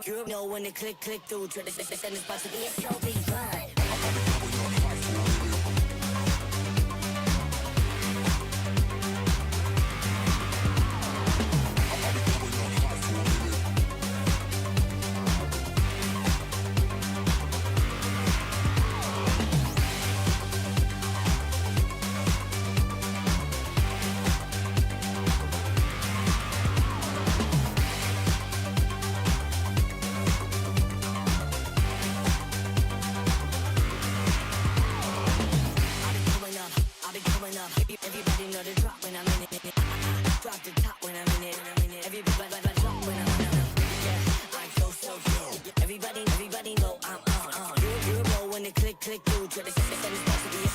You know when it click through, try to send this about to be a show, be fun. Everybody know the drop when I'm in it. Drop the top when I'm in it. Everybody drop when I'm in it. Yeah, I go so slow. Everybody know I'm on. You know when it click through. Try to send this about to be a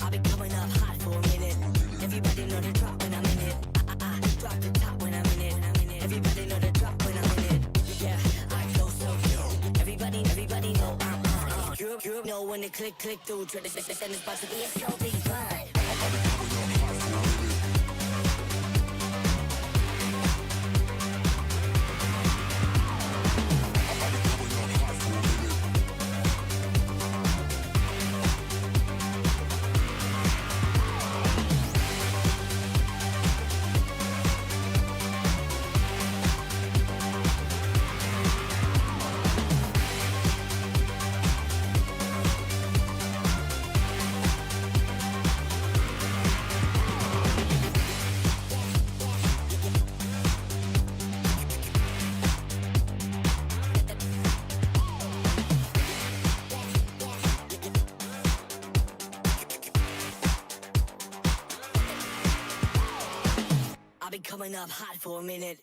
I'll be coming up hot for a minute. Everybody know the drop when I'm in it. Drop the top when I'm in it. Everybody know the drop when I'm in it. Yeah, I go so slow. Everybody know I'm on. You know when it click through. Try to send this about to be a show, be fun. I'll be coming up hot for a minute.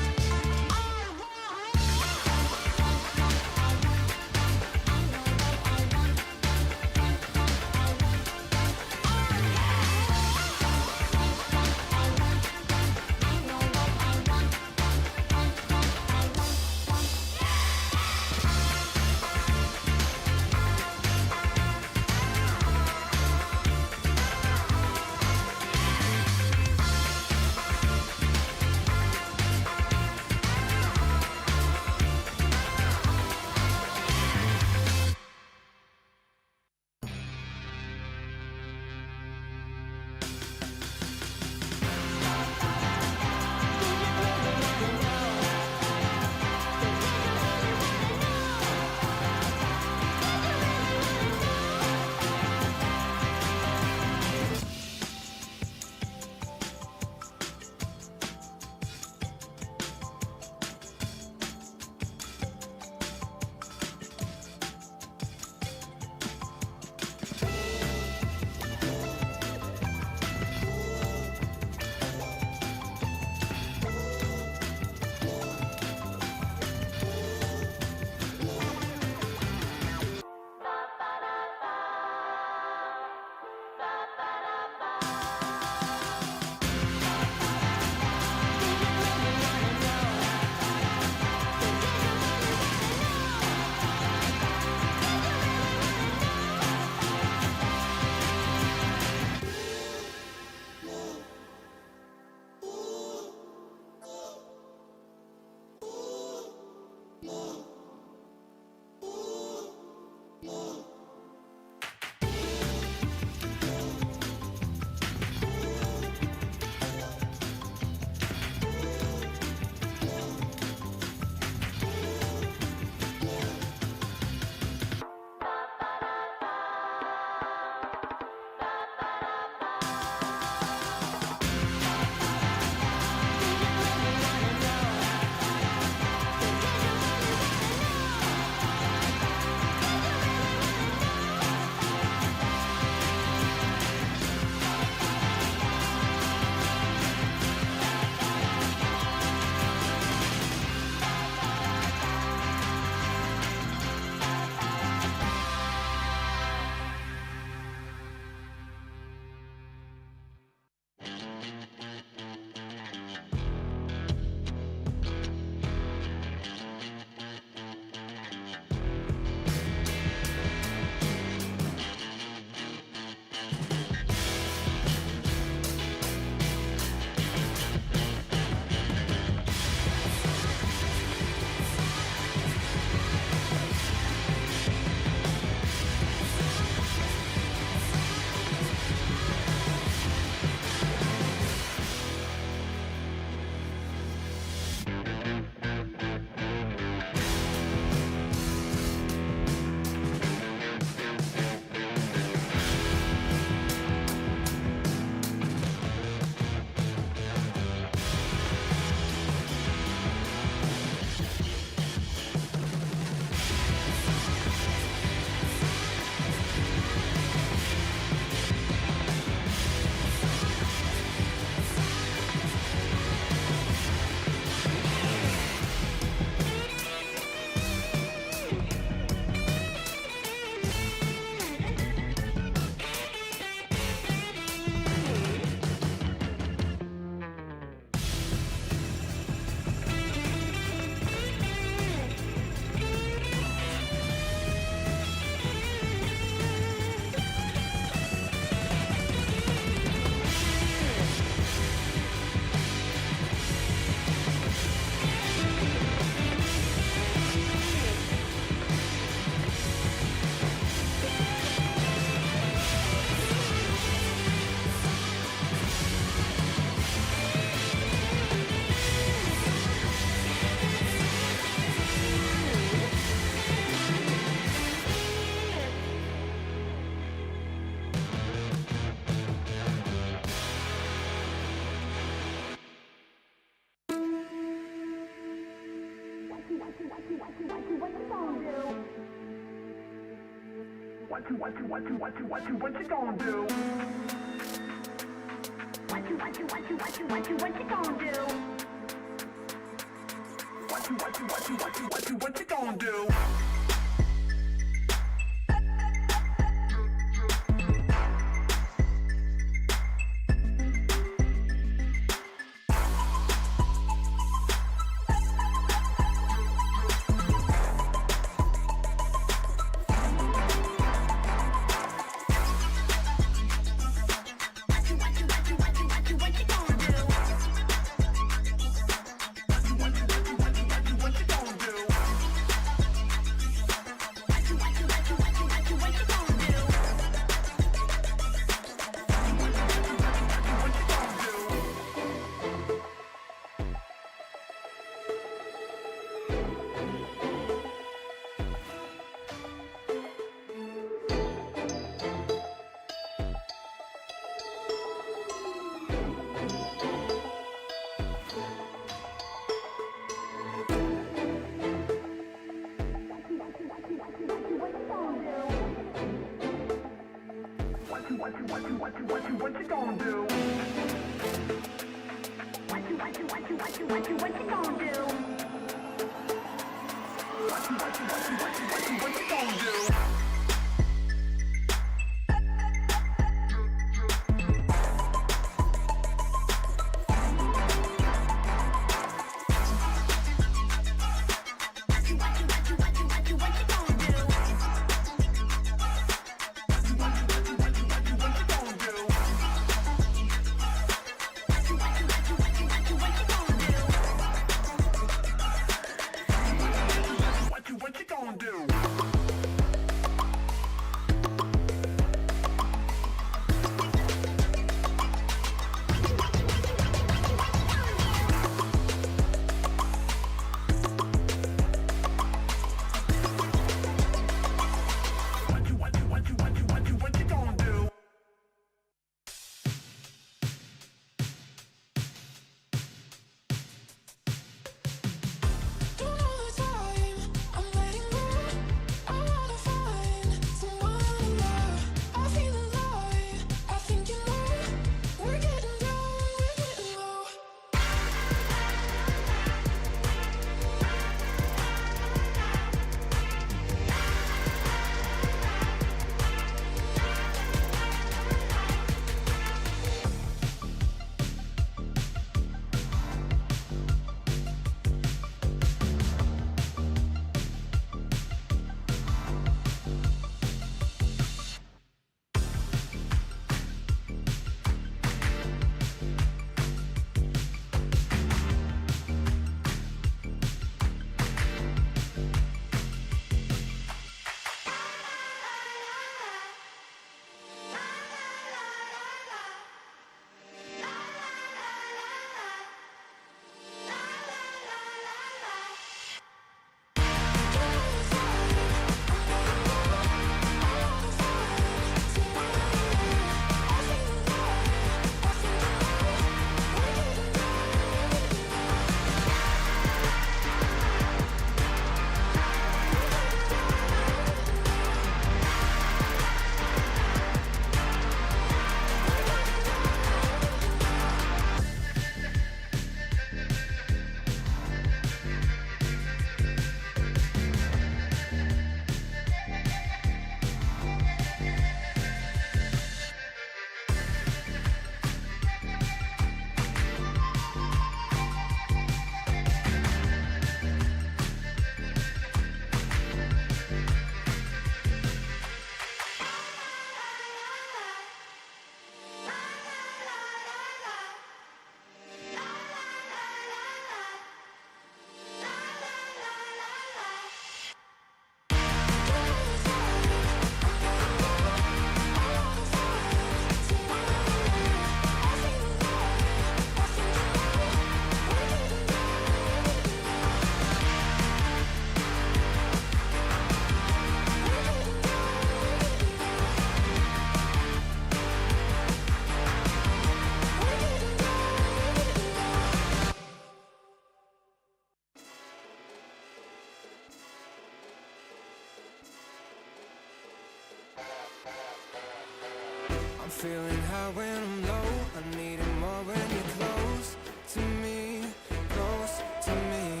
I'm feeling high when I'm low. I need it more when you're close to me, close to me.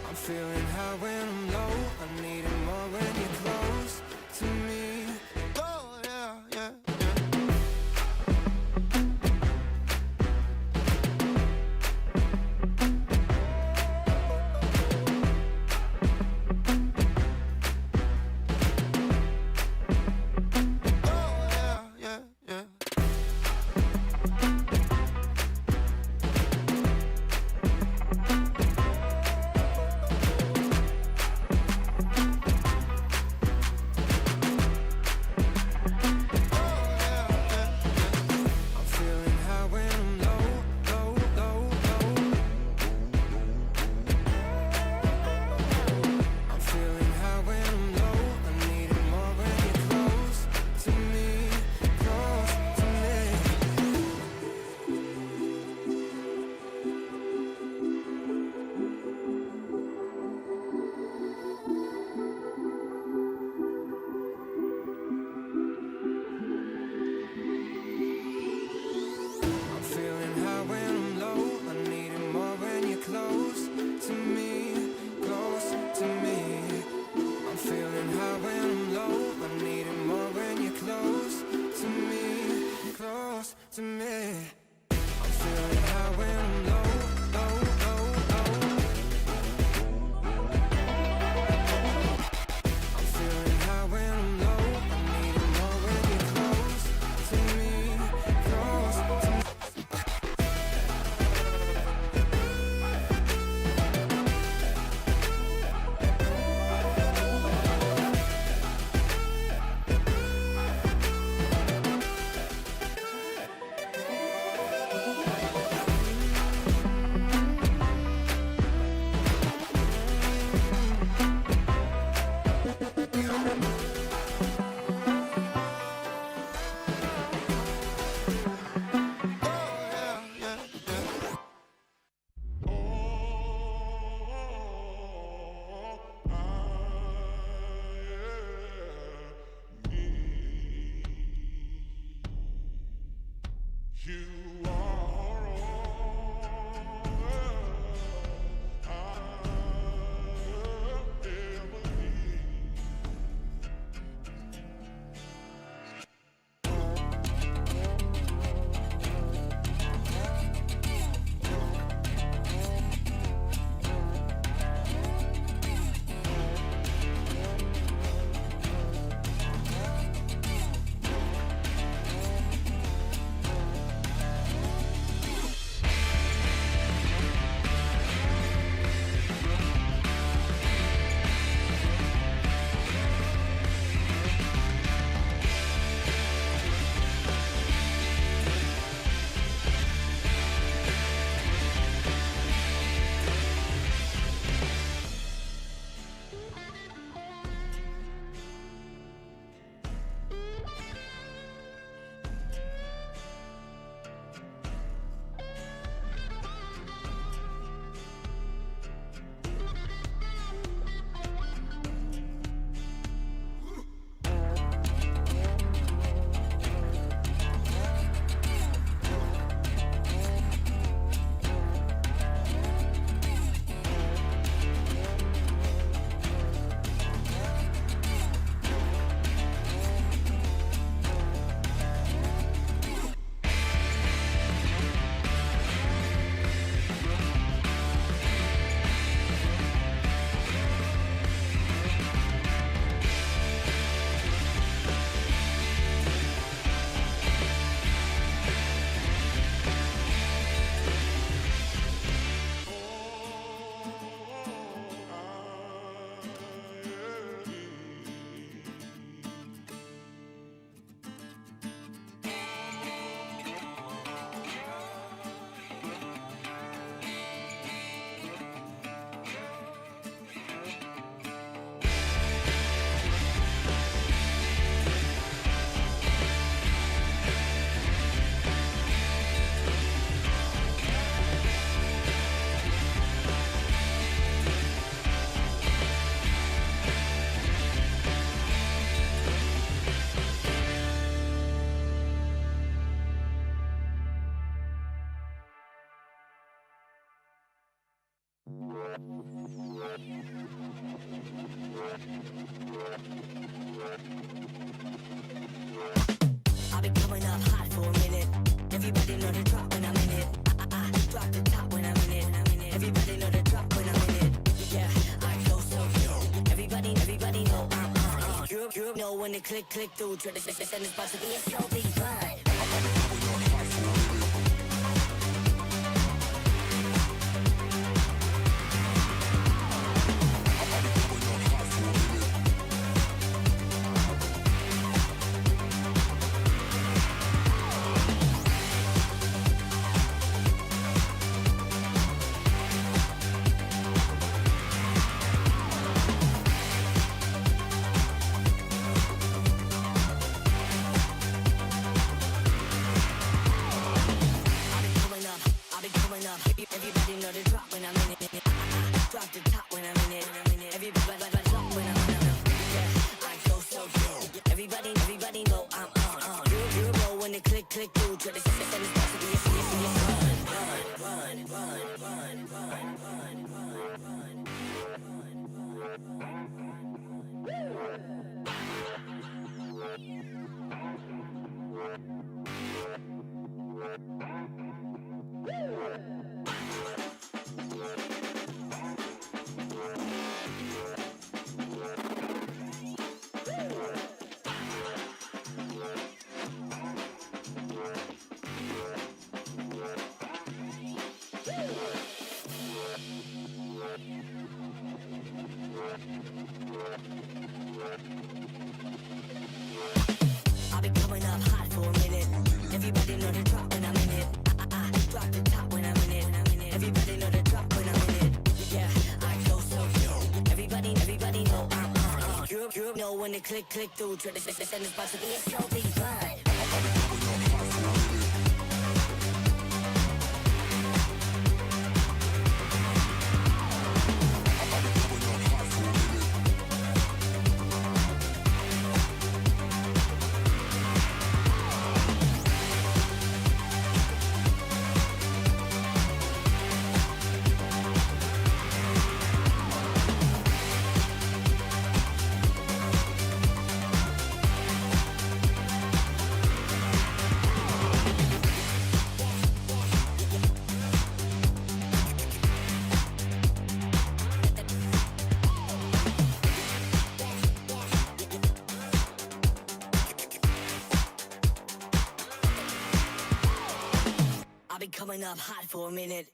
I'm feeling high when I'm low. I need it more when you're close to me. Oh yeah, yeah, yeah. Oh yeah, yeah, yeah. when it click through. Try to send this about to be a slow beat run. Everybody know the drop when I'm in it. Drop the top when I'm in it. Everybody drop when I'm in it. Yeah, I go so slow. Everybody know I'm on. You know when the click through. Try to send this about to be a I'll be coming up hot for a minute. Everybody know the drop when I'm in it. Drop the top when I'm in it. Everybody know the drop when I'm in it. Yeah, I go so slow. Everybody know I'm on. You know when the click through. Try to send this about to be a slow beat run. I'll be coming up hot for a minute.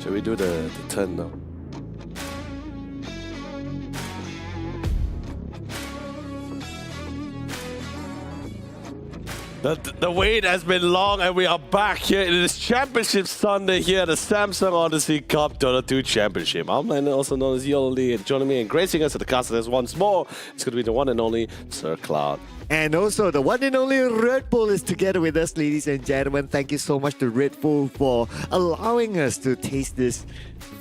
Shall we do the turn now? The wait has been long and we are back here. It is Championship Sunday here at the Samsung Odyssey Cup Dota 2 Championship. I'm Landon, also known as Yolo Lee, and joining me and gracing us at the castle once more, it's going to be the one and only Sir Cloud. And also, the one and only Red Bull is together with us, ladies and gentlemen. Thank you so much to Red Bull for allowing us to taste this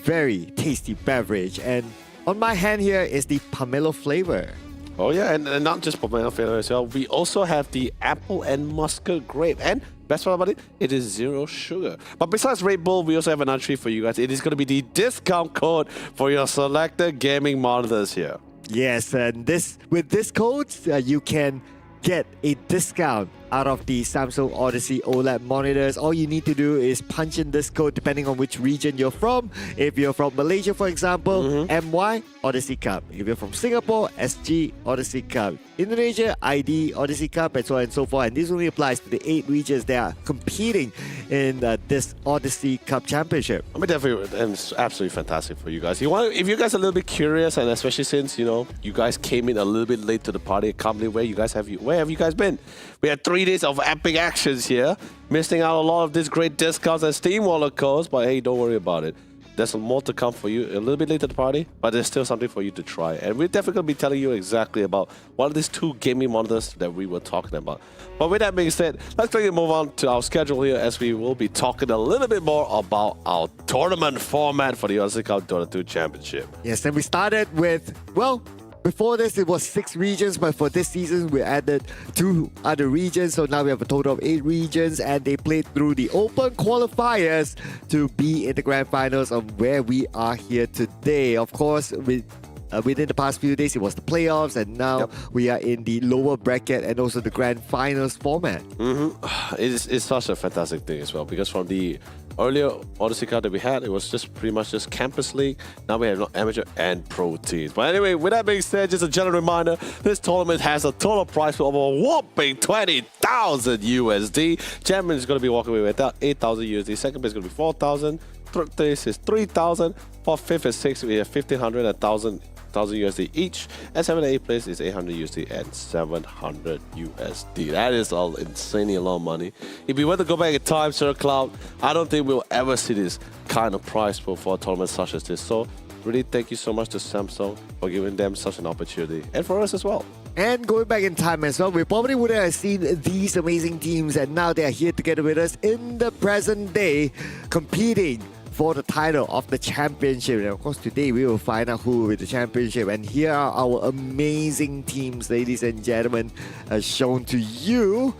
very tasty beverage. And on my hand here is the pomelo flavor. Oh yeah, and not just pomelo flavor as well. We also have the apple and muscat grape. And best part about it, it is 0 sugar. But besides Red Bull, we also have another treat for you guys. It is going to be the discount code for your selected gaming monitors here. Yes, and with this code, you can get a discount out of the Samsung Odyssey OLED monitors. All you need to do is punch in this code depending on which region you're from. If you're from Malaysia, for example, MY Odyssey Cup. If you're from Singapore, SG Odyssey Cup. Indonesia, ID Odyssey Cup, and so on and so forth. And this only applies to the 8 regions that are competing in this Odyssey Cup Championship. I mean, definitely, and it's absolutely fantastic for you guys. If you guys are a little bit curious, and especially since you guys came in a little bit late to the party, I can't believe where have you guys been? We had 3 days of epic actions here, missing out a lot of these great discounts and Steam Wallet codes. But hey, don't worry about it. There's more to come for you a little bit later at the party, but there's still something for you to try. And we're definitely going to be telling you exactly about one of these 2 gaming monitors that we were talking about. But with that being said, let's quickly move on to our schedule here, as we will be talking a little bit more about our tournament format for the Odyssey Cup Dota 2 Championship. Yes, and we started with, well, before this, it was 6 regions, but for this season, we added 2 other regions. So now we have a total of 8 regions, and they played through the open qualifiers to be in the grand finals of where we are here today. Of course, within the past few days, it was the playoffs, and now we are in the lower bracket and also the grand finals format. It's such a fantastic thing as well, because from the earlier Odyssey Cup that we had, it was just pretty much just campus league. Now we have amateur and pro teams. But anyway, with that being said, just a general reminder, this tournament has a total prize of a whopping 20,000 USD. Champion is going to be walking away with 8,000 USD. Second place is going to be 4,000. Third place is 3,000. Fourth, fifth, and sixth, we have 1,500 and 1,000 USD each, and 7th and 8th place is 800 USD and 700 USD. That is all insanely a lot of money. If we were to go back in time, Sir Cloud, I don't think we'll ever see this kind of prize pool for a tournament such as this. So really thank you so much to Samsung for giving them such an opportunity, and for us as well. And going back in time as well, we probably wouldn't have seen these amazing teams, and now they are here together with us in the present day, competing for the title of the championship. And of course, today we will find out who will win the championship. And here are our amazing teams, ladies and gentlemen, shown to you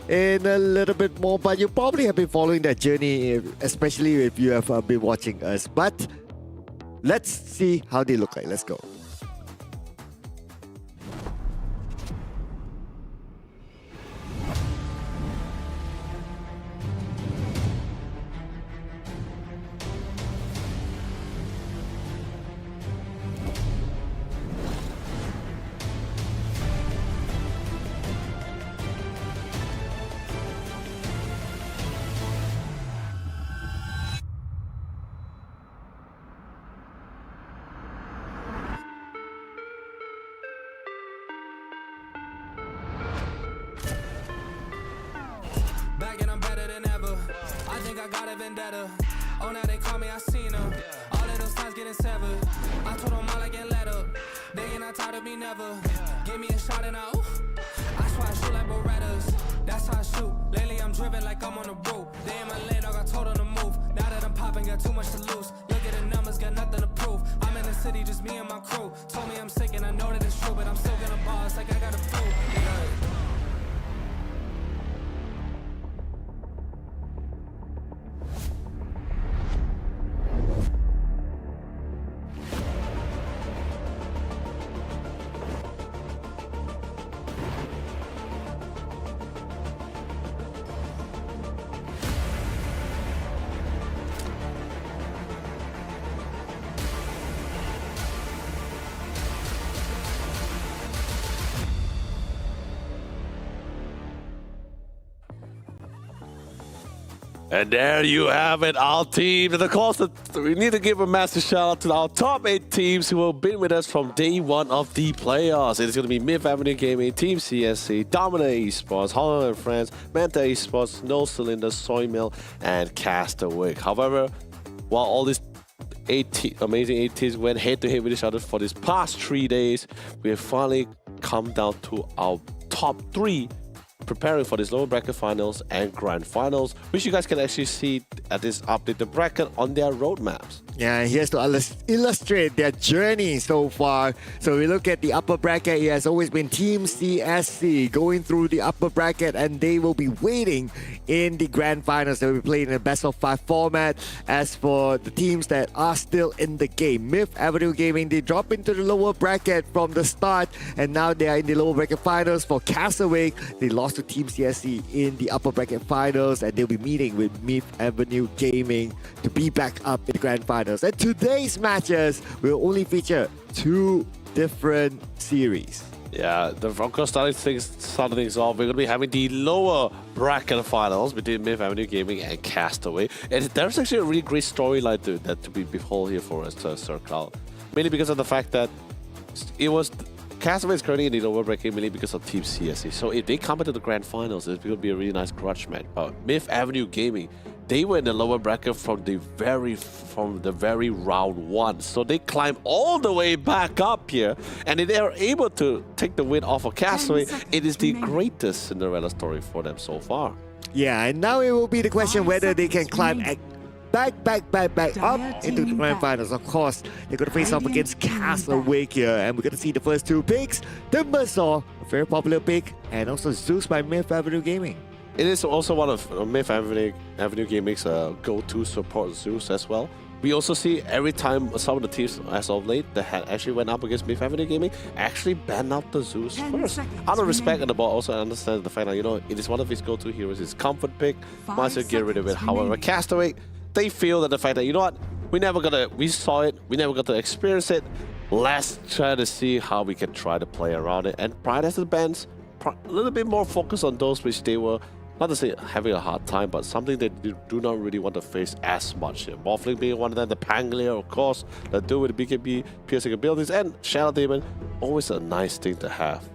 in a little bit more. But you probably have been following that journey, especially if you have been watching us. But let's see how they look like. Let's go. start a vendetta. Oh, now they call me, I seen them. All of those times getting severed. I told them all I get let up. They ain't not tired of me never. Give me a shot and I swear I shoot like Berettas. That's how I shoot. Lately I'm driven like I'm on the roof. They in my lane, I got told on the move. Now that I'm popping, got too much to lose. Look at the numbers, got nothing to prove. I'm in the city, just me and my crew. Told me I'm sick and I know that it's true, but I'm still gonna ball. It's like I got a flu. And there you have it, our team. And of course, we need to give a massive shout out to our top 8 teams who have been with us from day one of the playoffs. It is going to be Myth Avenue Gaming, Team CSC, Dominate Esports, Holland and Friends, Manta Esports, No Cylinder, Soy Mill, and Castaway. However, while all these amazing 8 teams went head to head with each other for these past 3 days, we have finally come down to our top 3 preparing for these lower bracket finals and grand finals, which you guys can actually see at this updated bracket on their roadmaps. Yeah, here's to illustrate their journey so far. So we look at the upper bracket. It has always been Team CSC going through the upper bracket, and they will be waiting in the grand finals. They will be playing in a best of 5 format. As for the teams that are still in the game, Myth Avenue Gaming, they drop into the lower bracket from the start, and now they are in the lower bracket finals. For Castaway, they lost to Team CSC in the upper bracket finals, and they'll be meeting with Myth Avenue Gaming to be back up in the grand finals. And today's matches will only feature 2 different series. Yeah, of course, starting things off, we're going to be having the lower bracket finals between Myth Avenue Gaming and Castaway. And there's actually a really great storyline to be behold here for us to circle out. Mainly because of the fact that it was Castaway is currently in the lower bracket mainly because of Team CSC. So if they come into the grand finals, it's going to be a really nice grudge match. But Myth Avenue Gaming, they were in the lower bracket from the very round 1. So they climbed all the way back up here, and if they are able to take the win off of Castaway, it is the greatest Cinderella story for them so far. Yeah, and now it will be the question whether they can climb back up into the grand finals. Of course, they're going to face off against Castaway here, and we're going to see the first 2 picks. Timbersaw, a very popular pick, and also Zeus by Myth Avenue Gaming. It is also one of Myth Avenue Gaming's go-to support Zeus as well. We also see every time some of the teams as of late that had actually went up against Myth Avenue Gaming actually ban out the Zeus first. Out of respect and the ball, also understand the fact that, you know, it is one of his go-to heroes, his comfort pick. Might as well get rid of it. However, Castaway, they feel that the fact that, you know what, we saw it, we never got to experience it. Let's try to see how we can try to play around it. And Pride has the bans a little bit more focused on those which they were, not to say having a hard time, but something they do not really want to face as much here. Morphling being one of them, the Pangolier, of course, the dude with the BKB piercing abilities, and Shadow Demon, always a nice thing to have.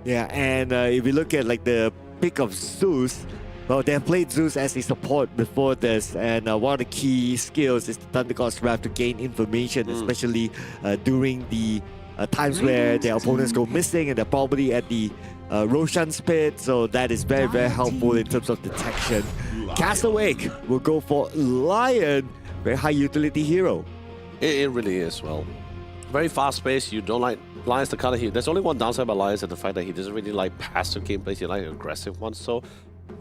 Yeah, and if you look at like the pick of Zeus, well, they have played Zeus as a support before this, and one of the key skills is the Thunder God's Wrath to gain information, especially during the times where their opponents go missing and they're probably at the Roshan's pit, so that is very, very helpful in terms of detection. Castaway will go for Lion, very high utility hero. It really is, well. Very fast paced, you don't like Lion's the kind of hero. There's only one downside about Lion, and the fact that he doesn't really like passive gameplays, he likes aggressive ones. So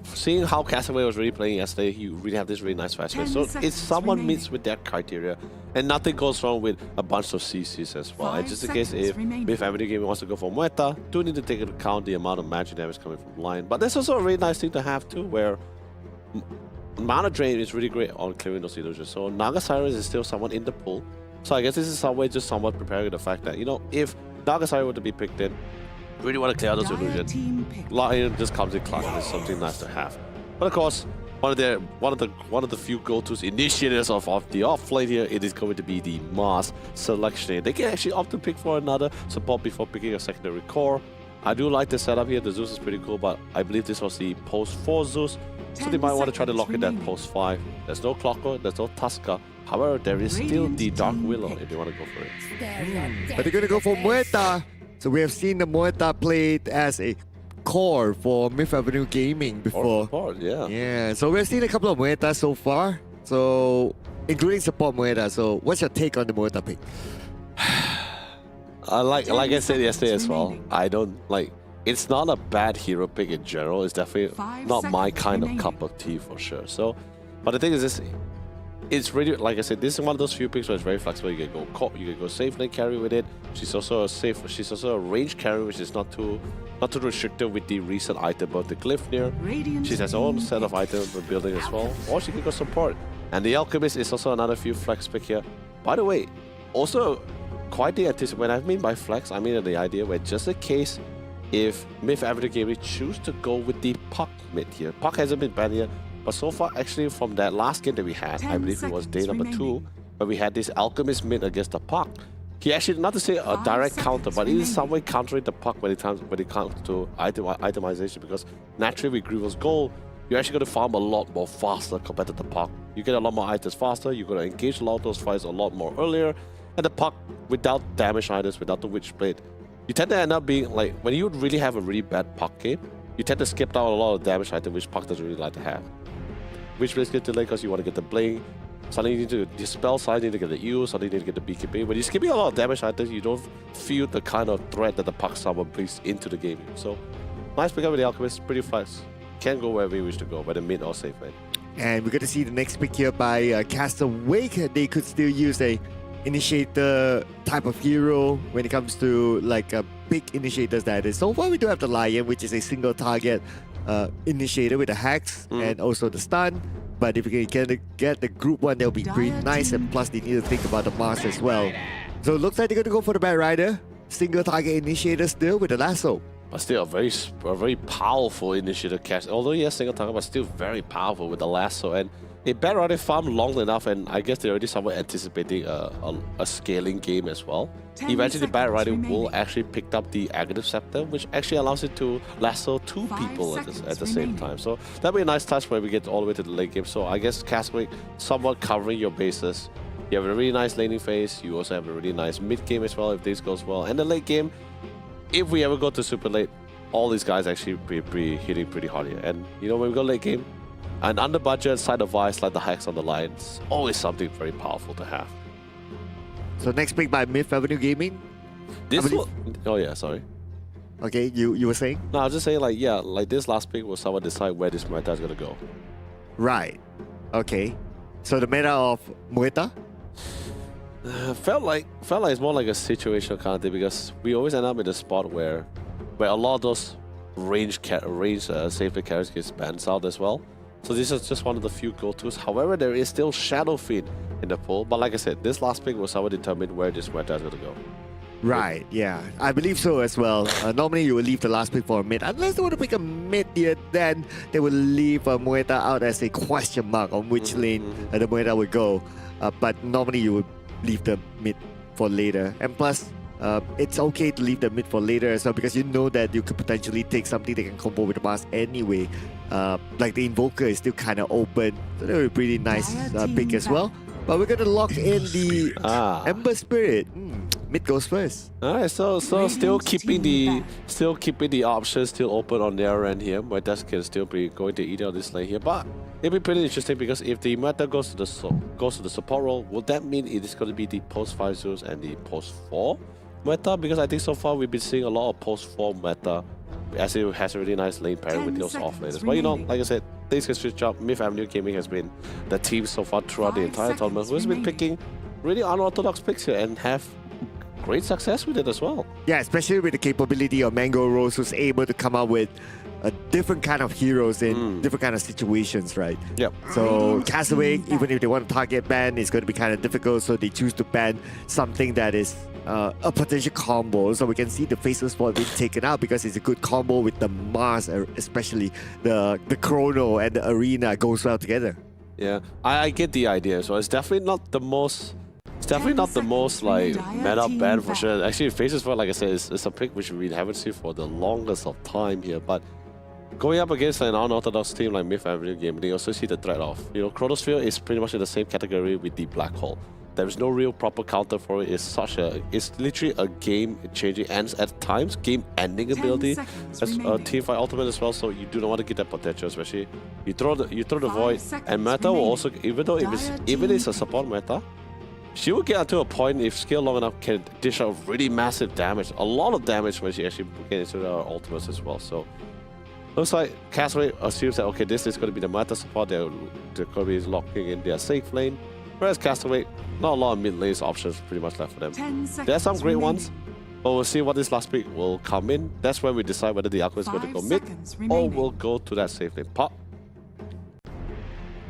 seeing how Castaway was really playing yesterday, he really have this really nice fast pace. So if someone meets with that criteria, and nothing goes wrong with a bunch of CCs as well. And just in case if Myth Avenue Gaming wants to go for Muerta, do need to take into account the amount of magic damage coming from Lion. But that's also a really nice thing to have too, where mana drain is really great on clearing those illusions. So Naga Cyrus is still someone in the pool. So I guess this is some way just somewhat preparing the fact that, you know, if Naga Cyrus were to be picked in, really want to clear out those illusions, Lion just comes in clutch. It's something nice to have. But of course, one of the few go-tos initiators of the off-lane here, it is going to be the Mars selection. They can actually opt to pick for another support before picking a secondary core. I do like the setup here. The Zeus is pretty cool, but I believe this was the post for Zeus. So they might want to try to lock in that post 5. There's no Clocker, there's no Tusker. However, there is still the Dark Willow if you want to go for it. But they're going to go for Muerta. So we have seen the Muerta played as a core for Myth Avenue Gaming before. Support, yeah. Yeah, so we've seen a couple of Muertas so far. So, including support Muerta. So, what's your take on the Muerta pick? Like I said yesterday as well, I don't like. It's not a bad hero pick in general. It's definitely not my kind of cup of tea for sure. So, but the thing is this. It's really, like I said, this is one of those few picks where it's very flexible. You can go safe lane carry with it. She's also a range carry, which is not too restricted with the recent item of the Glyphnir. She has her own set of items for building as well. Or she can go support. And the Alchemist is also another few flex pick here. By the way, also quite the anticipation. When I mean by flex, I mean the idea where just in case if Myth Avenue Gaming choose to go with the Puck mid here. Puck hasn't been banned yet. But so far, actually, from that last game that we had, I believe it was day number 2, where we had this Alchemist mid against the Puck. He actually, not to say a direct counter, but he is some way countering the Puck when it comes to itemization, because naturally with Grievous Gold, you're actually going to farm a lot more faster compared to the Puck. You get a lot more items faster, you're going to engage a lot of those fights a lot more earlier, and the Puck, without damage items, without the Witchblade, you tend to end up being, like, when you really have a really bad Puck game, you tend to skip down a lot of damage items which Puck doesn't really like to have. Witchblade gets delayed because you want to get the Bling. Suddenly you need to dispel, suddenly you need to get the Eel, suddenly you need to get the BKB. When you're skipping a lot of damage items, you don't feel the kind of threat that the Puck Summer brings into the game. So, nice pick up with the Alchemist, pretty fast. Can go wherever you wish to go, whether mid or safe lane. And we're going to see the next pick here by Caster Wake. They could still use a initiator type of hero when it comes to like big initiators that is. So far we do have the Lion, which is a single target initiator with the Hex and also the stun. But if you can get the group one, that'll be pretty nice. And plus they need to think about the Mars as well. So it looks like they're going to go for the Bad Rider. Single target initiator still with the lasso. But still a very powerful initiator cast. Although yes, single target, but still very powerful with the lasso. And a Bad Rider farmed long enough, and I guess they're already somewhat anticipating a scaling game as well. Eventually, the Bad Rider will actually pick up the Aghanim Scepter, which actually allows it to lasso 2 people at the same time. So that'll be a nice touch when we get all the way to the late game. So I guess Castaway somewhat covering your bases. You have a really nice laning phase. You also have a really nice mid game as well if this goes well. And the late game, if we ever go to super late, all these guys actually be hitting pretty hard here. And you know, when we go late game, an under budget side of Vice like the Hex on the line, it's always something very powerful to have. So next pick by Myth Avenue Gaming. Oh yeah, sorry. Okay, you were saying? No, I was just saying like this last pick will someone decide where this meta is gonna go. Right. Okay. So the meta of Muerta? Felt like it's more like a situational kind of thing, because we always end up in a spot where a lot of those range safety carries get banned out as well. So this is just one of the few go-tos. However, there is still Shadow Fiend in the pool. But like I said, this last pick will somewhat determine where this meta is going to go. Right, yeah. I believe so as well. Normally you will leave the last pick for a mid. Unless they want to pick a mid here, then they will leave Muerta out as a question mark on which lane the Muerta would go. But normally you would leave the mid for later. And plus, it's okay to leave the mid for later as well, because you know that you could potentially take something that can combo with the Mars anyway. Like the Invoker is still kind of open, so that would be a pretty nice pick as well. But we're going to lock in the Ember Spirit. Mid goes first. Alright, so still keeping the options still open on their end here. Muerta can still be going to either of this lane here, but it'll be pretty interesting, because if the Muerta goes to the support role, will that mean it is going to be the post 5 Zeus and the post 4 Muerta? Because I think so far we've been seeing a lot of post 4 Muerta, as it has a really nice lane pairing with those off laners. But you know, like I said, things can switch up. Myth Avenue Gaming has been the team so far throughout the entire tournament who has been picking really unorthodox picks here and have great success with it as well. Yeah, especially with the capability of Mango Rose, who's able to come up with a different kind of heroes in different kind of situations, right? Yep. So Castaway, even if they want to target ban, it's going to be kind of difficult, so they choose to ban something that is a potential combo. So we can see the Faceless Spot being taken out because it's a good combo with the Mars, especially the Chrono and the Arena goes well together. Yeah, I get the idea. So it's definitely not the most. It's definitely not the most like meta ban for sure. Actually, Faceless Spot, like I said, is a pick which we haven't seen for the longest of time here. But going up against an unorthodox team like Myth Avenue Gaming, they also see the threat of, Chronosphere is pretty much in the same category with the Black Hole. There is no real proper counter for it. It's literally a game-changing and at times game-ending ability as a team fight ultimate as well. So you do not want to get that potential, especially you throw the void, and meta will also, even though if it is a support meta, she will get to a point if scaled long enough can dish out really massive damage, a lot of damage when she actually gets into her ultimates as well. So looks like Castaway assumes that okay, this is going to be the meta support. They're going to be locking in their safe lane. Whereas Castaway, not a lot of mid lane options pretty much left for them. There's some great ones, but we'll see what this last pick will come in. That's when we decide whether the Aqua is going to go mid or will go to that safe lane. Pop.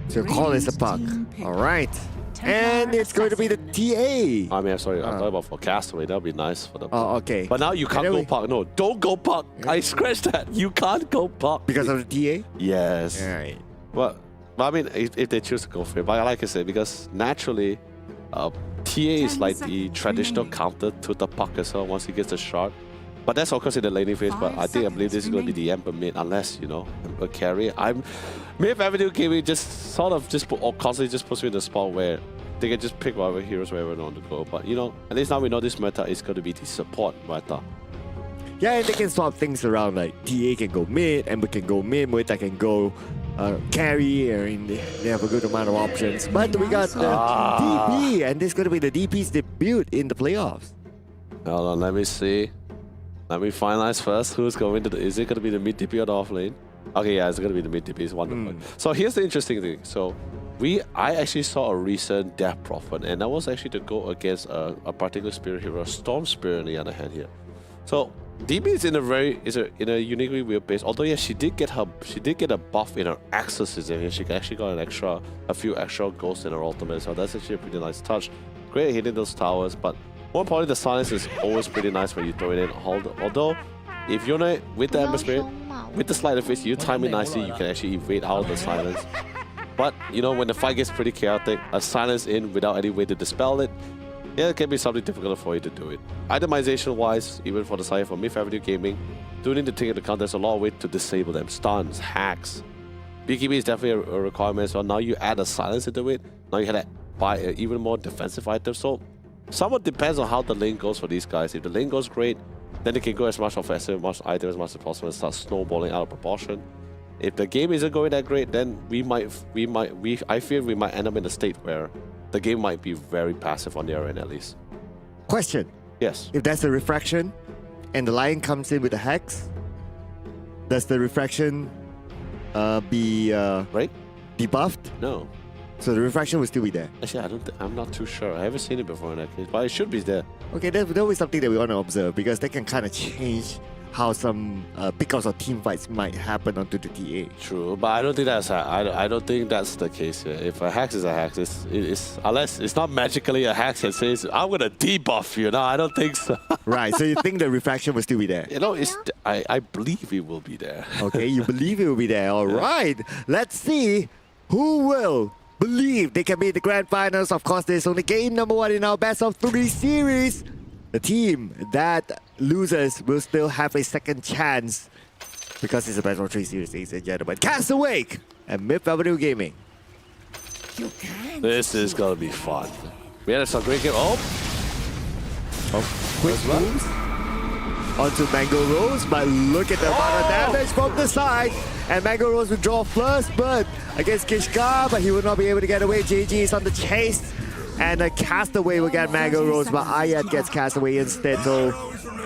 So call is a puck. Alright. And it's going to be the TA. I mean, I'm sorry, I'm talking about for Castaway. That would be nice for them. Oh, okay. But now you can't go puck. No, don't go puck. I scratched that. You can't go puck. Because of the TA? Yes. Alright. Well, I mean, if they choose to go for it, but like I said, because naturally, TA is like the traditional counter to the puck as well once he gets the shot. But that's of course in the laning phase. But I believe this is going to be the Ember mid, unless Ember carry. Myth Avenue Gaming just sort of constantly just puts me in the spot where they can just pick whatever heroes wherever they want to go. But at least now we know this meta is going to be the support meta. Yeah, and they can swap things around. Like TA can go mid, Ember can go mid, Moita can go carry, and they have a good amount of options. But we got the DP, and this is going to be the DP's debut in the playoffs. Hold on, let me see. Let me finalize first. Who's going to is it going to be the mid DP or the off lane? Okay, yeah, it's going to be the mid DP. It's wonderful. So here's the interesting thing. So I actually saw a recent Death Prophet, and that was actually to go against a particular spirit hero, Storm Spirit on the other hand here. So DB is in a uniquely weird base. Although yeah, she did get a buff in her exorcism here. She actually got a few extra ghosts in her ultimate. So that's actually a pretty nice touch. Great at hitting those towers, but more importantly, the silence is always pretty nice when you throw it in. Although, if you're not with the Ember Spirit, with the Sleight of Fist, you time it nicely, you can actually evade out of the silence. But, when the fight gets pretty chaotic, a silence in without any way to dispel it, yeah, it can be something difficult for you to do it. Itemization-wise, even for the side for Myth Avenue Gaming, do need to take into account there's a lot of way to disable them. Stuns, hacks. BKB is definitely a requirement, so now you add a silence into it, now you have to buy even more defensive items. So somewhat depends on how the lane goes for these guys. If the lane goes great, then they can go as much offensive, as much items as much as possible and start snowballing out of proportion. If the game isn't going that great, then I fear we might end up in a state where the game might be very passive on their end at least. Question. Yes. If there's a refraction and the lion comes in with a hex, does the refraction be right? debuffed? No. So the refraction will still be there. Actually, I'm not too sure. I haven't seen it before in that case, but it should be there. Okay, that will be something that we want to observe because that can kind of change how some pickouts or team fights might happen onto the TA. True, but I don't think that's the case here. If a hex is a hex, it's unless it's not magically a hex that says I'm gonna debuff you. No, I don't think so. Right. So you think the refraction will still be there? I believe it will be there. Okay, you believe it will be there. All right. Let's see who will believe they can be in the grand finals. Of course, there's only game number 1 in our best of 3 series. The team that loses will still have a second chance because it's a best of 3 series, ladies and gentlemen. Cast Awake and Myth Avenue Gaming. This is gonna be fun. We had some great game. Quick moves onto Mango Rose, but look at the amount of damage from the side. And Mango Rose will draw first blood against Kishka, but he will not be able to get away. JG is on the chase. And a Castaway will get Mango Rose, but Ayat gets Castaway instead. So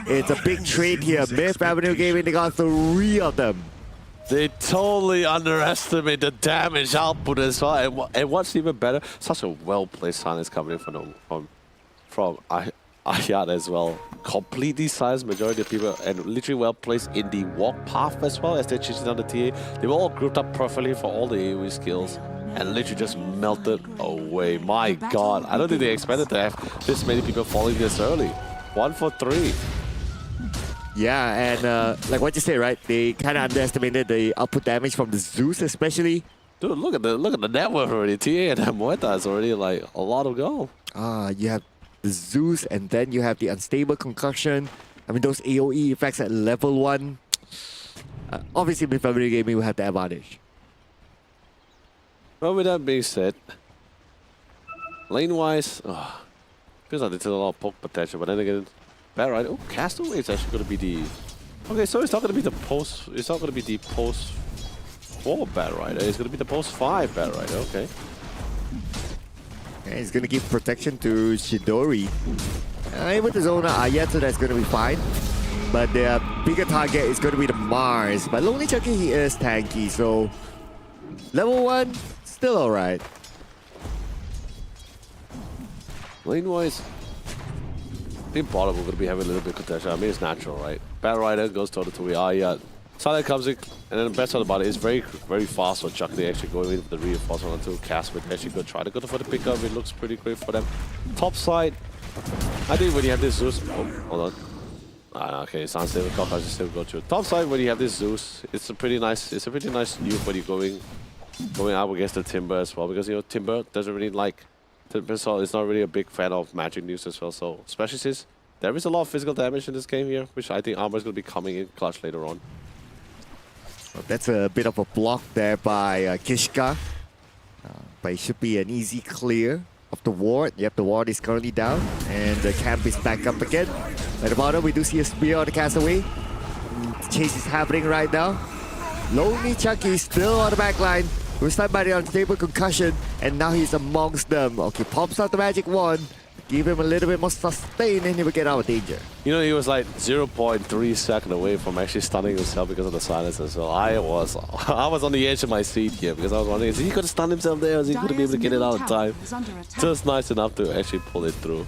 it's a big trade here. Myth Avenue Gaming, they got 3 of them. They totally underestimate the damage output as well. And what's even better, such a well-placed silence coming in from Ayat as well. Completely silenced majority of people and literally well-placed in the walk path as well as they're chasing down the TA. They were all grouped up perfectly for all the AoE skills. And literally just melted away. My god, I don't think they expected to have this many people falling this early. 1 for 3. Yeah, and like what you say, right? They kind of underestimated the output damage from the Zeus, especially. Dude, look at the net worth already. TA and Moita is already like a lot of gold. You have the Zeus, and then you have the unstable concussion. I mean, those AoE effects at level 1. Obviously, with February Gaming, we have the advantage. Well, with that being said, lane-wise, feels like there's a lot of poke potential, but then again, bad right. Oh, Castaway is actually going to be the. Okay, so it's not going to be the post. It's not going to be the post 4 bad rider. It's going to be the post 5 bad rider. Okay. And he's going to give protection to Shidori. With his own Ayat, so that's going to be fine. But the bigger target is going to be the Mars. But Lonely Chucky, he is tanky, so level 1, still alright. Lane-wise, I think bottom we're going to be having a little bit of contention. I mean, it's natural, right? Bad rider goes toe to Ayat. Silent comes in, and then the best part about it is very fast for Chuck. They actually go in with the reinforcement until Cast would actually go try to go for the pickup. It looks pretty great for them. Top side, I think when you have this Zeus, hold on. Okay, sounds stable. Cockroach still go through. Top side, when you have this Zeus, it's a pretty nice nuke when you're going up against the Timber as well, because Timber doesn't really like. Timber is not really a big fan of magic nukes as well. So especially since there is a lot of physical damage in this game here, which I think Armor is going to be coming in clutch later on. Well, that's a bit of a block there by Kishka. But it should be an easy clear of the ward. Yep, the ward is currently down. And the camp is back up again. At the bottom, we do see a spear on the Castaway. The chase is happening right now. Lonely Chucky still on the back line. He was stunned by the unstable concussion. And now he's amongst them. Okay, pops out the magic wand. Give him a little bit more sustain and he will get out of danger. You know, he was like 0.3 seconds away from actually stunning himself because of the silencer. So I was on the edge of my seat here because I was wondering, is he going to stun himself there or is he going to be able to get it out of time? Just nice enough to actually pull it through.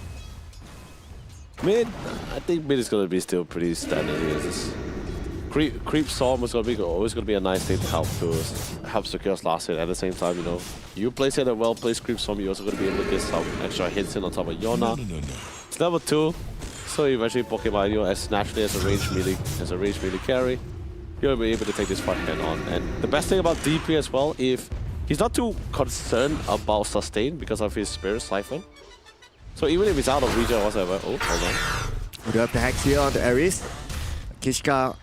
Mid, I think mid is going to be still pretty standard here. This creep storm is always going to be a nice thing to help secure last hit. At the same time, you place it a well-placed creep storm, you're also going to be able to get some extra hits in on top of Yona. It's level 2, so eventually Pokemon, as naturally as a range melee carry, you'll be able to take this fight head on. And the best thing about DP as well, if he's not too concerned about sustain because of his Spirit Siphon. So even if he's out of region or whatever, oh, hold on. We do have the Hex here on the Ares. Kishka,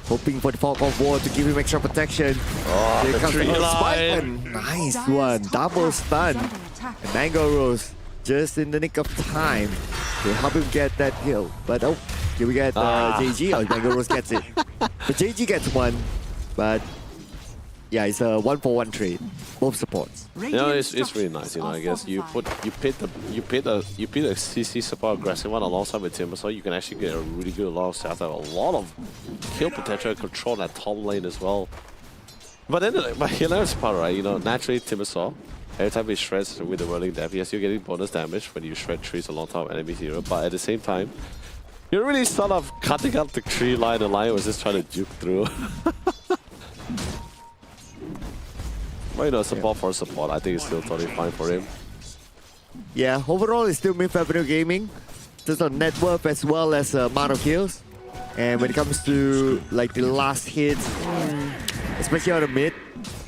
hoping for the Fog of War to give him extra protection. Oh, Here the comes tree the line. spike. Nice one, double stun. And Mango Rose just in the nick of time to help him get that kill. But oh, here we get JG. Oh, Mango Rose gets it. But JG gets one. But yeah, it's a 1-for-1 trade. Both supports. It's really nice. I guess you pit a CC support aggressive one alongside with Timber, so you can actually get a really good lot of stats, a lot of kill potential and control that top lane as well. But then, hilarious part, right? Naturally Timbersaw, every time he shreds with the whirling death, yes, you're getting bonus damage when you shred trees along top of enemy hero, but at the same time, you're really sort of cutting up the tree line. The line was just trying to juke through. But support for support, I think it's still totally fine for him. Yeah, overall it's still mid-Avenue Gaming. Just on net worth as well as amount of kills. And when it comes to like the last hits, especially on the mid,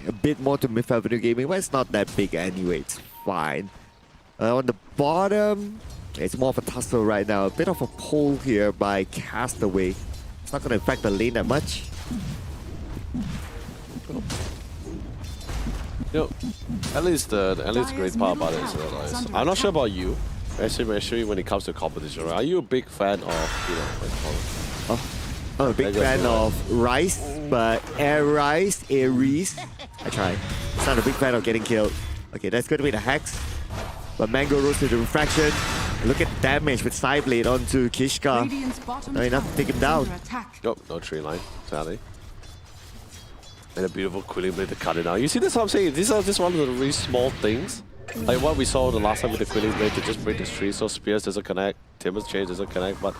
a bit more to mid-Avenue Gaming, but it's not that big anyway, it's fine. On the bottom, it's more of a tussle right now. A bit of a pull here by Castaway. It's not going to affect the lane that much. At least the great part about it is I'm not sure about you, especially when it comes to competition. Right? Are you a big fan of I'm a big fan of Rice, but Ares. I tried. It's not a big fan of getting killed. Okay, that's going to be the Hex. But Mango Rose to the Refraction. Look at the damage with Psyblade onto Kishka. Not enough to take him down. Nope, no tree line, sadly. And a beautiful Quilling Blade to cut it out. You see this, what I'm saying? These are just one of the really small things. Like what we saw the last time with the Quilling Blade to just break this tree, so Spears doesn't connect, Timber's Change doesn't connect, but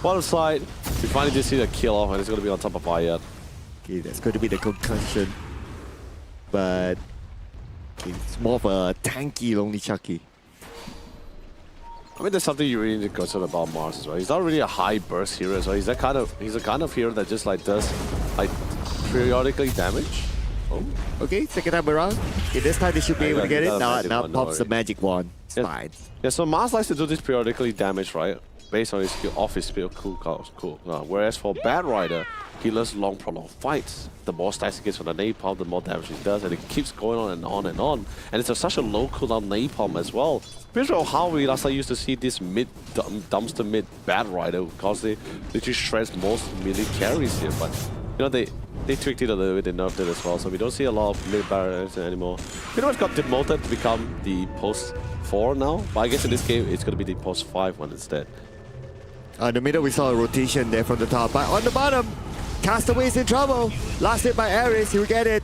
bottom side, we finally just see the kill off and it's going to be on top of Ayat. Okay, that's going to be the concussion. But okay, it's more of a tanky Lonely Chucky. I mean, there's something you really need to concern about Mars as well. He's not really a high burst hero, so he's the kind of hero that just like does like periodically damage. Oh. Okay, second time around. Okay, this time they should be able to get it. Now pops the magic wand. It's fine. Yeah, so Mars likes to do this periodically damage, right? based on his skill, off his skill, cool. Whereas for Bad Rider, he learns long prolonged fights. The more stacks he gets from the napalm, the more damage he does, and it keeps going on and on and on. And it's such a low cooldown napalm as well. Visual how we last time used to see this dumpster mid Bad Rider because they literally shreds most melee carries here, but you know they tweaked it a little bit, they nerfed it as well, so we don't see a lot of mid barriers anymore. Pretty much got demoted to become the post 4 now, but I guess in this game it's gonna be the post 5 one instead. In the middle we saw a rotation there from the top, but on the bottom, Castaway's in trouble. Last hit by Ares, he will get it.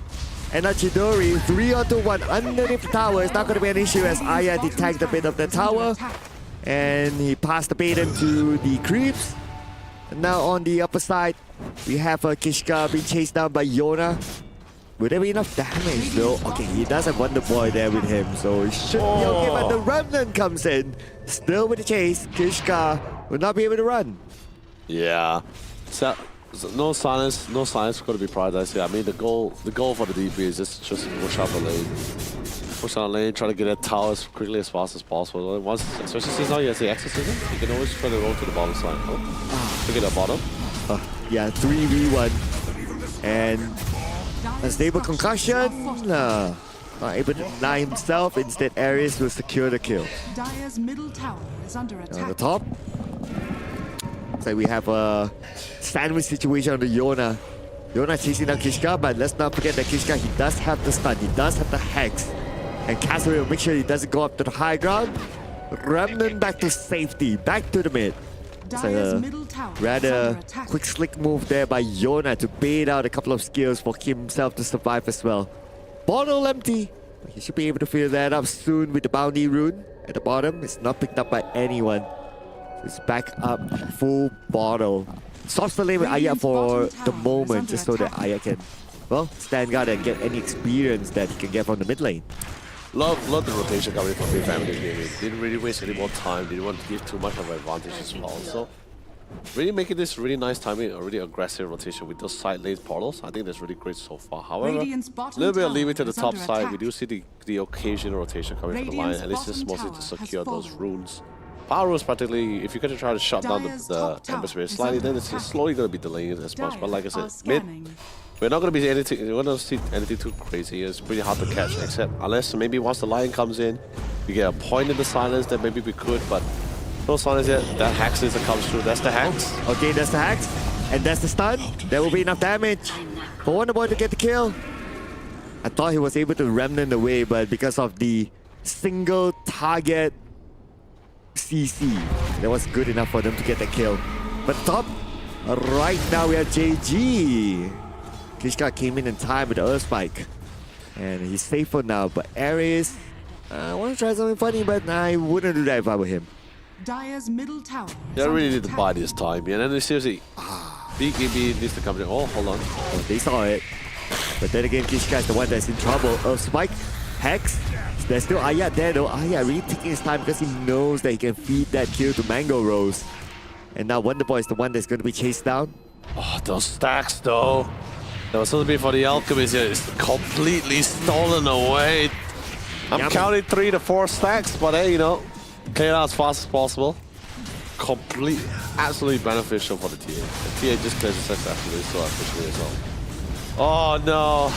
And Chidori, 3-on-1 underneath the tower. It's not going to be an issue as Aya detects a bit of the tower. And he passed the bait into the creeps. And now on the upper side, we have Kishka being chased down by Yona. Will there be enough damage though? Okay, he does have Wonder Boy there with him, so it should be okay. But the Remnant comes in, still with the chase. Kishka will not be able to run. Yeah. So no silence going to be prioritized here. I mean, the goal for the DP is just push out the lane. Push out the lane, try to get that tower as quickly as fast as possible. Once, especially since now he has the exorcism, you can always try to roll to the bottom side. Oh, look at the bottom. Yeah, 3v1. And a stable concussion. Not able to deny himself. Instead, Ares will secure the kill. Dire's middle tower is under attack. On the top. So we have a sandwich situation on the Yona. Yona chasing down Kishka, but let's not forget that Kishka, he does have the stun, he does have the hex. And Castaway will make sure he doesn't go up to the high ground. Remnant back to safety, back to the mid. It's a rather quick slick move there by Yona to bait out a couple of skills for himself to survive as well. Bottle empty. He should be able to fill that up soon with the bounty rune at the bottom. It's not picked up by anyone. It's back up, full bottle. Stops the lane with Aya for the moment, just so that Aya can, well, stand guard and get any experience that he can get from the mid lane. Love the rotation coming from Big Family Gaming. Didn't really waste any more time, didn't want to give too much of an advantage as well. So, really making this really nice timing, a really aggressive rotation with those side lane portals. I think that's really great so far. However, a little bit of leaving to the top side. We do see the occasional rotation coming from the line, and it's just mostly to secure those runes. Power runes, particularly, if you're going to try to shut down the Ember Spirit slightly, then it's just slowly going to be delaying it as much. But like I said, mid, we're not going to be anything. We're not going to see anything too crazy. It's pretty hard to catch, except unless maybe once the lion comes in, we get a point in the silence that maybe we could, but no silence yet. That hex is that comes through. That's the hex. Okay, that's the hex, and that's the stun. There will be enough damage for Wonder Boy to get the kill. I thought he was able to remnant away, but because of the single target CC, that was good enough for them to get the kill. But top, right now we have JG. Kishka came in time with the Earth Spike. And he's safe for now, but Ares, I want to try something funny, but I wouldn't do that if I were him. Dire's middle tower. Yeah, I really need to buy this time. Yeah, and then seriously, BKB needs to come in. Oh, hold on. Oh, they saw it. But then again, Kishka is the one that's in trouble. Earth Spike, Hex. There's still Aya there though. Aya really taking his time because he knows that he can feed that kill to Mango Rose. And now Wonder Boy is the one that's going to be chased down. Oh, those stacks though. That was supposed to be for the Alchemist here. It's completely stolen away. I'm counting 3 to 4 stacks, but hey, you know, clear out as fast as possible. Absolutely beneficial for the TA. The TA just clears the stacks absolutely so efficiently as well. Oh no.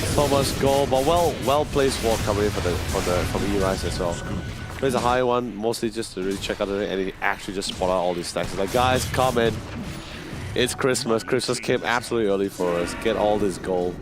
So much gold, but well placed wall coming in from the E-Rise as well. There's a high one, mostly just to really check out the and he actually just spot out all these stacks. It's like, guys, come in. It's Christmas. Christmas came absolutely early for us. Get all this gold.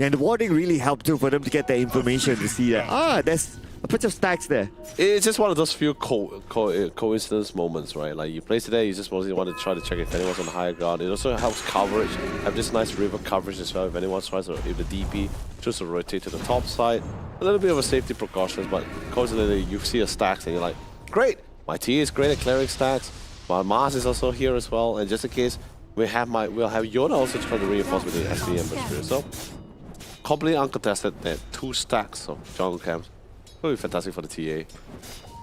And the warding really helped too for them to get the information to see that, there's a bunch of stacks there. It's just one of those few coincidence moments, right? Like you place it there, you just mostly want to try to check if anyone's on the higher ground. It also helps coverage. Have this nice river coverage as well. If anyone tries to, if the DP tries to rotate to the top side, a little bit of a safety precautions, but coincidentally you see a stacks and you're like, great, my T is great at clearing stacks. My Mars is also here as well, and just in case we'll have Yona also trying to reinforce with the SD Ember Spirit. So completely uncontested, there 2 stacks of jungle camps. Really fantastic for the TA.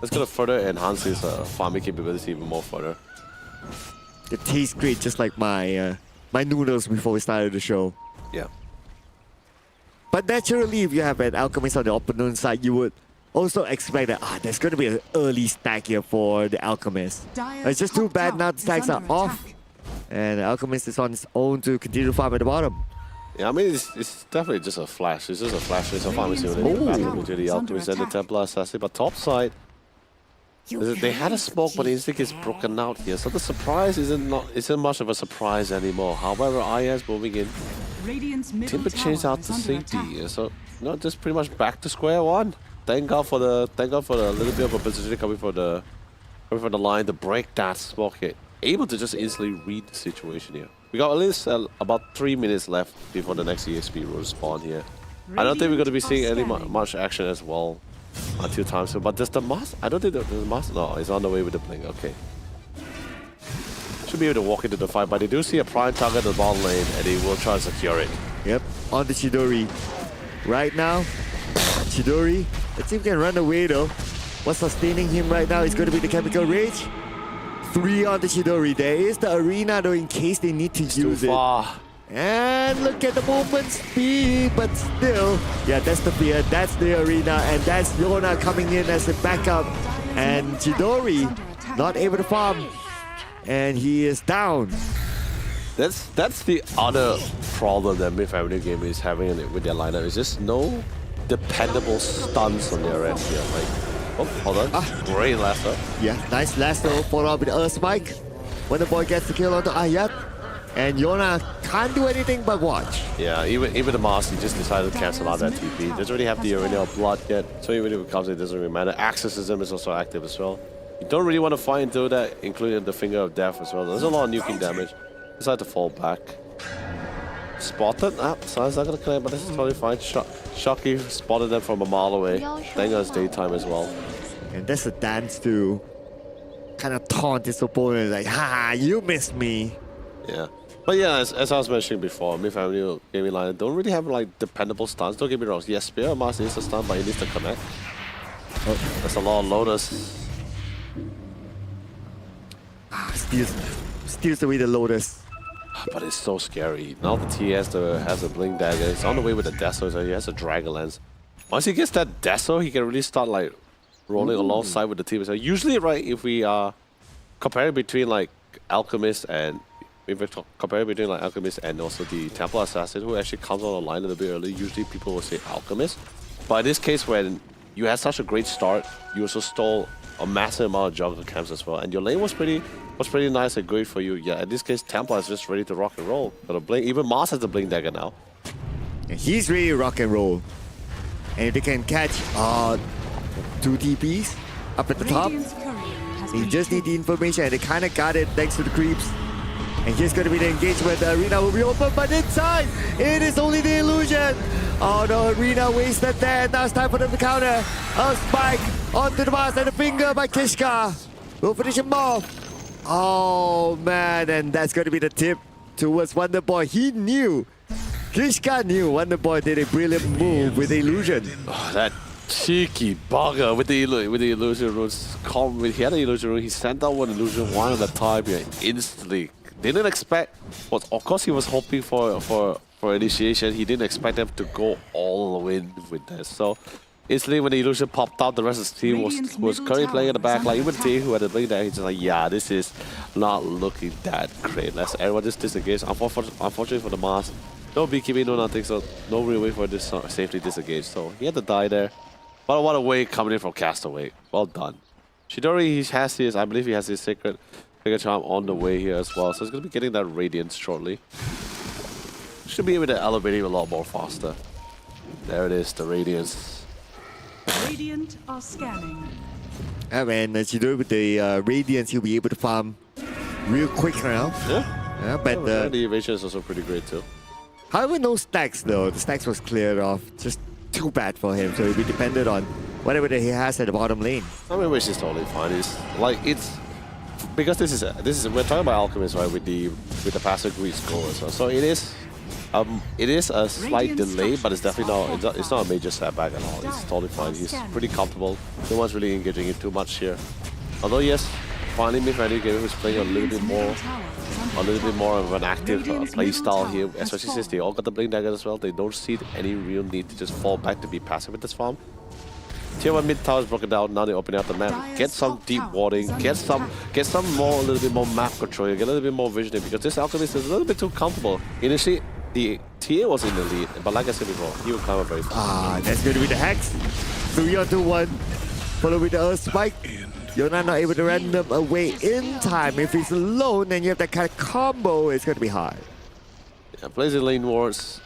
That's gonna further enhance his farming capability even more further. It tastes great, just like my my noodles before we started the show. Yeah. But naturally, if you have an Alchemist on the opponent side, you would also expect that there's going to be an early stack here for the Alchemist. Dire's It's just too top bad tower now the is stacks are under off. attack. And the Alchemist is on his own to continue to farm at the bottom. Yeah, I mean, it's definitely just a flash. It's just a flash. It's a farming Radiant's simulator middle battle tower between the is under Alchemist and the attack. Templar Assassin. But top side, they had a smoke, but the instinct is broken out here. So the surprise isn't much of a surprise anymore. However, IS moving in. Radiant's middle Timber tower changed out is to under safety. attack. So just pretty much back to square one. Thank God for the little bit of a position coming for the line to break that smoke here. Able to just instantly read the situation here. We got at least about 3 minutes left before the next EXP will spawn here. I don't think we're going to be seeing any much action as well until time soon. But does the mask? I don't think the mask. No, it's on the way with the blink. Okay. Should be able to walk into the fight, but they do see a prime target in the bottom lane, and they will try to secure it. Yep, on the Chidori. Right now, Chidori, the team can run away though. What's sustaining him right now is going to be the Chemical Rage. 3 on the Chidori. There is the arena though in case they need to Too use it. far. And look at the movement speed, but still, yeah, that's the fear, that's the arena, and that's Yona coming in as a backup. And Chidori not able to farm, and he is down. That's the other problem that Mid Avenue Game is having with their lineup. Is just no dependable stuns on their end here. Like, oh, hold on, great lasso. Yeah, nice lasso followed up with Earth Spike. When the boy gets the kill onto Ayat, and Yona can't do anything but watch. Yeah, even the Master, he just decided to cancel out that TP. Doesn't really have the Arena of Blood yet, so even if it comes, it doesn't really matter. Accessism is also active as well. You don't really want to fight into that, including the Finger of Death as well. There's a lot of nuking damage. Decide to fall back. Spotted? Sign's not gonna clear, but this is totally fine. Shocky spotted them from a mile away. Thank God it's daytime as well. And that's a dance to kind of taunt his opponent, like, ha, you missed me. Yeah. But yeah, as I was mentioning before, Mid Avenue gaming line don't really have like dependable stuns. Don't get me wrong. Yes, Spear Master is a stun, but it needs to connect. Oh, that's a lot of Lotus. Steals away the Lotus. But it's so scary. Now the T has a blink dagger. It's on the way with the Deso, so he has a Dragon Lance. Once he gets that Deso, he can really start like rolling alongside with the team. So usually, right, if we are comparing between like Alchemist and Alchemist and also the Templar Assassin, who actually comes on the line a little bit early, usually people will say Alchemist. But in this case, when you had such a great start, you also stole a massive amount of jungle camps as well, and your lane was pretty nice and great for you. Yeah, in this case, Templar is just ready to rock and roll. Got a blink. Even Mars has the blink dagger now. And he's ready to rock and roll. And if they can catch 2 TPs up at the top, Radiant's courier has they been just need the killed. information, and they kind of got it thanks to the creeps. And here's going to be the engagement. The arena will be open, but inside, it is only the illusion. Oh no, arena wasted there. Now it's time for them to counter. A spike onto the Mars and a finger by Kishka. We'll finish him off. Oh man, and that's going to be the tip towards Wonder Boy. He knew. Kishka knew Wonder Boy did a brilliant move with the illusion. Oh, that cheeky bugger with the illusion runes. He had the illusion rune. He sent out one illusion one at a time here instantly. Didn't expect. Well, of course, he was hoping for initiation. He didn't expect them to go all the way with this. So instantly, when the illusion popped out, the rest of the team was currently playing in the back. Like even T, who had the blink there, he's just like, yeah, this is not looking that great. Let's everyone just disengage. Unfortunately for the Mars, no beekeeping, no nothing. So no real way for this safely disengage. So he had to die there. But what a way coming in from Castaway. Well done. Chidori, he has his. I believe he has his sacred charm on the way here as well. So he's gonna be getting that Radiance shortly. Should be able to elevate him a lot more faster. There it is, the Radiance. Radiant are scanning. And Chidori with the Radiance, he'll be able to farm real quick now. Yeah. But the evasion is also pretty great too. however, no stacks though. The stacks was cleared off. Just too bad for him. So he'll be dependent on whatever that he has at the bottom lane. I mean, which is totally fine. It's because this is we're talking about Alchemist, right? With the passive greed score as well. So it is a slight delay, but it's definitely it's not a major setback at all. It's totally fine. He's pretty comfortable. No one's really engaging him too much here. Although yes, finally Mid Avenue Game is playing a little bit more of an active play style here, especially since they all got the blink dagger as well. They don't see any real need to just fall back to be passive with this farm. Tier 1 mid tower is broken down, now they open up the map. Get some deep warding, get some more, a little bit more map control, get a little bit more visioning, because this Alchemist is a little bit too comfortable. Initially, the TA was in the lead, but like I said before, he will climb up very fast. That's going to be the Hex. 3 on 2-1. Follow with the Earth Spike. You're not able to run them away in time. If he's alone and you have that kind of combo, it's going to be hard. Yeah, plays the lane wars.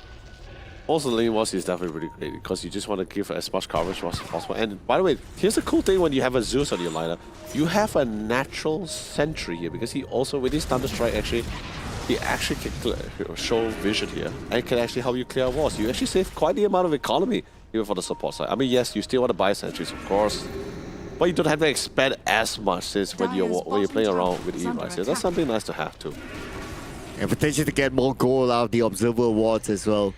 Also, the lane wars is definitely really great because you just want to give as much coverage as possible. And by the way, here's the cool thing when you have a Zeus on your lineup. You have a natural sentry here because he also, with his Thunder Strike, he actually can show vision here and can actually help you clear walls. You actually save quite the amount of economy even for the support side. I mean, yes, you still want to buy sentries, of course, but you don't have to expend as much since when you're playing around with E-Rise here. That's something nice to have too. And potentially to get more gold out of the Observer Awards as well.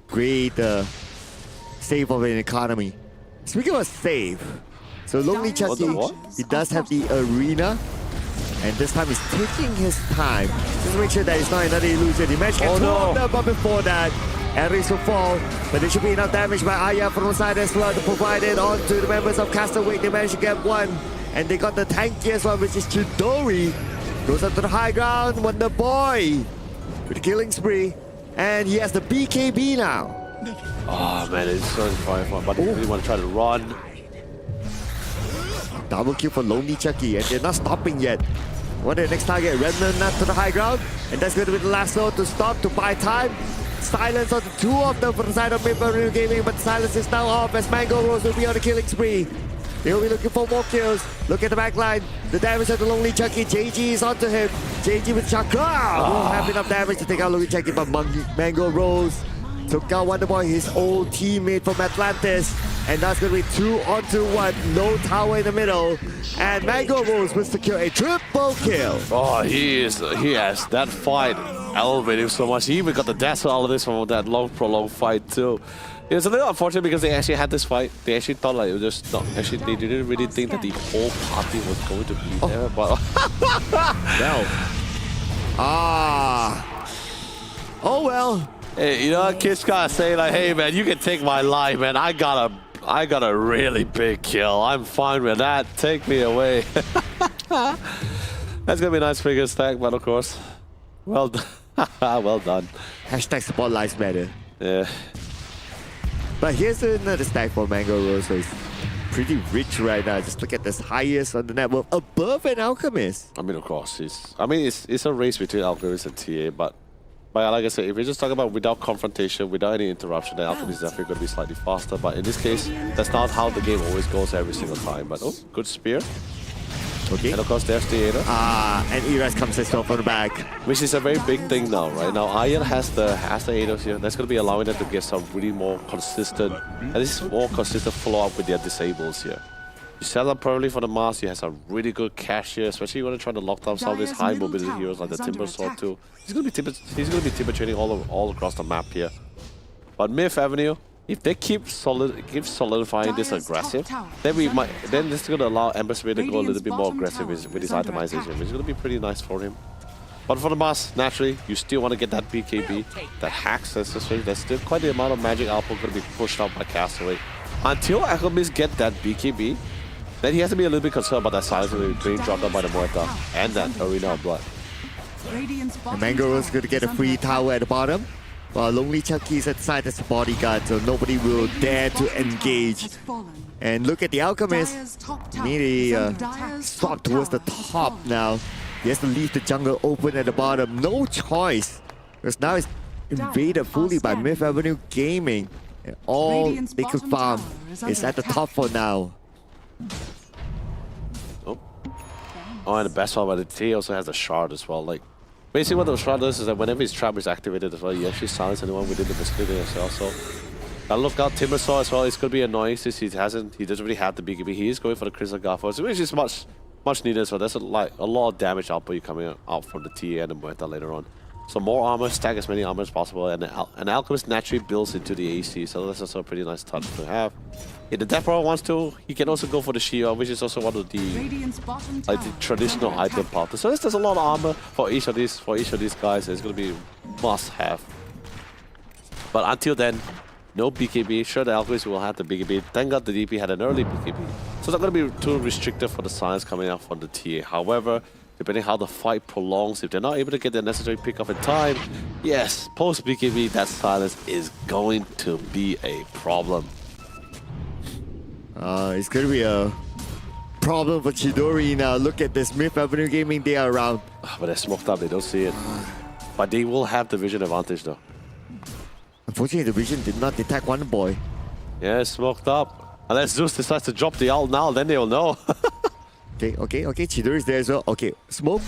Great save of an economy. Speaking of save, so Lonely Chucky, he does have the arena. And this time he's taking his time. Just to make sure that it's not another illusion. He managed to get under, but before that, Ares will fall. But there should be enough damage by Aya from the side as well to provide it on to the members of Castaway. They managed to get one. And they got the tanky as well, which is Chidori. Goes up to the high ground, Wonder Boy with the killing spree. And he has the BKB now. Oh man, it's so inspiring, but they really want to try to run. Double kill for Lonely Chucky, and they're not stopping yet. What the next target? Remnant Nut to the high ground, and that's going to be the last note to stop, to buy time. Silence on the two of them for the side of Mid-Marine Gaming, but silence is now off as Mango Rose will be on the killing spree. They'll be looking for more kills. Look at the back line. The damage of the Lonely Chucky. JG is onto him. JG with Chakra. Won't have enough damage to take out Lonely Chucky, but Mango Rose took out Wonder Boy, his old teammate from Atlantis. And that's going to be 2 on 2-1. No tower in the middle. And Mango Rose will secure a triple kill. Oh, he has that fight elevated so much. He even got the death out of this from that long, prolonged fight too. It was a little unfortunate because they actually had this fight. They actually thought like it was just not. Actually, they didn't really think that the whole party was going to be there. But well, oh well. Hey, you know what? Kids gotta say like, hey man, you can take my life, man. I got a really big kill. I'm fine with that. Take me away. That's gonna be a nice figure stack, but of course, well done. Well done. Hashtag support lives matter. Yeah. But here's another stack for Mango Rose, so he's pretty rich right now. Just look at this, highest on the net worth, above an Alchemist. I mean, of course, it's a race between Alchemist and TA, but like I said, if we just talk about without confrontation, without any interruption, then Alchemist is definitely going to be slightly faster. But in this case, that's not how the game always goes every single time. But oh, good spear. Okay. And of course, there's the Ada. And Eras comes as well from the back. Which is a very big thing now, right? Now, Iron has the Ados here. That's going to be allowing them to get some really more consistent, and this is more consistent follow-up with their disables here. You set up probably for the mask, you have some really good cash here, especially when you're trying to lock down some of these high mobility heroes like the Timber Sword too. He's going to be timber training all across the map here. But Myth Avenue, if they keep solidifying this aggressive, then this is going to allow Ember Spirit to go a little bit more aggressive with his itemization, which is going to be pretty nice for him. But for the mask, naturally, you still want to get that BKB, that hacks necessary. There's still quite the amount of magic output going to be pushed out by Castaway. Until Alchemist get that BKB, then he has to be a little bit concerned about that silence being dropped out by the Muerta and that Arena of Blood. And Mango is going to get a free tower at the bottom, while Lonely Chucky is at the side as a bodyguard, so nobody will dare to engage. And look at the Alchemist. Need a swap towards the top now. He has to leave the jungle open at the bottom. No choice, because now it's invaded fully by Myth Avenue Gaming. And all they could farm is at the top for now. Oh, and the best one, but the T also has a shard as well. Like, basically what the shard does is that whenever his trap is activated as well, you actually silence anyone within the vicinity as well. So, gotta look out Timber Saw as well. It's gonna be annoying since he doesn't really have the BKB. He is going for the Crystal Garfos, which is much needed. So there's a lot of damage output coming out from the TA and the Muerta later on. So more armor, stack as many armor as possible, and an Alchemist naturally builds into the AC, so that's also a pretty nice touch to have. If the Death Rower wants to, he can also go for the Shield, which is also one of the traditional item parts. So there's a lot of armor for each of these guys. It's gonna be must have. But until then, No BKB. Sure, the Alchemist will have the BKB. Thank God the DP had an early BKB. So it's not going to be too restrictive for the Silence coming out from the TA. However, depending how the fight prolongs, if they're not able to get the necessary pick up in time, yes, post BKB, that Silence is going to be a problem. It's going to be a problem for Chidori now. Look at this. Myth Avenue Gaming, they are around. But they're smoked up, they don't see it. But they will have the vision advantage though. Unfortunately, the vision did not detect Wonder Boy. Yeah, it's smoked up. Unless Zeus decides to drop the ult now, then they'll know. Okay. Chidori is there as well. Okay, smoke.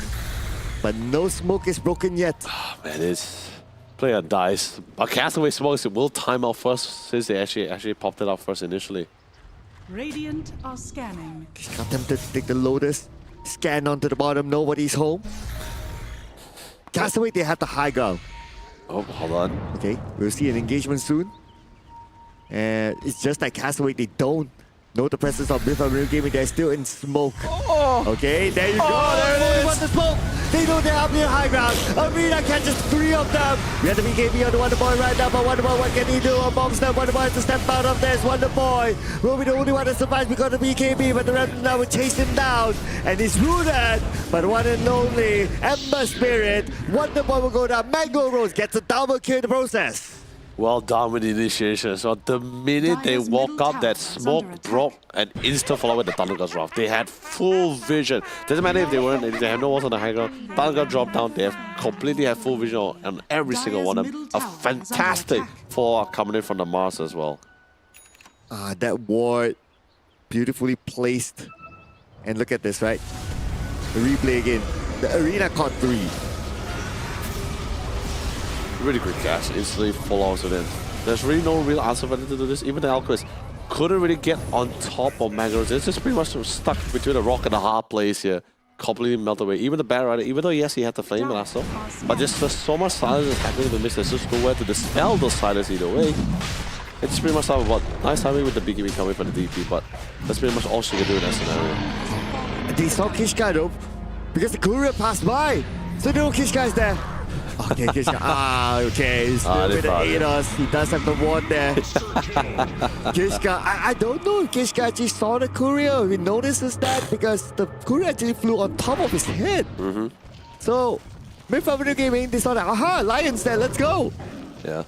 But no smoke is broken yet. Oh, man, it's player dies. But Castaway smokes it will time out first since they actually popped it out first initially. Radiant are scanning. Kishka tempted to take the Lotus. Scan onto the bottom, nobody's home. Castaway, they have the high ground. Oh, hold on. Okay, we'll see an engagement soon. And it's just like Castaway, they don't know the presence of Myth Avenue Gaming. They're still in smoke. Okay, there you go. There it is. Want the smoke. They know they're up near high ground. Arena catches 3 of them. We have the BKB on the Wonder Boy right now, but Wonder Boy, what can he do amongst them? Wonder Boy has to step out of this. Wonder Boy will be the only one that survives because of BKB, but the rest now will chase him down. And he's rooted, but one and only Ember Spirit. Wonder Boy will go down. Mango Rose gets a double kill in the process. Well done with the initiation. So the minute they Dyer's walk middle up, that tower is smoke under attack. broke and instant follow with the Thunder God's Wrath. They had full vision. Doesn't matter if they have no walls on the high ground. Thunder God dropped down. They have completely had full vision on every single one of them. A fantastic fallout coming in from the Mars as well. That ward beautifully placed. And look at this, right? The replay again. The arena caught 3. Really good catch. Instantly follows it in. There's really no real answer for them to do this. Even the Alchemist couldn't really get on top of Mangaros. It's just pretty much stuck between a rock and a hard place here. Completely melted away. Even the Baron Rider, even though yes, he had the Flame Blaster, but just there's so much silence that's happening in the midst. There's just nowhere to dispel those silence either way. It's pretty much about nice timing with the BKB coming from the DP, but that's pretty much all she can do in that scenario. And they saw Kishka though, because the courier passed by. So they know Kishka is there. Okay, Kishka. Okay. He's still with the Ados. He does have the ward there. Kishka, I don't know if Kishka actually saw the courier. He notices that because the courier actually flew on top of his head. So, Myth Avenue Gaming, they saw that, aha, Lion's there, let's go. Yeah.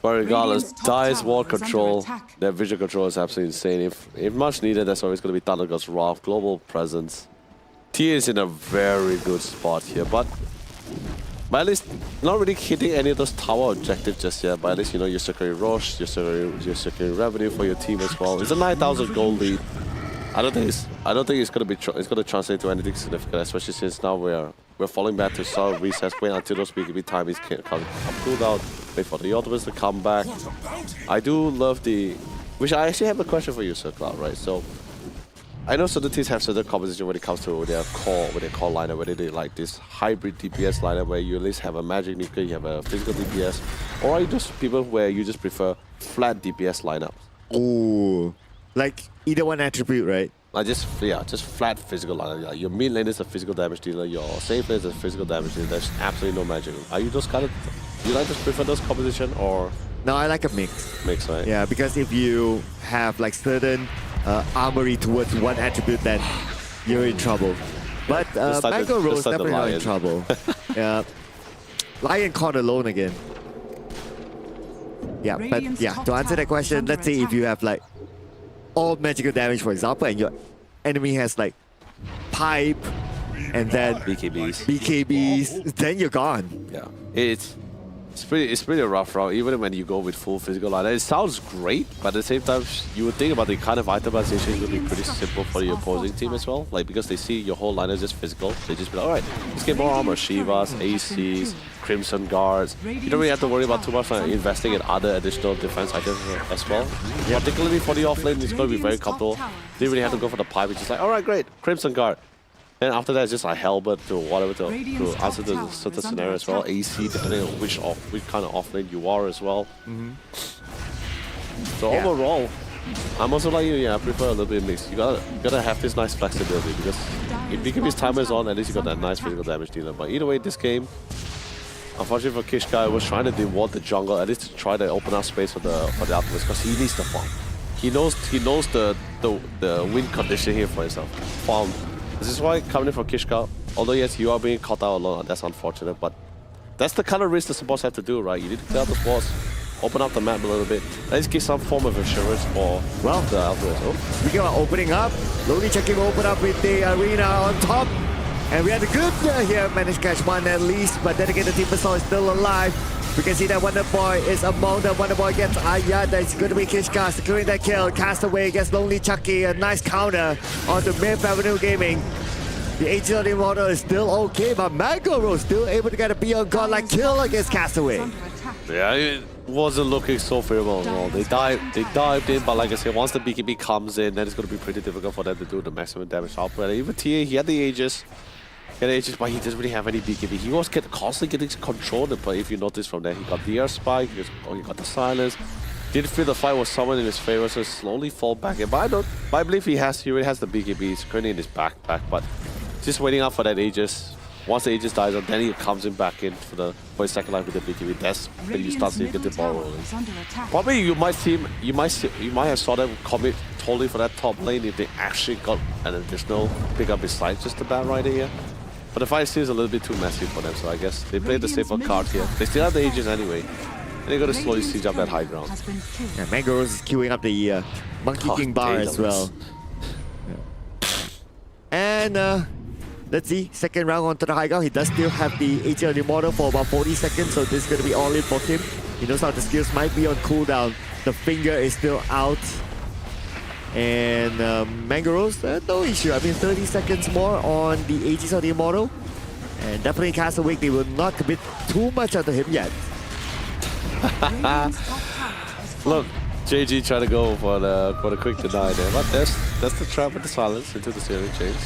But regardless, Radiant's top Dive's tower ward is under control, attack. their vision control is absolutely insane. If much needed, that's always going to be Thunder God's Wrath, global presence. T is in a very good spot here, but at least not really hitting any of those tower objectives just yet. But at least, you know, you're securing Roche, you're securing revenue for your team as well. It's a 9,000 gold lead. I don't think it's going to translate to anything significant, especially since now we're falling back to start recess, wait until those BKB timings can come cooled out, wait for the Ultimates to come back. I do love which I actually have a question for you, Sir Cloud, right? So I know certain teams have certain composition when it comes to their core lineup, whether they like this hybrid DPS lineup where you at least have a magic nuker, you have a physical DPS, or are you just people where you just prefer flat DPS lineups? Ooh. Like either one attribute, right? Like just flat physical lineup. Like your mid lane is a physical damage dealer, your safe lane is a physical damage dealer. There's absolutely no magic. Are you those kind of, you like to prefer those composition or? No, I like a mix. Mix, right? Yeah, because if you have like certain armory towards one attribute, then you're in trouble. But Mango Rose definitely not in trouble. Yeah, Lion caught alone again. Yeah, but Radiant's yeah, top to answer that tower question, is under let's say if attack. you have like all magical damage, for example, and your enemy has like pipe and then BKBs, then you're gone. Yeah, it's pretty rough route, even when you go with full physical lineup. It sounds great, but at the same time, you would think about the kind of itemization is going to be pretty simple for the opposing team as well. Like, because they see your whole lineup is just physical, they just be like, alright, let's get more armor, Shivas, ACs, Crimson Guards. You don't really have to worry about too much investing in other additional defense items as well. Yeah. Particularly for the offlane, it's going to be very comfortable. They really have to go for the pipe, which is like, alright, great, Crimson Guard. And after that, it's just like Halberd to whatever to answer the certain scenario as well. AC, depending on which kind of offlane you are as well. So overall, I'm also like you. Yeah, I prefer a little bit mixed. You gotta have this nice flexibility because if BKB's timer is on, at least you got that nice physical damage dealer. But either way, this game, Unfortunately for Kishka, I was trying to deward the jungle, at least to try to open up space for the Alchemist, because he needs the farm. He knows the win condition here for himself. Farm. This is why coming in from Kishka, although yes, you are being caught out alone, that's unfortunate, but that's the kind of risk the supports have to do, right? You need to clear out the spots, open up the map a little bit, at least give some form of assurance for the Alchemist. Oh. Speaking about opening up, Lonely Chucky will open up with the arena on top. And we had a good here, managed to catch one at least, but then again the Team Basalt is still alive. We can see that Wonder Boy is among them. Wonder Boy gets Ayada, it's going to be Kishka securing that kill. Castaway against Lonely Chucky, a nice counter onto Myth Avenue Gaming. The HLD model is still okay, but Magoro is still able to get a Beyond Godlike kill against Castaway. Yeah, it wasn't looking so favorable at all. They dived in, but like I said, once the BKB comes in, then it's going to be pretty difficult for them to do the maximum damage output. And even TA, he had the Aegis. But he doesn't really have any BKB. He was constantly getting controlled, but if you notice from there, he got the air spike, he got the silence. Didn't feel the fight was somewhat in his favor, so slowly fall back in. But I believe he already has the BKB. He's currently in his backpack, but just waiting out for that Aegis. Once the Aegis dies, then he comes in back in for his second life with the BKB. That's when you start seeing get the ball rolling. Probably you might have saw them commit totally for that top lane if they actually got an additional pick up besides just the bat right here. But the fight seems a little bit too messy for them, so I guess they played the safer card here. They still have the Aegis anyway. And they're going to slowly siege up that high ground. Yeah, Mangoros is queuing up the Monkey King bar as well. And let's see, second round onto the high ground. He does still have the HLD model for about 40 seconds, so this is going to be all in for him. He knows how the skills might be on cooldown. The finger is still out. And Mangoros, no issue. I mean, 30 seconds more on the HLD model. And definitely Castaway, they will not commit too much onto him yet. Look, JG trying to go for the quick deny there, but that's the trap with the silence into the steering chains.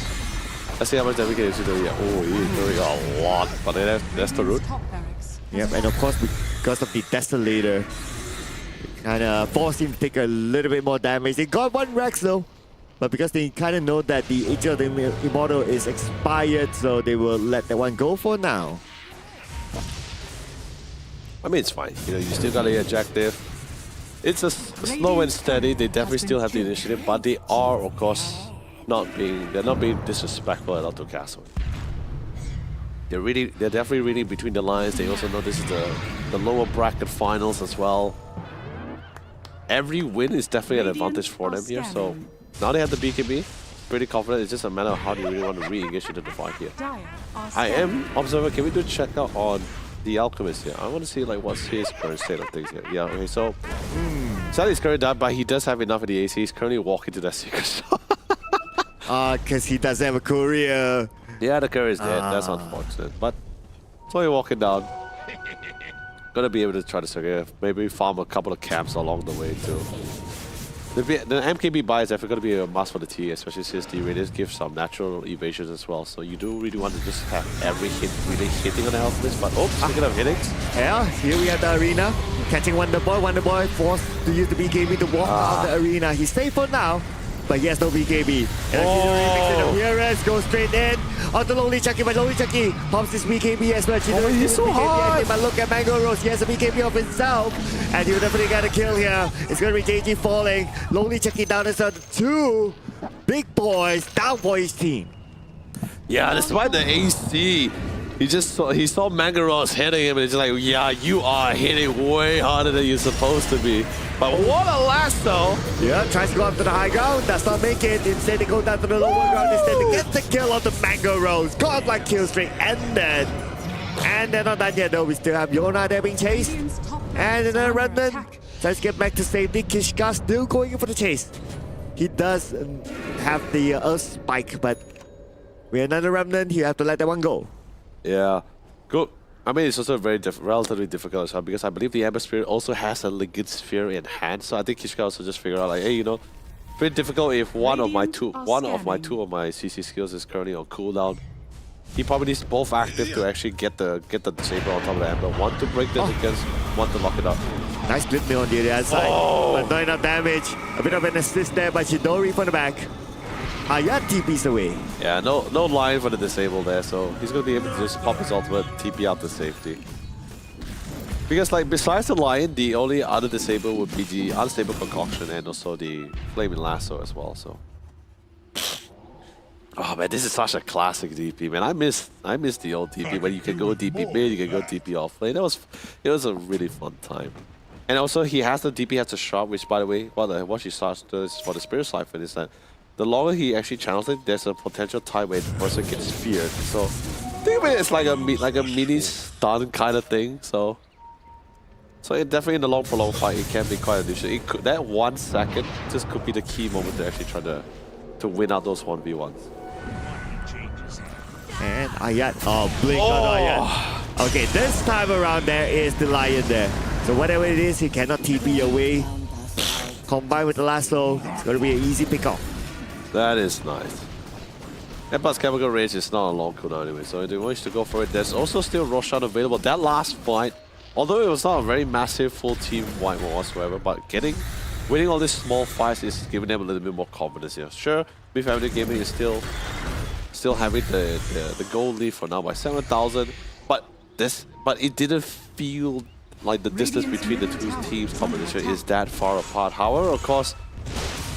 Let's see how much damage he can do. Oh, he's doing a lot, but that's the root. Yep, and of course because of the Desolator, kind of forced him to take a little bit more damage. They got one Rex though, but because they kind of know that the Age of the Immortal is expired, so they will let that one go for now. I mean, it's fine. You know, you still got the objective. It's a slow and steady. They definitely still have the initiative, but they are, of course, they're not being disrespectful at all to Castle. They're definitely reading between the lines. They also know this is the lower bracket finals as well. Every win is definitely an advantage for them here. So now they have the BKB. Pretty confident. It's just a matter of how do you really want to re-engage into the fight here. I am observer. Can we do a check out on the Alchemist here? I want to see like what's his current state of things here. Yeah. Okay. So sadly he's currently died, but he does have enough of the AC. He's currently walking to that secret shop. Because he doesn't have a courier. Yeah, the courier is dead. That's unfortunate. But so you're walking down. Gonna be able to try to maybe farm a couple of camps along the way too. The MKB buy is definitely gonna be a must for the T, especially since the radius gives some natural evasions as well. So you do really want to just have every hit really hitting on the Alchemist. But speaking of hitting. Yeah, here we have the arena. Catching Wonder Boy. Wonder Boy forced to use the BKB to walk out the arena. He's safe for now. But he has no BKB. And Ramirez goes straight in onto Lonely Chucky, but Lonely Chucky pops his BKB as well. He's so hard! But look at Mango Rose, he has a BKB of himself. And he'll definitely get a kill here. It's going to be JG falling. Lonely Chucky down as two big boys down for his team. Yeah, despite the AC, he saw Mangaros hitting him and he's like, yeah, you are hitting way harder than you're supposed to be. But what a last though! Yeah, tries to go up to the high ground, does not make it. Instead they go down to the lower ground instead to get the kill on the Mango Rose. Godlike kill streak ended. And they're not done yet though, we still have Yona there being chased. And another Remnant tries to get back to safety. Kishka still going in for the chase. He does have the Earth Spike, but with another Remnant, you have to let that one go. Yeah, good. I mean, it's also relatively difficult as well because I believe the Ember Spirit also has a Liquid Sphere in hand. So I think Kishka also just figured out like, hey, you know, pretty difficult if one of my two of my CC skills is currently on cooldown. He probably needs both active to actually get the Saber on top of the Ember. One to break this against, one to lock it up. Nice split mill on the other side, but not enough damage. A bit of an assist there, but Shidori from the back. Ayat TP's away. Yeah, no line for the disable there, so he's going to be able to just pop his ultimate, TP out to safety. Because like besides the Lion, the only other disable would be the Unstable Concoction and also the Flaming Lasso as well. So, oh man, this is such a classic DP, man. I miss the old DP when you can go DP mid, you can go DP off lane. It was a really fun time. And also he has the DP has a shot, which by the way, what she starts does for the Spirit Siphon is that the longer he actually channels it, there's a potential time where the person gets feared. So think of it as like a mini stun kind of thing. So it definitely in the long prolonged fight, it can be quite an issue. That 1 second just could be the key moment to actually try to win out those 1v1s. And Ayat, blink on Ayat. Okay, this time around there is the Lion there. So whatever it is, he cannot TP away. Combined with the lasso, it's going to be an easy pick-off. That is nice. And plus Chemical Rage is not a long cooldown anyway, so they wish to go for it. There's also still Roshan available. That last fight, although it was not a very massive full team wipe whatsoever, but winning all these small fights is giving them a little bit more confidence here. Sure, Beef Avenue Gaming is still having the gold lead for now by 7,000, but it didn't feel like the distance between the two teams' competition is that far apart. However, of course,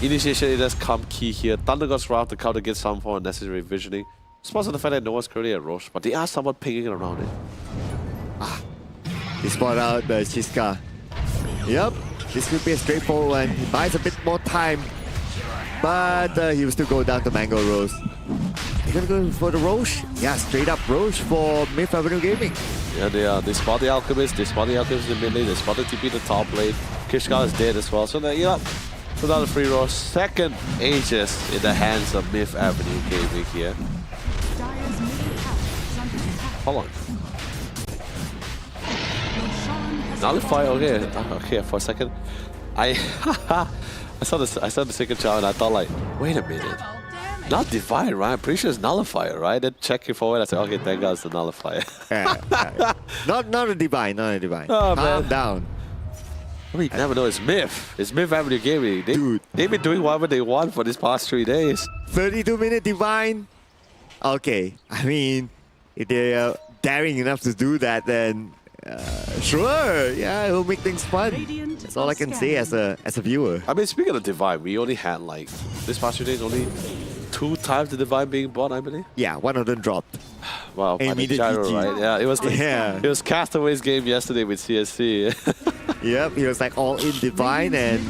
initiation it does come key here. Thunder God's Wrath to counter get some for unnecessary visioning. Despite the fact that no one's currently at Roche, but they are someone pinging around it. He spot out the Chiska. Yep, this could be a straightforward one. He buys a bit more time, but he will still go down to Mango Rose. They're gonna go for the Roche? Yeah, straight up Roche for Myth Avenue Gaming. Yeah, they are. They spot the Alchemist, they spot the Alchemist in the mid lane, they spot the TP in the top lane. Kishka is dead as well, so they, so now the free Roche. Second Aegis in the hands of Myth Avenue Gaming here. Dire's middle tower is under attack. Hold on. Roshan has Nullify, fallen okay, for a second. I saw the second child and I thought like, wait a minute. Not Divine, right? I'm pretty sure it's Nullifier, right? Then checking forward, I said, okay, thank God it's the Nullifier. Not a divine, not a divine. Oh, Calm man. down. I mean, you never know, it's Myth. It's Myth Avenue Gaming. Dude. They've been doing whatever they want for these past 3 days. 32-minute divine. Okay, I mean, if they're daring enough to do that, then sure, yeah, it'll make things fun. Radiant That's all I can say as a viewer. I mean, speaking of Divine, we only had like, this past 3 days, only 2 times the Divine being bought, I believe. Yeah, one of them dropped. Wow, by the Immediate gyro, GG. right? Yeah, it was Yeah. it was Castaway's game yesterday with CSC. Yep, he was like all in divine and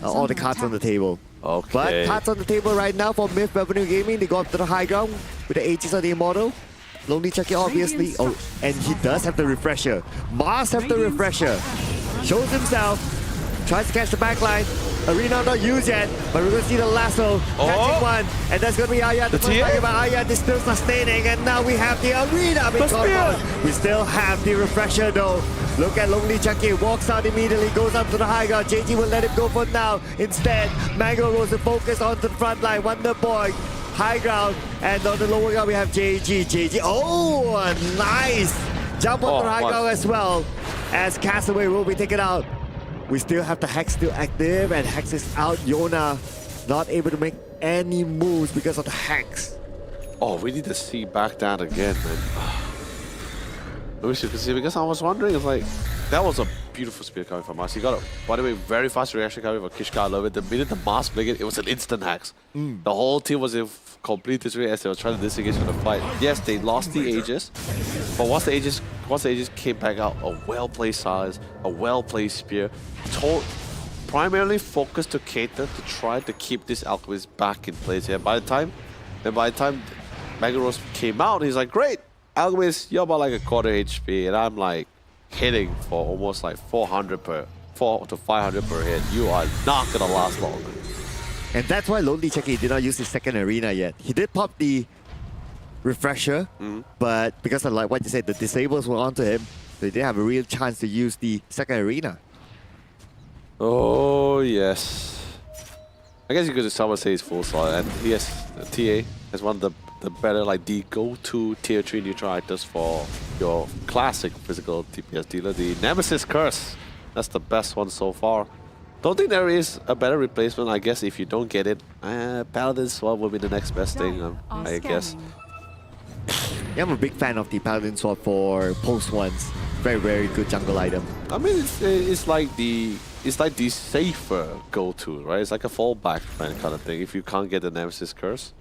all the cards on the table. Okay. But cards on the table right now for Myth Avenue Gaming. They go up to the high ground with the Aegis of the Immortal. Lonely Chucky obviously. Oh, and he does have the refresher. Mars have the refresher. Shows himself. Tries to catch the backline. Arena not used yet, but we're going to see the lasso catching one. And that's going to be Ayat. The first target by Ayat is still sustaining. And now we have the Arena being called out. We still have the refresher though. Look at Lonely Chucky. Walks out immediately. Goes up to the high ground. JG will let him go for now. Instead, Mango Rose will focus onto the front line. Wonder Boy. High ground. And on the lower ground, we have JG. JG. Oh, nice. Jump onto the high ground as well. As Castaway will be taken out. We still have the Hex still active, and Hex is out. Yona not able to make any moves because of the Hex. Oh, we need to see back that again, man. I wish you could see, because I was wondering, it's like, that was a beautiful spear coming from us. He got a, by the way, very fast reaction coming from Kishka. I love it. The minute the mask blinking, it was an instant Hex. The whole team was in complete disarray as they were trying to disengage from the fight. Yes, they lost the Aegis, but once the Aegis came back out, a well-placed Silence, a well-placed spear, primarily focused to cater to try to keep this Alchemist back in place here. By the time Magaros came out, he's like, great, Alchemist, you're about like a quarter HP, and I'm like hitting for almost like 400 to 500 per hit. You are not gonna last long. And that's why Lonely Chucky did not use his second arena yet. He did pop the refresher, but because of like what you said, the disables were onto him, so he didn't have a real chance to use the second arena. Oh yes. I guess you could someone say he's full slot, and yes, TA has one of the better, like the go-to tier 3 neutral items for your classic physical DPS dealer, the Nemesis Curse. That's the best one so far. Don't think there is a better replacement. I guess if you don't get it, Paladin Sword will be the next best thing, I guess. Yeah, I'm a big fan of the Paladin Sword for post ones. very, very good jungle item. I mean, it's like the safer go-to, right? It's like a fallback plan kind of thing if you can't get the Nemesis curse.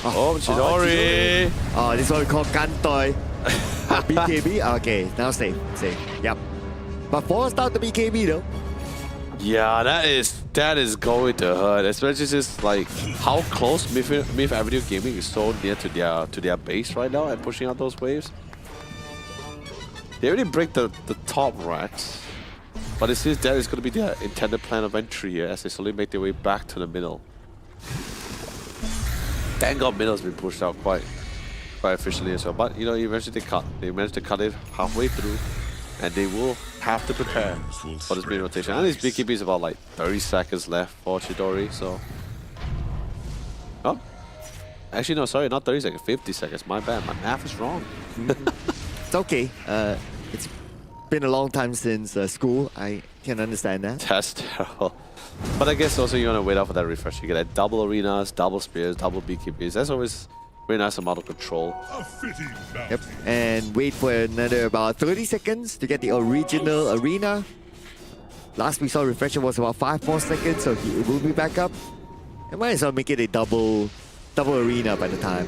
Oh, Chidori! Oh, this one we call Kantoi. BKB? Okay, now safe. Yep. But forced out the BKB though. Yeah, that is going to hurt, especially just like how close Myth Avenue Gaming is so near to their base right now and pushing out those waves. They already break the top racks, but it seems that is going to be their intended plan of entry here as they slowly make their way back to the middle. Thank God middle's been pushed out quite efficiently as well, but you know, eventually they managed to cut it halfway through, and they will have to prepare for this mid rotation. And this BKB is about like 30 seconds left for Chidori, so... Oh. Actually, no, sorry, not 30 seconds, 50 seconds. My bad, my math is wrong. It's okay. It's been a long time since school. I can understand that. That's terrible. But I guess also you want to wait out for that refresh. You get that double arenas, double spears, double BKBs. That's always very nice amount of control. Yep. And wait for another about 30 seconds to get the original arena. Last we saw refresher was about 5 more seconds, so it will be back up. And might as well make it a double arena by the time.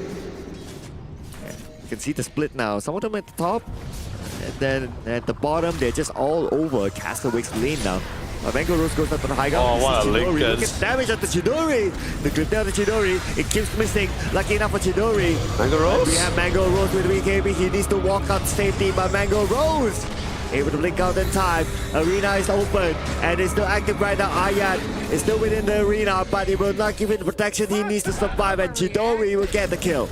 Yeah. You can see the split now. Some of them at the top, and then at the bottom they're just all over Castlewake's lane now. Mango Rose goes up to the high ground. Oh, what a link Look at damage at the Chidori. The grip down the Chidori. It keeps missing. Lucky enough for Chidori. Mango Rose? We have Mango Rose with BKB. He needs to walk out safety, but Mango Rose able to blink out in time. Arena is open and it's still active right now. Ayat is still within the arena, but he will not give it the protection he needs to survive, and Chidori will get the kill.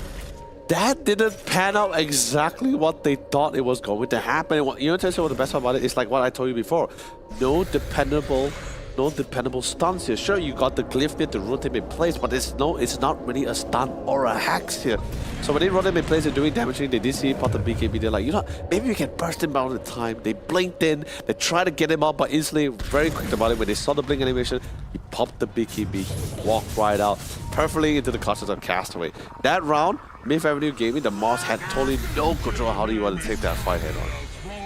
That didn't pan out exactly what they thought it was going to happen. You know, what the best part about it is like what I told you before. No dependable stuns here. Sure, you got the glyph there to rotate in place, but it's not really a stun or a hex here. So when they rotate in place and doing damage, they did see part of BKB. They're like, you know, maybe we can burst him out in time. They blinked in, they tried to get him up, but instantly, very quick about it. When they saw the blink animation, he popped the BKB, walked right out, perfectly into the clutches of Castaway. That round, Myth Avenue Gaming, the Moss had totally no control of how do you want to take that fight head on.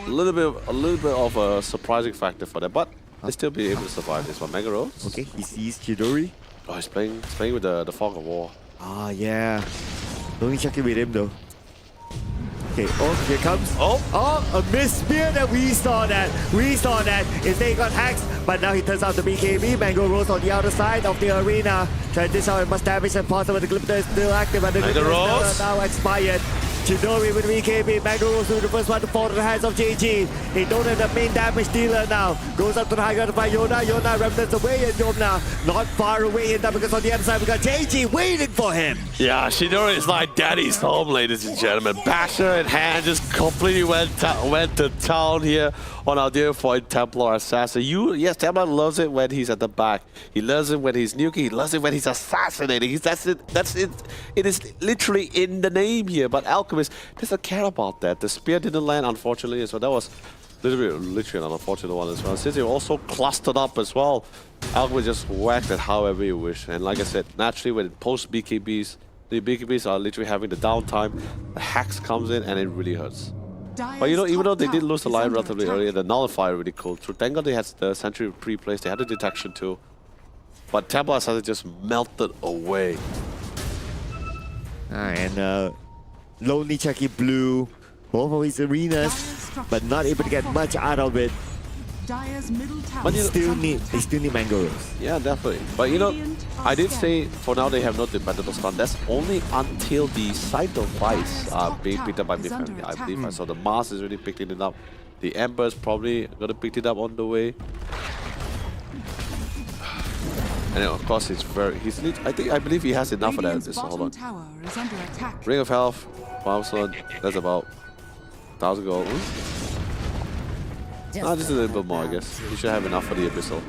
A little bit of a surprising factor for them, but they still be able to survive this one. Mega Rose. Okay, he sees Chidori. Oh, he's playing with the Fog of War. Ah, yeah. Only checking with him though. Okay, oh, here comes. Oh, a missed spear that we saw that. Instead he got hacked, but now he turns out the BKB. Mango Rose on the outer side of the arena. Trying to dish out as much damage as possible. The Glypter is still active, and the Glypter is now expired. Chidori with BKB. Mango Rose will be the first one to fall to the hands of JG. They don't have the main damage dealer now. Goes up to the high ground to find Yona. Yona remnants away, and Yona not far away in that, because on the other side we got JG waiting for him. Yeah, Chidori is like daddy's home, ladies and gentlemen. Basher in hand, just completely went to town here on our dear Void Templar Assassin. Yes, Templar loves it when he's at the back. He loves it when he's nuking. He loves it when he's assassinating. That's it. It is literally in the name here. But Alchemist doesn't care about that. The spear didn't land, unfortunately, so that was literally an unfortunate one as well. Since they were also clustered up as well, Alchemist just whacked it however you wish. And like I said, naturally when it post BKBs, the BKBs are literally having the downtime. The hacks comes in and it really hurts. But you know, even though they did lose the line relatively early, the nullifier really cool. Thank God they had the sentry pre-placed, they had the detection too. But Templar Assassin just melted away. And Lonely Chucky blew both of his arenas, but not able to get much out of it. But they still need Mango Rose. Yeah, definitely. But you know, I did say for now they have no dependable stun. That's only until the Scythe of Vice are being picked up by Myth Family, I believe. So the Mars is really picking it up. The Ember is probably gonna pick it up on the way. And then, of course, I believe he has enough of that. Just hold on. Ring of Health, Milestone, that's about 1,000 gold. Just a little bit more, I guess. You should have enough for the Abyssal.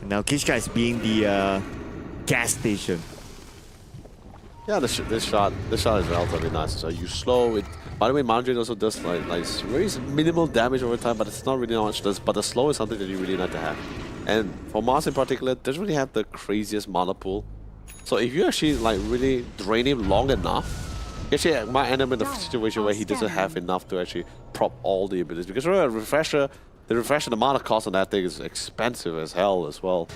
And now Kishka is being the gas station. Yeah, this shot is relatively nice. So you slow it. By the way, Mandarin also does like very minimal damage over time, but it's not really much. But the slow is something that you really like to have. And for Mars in particular, doesn't really have the craziest mana pool. So if you actually like really drain him long enough, Actually, it might end up in a situation where he doesn't have enough to actually prop all the abilities. Because remember, the refresher, the amount of cost on that thing is expensive as hell as well.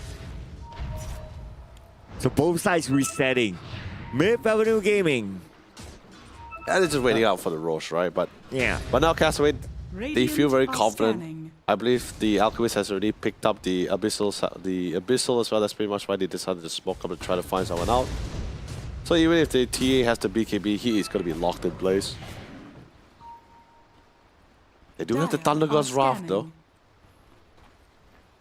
So both sides resetting. Mid Avenue Gaming. And it's just waiting out for the Roche, right? But Yeah. now Castaway, they feel very Radiant are confident. scanning. I believe the Alchemist has already picked up the Abyssal as well. That's pretty much why they decided to smoke up and try to find someone out. So even if the TA has the BKB, he is going to be locked in place. They do have the Dire Thunder are God's Wrath though. scanning.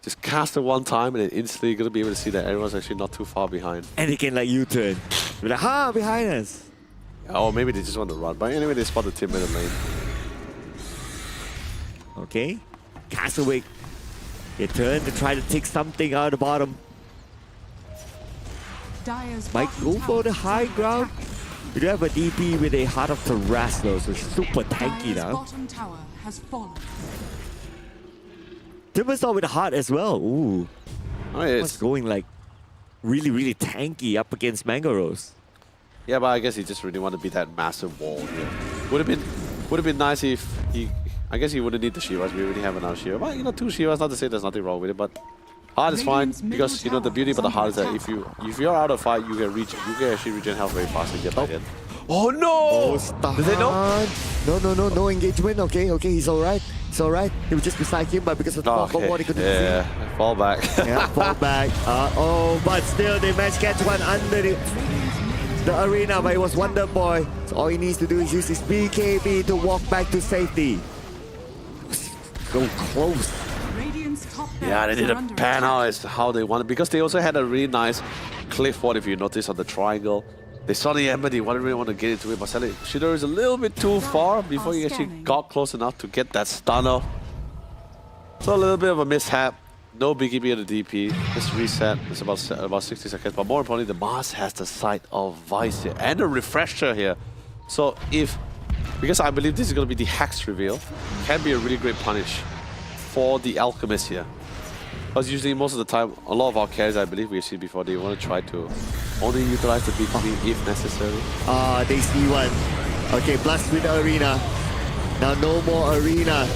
Just cast it one time and then instantly going to be able to see that everyone's actually not too far behind. And they can like U-turn. Be like, ha, behind us. Or maybe they just want to run. But anyway, they spot the team in the lane. Okay. Castaway. They turn to try to take something out of the bottom. Dire's Might bottom go tower for the is high under ground. attack. We do have a DP with a Heart of Terrestrial, so super tanky Dire's now. bottom tower has fallen. Timbersaw with a heart as well. Ooh. I mean, It's going like really, really tanky up against Mango Rose. yeah, but I guess he just really wanted to be that massive wall here. Would have been nice if he. I guess he wouldn't need the Shivas. We already have another Shiva. But you know, 2 Shivas. Not to say there's nothing wrong with it, but hard is fine Radiant's because you know the middle beauty about the tower hard is that is under if you're out of fight, you can actually regen health very fast and get back in. Oh no! Stun. Did they know? No engagement. Okay, he's alright. It's alright. He was just beside him, but because of the Oh, fog of what he couldn't yeah, fall back. see. Yeah, fall back. Oh, but still they managed to catch one under the arena, but it was Wonder Boy. So all he needs to do is use his BKB to walk back to safety. So close. Radiant's top Yeah, they barracks did are a under pan attack. out as to how they wanted because they also had a really nice cliff wall if you notice on the triangle. They saw the Ember, they didn't really want to get into it, but sadly, Shidori is a little bit too far before he actually Scanning. got close enough to get that stunner. So a little bit of a mishap. No BKB at the DP. Just reset. It's about 60 seconds. But more importantly, the Mars has the Sight of Vice here and a refresher here. So because I believe this is going to be the Hex reveal, can be a really great punish for the Alchemist here. Because usually most of the time, a lot of our carries, I believe we've seen before, they want to try to only utilize the BKB if necessary. They see one. Okay, blast with the arena. Now no more arena.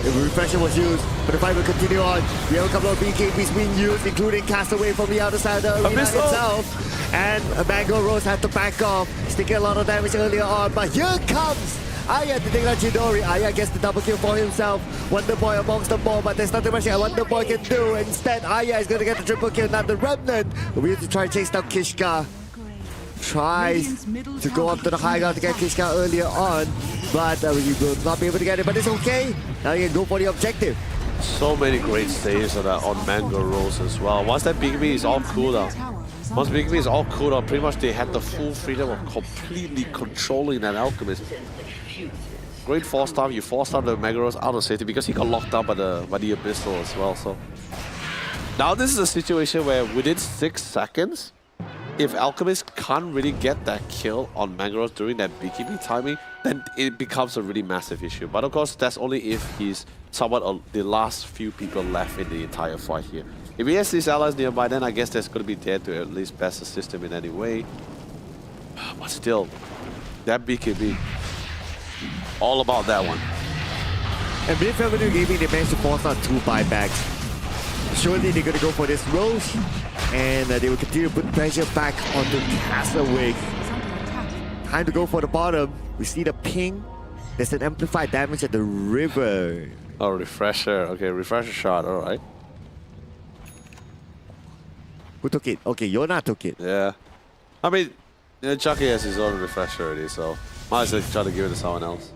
The refresher was used, but the fight will continue on. We have a couple of BKBs being used, including Castaway from the other side of the arena Abyssal. itself. And Mango Rose had to back off. He's taking a lot of damage earlier on, but here comes Aya to take out Chidori. Aya gets the double kill for himself. Wonder Boy amongst them all, but there's nothing much that Wonder Boy can do. Instead, Aya is going to get the triple kill. Now the Remnant will have to try to chase down Kishka. Tries Radiant's middle to go tower up to the is high under ground to get attack. Kishka earlier on, but you will not be able to get it. But it's okay. Now you can go for the objective. So many great saves on Mango Rose as well. Once that BKB is all cooled down, once BKB is all cooled down, pretty much they had the full freedom of completely controlling that Alchemist. Great force stop. You forced out the Mango Rose out of safety because he got locked down by the Abyssal as well. So now this is a situation where within 6 seconds, if Alchemist can't really get that kill on Mango Rose during that BKB timing, then it becomes a really massive issue. But of course, that's only if he's somewhat the last few people left in the entire fight here. If he has these allies nearby, then I guess there's going to be there to at least best assist him in any way. But still, that BKB, all about that one. And Mid Avenue Gaming, they managed to force out 2 buybacks. Surely they're going to go for this Rose, and they will continue to put pressure back onto Castaway. Is under attack. Time to go for the bottom. We see the ping. There's an amplified damage at the river. Oh, refresher. Okay, refresher shot. All right. Who took it? Okay, Yona took it. Yeah. I mean, Chucky has his own refresher already, so might as well try to give it to someone else.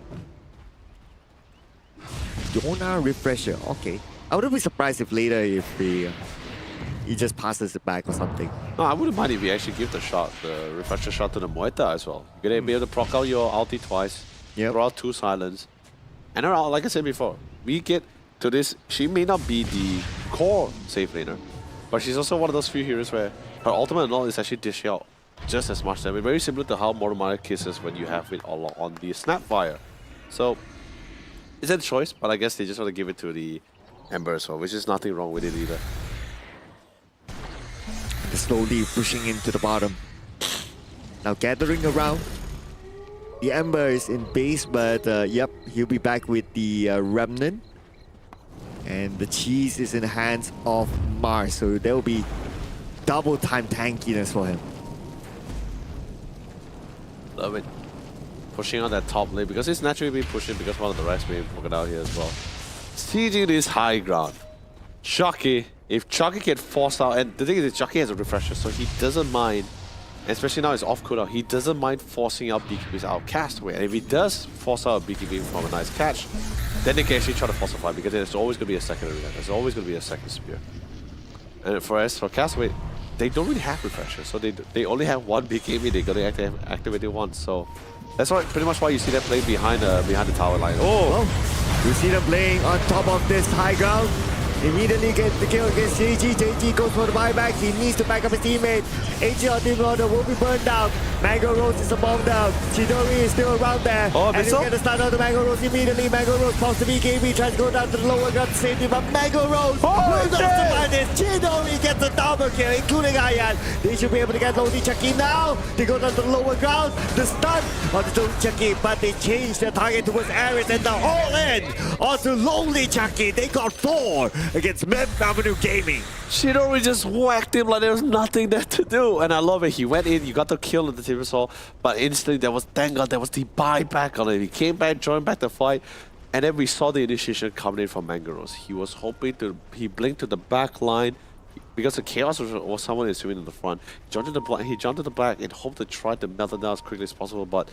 Yona refresher. Okay. I wouldn't be surprised if later he just passes it back or something. No, I wouldn't mind if you actually give the refresher shot to the Moeta as well. You're gonna be able to proc out your ulti twice, Yep. throw out 2 silence. And around, like I said before, we get to this, she may not be the core safe laner, but she's also one of those few heroes where her ultimate and all is actually dishing out just as much damage. Very similar to how Motomaya kisses when you have it all on the Snapfire. So, it's a choice, but I guess they just want to give it to the Ember as well, which is nothing wrong with it either. They're slowly pushing into the bottom. Now gathering around. The Ember is in base, but yep, he'll be back with the Remnant. And the cheese is in the hands of Mars, so there will be double time tankiness for him. Love it. Pushing on that top lane because it's naturally be pushing because one of the rest being broken out here as well. Sieging this high ground. Chucky, if Chucky get forced out, and the thing is Chucky has a refresher, so he doesn't mind, especially now it's off cooldown, he doesn't mind forcing out BKBs out of Castaway. And if he does force out a BKB from a nice catch, then they can actually try to force a fight because there's always going to be a second arena. There's always going to be a second spear. And for Castaway, they don't really have refreshers, so they only have one BKB. They got to activate it once. So that's pretty much why you see them playing behind the tower line. Oh, you see them playing on top of this high ground. Immediately get the kill against JG. JG goes for the buyback. He needs to back up his teammate. AG on team order will be burned down. Mango Rose is above down. Chidori is still around there. Oh, and he's going to start on the Mango Rose immediately. Mango Rose pops the BKB, tries to go down to the lower ground to save him. But Mango Rose will not survive this. Chidori gets a double kill, including Ayan. They should be able to get Lodi Chucky now. They go down to the lower ground. The stun on the Lodi Chucky, but they change their target towards Ares and they're all in onto Lonely Chucky. They got 4 against Memph Avenue Gaming. Chidori just whacked him like there was nothing there to do. And I love it. He went in, you got the kill on the Timbersaw, but instantly thank God, there was the buyback on it. He came back, joined back the fight, and then we saw the initiation coming in from Mangaros. He was hoping to, he blinked to the back line because the Chaos was someone swimming in the front. He jumped to the back and hoped to try to melt it down as quickly as possible, but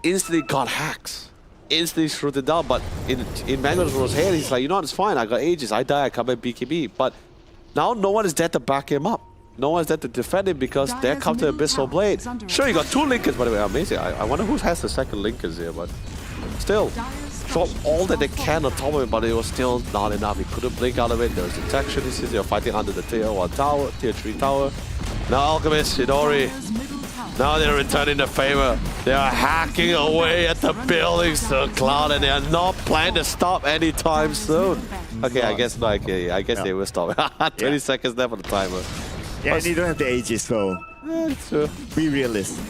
instantly got hacks. Instantly shoot it down, but in Mangaros' head, he's like, you know what, it's fine, I got ages, I die, I come back BKB. But now no one is there to back him up. No one's there to defend him because there comes the Abyssal Blade. Sure, you got 2 Linkers, by the way, amazing. I wonder who has the second Linkers here, but still. Drop all that they can on top of it, but it was still not enough. He couldn't blink out of it. There was detection. This is, they're fighting under the tier 1 tower, tier 3 tower. Now Alchemist, Chidori. Now they're returning the favor. They are hacking away at the buildings to Cloud, and they are not planning to stop anytime soon. Okay, I guess not. Okay, I guess they will stop. 20 seconds left on the timer. Yeah, and you don't have the ages, so be realistic.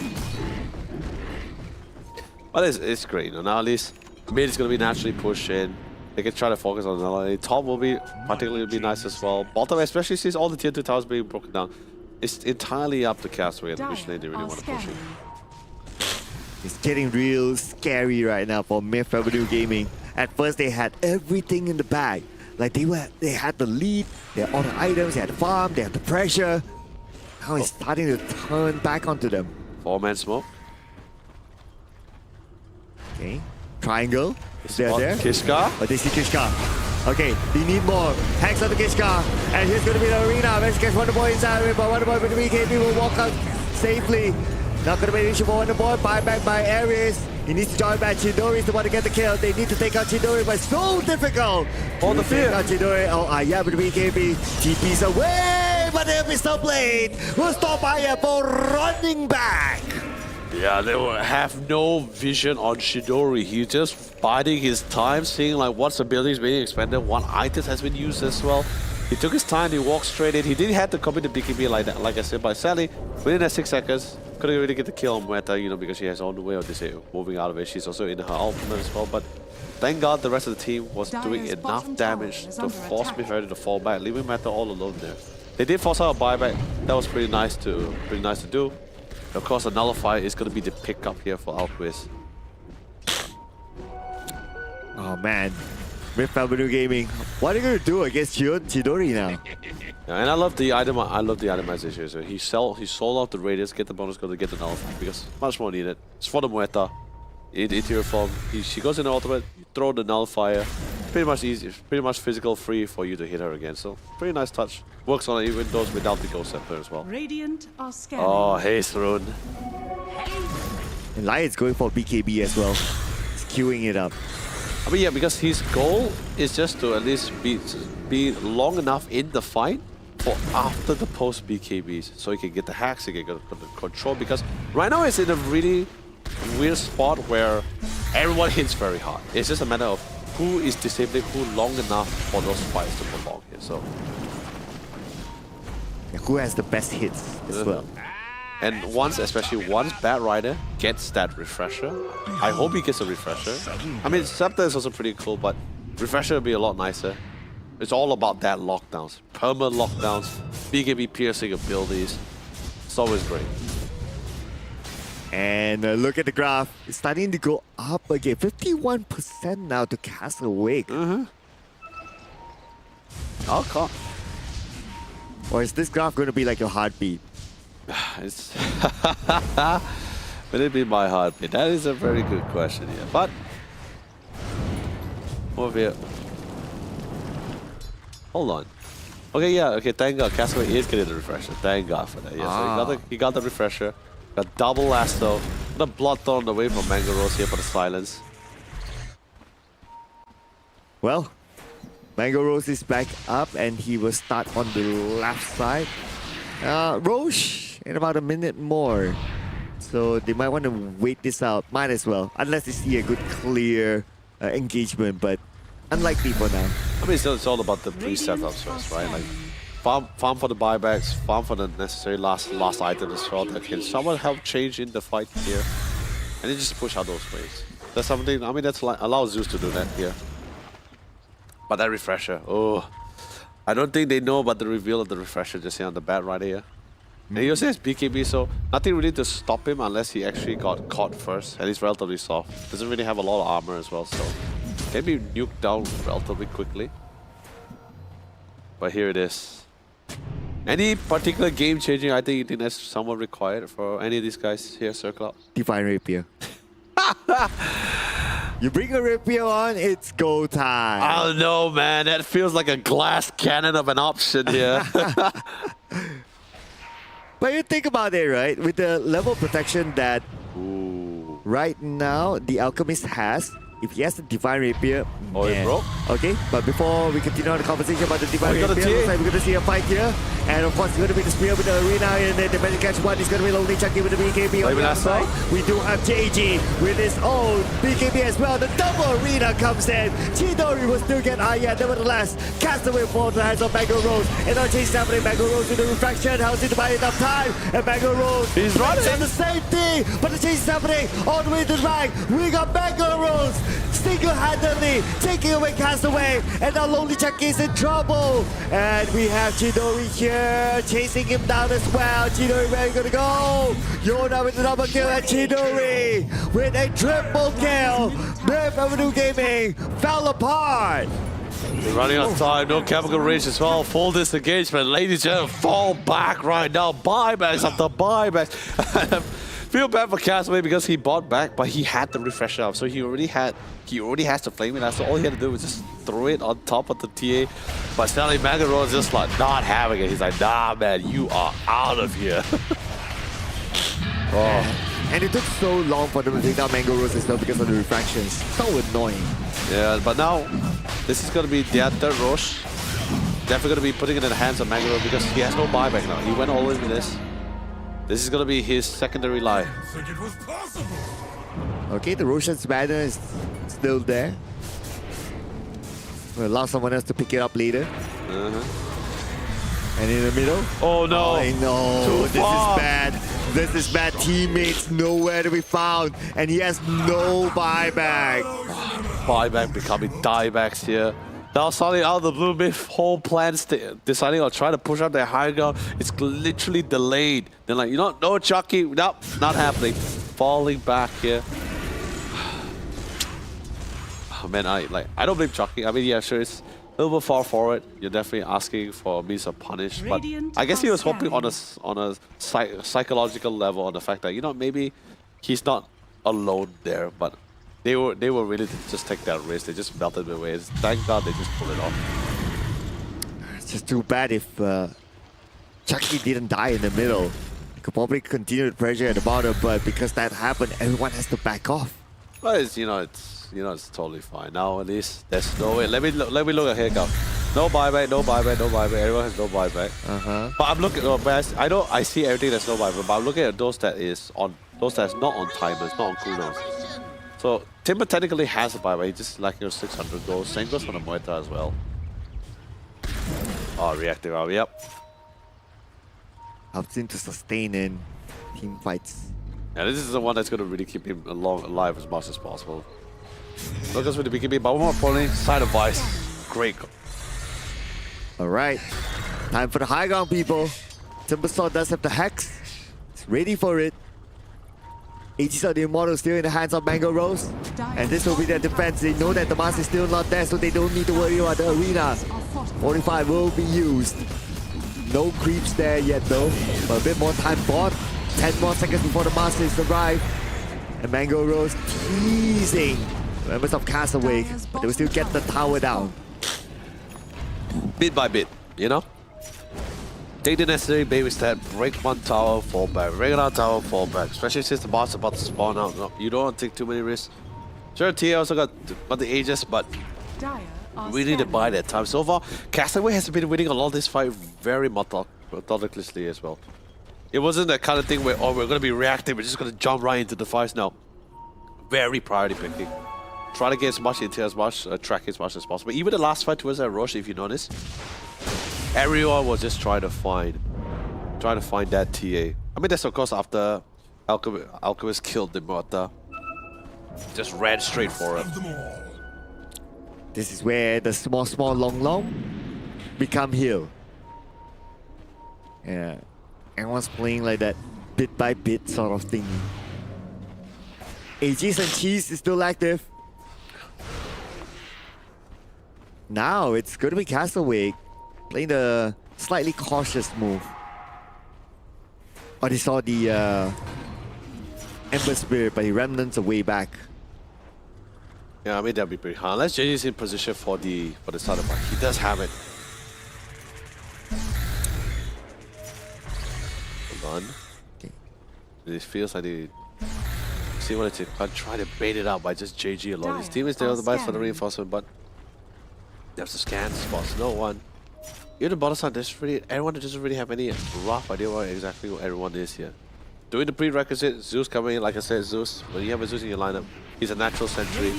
But it's great. You know, now at least mid is going to be naturally pushed in. They can try to focus on the lane. Top will be particularly nice as well. Bottom, especially since all the tier 2 towers being broken down, it's entirely up to Castaway and which lane they really want to push it. It's getting real scary right now for Memph Avenue Gaming. At first they had everything in the bag. Like they had the lead, they had all the items, they had the farm, they had the pressure. Now it's starting to turn back onto them. 4-man smoke. Okay, triangle. Is there? Kishka. Oh, they see Kishka. Okay, they need more. Hacks on the Kishka. And here's going to be the arena. Let's get Wonderboy inside of it, but Wonderboy with the BKB will walk out safely. Not going to be an issue for Wonderboy. Buyback by Ares. He needs to join back. Chidori is the one to get the kill. They need to take out Chidori, but it's so difficult. All the fear. Chidori. Oh, Aya with the BKB. TP's away, but the Abyssal Blade will stop Aya for running back. Yeah, they will have no vision on Chidori. He's just biding his time, seeing like what's abilities being expanded, what items has been used as well. He took his time, he walked straight in. He didn't have to commit the BKB like that, like I said, but sadly, within that 6 seconds, couldn't really get the kill on Muerta, you know, because she has her own way of this moving out of it. She's also in her ultimate as well, but thank God the rest of the team was doing enough damage to force Memph to fall back, leaving Muerta all alone there. They did force out a buyback. That was pretty nice to do. Of course, a nullifier is going to be the pickup here for Alquist. Oh man, Memph Avenue Gaming. What are you going to do against Chidori now? Yeah, and I love the itemization. So he sold out the radius, get the bonus goal to get the nullifier because much more needed. It's for the Muerta. In tier form, she goes in the ultimate, you throw the nullifier. Pretty much easy, pretty much physical free for you to hit her again. So pretty nice touch. Works on even those without the Ghost Scepter as well. Radiant are scanning. Oh, hey, Throne. And Lion's going for BKB as well. He's queuing it up. I mean, yeah, because his goal is just to at least be long enough in the fight for after the post BKBs, so he can get the hacks, he can get the control. Because right now it's in a really weird spot where everyone hits very hard. It's just a matter of who is disabling who long enough for those fights to prolong here. So who has the best hits as well? And especially once Bat Rider gets that refresher, I hope he gets a refresher. I mean, Scepter is also pretty cool, but refresher would be a lot nicer. It's all about that lockdowns, perma lockdowns, BKB piercing abilities. It's always great. And look at the graph. It's starting to go up again. 51% now to Castle Wake. Okay. Or is this graph going to be like your heartbeat? It's Will it be my heartbeat? That is a very good question here. But over here. Hold on. Okay, yeah, okay, thank God. Castle is getting the refresher. Thank God for that. Yeah, so he got the refresher. Got double lasso. The blood thrown away from Mango Rose here for the silence. Well, Mango Rose is back up and he will start on the left side. Roche in about a minute more. So they might want to wait this out. Might as well. Unless they see a good clear engagement, but unlikely for now. I mean, it's all about the pre-setups first, right? Like farm for the buybacks, farm for the necessary last item as well that can somewhat help change in the fight here. And then just push out those waves. That's something, I mean, that's like allows Zeus to do that here. But that refresher, oh. I don't think they know about the reveal of the refresher just here on the bat right here. And he also has BKB, so nothing really to stop him unless he actually got caught first. And he's relatively soft. Doesn't really have a lot of armor as well, so can be nuked down relatively quickly. But here it is. Any particular game-changing I think you think that's somewhat required for any of these guys here, Circle Up? Divine Rapier. You bring a Rapier on, it's go time. I don't know, man. That feels like a glass cannon of an option here. But you think about it, right? With the level of protection that right now the Alchemist has, if he has the Divine Rapier, Oh, it broke? Okay, but before we continue on the conversation about the Divine we got a Rapier, TA. looks like we're going to see a fight here. And of course, it's going to be the Spear with the Arena, and then the Magic Catch 1 is going to be Lonely Chucky with the BKB on the other side. We do have JG with his own BKB as well. The double Arena comes in. Chidori will still get Aya, nevertheless. Castaway falls to the hands of Mango Rose. And now Chase happening. Mango Rose with the refraction. How's it to buy enough time? And Mango Rose. He's running. On the same thing, but the chase is happening all the way to the right. We got Mango Rose single-handedly taking away Castaway. And now Lonely Chucky is in trouble. And we have Chidori here chasing him down as well. Chidori, where are you gonna go? Yona with the double kill and Chidori with a triple kill. Brave Avenue Gaming fell apart. They're running out of time, no chemical range as well. Full disengagement. Ladies and gentlemen, fall back right now. Buybacks after buybacks. Feel bad for Castaway because he bought back, but he had the refresher up, so he already has the flaming knife, so all he had to do was just throw it on top of the TA. But Stanley Magaro is just like not having it. He's like, nah man, you are out of here. Oh. And it took so long for them to take down Mango Rose as well because of the refractions. So annoying. Yeah, but now this is gonna be their third Roche. Definitely gonna be putting it in the hands of Magaro because he has no buyback now. He went all in with this. This is gonna be his secondary lie. Okay, the Roshan's banner is still there. We'll allow someone else to pick it up later. And in the middle. Oh no! I know. Too This far. is bad. This is bad. Teammates nowhere to be found, and he has no buyback. Buyback becoming diebacks here. Now suddenly out of the blue, mid whole plans deciding on trying to push up their high ground. It's literally delayed. They're like, you know, no Chucky, nope, not happening. Falling back here. Oh man, I don't blame Chucky. I mean, yeah, sure, it's a little bit far forward. You're definitely asking for a means of punish, but I guess he was hoping on a psychological level on the fact that, you know, maybe he's not alone there, but they were willing to just take that risk. They just melted away. Thank God they just pulled it off. It's just too bad if Chucky didn't die in the middle. He could probably continue the pressure at the bottom, but because that happened, everyone has to back off. But it's totally fine now. At least there's no way. Let me look ahead now. No buyback, no buyback, no buyback. Everyone has no buyback. But I'm looking. I see everything that's no buyback. But I'm looking at those that's not on timers, not on cooldowns. So Timber technically has a buyback. He just lacking your 600 gold. Same goes for the Moita as well. Oh, reactive. Yep. Helps him to sustain in. team fights. Yeah, this is the one that's going to really keep him alive as much as possible. Lucas with the BKB, but more importantly, side of Vice. Great. All right, time for the high ground, people. Timbersaw does have the Hex. It's ready for it. AGs are the Immortal still in the hands of Mango Rose. And this will be their defense. They know that the mask is still not there, so they don't need to worry about the arena. 45 will be used. No creeps there yet though. But a bit more time bought. 10 more seconds before the masters arrive. And Mango Rose teasing members of Castaway, but they will still get the tower down. Bit by bit, you know? Take the necessary baby step, break one tower, fall back, break another tower, fall back. Especially since the boss is about to spawn out. No, you don't want to take too many risks. Sure, TA also got the Aegis, but we need to buy that time. So far, Castaway has been winning a lot of this fight very methodically as well. It wasn't that kind of thing where, oh, we're going to be reactive, we're just going to jump right into the fights now. Very priority picking. Try to get as much intel as much, track as much as possible. Even the last fight towards that Roche, if you notice, everyone was just trying to find that TA. I mean, that's of course after Alchemist killed the Morta. Just ran straight for it. This is where the small, long become heal. Yeah, everyone's playing like that bit by bit sort of thing. AGs and Cheese is still active. Now it's going to be Castaway playing the slightly cautious move. Oh, they saw the Ember Spirit, but he remnants are way back. Yeah, I mean that'd be pretty hard. Unless JJ's in position for the starter part. He does have it. Hold on. Okay. It feels like they see what it's try to bait it out by just JG alone. His team is there on the buy for the reinforcement, but there's the scan spots, no one. Even the bottom side, everyone doesn't really have any rough idea what exactly what everyone is here. Doing the prerequisite, Zeus coming in, like I said, Zeus. When you have a Zeus in your lineup, he's a natural sentry.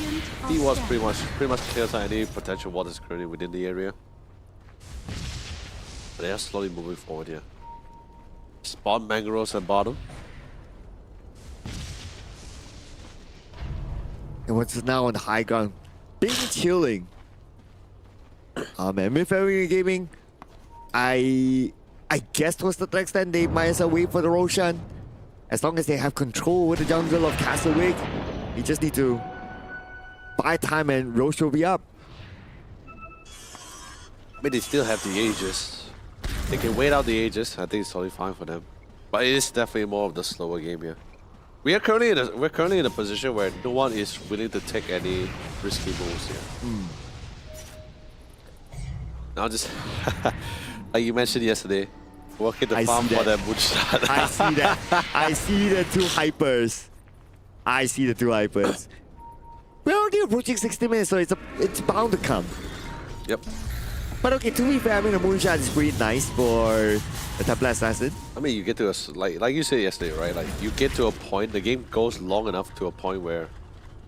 He was pretty much clears out any potential what is currently within the area. But they are slowly moving forward here. Spawn Mangaros at bottom. And what's now on the high ground? Big chilling. Man, with every gaming, I guess towards the next extent they might as well wait for the Roshan. As long as they have control over the jungle of Castaway, you just need to buy time and Roche will be up. But they still have the Aegis. They can wait out the Aegis. I think it's totally fine for them. But it is definitely more of the slower game here. We're currently in a position where no one is willing to take any risky moves here. Now just like you mentioned yesterday, working the farm for that moonshot. I see that. I see the two hypers. We're already approaching 60 minutes, so it's bound to come. Yep. But okay, to be fair, I mean the moonshot is pretty nice for the Templar Assassin. I mean, you get to like you said yesterday, right? Like you get to a point, the game goes long enough to a point where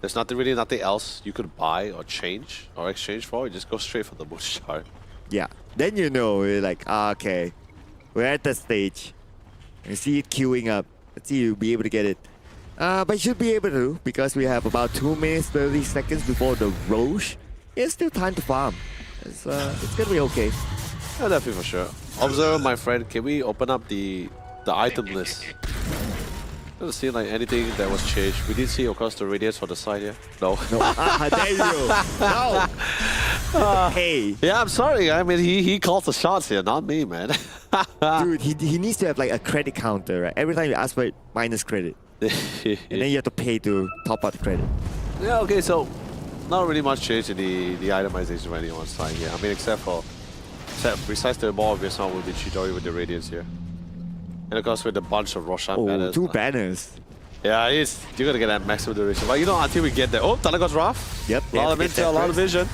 there's nothing else you could buy or change or exchange for. You just go straight for the moonshot. Yeah, then you know, you're like, okay, we're at the stage. You see it queuing up. Let's see you'll be able to get it. But you should be able to, because we have about 2 minutes, 30 seconds before the Roche. It's still time to farm. It's gonna be okay. Yeah, definitely for sure. Observer, my friend, can we open up the item list? Doesn't seem like anything that was changed. We did see, of course, the radius for the side here. No. There you go. No. Hey. Yeah, I'm sorry. I mean, he calls the shots here, not me, man. Dude, he needs to have like a credit counter, right? Every time you ask for it, minus credit. And then you have to pay to top up the credit. Yeah, okay, so not really much change in the itemization of anyone's side here. I mean, except besides the more obvious one will be Chidori with the radiance here. And of course with a bunch of Roshan banners. 2 banners. Yeah, you're gonna get that maximum duration. But you know, until we get there. Oh, Thunder God's Wrath. Yep. A lot of intel, a lot of vision.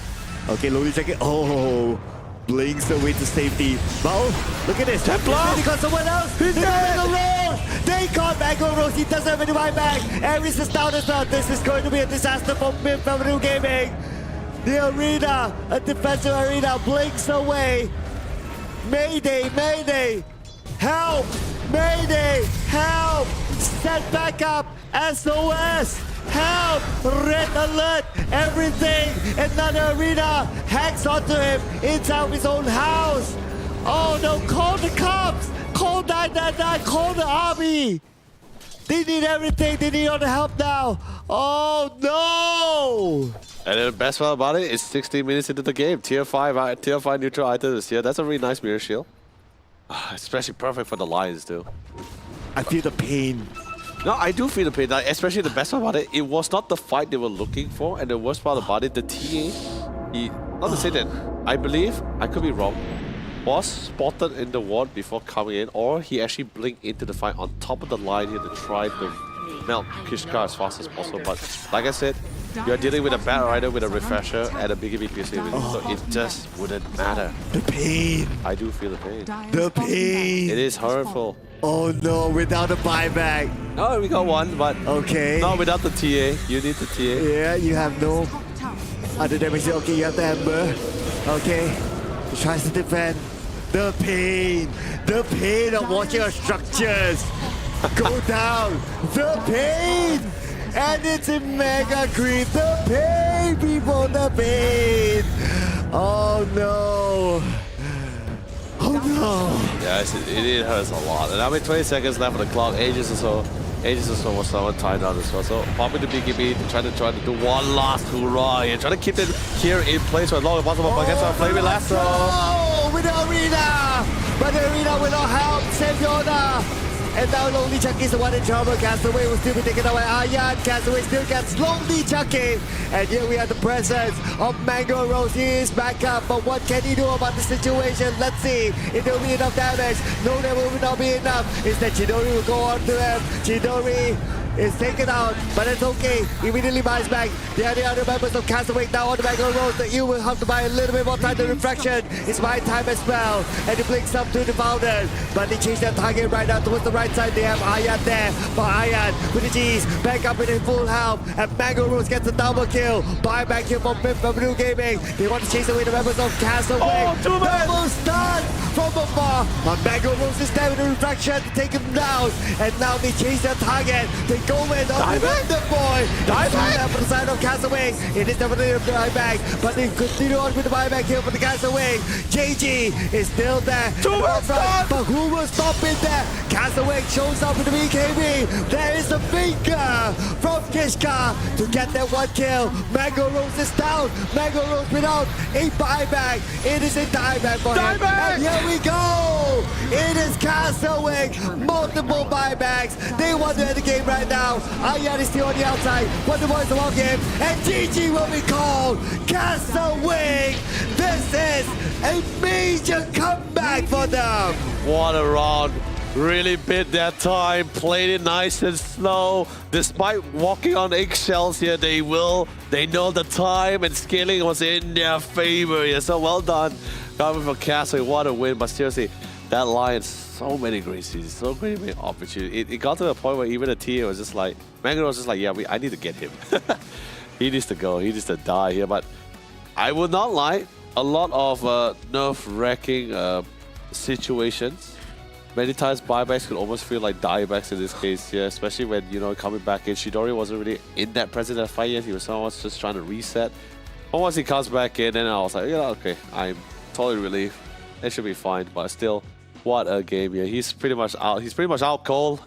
Okay, Lodi check it. Oh, blinks away to safety. Oh, look at this. Templar! They got someone else. He's dead alone. They caught Mango Rose. He doesn't have any right back. Ares is down as well. This is going to be a disaster for Mid Avenue Gaming. The arena, a defensive arena, blinks away. Mayday, mayday. Help! Mayday! Help! Set back up! SOS! Help! Red alert! Everything! Another arena hacks onto him inside his own house! Oh no! Call the cops! Call 999! Call the army! They need everything! They need all the help now! Oh no! And the best part about it is 16 minutes into the game. Tier 5 neutral items here. That's a really nice mirror shield. Especially perfect for the Lions too. I feel the pain. No, I do feel the pain. Like, especially the best part about it, it was not the fight they were looking for. And the worst part about it, the TA, not to say that, I believe, I could be wrong, was spotted in the ward before coming in, or he actually blinked into the fight on top of the line here to try to melt Kishka as fast as possible. But like I said, you're dealing with a Bat Rider with a refresher and a BKB PC, so it just wouldn't matter. The pain. I do feel the pain. The pain. It is hurtful. Oh no, without a buyback. Oh, we got one, but Okay. not without the TA. You need the TA. Yeah, you have no Top tower. other damage. Okay, you have the Ember. Okay. He tries to defend. The pain. The pain of watching our structures go down. The pain. And it's in Mega Creep. The pain, people. The pain. Oh no. Oh no. Yes, it hurts a lot. And I mean, 20 seconds left on the clock. Ages or so was someone tied down as well. So popping the BKB to try to do one last hurrah and try to keep it here in place for as long as possible. But guess what? Flaming Lasso. Oh, with the arena. But the arena will not help. Save Yoda. And now Lonely Chucky is the one in trouble. Castaway will still be taken away. Ayan, Castaway still gets Lonely Chucky. And here we have the presence of Mango Rose. He is back up, but what can he do about the situation? Let's see if there will be enough damage. No, there will not be enough. Instead, Chidori will go on to him. Chidori is taken out, but it's okay. Immediately buys back. The other members of Castaway now on the Mango Rose. The will have to buy a little bit more time. The refraction is my time as well. And he blinks up to the founder. But they change their target right now towards the right side. They have Ayan there. But Ayan with the G's back up in full health. And Mango Rose gets a double kill. Buy back here from Pimp from Blue Gaming. They want to chase away the members of Castaway. Oh, two men! Double stun from afar. But Mango Rose is there with the refraction to take him down. And now they change their target. They go in on the boy. Dieback for the side of Castaway. It is definitely a buyback, but they continue on with the buyback here for the Castaway. JG is still there. But who will stop it there? Castaway shows up with the BKB. There is a finger from Kishka to get that one kill. Mango Rose is down. Mango Rose without a buyback. It is a dieback for him. And here we go. It is Castaway. Multiple buybacks. They want to end the game right now. Ayan is still on the outside. What the boys along him. And GG will be called. Castaway. This is a major comeback for them. What a round. Really bit that time, played it nice and slow. Despite walking on eggshells here, they know the time and scaling was in their favor here. So well done. Coming from Castaway, what a win. But seriously, that line, so many great seasons, so many opportunities. It got to the point where even the TA was just like, Mango was just like, yeah, I need to get him. He needs to go, he needs to die here. But I would not lie, a lot of nerve-wracking situations. Many times buybacks could almost feel like diebacks in this case, yeah, especially when, coming back in. Shidori wasn't really in that present that fight yet. He was almost just trying to reset. But once he comes back in, then I was like, yeah, okay, I'm totally relieved. It should be fine, but still, what a game here. He's pretty much out. He's pretty much out cold.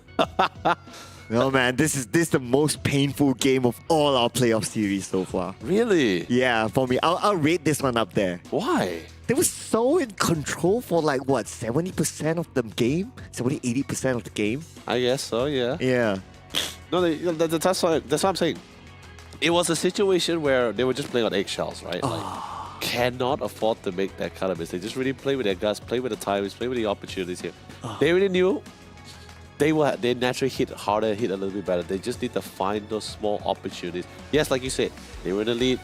No, man, this is the most painful game of all our playoff series so far. Really? Yeah, for me, I'll rate this one up there. Why? They were so in control for like, what, 70% of the game? 70-80% of the game? I guess so, yeah. Yeah. No, that's what I'm saying. It was a situation where they were just playing on eggshells, right? Like, cannot afford to make that kind of mistake. Just really play with their guts, play with the timings, play with the opportunities here. They really knew they naturally hit harder, hit a little bit better. They just need to find those small opportunities. Yes, like you said, they were in the lead.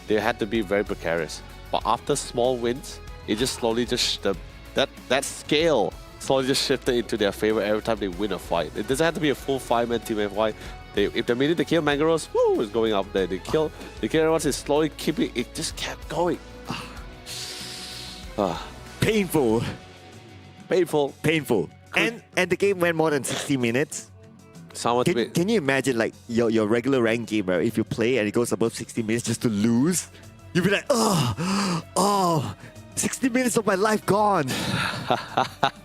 They had to be very precarious. But after small wins, it just slowly that scale slowly just shifted into their favor every time they win a fight. It doesn't have to be a full 5-man team fight. If the minute they kill Mangaros, woo, it's going up there. They kill everyone, it's slowly keeping it just kept going. Painful. Painful. Painful. And the game went more than 60 minutes. Someone Can you imagine like your regular ranked game, right? If you play and it goes above 60 minutes just to lose, you'd be like, oh, 60 minutes of my life gone.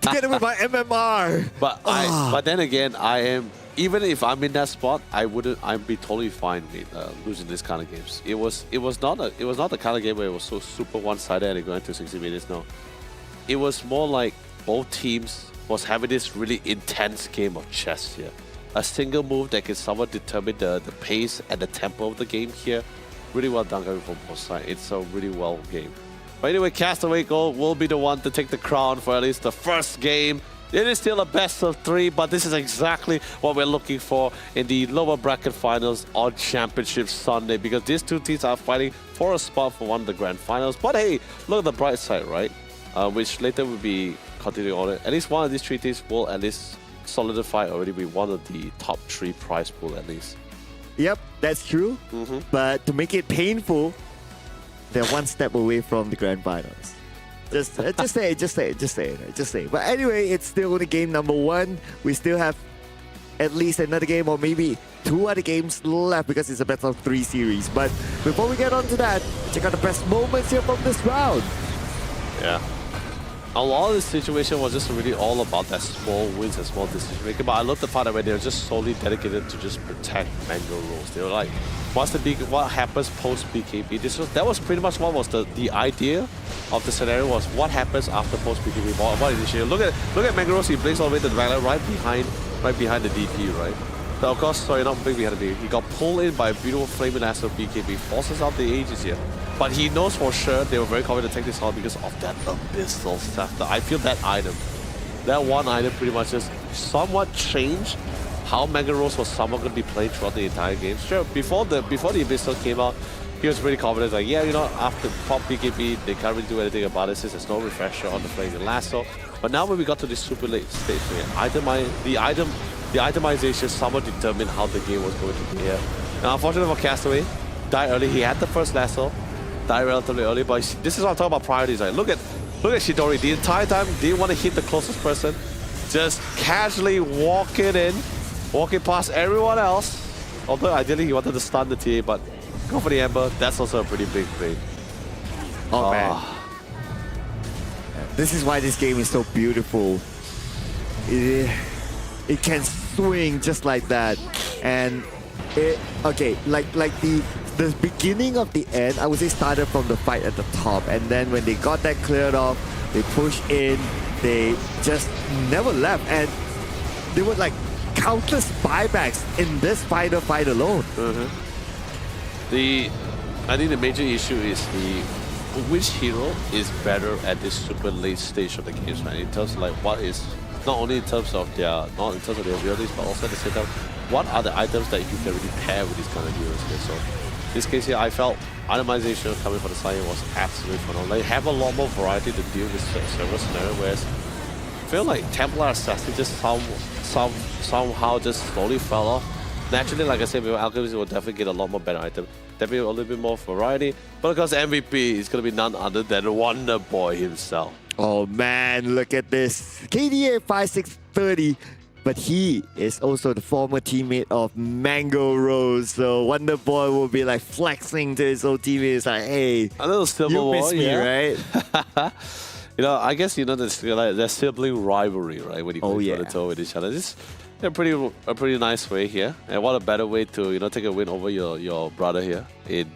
Together with my MMR. But then again, even if I'm in that spot, I'd be totally fine with losing this kind of games. It was not the kind of game where it was so super one-sided and it going to 60 minutes. No, it was more like both teams was having this really intense game of chess here. A single move that can somewhat determine the pace and the tempo of the game here. Really well done coming from both sides. It's a really well game. But anyway, Castaway Gold will be the one to take the crown for at least the first game. It is still a best of 3, but this is exactly what we're looking for in the lower bracket finals on Championship Sunday, because these two teams are fighting for a spot for one of the grand finals. But hey, look at the bright side, right? Which later will be continuing on it. At least one of these 3 teams will at least solidify already be one of the top 3 prize pool at least. Yep, that's true. But to make it painful, they're one step away from the grand finals. Just say it. But anyway, it's still only game number 1. We still have at least another game or maybe 2 other games left because it's a best of 3 series. But before we get on to that, check out the best moments here from this round. Yeah. A lot of the situation was just really all about that small wins and small decision making. But I love the part where they were just solely dedicated to just protect Mango Rose. They were like, what happens post BKB? That was pretty much what was the idea of the scenario was what happens after post BKB. What initiative? Look at Mango Rose. He blinks all the way to the backline, right behind the DP, right? So of course, sorry, not big behind the DP. He got pulled in by a beautiful flaming lasso BKB, forces out the ages here. But he knows for sure they were very confident to take this on because of that Abyssal Scepter. I feel that one item pretty much just somewhat changed how Mega Rose was somewhat going to be played throughout the entire game. Sure, before the Abyssal came out, he was pretty confident, like, yeah, after pop BKB, they can't really do anything about it since there's no refresher on the flaming lasso. But now when we got to this super late stage, the itemization somewhat determined how the game was going to be here. Now, unfortunately for Castaway, died early. He had the first lasso. Die relatively early, but this is what I'm talking about priorities. Like, look at Shidori. The entire time, didn't want to hit the closest person. Just casually walking past everyone else. Although ideally he wanted to stun the TA, but go for the Ember. That's also a pretty big thing. Oh man. This is why this game is so beautiful. It can swing just like that. And the beginning of the end, I would say started from the fight at the top, and then when they got that cleared off, they pushed in, they just never left, and there were like countless buybacks in this final fight alone. I think the major issue is which hero is better at this super late stage of the games, right? In terms of like what is not only in terms of their abilities, but also at the same time, what are the items that you can really pair with these kind of heroes here? So in this case here, I felt itemization coming from the side was absolutely phenomenal. They have a lot more variety to deal with several scenarios, whereas I feel like Templar Assassin just somehow just slowly fell off. Naturally, like I said, with Alchemist, will definitely get a lot more better items. Definitely a little bit more variety. But of course, MVP is going to be none other than Wonder Boy himself. Oh man, look at this. KDA 5630. But he is also the former teammate of Mango Rose. So Wonder Boy will be like flexing to his old teammates like, hey, a little Civil War, you miss me, right? I guess there's sibling rivalry, right? When you go toe to toe with each other. It's a pretty nice way here. And what a better way to take a win over your brother here in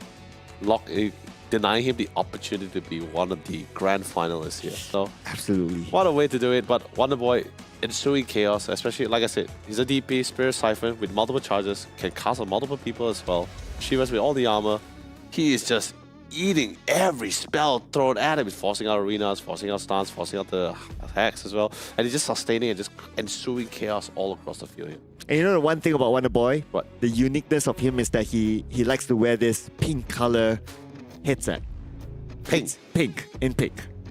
denying him the opportunity to be one of the grand finalists here. So absolutely, what a way to do it. But Wonder Boy, ensuing chaos, especially like I said, he's a DP Spirit Siphon with multiple charges, can cast on multiple people as well. Shivas with all the armor. He is just eating every spell thrown at him. He's forcing out arenas, forcing out stuns, forcing out the hacks as well. And he's just sustaining and just ensuing chaos all across the field here. And you know the one thing about Wonder Boy? What? The uniqueness of him is that he likes to wear this pink color headset. Pink.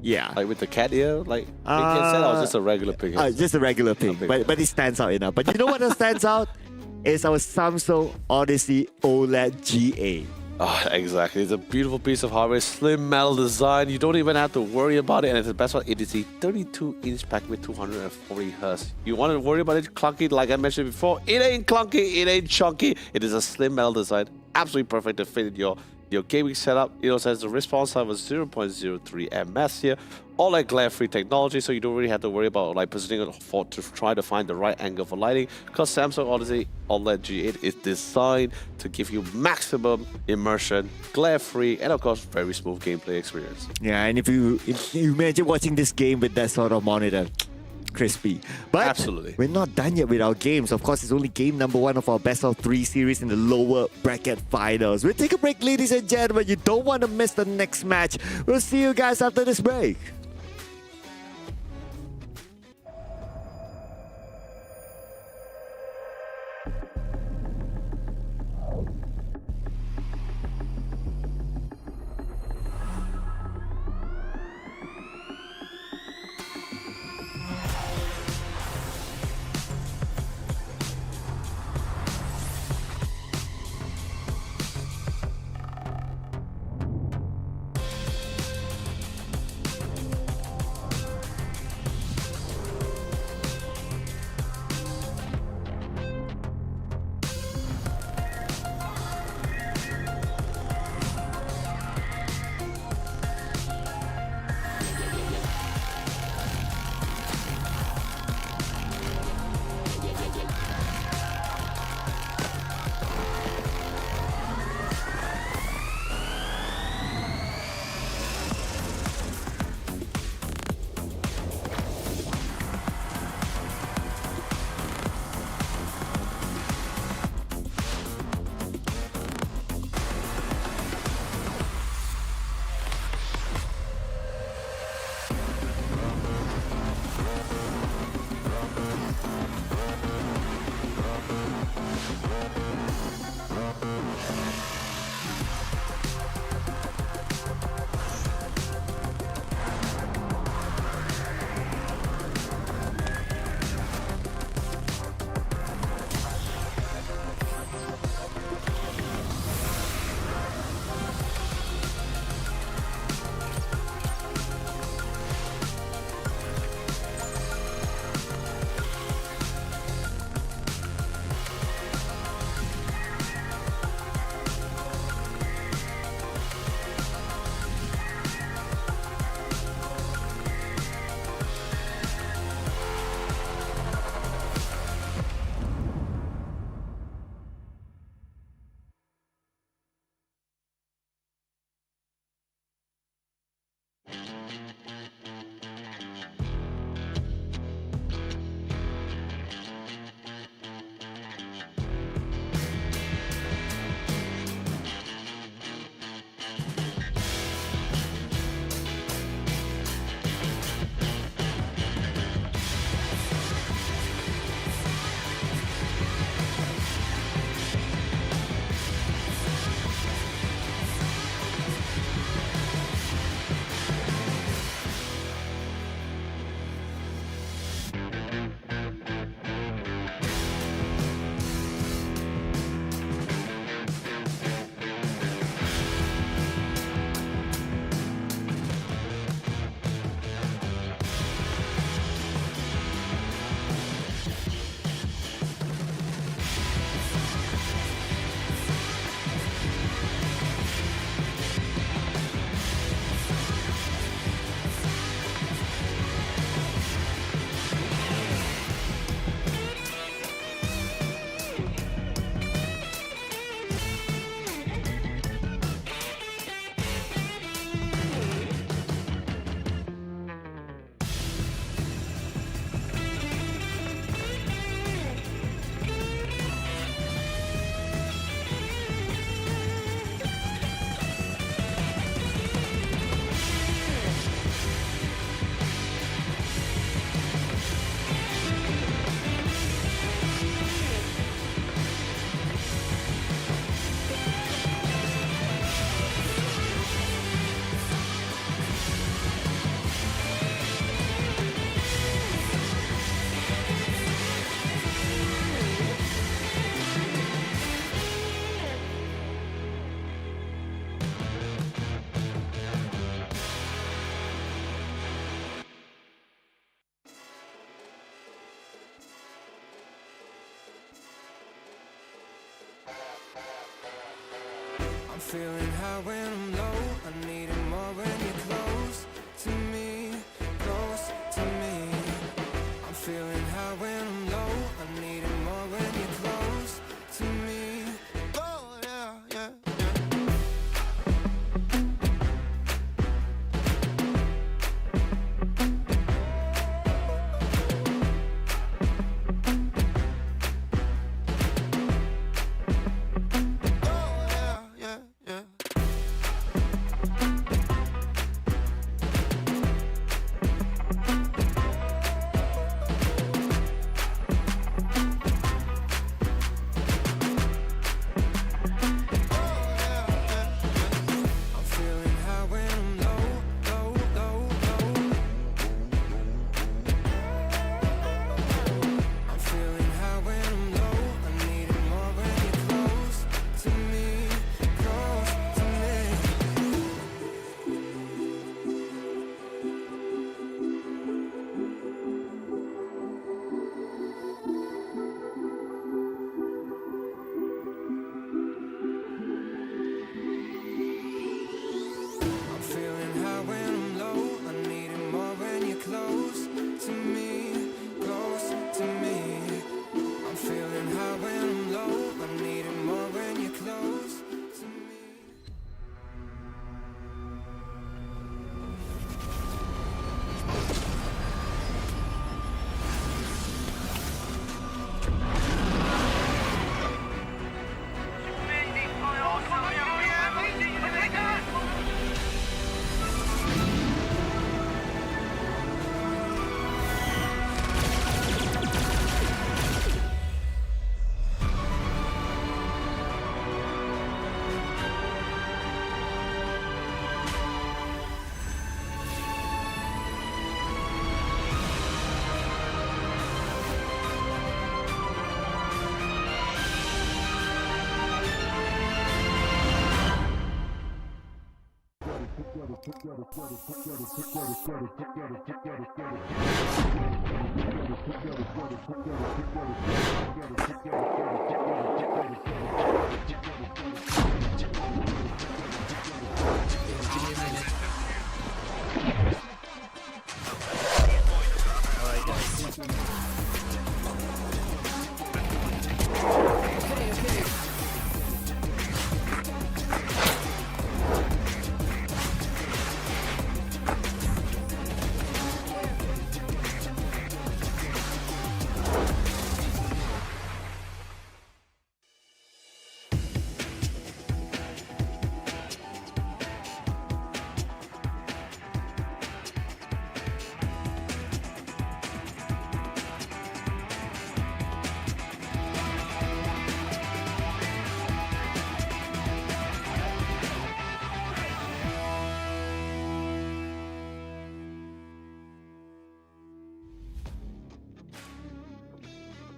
Yeah. Like with the cat ear, like pink headset, or just a regular pink headset? Just a regular pink, but it stands out enough. But you know what else stands out? Is our Samsung Odyssey OLED GA. Exactly. It's a beautiful piece of hardware, slim metal design. You don't even have to worry about it. And it's the best one. It is a 32-inch pack with 240 Hz. You want to worry about it clunky, like I mentioned before? It ain't clunky. It ain't chunky. It is a slim metal design, absolutely perfect to fit in your gaming setup. It also has the response time of 0.03 ms here. All that glare-free technology, so you don't really have to worry about like positioning it to try to find the right angle for lighting. Because Samsung Odyssey OLED G8 is designed to give you maximum immersion, glare-free, and of course very smooth gameplay experience. Yeah, and if you imagine watching this game with that sort of monitor, crispy. But Absolutely. we're not done yet with our games. Of course, it's only game number 1 of our best of 3 series in the lower bracket finals. We'll take a break, ladies and gentlemen. You don't want to miss the next match. We'll see you guys after this break. I'm feeling high when I'm low. I need it more when you're close to me, close to me. I'm feeling high when I'm low. I need it more when you're close to me. Oh yeah, yeah, yeah. Oh yeah, yeah, yeah. I'm feeling high when I'm low, low, low, low. I'm feeling high when I'm low. I need it more when you're close to me, close to me. I'm feeling high when I'm low. I need it more when you're close to me, close to me. I'm feeling high when I'm low. I need it more when you're close to me.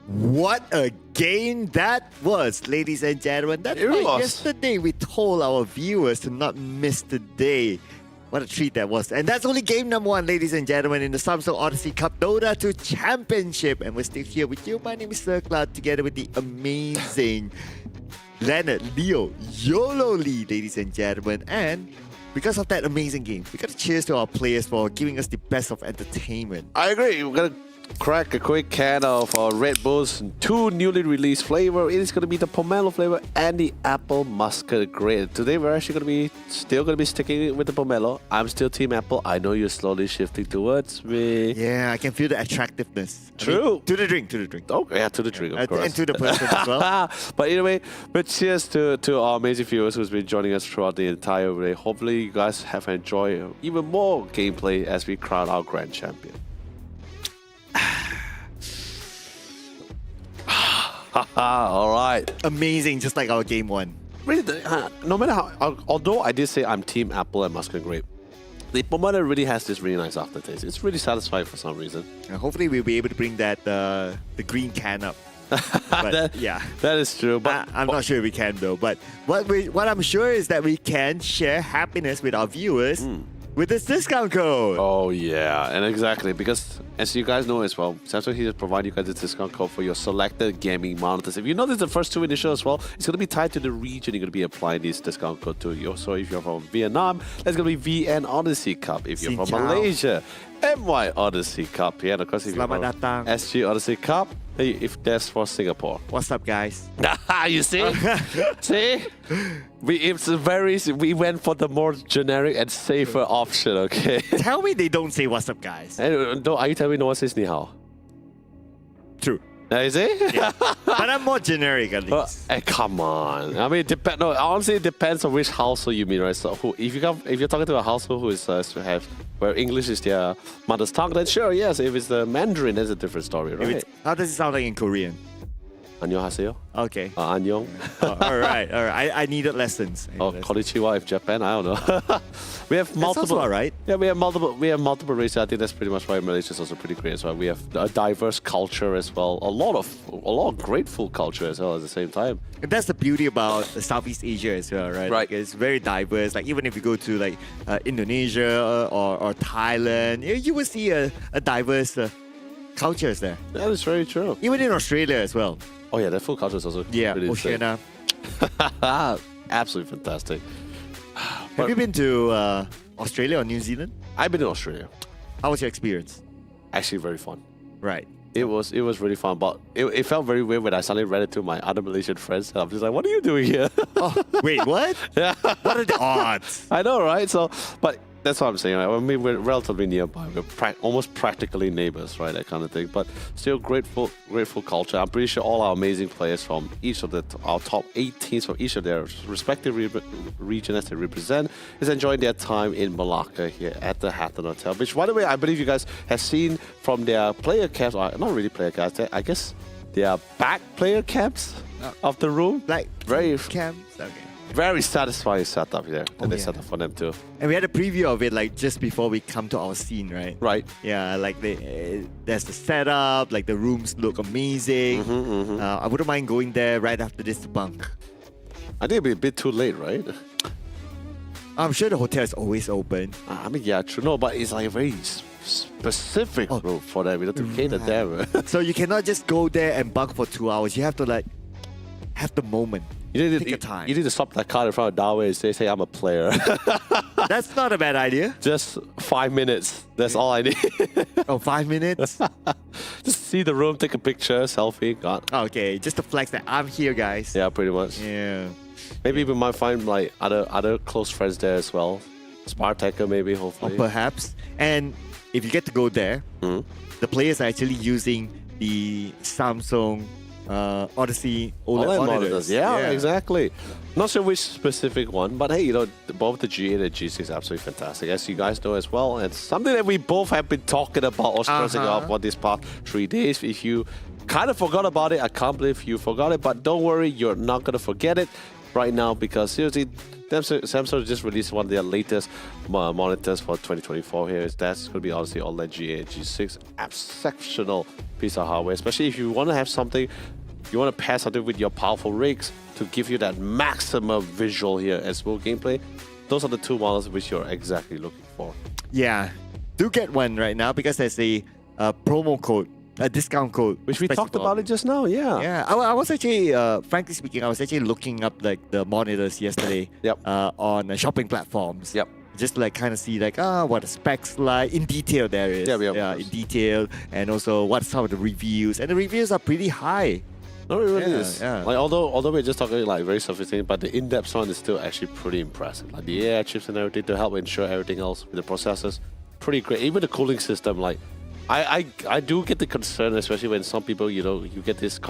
What a game that was, ladies and gentlemen. That's It why was. yesterday we told our viewers to not miss the day. What a treat that was. And that's only game number 1, ladies and gentlemen, in the Samsung Odyssey Cup Dota 2 Championship. And we're still here with you. My name is Sir Cloud, together with the amazing Leonard, Leo, YOLO Lee, ladies and gentlemen. And because of that amazing game, we got to cheers to our players for giving us the best of entertainment. I agree. We're gonna crack a quick can of Red Bulls, 2 newly released flavor. It is gonna be the pomelo flavor and the apple muscat grape. Today we're actually still gonna be sticking with the pomelo. I'm still Team Apple. I know you're slowly shifting towards me. Yeah, I can feel the attractiveness. True. To the drink, to the drink. Oh yeah, to the drink, of course. And to the person as well. But anyway, but cheers to our amazing viewers who's been joining us throughout the entire day. Hopefully you guys have enjoyed even more gameplay as we crown our grand champion. All right. Amazing, just like our game 1. Really, no matter how, although I did say I'm Team Apple and muscat grape, the pomelo really has this really nice aftertaste. It's really satisfying for some reason. Hopefully we'll be able to bring that the green can up. But yeah, that is true. But I'm not sure we can though. But what I'm sure is that we can share happiness with our viewers with this discount code. Oh yeah, and exactly, because as you guys know as well, Samsung here provide you guys a discount code for your selected gaming monitors. If you notice the first two initial as well, it's going to be tied to the region you're going to be applying this discount code to. So if you're from Vietnam, that's going to be VN Odyssey Cup. If you're Xin from chào. Malaysia, MY Odyssey Cup. Yeah, and of course if you're Selamat from datang. SG Odyssey Cup, hey, if that's for Singapore. What's up, guys? You see? See? We went for the more generic and safer option, okay? Tell me they don't say what's up, guys. And, are you telling me no one says ni hao? True. Is it? Yeah. But I'm more generic at least. Come on. I mean, no, honestly, it depends on which household you mean, right? So, if you're talking to a household who is where English is their mother's tongue, then sure, yes. If it's the Mandarin, that's a different story, right? How does it sound like in Korean? 안녕하세요. Okay. 안녕. All right. I needed lessons. Oh, konnichiwa if Japan, I don't know. We have multiple. All right. Yeah, we have multiple races. I think that's pretty much why Malaysia is also pretty great as well. We have a diverse culture as well. A lot of grateful culture as well at the same time. And that's the beauty about Southeast Asia as well, right? Right. Like, it's very diverse. Like even if you go to like Indonesia or Thailand, you will see a diverse cultures there. That is very true. Even in Australia as well. Oh yeah, that food culture is also Yeah, really insane. Oceania. Absolutely fantastic. Have you been to Australia or New Zealand? I've been in Australia. How was your experience? Actually, very fun. Right. It was really fun, but it felt very weird when I suddenly ran into my other Malaysian friends. And I'm just like, what are you doing here? Oh, wait, what? Yeah. What are the odds? I know, right? So, but that's what I'm saying. Right? I mean, we're relatively nearby. We're almost practically neighbors, right? That kind of thing. But still, grateful culture. I'm pretty sure all our amazing players from each of our top 8 teams from each of their respective regions they represent is enjoying their time in Malacca here at the Hatton Hotel. Which, by the way, I believe you guys have seen from their player camps, or not really player camps. I guess they are back player camps of the room. Like Very camps? Okay. Very satisfying setup here that they set up for them too. And we had a preview of it like just before we come to our scene, right? Right. Yeah, like there's the setup, like the rooms look amazing. I wouldn't mind going there right after this to bunk. I think it'd be a bit too late, right? I'm sure the hotel is always open. I mean, yeah, true. No, but it's like a very specific room for them, to cater them. So you cannot just go there and bunk for 2 hours. You have to like have the moment. Take your time. You need to stop that car in front of Dawei and say, I'm a player. That's not a bad idea. Just 5 minutes. That's all I need. Oh, 5 minutes? Just see the room, take a picture, selfie, gone. Okay, just to flex that I'm here, guys. Yeah, pretty much. Yeah. Maybe we might find like other close friends there as well. Spartaker maybe, Or hopefully. perhaps. And if you get to go there, the players are actually using the Samsung Odyssey OLED monitors. Yeah, exactly. Not sure which specific one, but hey, both the G8 and G6 are absolutely fantastic, as you guys know as well. It's something that we both have been talking about or stressing out for these past 3 days. If you kind of forgot about it, I can't believe you forgot it, but don't worry, you're not going to forget it right now, because seriously, Samsung just released one of their latest monitors for 2024 here. That's going to be honestly OLED G8 and G6. Exceptional piece of hardware, especially if you want to have something, you want to pair something with your powerful rigs to give you that maximum visual here as well gameplay. Those are the two models which you're exactly looking for. Yeah. Do get one right now because there's a promo code, a discount code. Which we talked about it just now, yeah. Yeah, I was actually, frankly speaking, I was actually looking up like the monitors yesterday on shopping platforms. Yep. Just to, like kind of see like what the specs like in detail there is. Yeah, in detail, and also what some of the reviews, and the reviews are pretty high. No, it really is. Yeah. Like although we're just talking like very sophisticated, but the in-depth one is still actually pretty impressive. Like the AI chips and everything to help ensure everything else with the processors, pretty great. Even the cooling system, like I do get the concern, especially when some people, you get this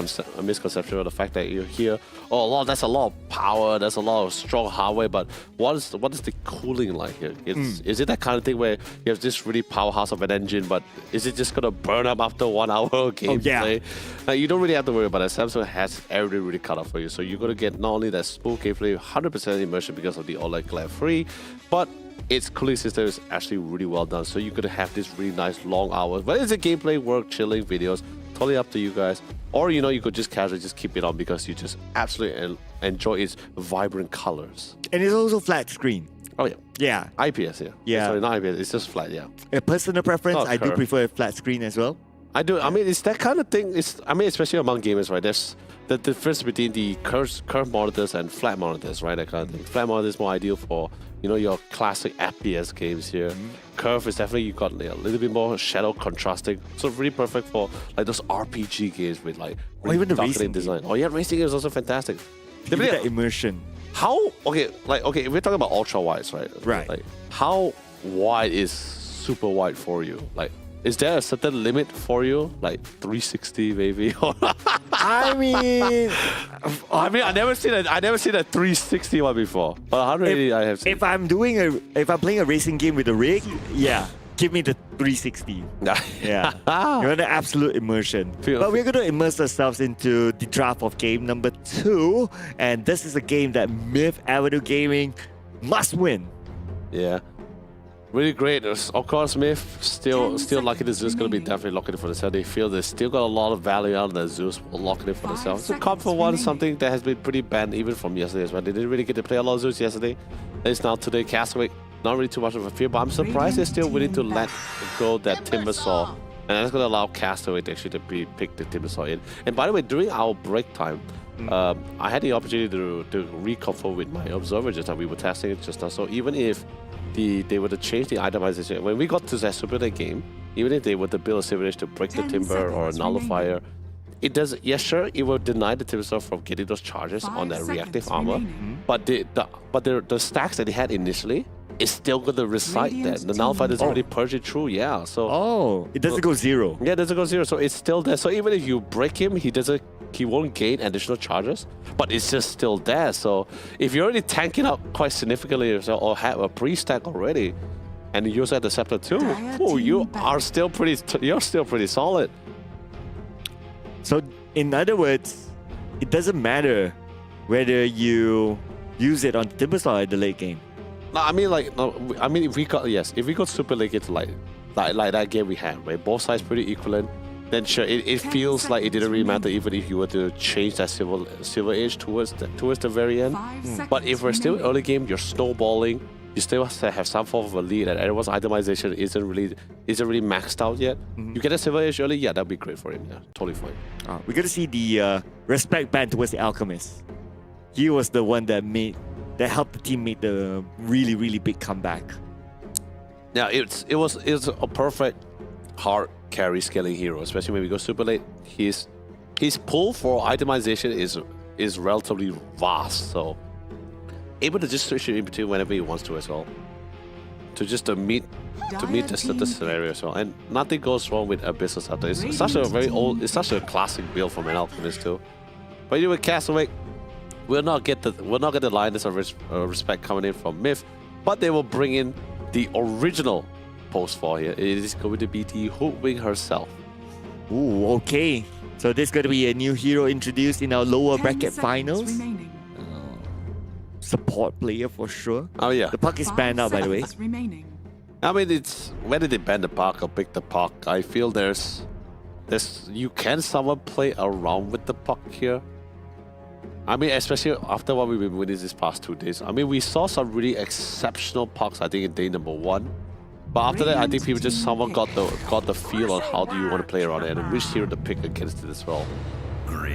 misconception of the fact that you hear, that's a lot of power, that's a lot of strong hardware, but what is the cooling like here? Is it that kind of thing where you have this really powerhouse of an engine, but is it just gonna burn up after 1 hour of gameplay? Like, you don't really have to worry about it. Samsung has everything really cut off for you, so you're gonna get not only that smooth gameplay, 100% immersion because of the OLED glare free, but its cooling system is actually really well done, so you're gonna have this really nice long hours. Whether it's a gameplay, work, chilling, videos, totally up to you guys. Or you could just casually just keep it on because you just absolutely enjoy its vibrant colors. And it's also flat screen. Oh yeah. Yeah. IPS, yeah. Yeah. Sorry, not IPS. It's just flat, yeah. A personal preference, Not I do curve. prefer a flat screen as well. I do. I mean, it's that kind of thing. Especially among gamers, right? There's the difference between the curved monitors and flat monitors, right? That kind of thing. Flat monitor is more ideal for your classic FPS games here. Curve is definitely you got a little bit more shadow contrasting, so really perfect for like those RPG games with like Or even the darkening racing design. Oh yeah, racing is also fantastic. Give it that immersion. How if we're talking about ultra wides, right? Right. Like how wide is super wide for you? Like, is there a certain limit for you? Like 360 maybe? I mean, I never seen a 360 one before. But 180 I have seen. if I'm playing a racing game with a rig, yeah, give me the 360. Yeah, you want the absolute immersion. But we're going to immerse ourselves into the draft of game number 2, and this is a game that Myth Avenue Gaming must win. Yeah. Really great. Of course, Myth still 10 lucky the Zeus going to be remaining. definitely locking it for themselves. They feel they still got a lot of value out of the Zeus locking it for 5 themselves. It's a seconds comfort one, remaining. something that has been pretty banned even from yesterday as well. They didn't really get to play a lot of Zeus yesterday. It's now today. Castaway, not really too much of a fear, but I'm surprised they're still willing to let go that Timber Saw. And that's going to allow Castaway to actually pick the Timber Saw in. And by the way, during our break time, I had the opportunity to reconfirm with my observer just that we were testing it just now. So even if they were to change the itemization, when we got to that Super Day game, even if they were to build a Silver Age to break the 10 Timber or a seconds Nullifier, remaining. it does, yes sure, it will deny the Timber Saw from getting those charges 5 on that reactive seconds armor. remaining. But the stacks that they had initially is still going to recite that. Radiant's The Nullifier team doesn't already purge it through, yeah. So Oh, it doesn't go 0. yeah, it doesn't go 0, so it's still there. So even if you break him, he won't gain additional charges, but it's just still there. So if you're already tanking up quite significantly or have a pre-stack already, and you also have the Scepter too, Dire oh, you team are still pretty solid. So, in other words, it doesn't matter whether you use it on Timber Saw at the late game. No, I mean, if we got super late into like that game we had, right? Both sides pretty equivalent. Then sure, it 10 feels like it didn't really matter seconds even if you were to change that silver age towards the very end. 5 seconds But if we're still remaining. early game, you're snowballing. You still have some form of a lead, and everyone's itemization isn't really maxed out yet. You get a silver age early, yeah, that'd be great for him. Yeah, totally fine. We're going to see the respect band towards the Alchemist. He was the one that helped the team make the really, really big comeback. Yeah, it's a perfect hard carry scaling hero, especially when we go super late. His pull for itemization is relatively vast, so able to just switch it in between whenever he wants to as well. To meet the scenario as well. And nothing goes wrong with Abyssal Scepter. It's such a classic build from an Alchemist too. But anyway, Castaway, we'll not get the lioness of respect coming in from Myth, but they will bring in the original post 4 here. It is going to be the Hoodwink herself. Ooh, okay. So there's going to be a new hero introduced in our lower 10 bracket seconds finals. remaining. Support player for sure. Oh yeah. The puck is 5 banned out, by the way. seconds remaining. I mean, it's whether they ban the puck or pick the puck. I feel there's you can somewhat play around with the puck here. I mean, especially after what we've been winning these past 2 days. I mean, we saw some really exceptional pucks, I think, in day number 1. But after that, I think people just somewhat got the feel on how do you want to play around it and which hero to pick against it as well.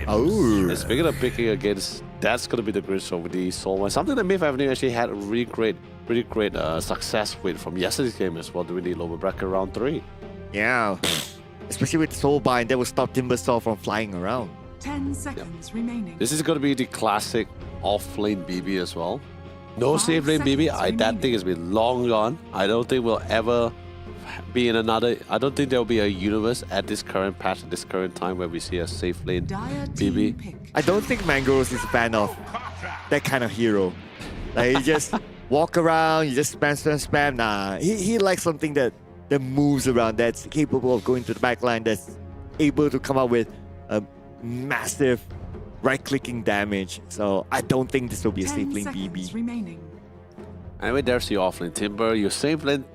Oh. And speaking of picking against, that's going to be the Grinch over the Soulmine. Something that Myth Avenue actually had a really great success with from yesterday's game as well during the lower bracket round 3. Yeah. Especially with Soulbind, that will stop Timber Saw from flying around. 10 seconds remaining. This is going to be the classic off-lane BB as well. No 5 safe lane BB. seconds That thing has been long gone. I don't think we'll ever be in another. I don't think there'll be a universe at this current patch, at this current time, where we see a safe lane Dire team BB. pick. I don't think Mangoros is a fan of that kind of hero. Like, you just walk around, you just spam. Nah, he likes something that moves around, that's capable of going to the back line, that's able to come up with a massive right-clicking damage. So I don't think this will be a 10 safe lane seconds BB. remaining. Anyway, there's your offlane Timber, your safe lane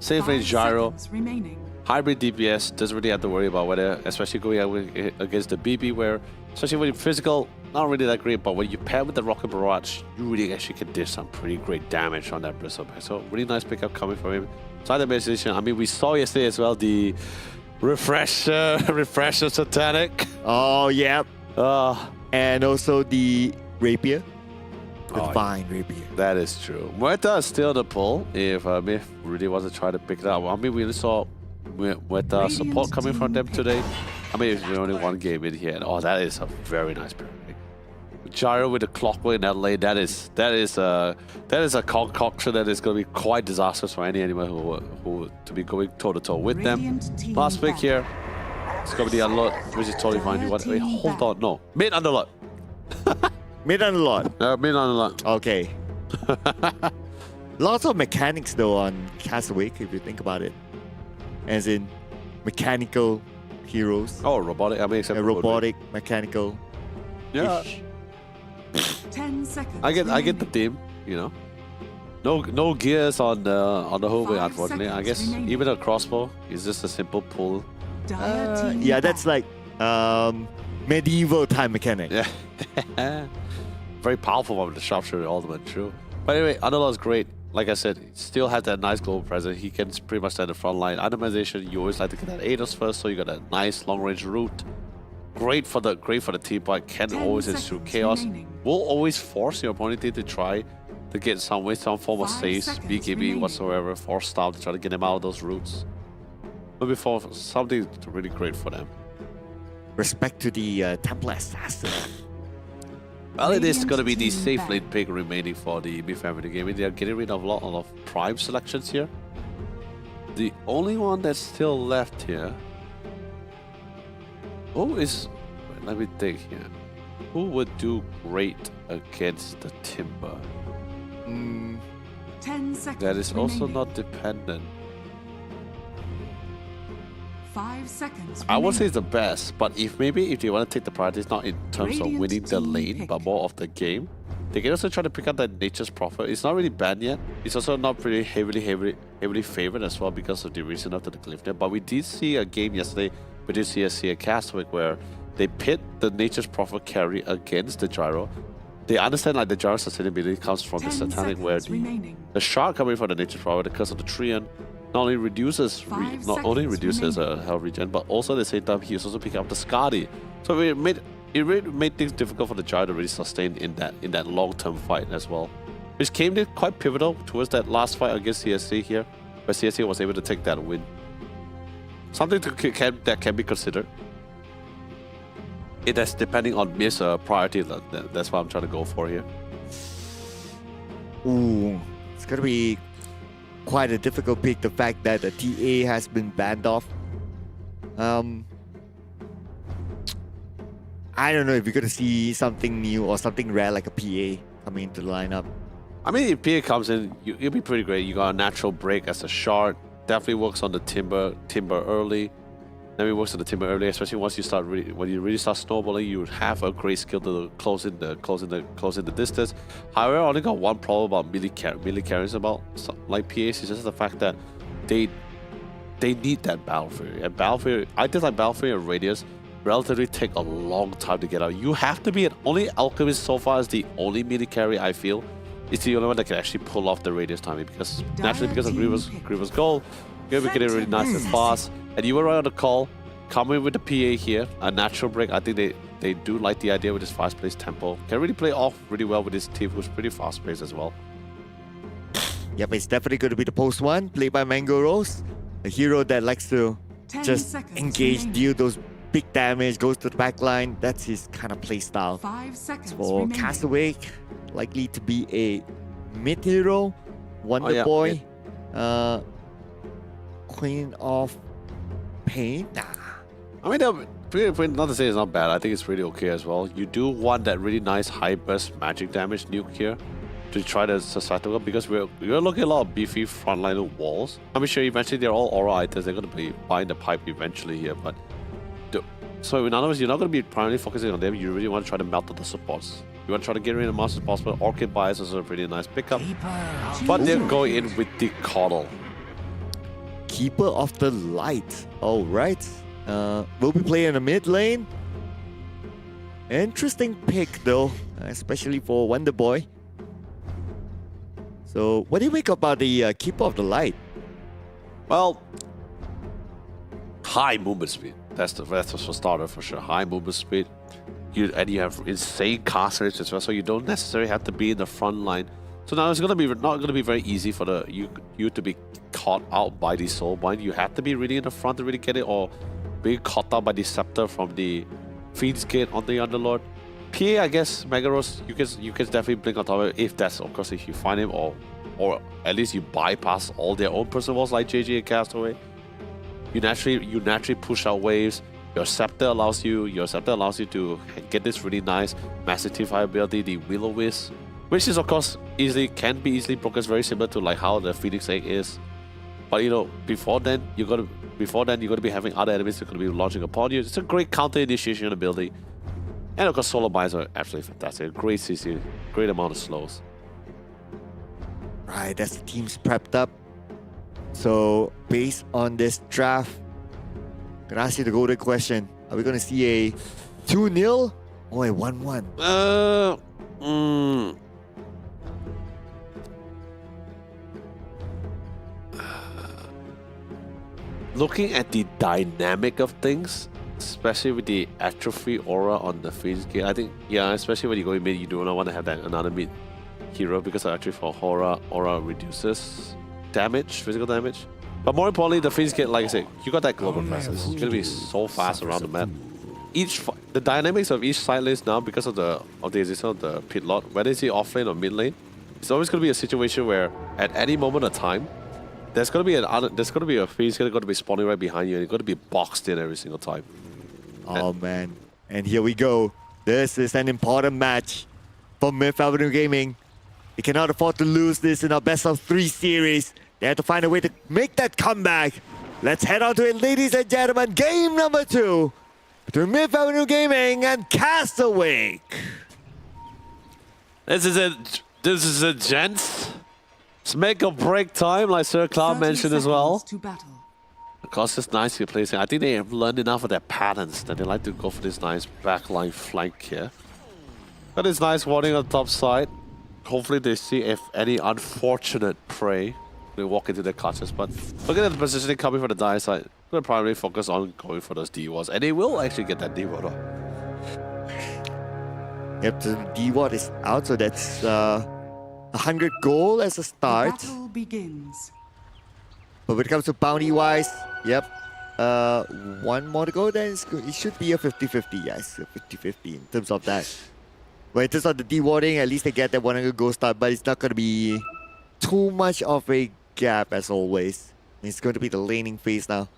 5 Gyro, seconds remaining. hybrid DPS. Doesn't really have to worry about whether, especially going out against the BB, where Especially when you're physical, not really that great, but when you pair with the Rocket Barrage, you really actually can dish some pretty great damage on that Bristleback. So really nice pickup coming from him. Side of position, I mean, we saw yesterday as well the refresher satanic. Oh, yeah. And also the rapier. The Oh, fine rapier. That is true. Muerta is still the pull if Myth really wants to try to pick it up. I mean, we really saw Muerta support coming from them today. I mean, it's only one game in here. And, oh, that is a very nice pair. Gyro with the clockwork in that lane, that is a concoction that is going to be quite disastrous for any animal who to be going toe-to-toe with them. Last pick here. It's going to be the unload, which is totally fine. You want to hold on. No. Mid unload. Mid and a lot. Mid unload. Okay. Lots of mechanics though on Castawake, if you think about it. As in mechanical heroes. Oh, robotic. I mean, except robotic, mechanical. Yeah. 10 seconds. I get the theme, you know. No gears on the whole way, 5 unfortunately. I guess seconds remaining. even a crossbow is just a simple pull. Dire team Yeah, that's back. like medieval time mechanic. Yeah. Very powerful one with the sharpshooter ultimate, true. But anyway, Underlaw is great. Like I said, he still has that nice global presence. He can pretty much stand the front line. Itemization, you always like to get that ADOS first, so you got a nice long range route. Great for the team, but can 10 always ensure seconds chaos. remaining. Will always force your opponent to try to get some form of 5 saves, seconds BKB remaining. whatsoever, force style to try to get them out of those routes. But before something really great for them. Respect to the Templar Assassin. Well, it is Radiant going to be the team safe back. lane pick remaining for the mid-family game. They are getting rid of a lot of prime selections here. The only one that's still left here. Who is... Let me think here. Who would do great against the Timber? 10 seconds That is also remaining. not dependent. 5 seconds I would say remaining. it's the best, but if they want to take the priorities not in terms of Radiant winning the team lane, pick. but more of the game, they can also try to pick up that Nature's Prophet. It's not really banned yet. It's also not pretty heavily favored as well because of the reason after the Glyph. But we did see a game yesterday with the CSC at Castawake where they pit the Nature's Prophet carry against the Gyro. They understand like the Gyro sustainability comes from the 10 Satanic where seconds remaining. the Shark coming from the Nature's Prophet, the Curse of the Treant, not only reduces 5 reduces seconds health regen, but also at the same time he's also picking up the Skadi. So it really made things difficult for the Gyro to really sustain in that long-term fight as well. Which came in quite pivotal towards that last fight against CSC here, where CSC was able to take that win. Something that can be considered. It is depending on Miss priority. That's what I'm trying to go for here. Ooh, it's gonna be quite a difficult pick. The fact that the TA has been banned off. I don't know if you're gonna see something new or something rare like a PA coming into the lineup. I mean, if PA comes in, it'll be pretty great. You got a natural break as a shard. Definitely works on the timber early. Then it works on the timber early, especially once you start when you really start snowballing, you would have a great skill to close in the distance. However, I only got one problem about melee carries about like PAs is just the fact that they need that Battle Fury. And Battle Fury, I think like Battle Fury and Radius relatively take a long time to get out. You have to be only Alchemist so far is the only melee carry I feel. It's the only one that can actually pull off the Radius timing because naturally because of Grievous Gold, you're able to get it really nice and fast. And you were right on the call. Coming with the PA here, a natural break. I think they do like the idea with this fast-paced tempo. Can really play off really well with this team, who's pretty fast-paced as well. Yep, it's definitely going to be the post one, played by Mango Rose, a hero that likes to 10 just seconds engage, remaining. deal those big damage, goes to the back line. That's his kind of play style. 5 seconds For remaining. Castawake, likely to be a mid hero, Wonder yeah, Boy, Queen of Pain. Nah. I mean, not to say it's not bad. I think it's really okay as well. You do want that really nice high burst magic damage nuke here to try to sustain because we're looking at a lot of beefy frontline walls. I'm sure eventually they're all aura items. They're going to be buying the pipe eventually here, but so in other words, you're not going to be primarily focusing on them. You really want to try to melt out the supports. You want to try to get rid of the monsters possible. Orchid Bias is a pretty nice pickup, but they're going in with the Coddle. Keeper of the Light. All right. Will be playing in the mid lane. Interesting pick though, especially for Wonder Boy. So, what do you make about the Keeper of the Light? Well, high movement speed. That's for starter for sure. High movement speed. You have insane cast rates as well, so you don't necessarily have to be in the front line. So now it's not gonna be very easy for you to be caught out by the Soulbind. You have to be really in the front to really get it, or being caught out by the Scepter from the Fiend's Gate on the Underlord. PA, I guess, Megaros, you can definitely blink on top of it if that's, of course, if you find him, or at least you bypass all their own personal walls like JJ and Castaway. You naturally push out waves. Your Scepter allows you to get this really nice Massive T-Fire ability, the Will-O-Wisp, which is, of course, can be easily broken. It's very similar to like how the Phoenix Egg is. But you know, before then you're gonna be having other enemies that are gonna be launching upon you. It's a great counter initiation ability. And of course, solar binds are absolutely fantastic. Great CC, great amount of slows. Right, that's the team's prepped up. So, based on this draft, I'm gonna ask you the golden question. Are we gonna see a 2-0 or a 1-1? Looking at the dynamic of things, especially with the atrophy aura on the Fiend's Gate, I think, yeah, especially when you go in mid, you do not want to have that another mid hero because the atrophy aura reduces damage, physical damage. But more importantly, the Fiend's Gate, like I said, you got that global presence. It's gonna be so fast around the map. The dynamics of each side lane now, because of the existence of the pit lord, whether it's the off lane or mid lane, it's always gonna be a situation where at any moment of time, there's gonna be a Fiend's Gate gonna be spawning right behind you, and you're gonna be boxed in every single time. Oh man, and here we go. This is an important match for Myth Avenue Gaming. They cannot afford to lose this in our best of 3 series. They have to find a way to make that comeback. Let's head on to it, ladies and gentlemen. Game number 2 between Myth Avenue Gaming and Castaway. This is it, gents. It's make or break time, like Sir Cloud mentioned as well. To battle. Of course, it's nice to play. I think they have learned enough of their patterns that they like to go for this nice backline flank here. Got this nice warning on the top side. Hopefully they see if any unfortunate prey they walk into their clutches. But looking at the positioning coming from the dire side, they'll primarily focus on going for those D-wards. And they will actually get that D-ward off. Yep, the D-ward is out, so that's 100 gold as a start. The battle begins. But when it comes to bounty-wise, yep, one more to go, then it should be a 50-50, yes, a 50-50 in terms of that. But in terms of the dewarding, at least they get that 100 gold start, but it's not going to be too much of a gap as always. It's going to be the laning phase now.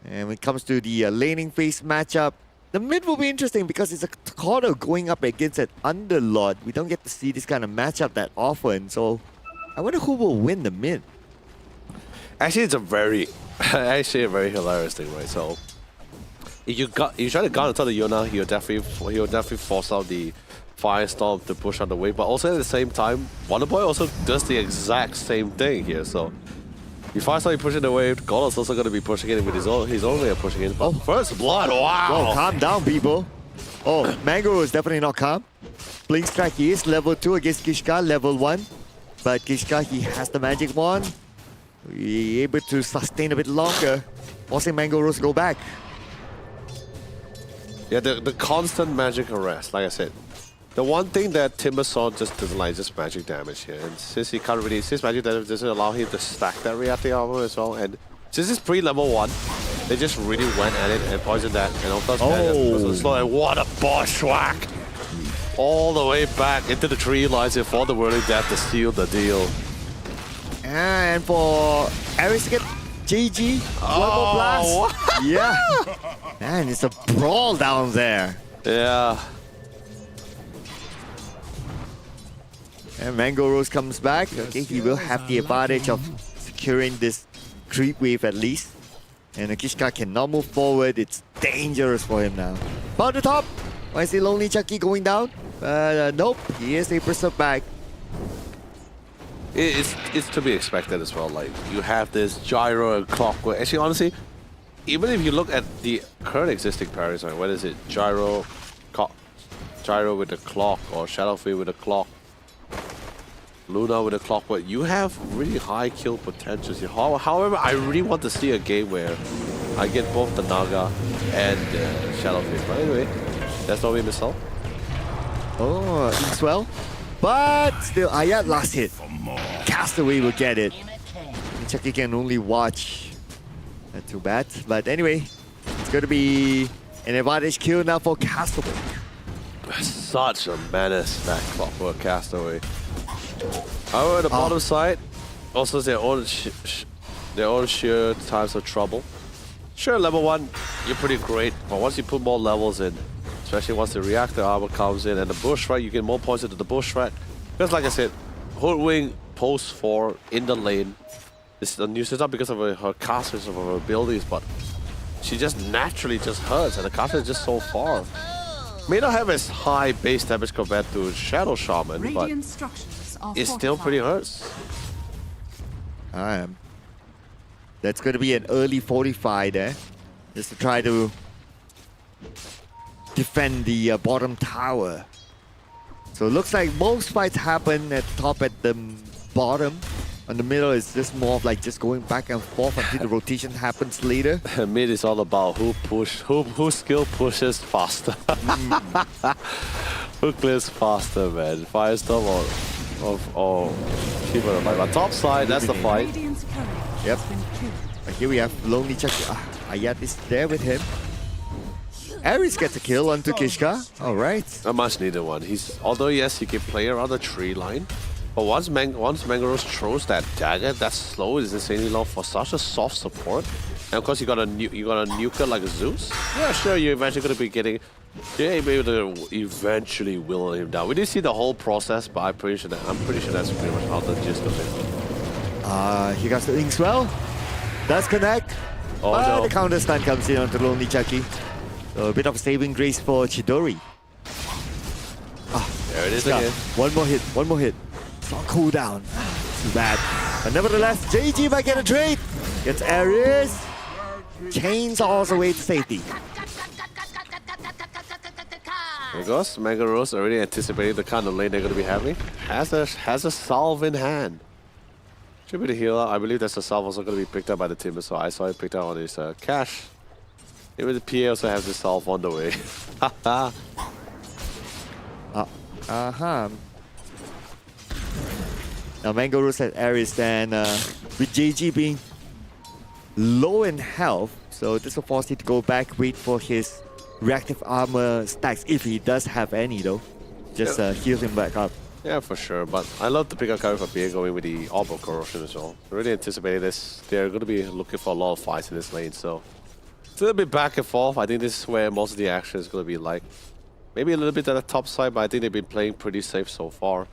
And when it comes to the laning phase matchup, the mid will be interesting because it's a quarter going up against an Underlord. We don't get to see this kind of matchup that often, so I wonder who will win the mid. Actually, it's a very hilarious thing, right? So, if you try to guard on top of Yona, he'll definitely force out the Firestorm to push out the wave. But also at the same time, Wonderboy also does the exact same thing here. So, if Firestorm pushing the wave, God is also going to be pushing it with his own way of pushing it. But first blood, wow! Whoa, calm down, people. Oh, Mango is definitely not calm. Blink Strike is level 2 against Kishka, level 1. But Kishka, he has the magic wand. We're able to sustain a bit longer, forcing Mango Rose to go back. Yeah, the constant magic arrest, like I said. The one thing that Timbersaw just doesn't like is just magic damage here. And since he can't really, since magic damage doesn't allow him to stack that reactive armor as well. And since it's pre-level 1, they just really went at it and poisoned that. And of course, and what a bushwhack! All the way back into the tree lines and for the Whirling Death to seal the deal. And for Arisket, JG, one more blast. Yeah. Man, it's a brawl down there. Yeah. And Mango Rose comes back. Okay, he will have the advantage of securing this creep wave at least. And Kishka cannot move forward. It's dangerous for him now. But the top, I see Lonely Chucky going down. Nope, he is a percent back. It's to be expected as well. Like, you have this gyro and clockwork. Actually, honestly, even if you look at the current existing parries, right, what is it? Gyro, Gyro with the clock or Shadowfield with the clock. Luna with the clock, but you have really high kill potentials here. However, I really want to see a game where I get both the Naga and Shadowfield. But anyway, that's not we miss out. Oh, Inkswell. But still, Ayat last hit. Castaway will get it. Chucky can only watch. Not too bad. But anyway, it's going to be an advantage kill now for Castaway. Such a menace, that clock for Castaway. However, the bottom side also their own sheer times of trouble. Sure, level 1, you're pretty great, but once you put more levels in, especially once the reactor armor comes in and the bush, right, you get more points into the bush, right? Because like I said, Hoodwing post 4 in the lane. This is a nuisance, not because of her casters of her abilities, but she just naturally just hurts, and the caster is just so far. May not have as high base damage compared to Shadow Shaman, but Radiant structures are it still pretty hurts. That's going to be an early 45 there. Just to try to defend the bottom tower. So it looks like most fights happen at the top, at the bottom. On the middle is just more of like just going back and forth until the rotation happens later. Mid is all about who skill pushes faster. Who clears faster, man. Firestorm or Shiva. But top side, that's the fight. Radiant's courier Yep. has been killed. And here we have Lonely Chucky. Ayat is there with him. Ares gets a kill onto Kishka. Alright. A much needed one. Although yes, he can play around the tree line. But once Mangaros throws that dagger, that slow is insanely long for such a soft support. And of course, you got a nuker like Zeus. Yeah, sure, you're eventually going to be getting. You're able to eventually will him down. We didn't see the whole process, but I'm pretty sure that's pretty much how the gist of it. Here comes the Inkswell. Does connect. Oh But no! the counter stun comes in onto Lonely Chucky. So a bit of saving grace for Chidori. There it is Yeah. again. One more hit. It's on cooldown. Too bad. But nevertheless, JG might get a trade. Gets Ares. Chainsaws away to safety. There goes Mangaros already anticipating the kind of lane they're going to be having. Has a salve in hand. Should be the healer. I believe that's a salve also going to be picked up by the team, so I saw it picked up on his cash. Maybe the PA also has the salve on the way. Now Mangaros has Ares, and with JG being low in health, so this will force him to go back, wait for his reactive armor stacks, if he does have any though. Just heal him back up. Yeah, for sure. But I love the pickup carry for PA going with the Orb of Corrosion as well. Really anticipated this. They're going to be looking for a lot of fights in this lane, so it's a little bit back and forth. I think this is where most of the action is going to be like. Maybe a little bit at the top side, but I think they've been playing pretty safe so far.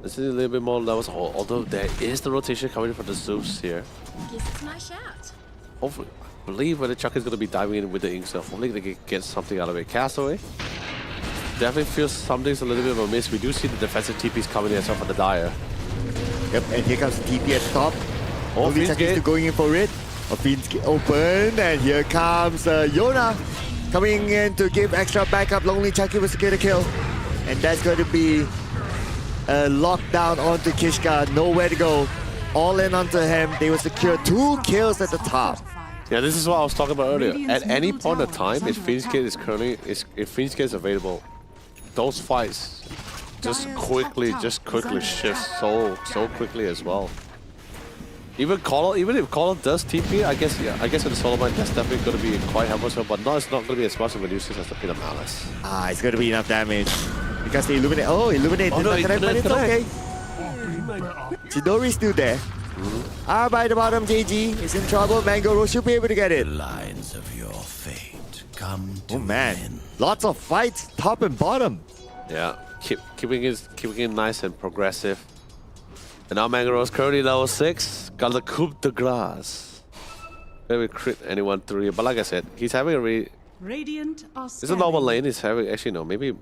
This is a little bit more levels, although there is the rotation coming from the Zeus here. Guess it's my shout. Hopefully, I believe where the Chuck is going to be diving in with the Ink, so hopefully they can get something out of it. Castaway definitely feels something's a little bit of a miss. We do see the defensive TPs coming in as well from the Dire. Yep, and here comes the TP at the top. Oh, Only Chucky still going in for it. Fiend's Gate open, and here comes Yona coming in to give extra backup. Lonely Chucky was to get a kill. And that's going to be a lockdown onto Kishka. Nowhere to go. All in onto him. They will secure 2 kills at the top. Yeah, this is what I was talking about earlier. At any point of time, if Fiend's Gate is available, those fights just quickly shift so quickly as well. Even if Call does TP, I guess in the solo line that's definitely going to be quite helpful, but no, it's not going to be as much of a nuisance as the Pin of Malice. It's going to be enough damage. Because the Illuminate, Illuminate did not connect, but it's okay. Chidori's still there. By the bottom, JG is in trouble. Mangaros should be able to get it. Lines of your fate come to Oh man, lots of fights, top and bottom. Yeah, keeping it nice and progressive. And now Mangaros currently level 6, got the coup de grace. Maybe crit anyone through, but like I said, he's having a Radiant are it's a normal lane. He's having actually no, maybe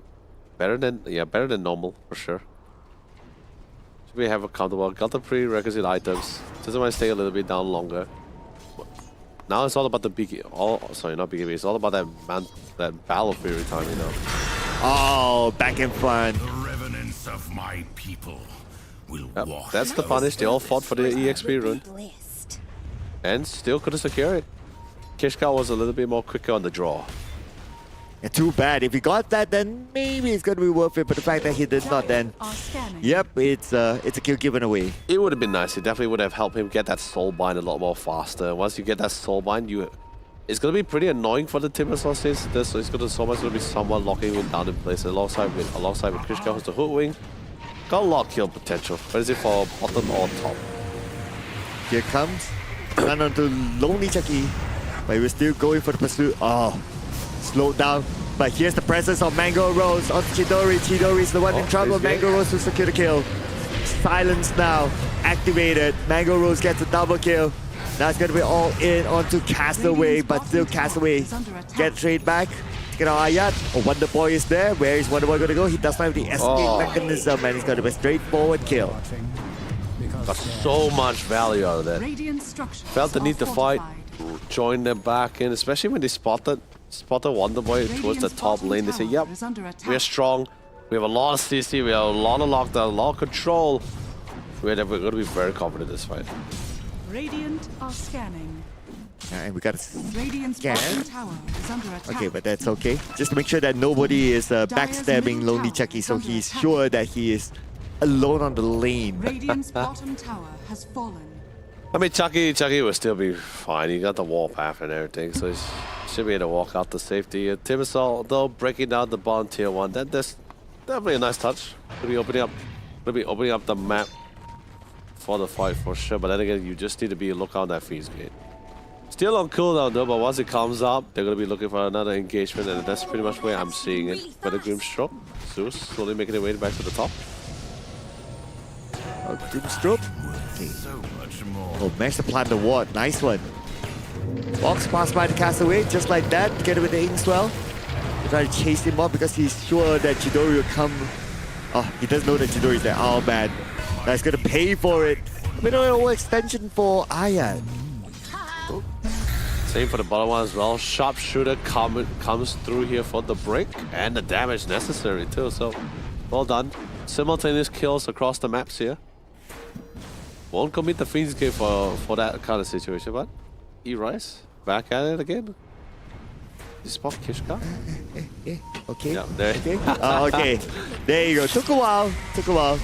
better than normal for sure. Should we have a countable? Got the prerequisite items. Doesn't want to stay a little bit down longer. Now it's all about the not BKB. It's all about that battle fury time, you know. Oh, back in front. The revenants of my people will Yep, walk. that's the punish. They all fought for the EXP rune. Blessed. And still couldn't secure it. Kishka was a little bit more quicker on the draw. Yeah, too bad. If he got that, then maybe it's going to be worth it. But the fact that he did not, then Are scanning. yep, it's a kill given away. It would have been nice. It definitely would have helped him get that soul bind a lot more faster. Once you get that soul bind, it's going to be pretty annoying for the Timbersaw since there's it's going to be someone locking him down in place alongside with Krishka, who's the hoodwing. Got a lot of kill potential. But is it for bottom or top? Here comes. Run onto Lonely Chucky. But we're still going for the pursuit. Oh, slowed down. But here's the presence of Mango Rose on Chidori. Chidori is the one in trouble. he's Mango Rose to secure the kill. Silence now. Activated. Mango Rose gets a double kill. Now it's going to be all in onto Castaway. But still Castaway get trade back. Get our Ayat. Oh, Wonder Boy is there. Where is Wonder Boy going to go? He does not have the escape mechanism. And it's going to be a straightforward kill. Got so much value out of that. Radiant structures Felt the are need to fight. fortified. Join them back in, especially when they spotted Wonder Boy towards the Radiant's top bottom lane. They say, tower yep, is under attack. we're strong. We have a lot of CC, we have a lot of lockdown, a lot of control. We're going to be very confident in this fight. Radiant are scanning. And we got to Radiant's Scan. bottom tower is under attack. okay, but that's okay. Just to make sure that nobody is backstabbing Lonely Chucky, so he's sure that he is alone on the lane. Radiant's bottom tower has fallen. I mean, Chucky will still be fine. He got the wall path and everything, so he should be able to walk out to safety. Timbersaw, though, breaking down the bottom tier 1, that's definitely a nice touch. Gonna be opening up the map for the fight for sure. But then again, you just need to be looking on that Feast Gate. Still on cooldown though, but once it comes up, they're gonna be looking for another engagement, and that's pretty much where I'm seeing it. For the Grimstroke, Zeus slowly making their way back to the top. Grimstroke. Okay. Oh, managed to plant the ward. Nice one. Box passed by the Castaway, just like that, together with the Inkswell. They try to chase him off because he's sure that Chidori will come. Oh, he doesn't know that Chidori is there. Oh man, that's gonna pay for it. We don't know extension for Ayat. Same for the bottom one as well. Sharpshooter comes through here for the break, and the damage necessary too. So, well done. Simultaneous kills across the maps here. Won't commit the Fiend's Gate for that kind of situation, but E-Rise back at it again. You spot Kishka? Okay. Yeah, there. Okay. Okay. There you go. Took a while.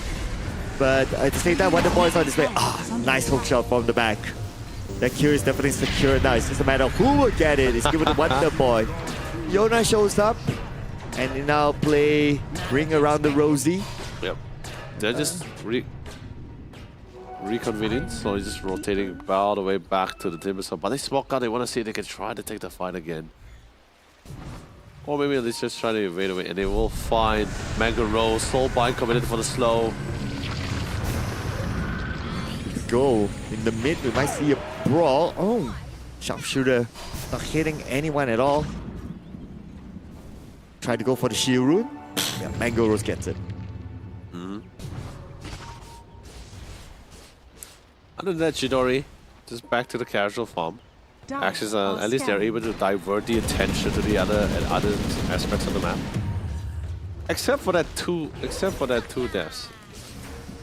But at the same time, Wonder Boy is on his way. Ah, nice hook shot from the back. That kill is definitely secure now. It's just a matter of who will get it. It's given to Wonder Boy. Yona shows up, and they now play Ring Around the Rosie. Yep. They're just reconvening, so he's just rotating all the way back to the Timbersaw. But they smoke out. They want to see if they can try to take the fight again. Or maybe they're just trying to evade away, and they will find Mango Rose, Soulbind coming in for the slow. Go in the mid. We might see a brawl. Oh, Sharpshooter not hitting anyone at all. Try to go for the shield rune. Yeah, Mango Rose gets it. Other than that, Chidori, just back to the casual farm. Actions, at least they're able to divert the attention to the other aspects of the map. Except for that two deaths.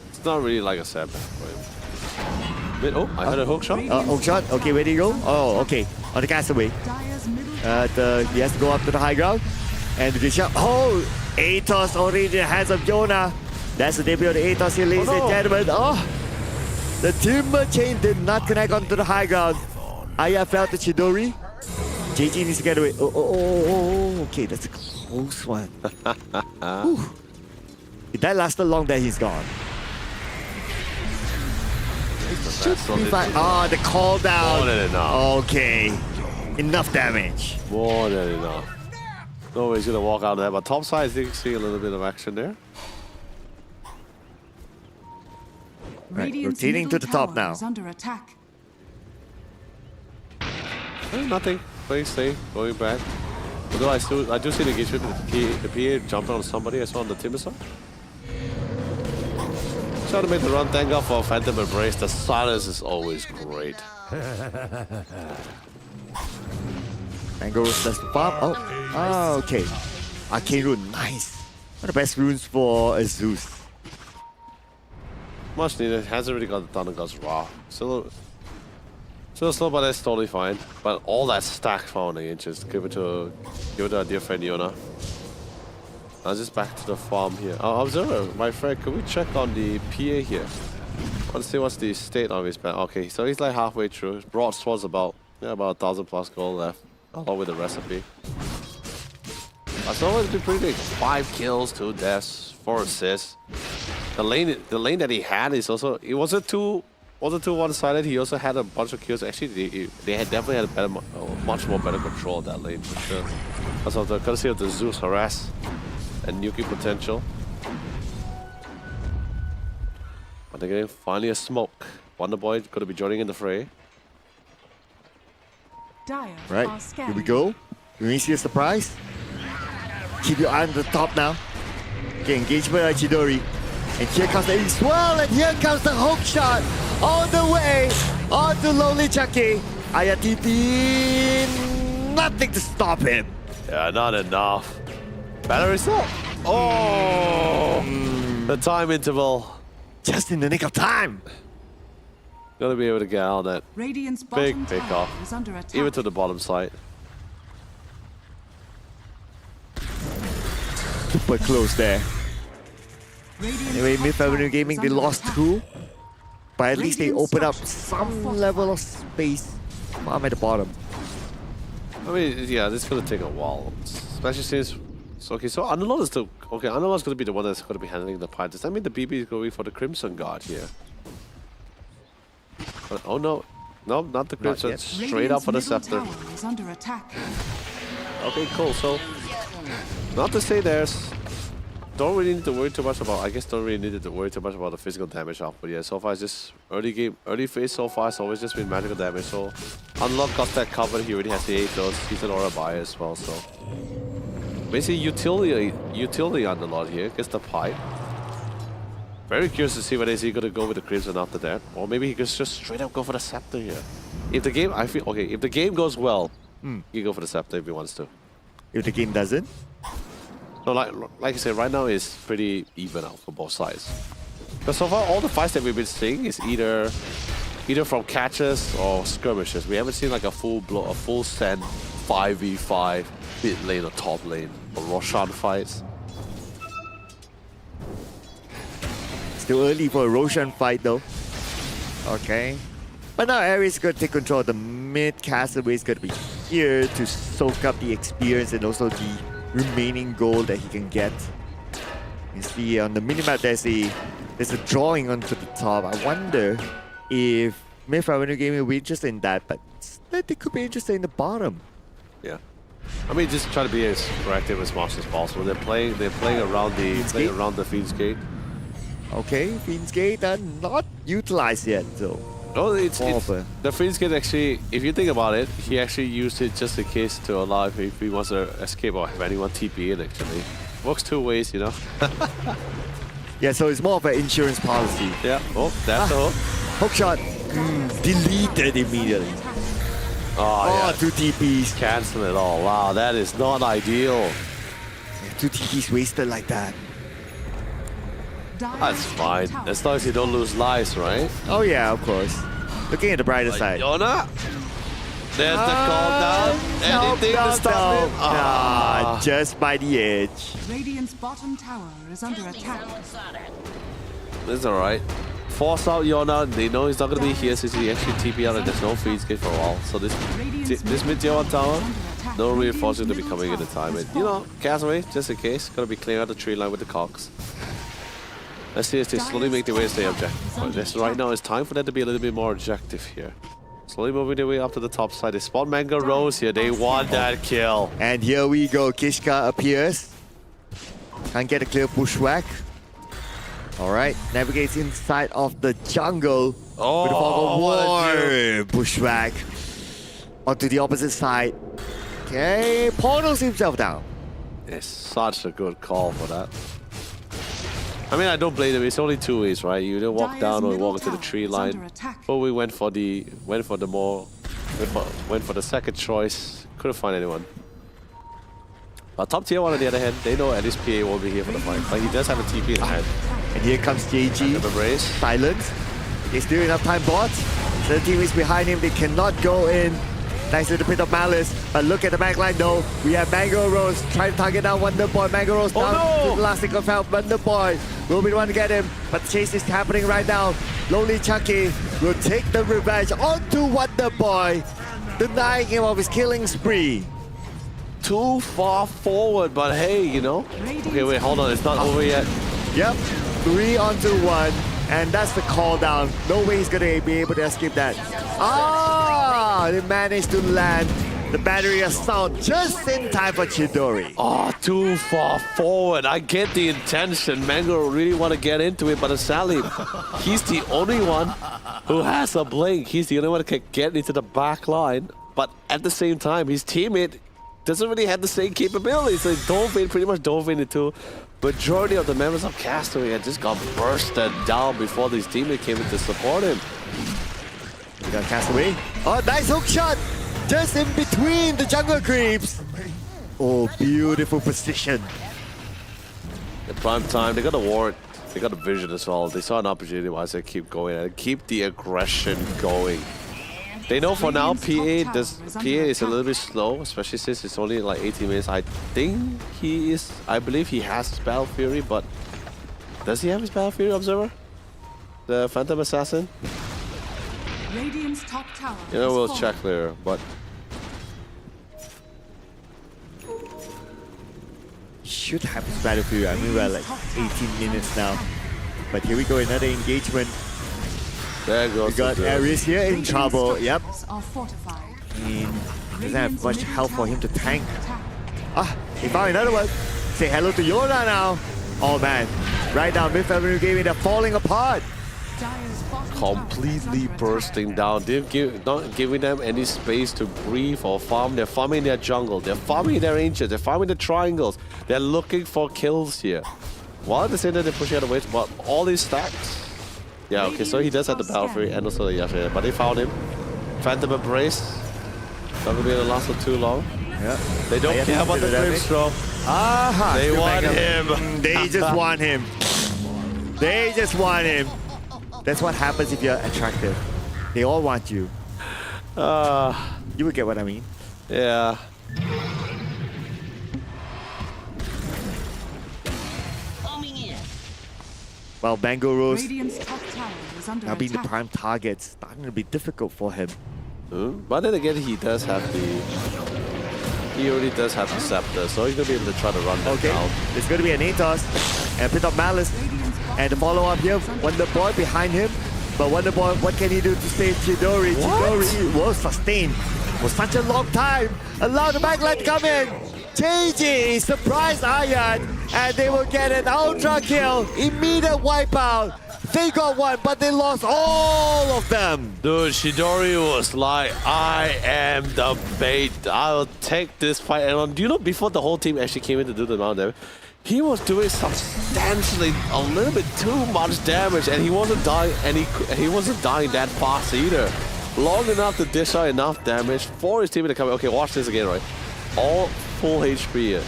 It's not really like a setback for him. Wait, oh, I heard a hook shot. Hook shot. Okay, where do you go? Oh, okay. On the Castaway. He has to go up to the high ground. And the shot. Oh, Atos already in the hands of Yona. That's the debut of the Atos here, ladies and gentlemen. Oh, the Timber Chain did not connect onto the high ground. Aya fell to Chidori. JG needs to get away. Oh, okay, that's a close one. If that lasted long, then he's gone. Should be fine. Oh, the call down. More than enough. Okay, enough damage. More than enough. No way he's gonna walk out of there, but top side, you can see a little bit of action there. Right, rotating to the top now. Under attack. Nothing. Playing safe, going back. Although I do see the engagement. The PA jumped on somebody I saw on the Timbersaw. Try to make the run. Thank God for Phantom Embrace. The silence is always great. Mango Rose does the farm. Oh, okay. Arcane Rune, nice. One of the best runes for a Zeus. Much needed. Hasn't really got the Thunder Gods raw. Still slow, but that's totally fine. But all that stack founding, just give it to our dear friend Yona. I'll just back to the farm here. Observer, my friend, can we check on the PA here? Let's see what's the state of his band. Okay, so he's like halfway through. Broadsword's about 1,000 plus gold left, along with the recipe. That's always been pretty big. 5 kills, 2 deaths, 4 assists. The lane that he had is also, it wasn't too one-sided. He also had a bunch of kills. Actually, they had definitely had a better, much more better control of that lane for sure. That's of the courtesy of the Zeus harass and Nuki potential. But they're getting finally a smoke. Wonder Boy going to be joining in the fray. Dire Right, are here scanning. we go. You may see a surprise. Keep your eye on the top now. Okay, engagement by Chidori. And here comes the swirl, and here comes the hook shot. All the way onto Lonely Chucky. Ayatiti, nothing to stop him. Yeah, not enough. Battery up. Oh! The time interval. Just in the nick of time. Gonna be able to get out that Radiant's big bottom pick tower off. is under attack. Even to the bottom side. Super close there. Radiant's Anyway, top Myth tower Avenue Gaming, is they under lost attack. 2. But at least they Radiant open up structures some are fortified. level of space. Farm at the bottom. I mean, yeah, this is gonna take a while. Especially since. Okay, so Underlord is the. Okay, Underlord's gonna be the one that's gonna be handling the pie. Does that mean the BB is going for the Crimson Guard here? But, oh no. No, not the Crimson. yet. Straight up for the Radiant's Scepter. middle tower is under attack. Okay, cool. So, not to say there's. Don't really need to worry too much about. I guess don't really need to worry too much about the physical damage output. Yeah, so far it's just early phase so far. It's always just been magical damage. So, Unlock got that covered. He already has the 8 those. He's an aura buyer as well. So, basically utility Underlord here gets the pipe. Very curious to see whether he's gonna go with the Crimson after that, or maybe he could just straight up go for the Scepter here. If the game, I feel okay. If the game goes well, he can go for the Scepter if he wants to. If the game doesn't, No, like I said, right now is pretty even out for both sides. But so far, all the fights that we've been seeing is either from catches or skirmishes. We haven't seen like a full send 5v5 mid lane or top lane or Roshan fights. still early for a Roshan fight though. Okay. But now Ares is going to take control of the mid. Castaway is going to be here to soak up the experience and also the remaining gold that he can get. You see on the minimap there's a drawing onto the top. I wonder if Myth Avenue Gaming will be interested in that, but they could be interested in the bottom. Yeah. I mean, just try to be as proactive as much as possible. They're playing around the Fiend's Gate. Okay, Fiend's Gate are not utilized yet though. No, it's Offer. the Fiend's Gate actually, if you think about it, he actually used it just in case to allow if he wants to escape or have anyone TP in actually. Works 2 ways, you know? Yeah, so it's more of an insurance policy. Yeah, oh, that's the hook. Hook shot, deleted immediately. Oh, yeah. 2 TPs. Cancel it all. Wow, that is not ideal. 2 TPs wasted like that. Dire's That's top fine. tower As long as you don't lose lives, right? Oh yeah, of course. Looking at the brighter side. Yona! There's the call down. Anything to stop him? Nah, just by the edge. Radiant's bottom tower is under attack. It's alright. Force out Yona. They know he's not going to be here since he actually TP out and there's no Fiend's Gate for a while. So this mid-tier 1 tower, no reinforcing to be coming in the time. And, you know, Castaway, just in case, going to be clearing out the tree line with the cogs. Let's see if they slowly make their way to the objective. But this right now, it's time for them to be a little bit more objective here. Slowly moving their way up to the top side. They spot Mango Rose here. They want that kill. And here we go. Kishka appears. Can't get a clear bushwhack. Alright, navigates inside of the jungle. Oh, with the fog of what a war. Bushwhack. Onto the opposite side. Okay, portals himself down. It's such a good call for that. I mean, I don't blame them. It's only 2 ways, right? You either walk Dire's down or middle walk into the tower tree is under line. attack. But we went for the second choice. Couldn't find anyone. But top tier 1 on the other hand, they know at least PA won't be here for the fight. But he does have a TP in the hand. And here comes JG. The race. Silence. There's still enough time, bots. The teammates behind him, they cannot go in. Nice little bit of malice. But look at the backline though. We have Mango Rose trying to target down Wonder Boy. Mango Rose down to the last stick of health. Wonder Boy will be the one to get him. But the chase is happening right now. Lonely Chucky will take the revenge onto Wonder Boy, denying him of his killing spree. Too far forward, but hey, you know. Okay, wait, hold on. It's not over yet. Yep, 3 onto 1. And that's the call down. No way he's gonna be able to escape that. Ah! They managed to land the battery assault just in time for Chidori. Oh, too far forward. I get the intention. Mango really want to get into it, but sadly, he's the only one who has a blink. He's the only one who can get into the back line. But at the same time, his teammate doesn't really have the same capabilities. So pretty much dove into majority of the members of Castaway had just got bursted down before his teammate came in to support him. We got Castaway. Oh, nice hook shot! Just in between the jungle creeps. Oh, beautiful position. At prime time, they got a ward. They got a vision as well. They saw an opportunity why they keep going and keep the aggression going. They know for now PA is a little bit slow, especially since it's only like 18 minutes. I believe he has his Battle Fury, but does he have his Battle Fury, Observer? The Phantom Assassin? Radiant's top tower. You know, has we'll fallen. check later, but Should have his battle fury. I mean, we're like 18 minutes now. But here we go, another engagement. there goes. We got the- Ares here in Radiant's trouble. top Yep. towers are fortified. And doesn't have Radiant's much middle health for him to tower is tank. under attack. Ah, he found another one. Say hello to Yona now. Oh man, right now mid Avenue Gaming, they're falling apart. Dire's bottom tower is completely under bursting attack. down. Not giving them any space to breathe or farm. They're farming their jungle. They're farming their ancients. They're farming the triangles. They're looking for kills here. While at the same time they're pushing out the waves, but all these stacks. Yeah, okay, so he does have the Battle Fury and also the Yasha, but they found him. Phantom Embrace. Not gonna be able to last for too long. Yeah. They don't care about the Brimstone. Aha! They still want back up. him. They just want him. They just want him. That's what happens if you're attractive. They all want you. You would get what I mean. Yeah. Well, Mango Rose Radiant's top tower is under now being the attack. prime target, starting to be difficult for him. But then again, he does have he already does have the scepter, so he's gonna be able to try to run them Okay, down. there's going to be an ATOS and a bit of malice. Radiant's bottom And the follow up here, Wonder Boy behind him. But Wonder Boy, what can he do to save Chidori? Chidori was sustained for such a long time. Allow the backline to come in. JG surprised Ayat, and they will get an ultra kill. Immediate wipeout. They got one, but they lost all of them. Dude, Chidori was like, I am the bait. I'll take this fight. And do you know, before the whole team actually came in to do the amount of damage, he was doing substantially a little bit too much damage, and he wasn't dying, and he wasn't dying that fast either. Long enough to dish out enough damage for his team to come in. Okay, watch this again, right? All full HP here.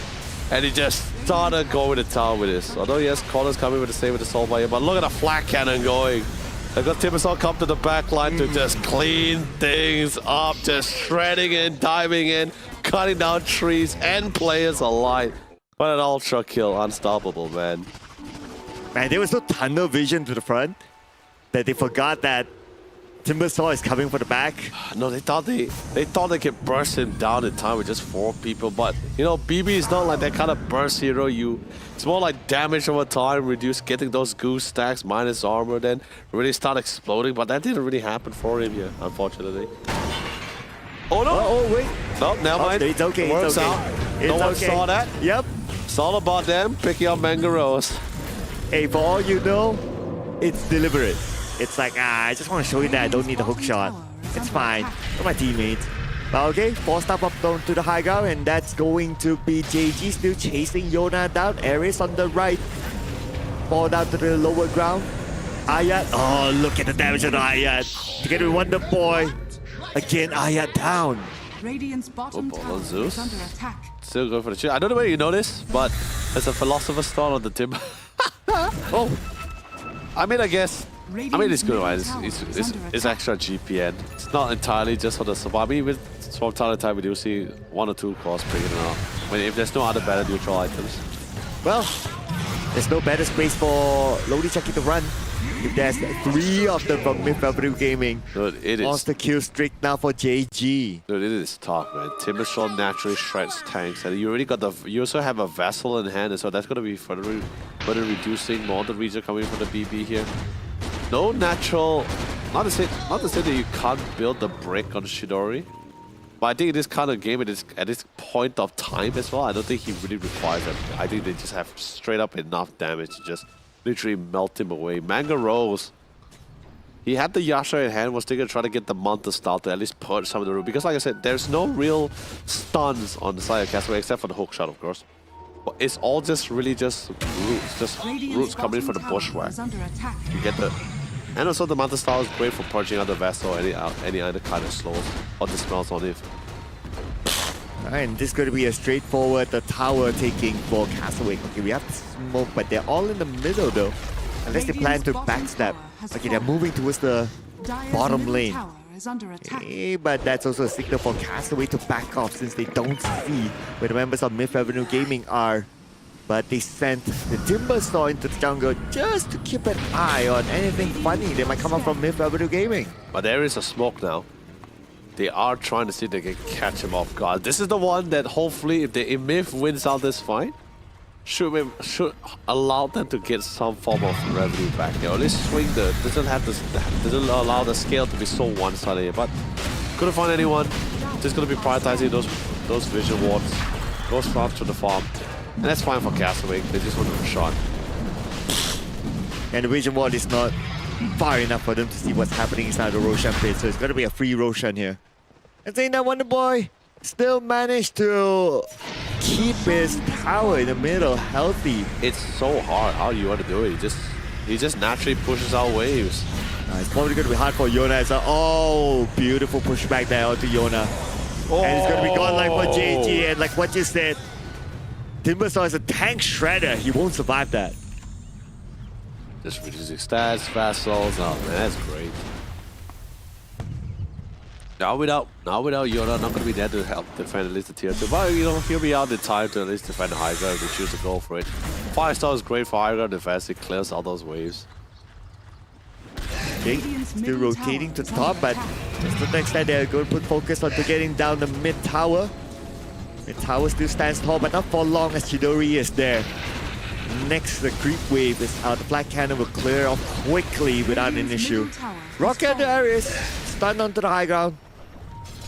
And he just started going to town with this. Although yes, Connor's coming with the same with the Soul Fire, but look at the flat cannon going. I got Timbersaw come to the back line to just clean things up, just shredding in, diving in, cutting down trees and players alike. What an ultra kill, unstoppable, man. Man, there was no tunnel vision to the front that they forgot that Timbersaw is coming for the back. No, they thought they could burst him down in time with just 4 people, but you know, BB is not like that kind of burst hero. It's more like damage over time, reduce getting those goose stacks minus armor, then really start exploding. But that didn't really happen for him here, unfortunately. Oh no! Oh, wait. No, never mind. It's okay, It works it's okay. out. It's No one okay. saw that. Yep. It's all about them picking up Mango Rose. Hey, for all you know, it's deliberate. It's like, I just want to show you that I don't need a hook shot. It's fine. For my teammates. But okay, 4-star up down to the high ground, and that's going to be JG still chasing Yona down. Ares on the right. Fall down to the lower ground. Ayat. Oh, look at the damage on Ayat. Together with Wonder Boy. Again, Ayat down. Radiant's bottom Oh, tower Zeus. is under attack. Still going for the shield. I don't know whether you know this, but there's a Philosopher's Stone on the Timber. Oh! I mean, I guess... I mean, it's good, right? It's extra GPN. It's not entirely just for the survival. I mean, from time to time, we do see 1 or 2 cores bringing it out. I mean, if there's no other better neutral items. Well, there's no better space for Lonely Chucky to run. If there's 3 of them from Mid-February Gaming. Dude, it is... Monster kill streak now for JG. Dude, it is tough, man. Timbersaw naturally shreds tanks, and you already got the... You also have a Vessel in hand, so that's going to be further reducing more of the region coming from the BB here. No natural... Not to say that you can't build the brick on Chidori, but I think in this kind of game, at this point of time as well, I don't think he really requires it. I think they just have straight up enough damage to just literally melt him away. Manga Rose, he had the Yasha in hand, was still going to try to get the Manta style to at least purge some of the room. Because like I said, there's no real stuns on the side of Castaway except for the hook shot, of course. But it's all just really just roots coming in for the bushwhack. You get the... And also the Manta style is great for purging out the Vessel or any other kind of slows or dispels on it. And this is going to be a straightforward tower taking for Castaway. Okay, we have smoke, but they're all in the middle though. Unless they plan to backstab. Okay, they're moving towards the bottom lane. Okay, but that's also a signal for Castaway to back off since they don't see where the members of Myth Avenue Gaming are. But they sent the Timbersaw into the jungle just to keep an eye on anything funny that might come up from Myth Avenue Gaming. But there is a smoke now. They are trying to see if they can catch him off guard. This is the one that hopefully, if Myth wins out this fight, should allow them to get some form of revenue back. They only swing doesn't allow the scale to be so one-sided here. But couldn't find anyone. Just gonna be prioritizing those vision wards, those farms to the farm. And that's fine for Castaway, they just want to shot. And the vision ward is not far enough for them to see what's happening inside the Roshan pit, so it's going to be a free Roshan here. And saying that Wonder Boy still managed to keep his tower in the middle healthy. It's so hard. How do you want to do it? He just naturally pushes out waves. It's probably going to be hard for Yona as well. Oh, beautiful pushback there onto Yona. Oh. And it's going to be godlike for JG, and like what you said, Timbersaw is a tank shredder. He won't survive that. Just reducing stats, Vassals. Oh man, that's great. Now without Yona, not going to be there to help defend at least the tier 2. But you know, he'll be out in time to at least defend the high ground if they choose to go for it. 5-star is great for high ground defense. It clears all those waves. Okay, still rotating to top, but just the next time they're going to put focus on getting down the mid tower. Mid tower still stands tall, but not for long as Chidori is there. Next, the creep wave is out. The Black Cannon will clear off quickly without an issue. Rocket Darius stunned onto the high ground.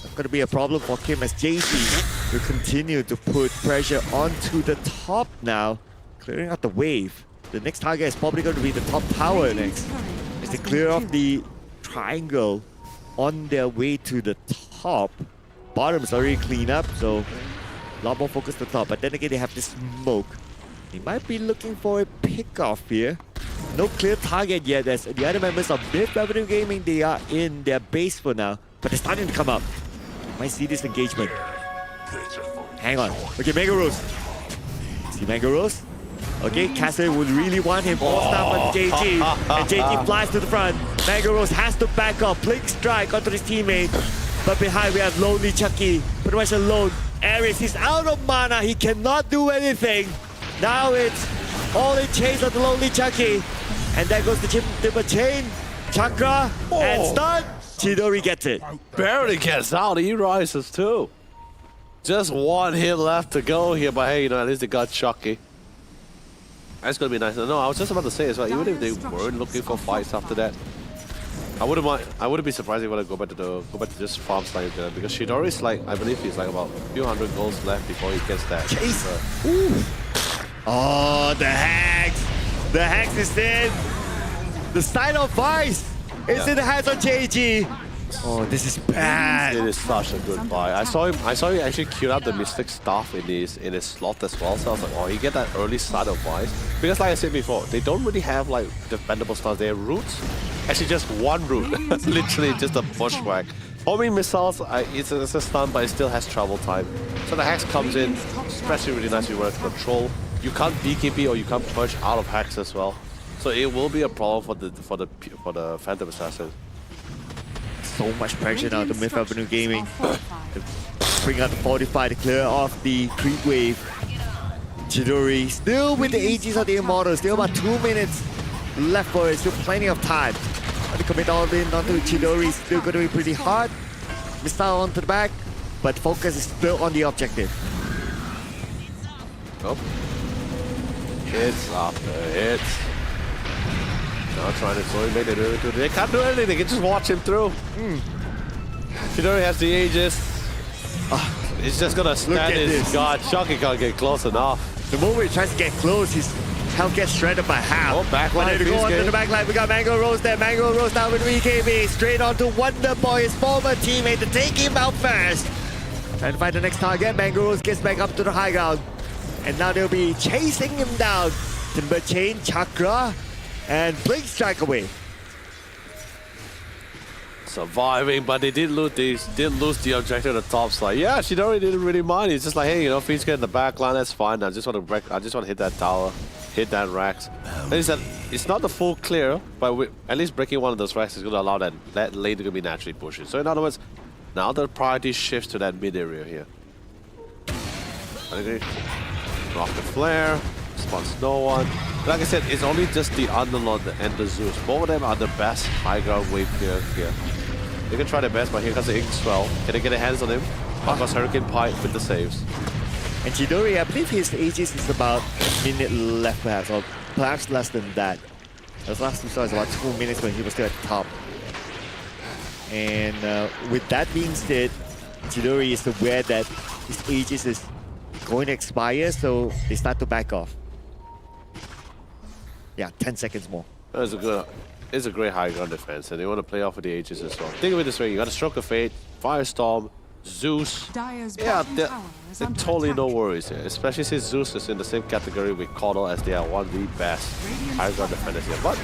Not going to be a problem for Kim as JC will continue to put pressure onto the top now, clearing out the wave. The next target is probably going to be the top tower next, as they clear off the triangle on their way to the top. Bottom is already cleaned up, so a lot more focus to the top. But then again, they have this smoke. They might be looking for a pick-off here. No clear target yet, as the other members of Myth Avenue Gaming, they are in their base for now. But they're starting to come up. Might see this engagement. Hang on. Okay, Mega Rose. See Mega Rose? Okay, Cassie would really want him all stuff on JG. And JG flies to the front. Mega Rose has to back up. Blink Strike onto his teammate. But behind we have Lonely Chucky. Pretty much alone. Ares, he's out of mana. He cannot do anything. Now it's all in chains of the Lonely Chucky. And there goes the Timber Chain. Chakra and stun. Chidori gets it. Barely gets out. He rises too. Just one hit left to go here, but hey, you know, at least they got Chucky. That's gonna be nice. No, I was just about to say as well, even if they weren't looking for fights after that, I wouldn't be surprised if I go back to just farm style because Chidori's like, I believe he's like about a few hundred goals left before he gets that. Chase. Ooh. Oh, the Hex! The Hex is in! The Sign of Vice is in the hands of JG! Oh, this is bad! It is such a good buy. I saw him actually queue up the Mystic Staff in his slot as well, so I was like, oh, he get that early Sign of Vice. Because like I said before, they don't really have like defendable stuff. They have roots. Actually just one root. Literally just a bushwhack Homing missiles, it's a stun, but it still has travel time. So the Hex comes in, especially really nicely worth control. You can't BKB or you can't purge out of Hex as well. So it will be a problem for the Phantom Assassin. So much pressure now to Myth Avenue Gaming. Fortified. Bring out the Fortify to clear off the creep wave. Chidori still with the AGs of the Immortal. Still about 2 minutes left for it. Still plenty of time. To commit all in onto Chidori. Still going to be pretty hard. Missile onto the back. But focus is still on the objective. Oh. Hits after hits. Now trying to slowly make it. They can't do anything. They can just watch him through. Chidori has the Aegis. He's just gonna stand his guard. Shocky can't get close enough. The moment he tries to get close, his health gets shredded by half. Oh, backline to go onto the backline. We got Mango Rose there. Mango Rose now with BKB. Straight onto Wonder Boy, his former teammate, to take him out first. Trying to find the next target. Mango Rose gets back up to the high ground. And now they'll be chasing him down. Timber Chain, Chakra, and Blink Strike away. Surviving, but they did lose the objective at the top side. Yeah, Chidori didn't really mind. He's just like, hey, you know, Fiend's getting the back line, that's fine. I just want to hit that tower, hit that racks. And he said it's not the full clear, but at least breaking one of those racks is going to allow that lane to be naturally pushing. So in other words, now the priority shifts to that mid area here. Rocket Flare, spots no one. Like I said, it's only just the Underlord and the Zeus. Both of them are the best high ground wave player here. They can try their best, but here comes the Ink Swell. Can they get their hands on him? Because Hurricane Pipe with the saves. And Chidori, I believe his Aegis is about a minute left perhaps, or perhaps less than that. Those last two stars about 2 minutes when he was still at the top. And with that being said, Chidori is aware that his Aegis is going to expire, so they start to back off. Yeah, 10 seconds more. It's a great high ground defense, and they want to play off with the Aegis as well. Think of it this way: you got a Stroke of Fate, Firestorm, Zeus. Dyer's Yeah, bottom tower is they're under totally no attack. worries here, especially since Zeus is in the same category with Caudle, as they are one of the best high ground defenders here. But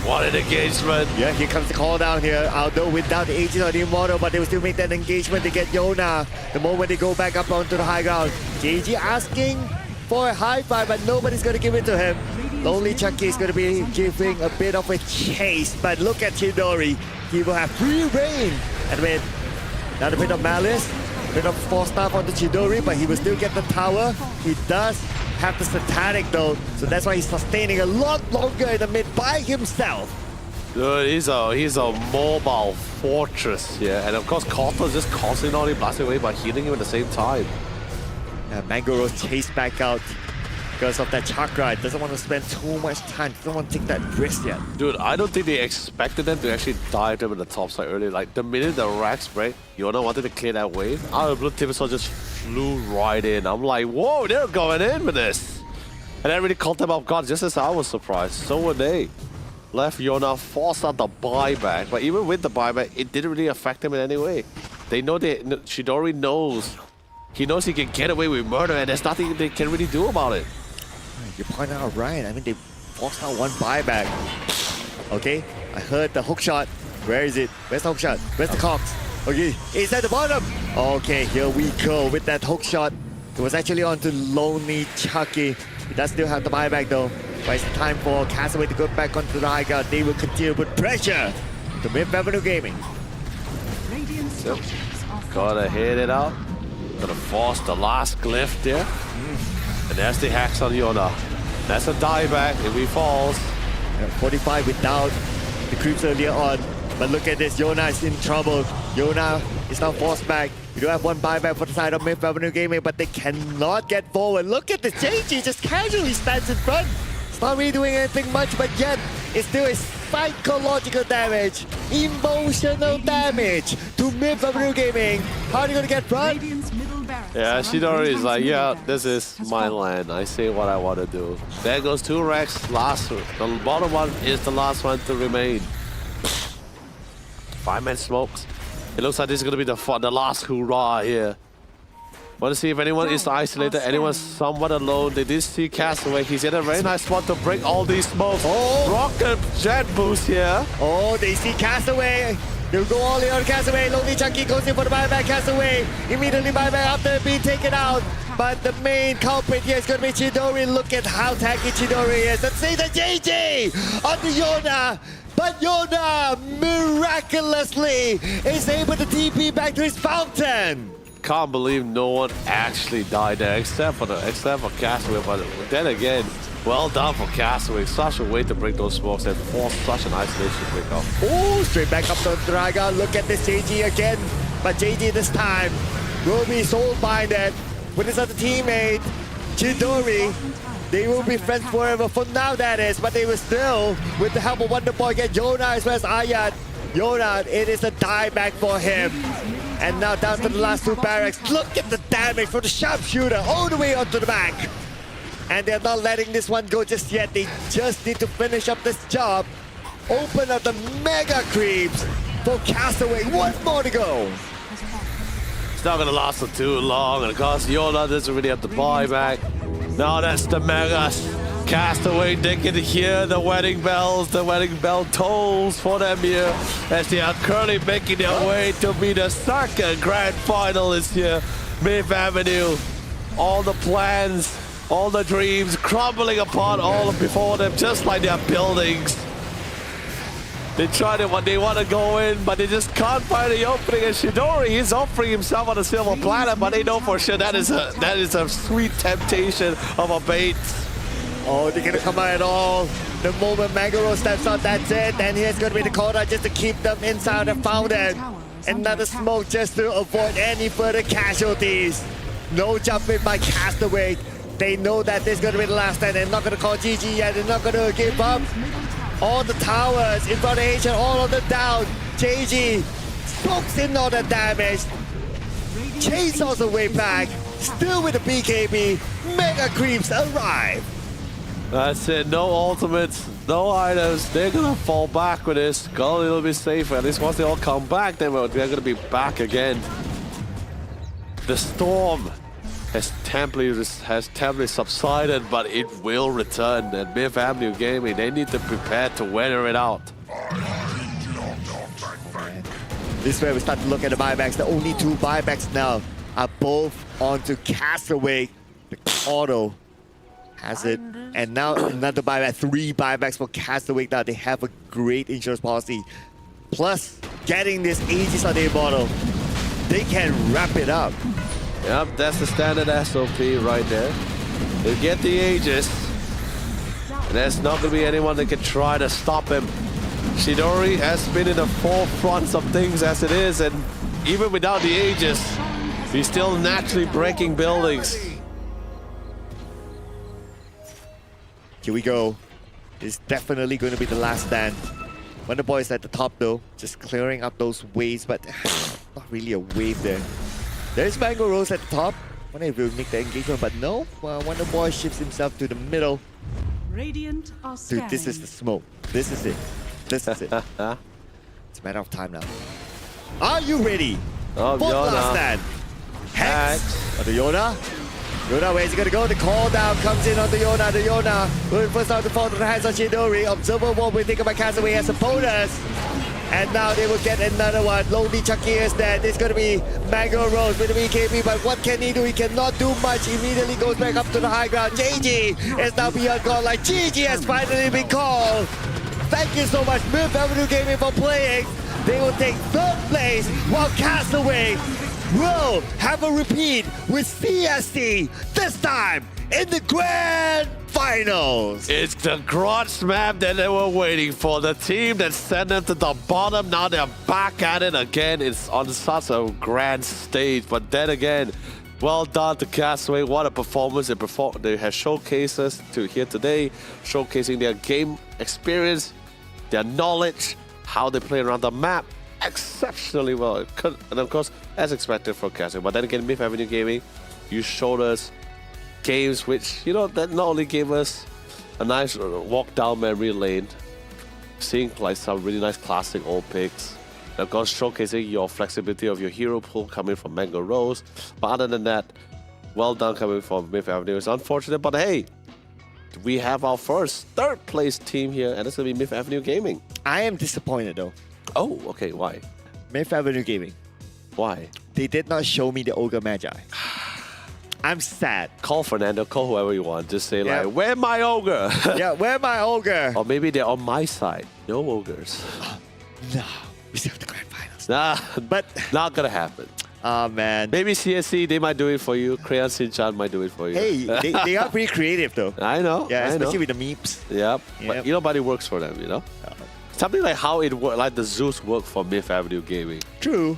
what an engagement! Yeah, here comes the call down here. Although without the Aegis or the Immortal, but they will still make that engagement to get Yona. The moment they go back up onto the high ground, JG asking for a high five, but nobody's going to give it to him. Lonely Chucky is going to be giving a bit of a chase, but look at Chidori. He will have free reign. And with another bit of malice, a bit of force staff onto Chidori, but he will still get the tower. He does have the Satanic though, so that's why he's sustaining a lot longer in the mid by himself. Dude, he's a mobile fortress here, and of course Costa is just constantly not only blasting away but healing him at the same time. Mango Rose chased back out because of that Chakra. It doesn't want to spend too much time. Doesn't want to take that risk yet. Dude, I don't think they expected them to actually dive them in the top side early. Like, the minute the racks break, Yona wanted to clear that wave. Out of the blue, Timbersaw just flew right in. I'm like, whoa, they're going in with this. And that really caught them off guard, just as I was surprised. So were they. Left Yona, forced out the buyback. But even with the buyback, it didn't really affect them in any way. They know Chidori knows. He knows he can get away with murder, and there's nothing they can really do about it. You point out right. I mean, they forced out one buyback. Okay, I heard the hook shot. Where is it? Where's the hook shot? Where's the Cox? Okay, it's at the bottom. Okay, here we go with that hook shot. It was actually onto Lonely Chucky. He does still have the buyback though. But it's time for Castaway to go back onto the high ground. They will continue to put pressure to Myth Avenue Gaming. Radiant structures are Gotta fortified. hit it out. Gonna force the last glyph there. And there's the hacks on Yona. That's a dieback if he falls. 45 without the creeps earlier on. But look at this, Yona is in trouble. Yona is now forced back. We do have one buyback for the side of Myth Avenue Gaming, but they cannot get forward. Look at this, JG just casually stands in front. It's not really doing anything much, but yet it's still a psychological damage, emotional damage to Myth Avenue Gaming. How are you going to get front? Radiant's middle barracks Yeah, are Chidori is under like, middle yeah, barracks this is has my fallen. land. I say what I want to do. There goes 2 racks. Last, the bottom one is the last one to remain. 5-man smokes. It looks like this is going to be the last hurrah here. Want to see if anyone is isolated, anyone somewhat alone. They did see Castaway. He's in a very nice spot to break all these smokes. Oh. Rocket jet boost here. Oh, they see Castaway. They'll go all in on Castaway. Lonely Chucky goes in for the buyback. Castaway immediately buyback after being taken out. But the main culprit here is going to be Chidori. Look at how tanky Chidori is. Let's see the JJ on the Yona. But Yona miraculously is able to TP back to his fountain. Can't believe no one actually died there except for Castaway. But then again, well done for Castaway. Such a way to break those smokes and force such an isolation break off. Oh, straight back up to Draga. Look at this JG again. But JG this time will be soul-minded with his other teammate, Chidori. They will be friends forever for now, that is. But they will still, with the help of Wonder Boy, get Yona as well as Ayat. Yona, it is a die back for him. And now down to the last two barracks. Look at the damage for the sharpshooter all the way onto the back. And they're not letting this one go just yet. They just need to finish up this job. Open up the mega creeps for Castaway. One more to go. It's not going to last for too long. And of course, Yona doesn't really have to buy back. Now that's the megas. Castaway, they can hear the wedding bells. The wedding bell tolls for them here as they are currently making their way to be the second grand final this year. Myth Avenue, all the plans, all the dreams crumbling apart all before them, just like their buildings. They try to, they want to go in, but they just can't find the opening. And Chidori, he's offering himself on a silver platter, but they know for sure that is a sweet temptation of a bait. Oh, they're gonna come out at all. The moment Maguro steps out, that's it. And here's gonna be the corner just to keep them inside the fountain. Another smoke just to avoid any further casualties. No jumping by Castaway. They know that this is gonna be the last stand. They're not gonna call GG yet. They're not gonna give up. All the towers in front of Asian, all of them down. JG smokes in all the damage. Chainsaws the way back. Still with the BKB. Mega creeps arrive. That's it, no ultimates, no items. They're gonna fall back with this, go a little bit safer. At least once they all come back, then they're gonna be back again. The storm has temporarily subsided, but it will return. And Myth Avenue Gaming, they need to prepare to weather it out. This is where we start to look at the buybacks. The only two buybacks now are both onto Castaway. The auto has it. And now another buyback, 3 buybacks for Castaway. Now they have a great insurance policy. Plus, getting this Aegis on their bottle, they can wrap it up. Yep, that's the standard SOP right there. They get the Aegis. And there's not going to be anyone that can try to stop him. Chidori has been in the forefront of things as it is, and even without the Aegis, he's still naturally breaking buildings. Here we go. It's definitely going to be the last stand. Wonder Boy is at the top though, just clearing up those waves, but not really a wave there. There's Mango Rose at the top. Wonder if he'll make the engagement, but no. Wonder Boy shifts himself to the middle. Radiant are Dude, this is the smoke. This is it. This is it. It's a matter of time now. Are you ready? Oh, For the Yona. last stand. Hex. On the Yona. Yona, where's he gonna go? The call down comes in on the Yona. The Yona will first out to fall to the hands of Chidori. Observer wall will take about Castaway as a bonus. And now they will get another one. Lonely Chucky is dead. There's gonna be Mango Rose with the BKB, but what can he do? He cannot do much. Immediately goes back up to the high ground. JG is now beyond call. Like GG has finally been called. Thank you so much, Myth Avenue Gaming, for playing. They will take 3rd place while Castaway will have a repeat with CSC, this time in the grand finals. It's the grudge map that they were waiting for. The team that sent them to the bottom, now they're back at it again. It's on such a grand stage, but then again, well done to Castaway. What a performance. They have showcased us to here today, showcasing their game experience, their knowledge, how they play around the map exceptionally well. And of course, as expected for Castaway. But then again, Myth Avenue Gaming, you showed us games which, you know, that not only gave us a nice walk down memory lane, seeing like some really nice classic old picks, and of course showcasing your flexibility of your hero pool coming from Mango Rose. But other than that, well done coming from Myth Avenue. It's unfortunate, but hey, we have our first 3rd place team here, and it's gonna be Myth Avenue Gaming. I am disappointed though. Oh, okay, why? Myth Avenue Gaming. Why? They did not show me the Ogre Magi. I'm sad. Call Fernando, call whoever you want. Just say Yeah. like, where my ogre? Yeah, where my Ogre? Or maybe they're on my side. No ogres. No, we still have the grand finals. Nah, But, not gonna happen. oh man. Maybe CSC, they might do it for you. Crayon Shin-chan might do it for you. Hey, they are pretty creative though. I know. Yeah, I know. especially with the memes. Yep. Yep. But you know, but it works for them, you know? Something like how it worked, like the Zeus worked for Myth Avenue Gaming. True.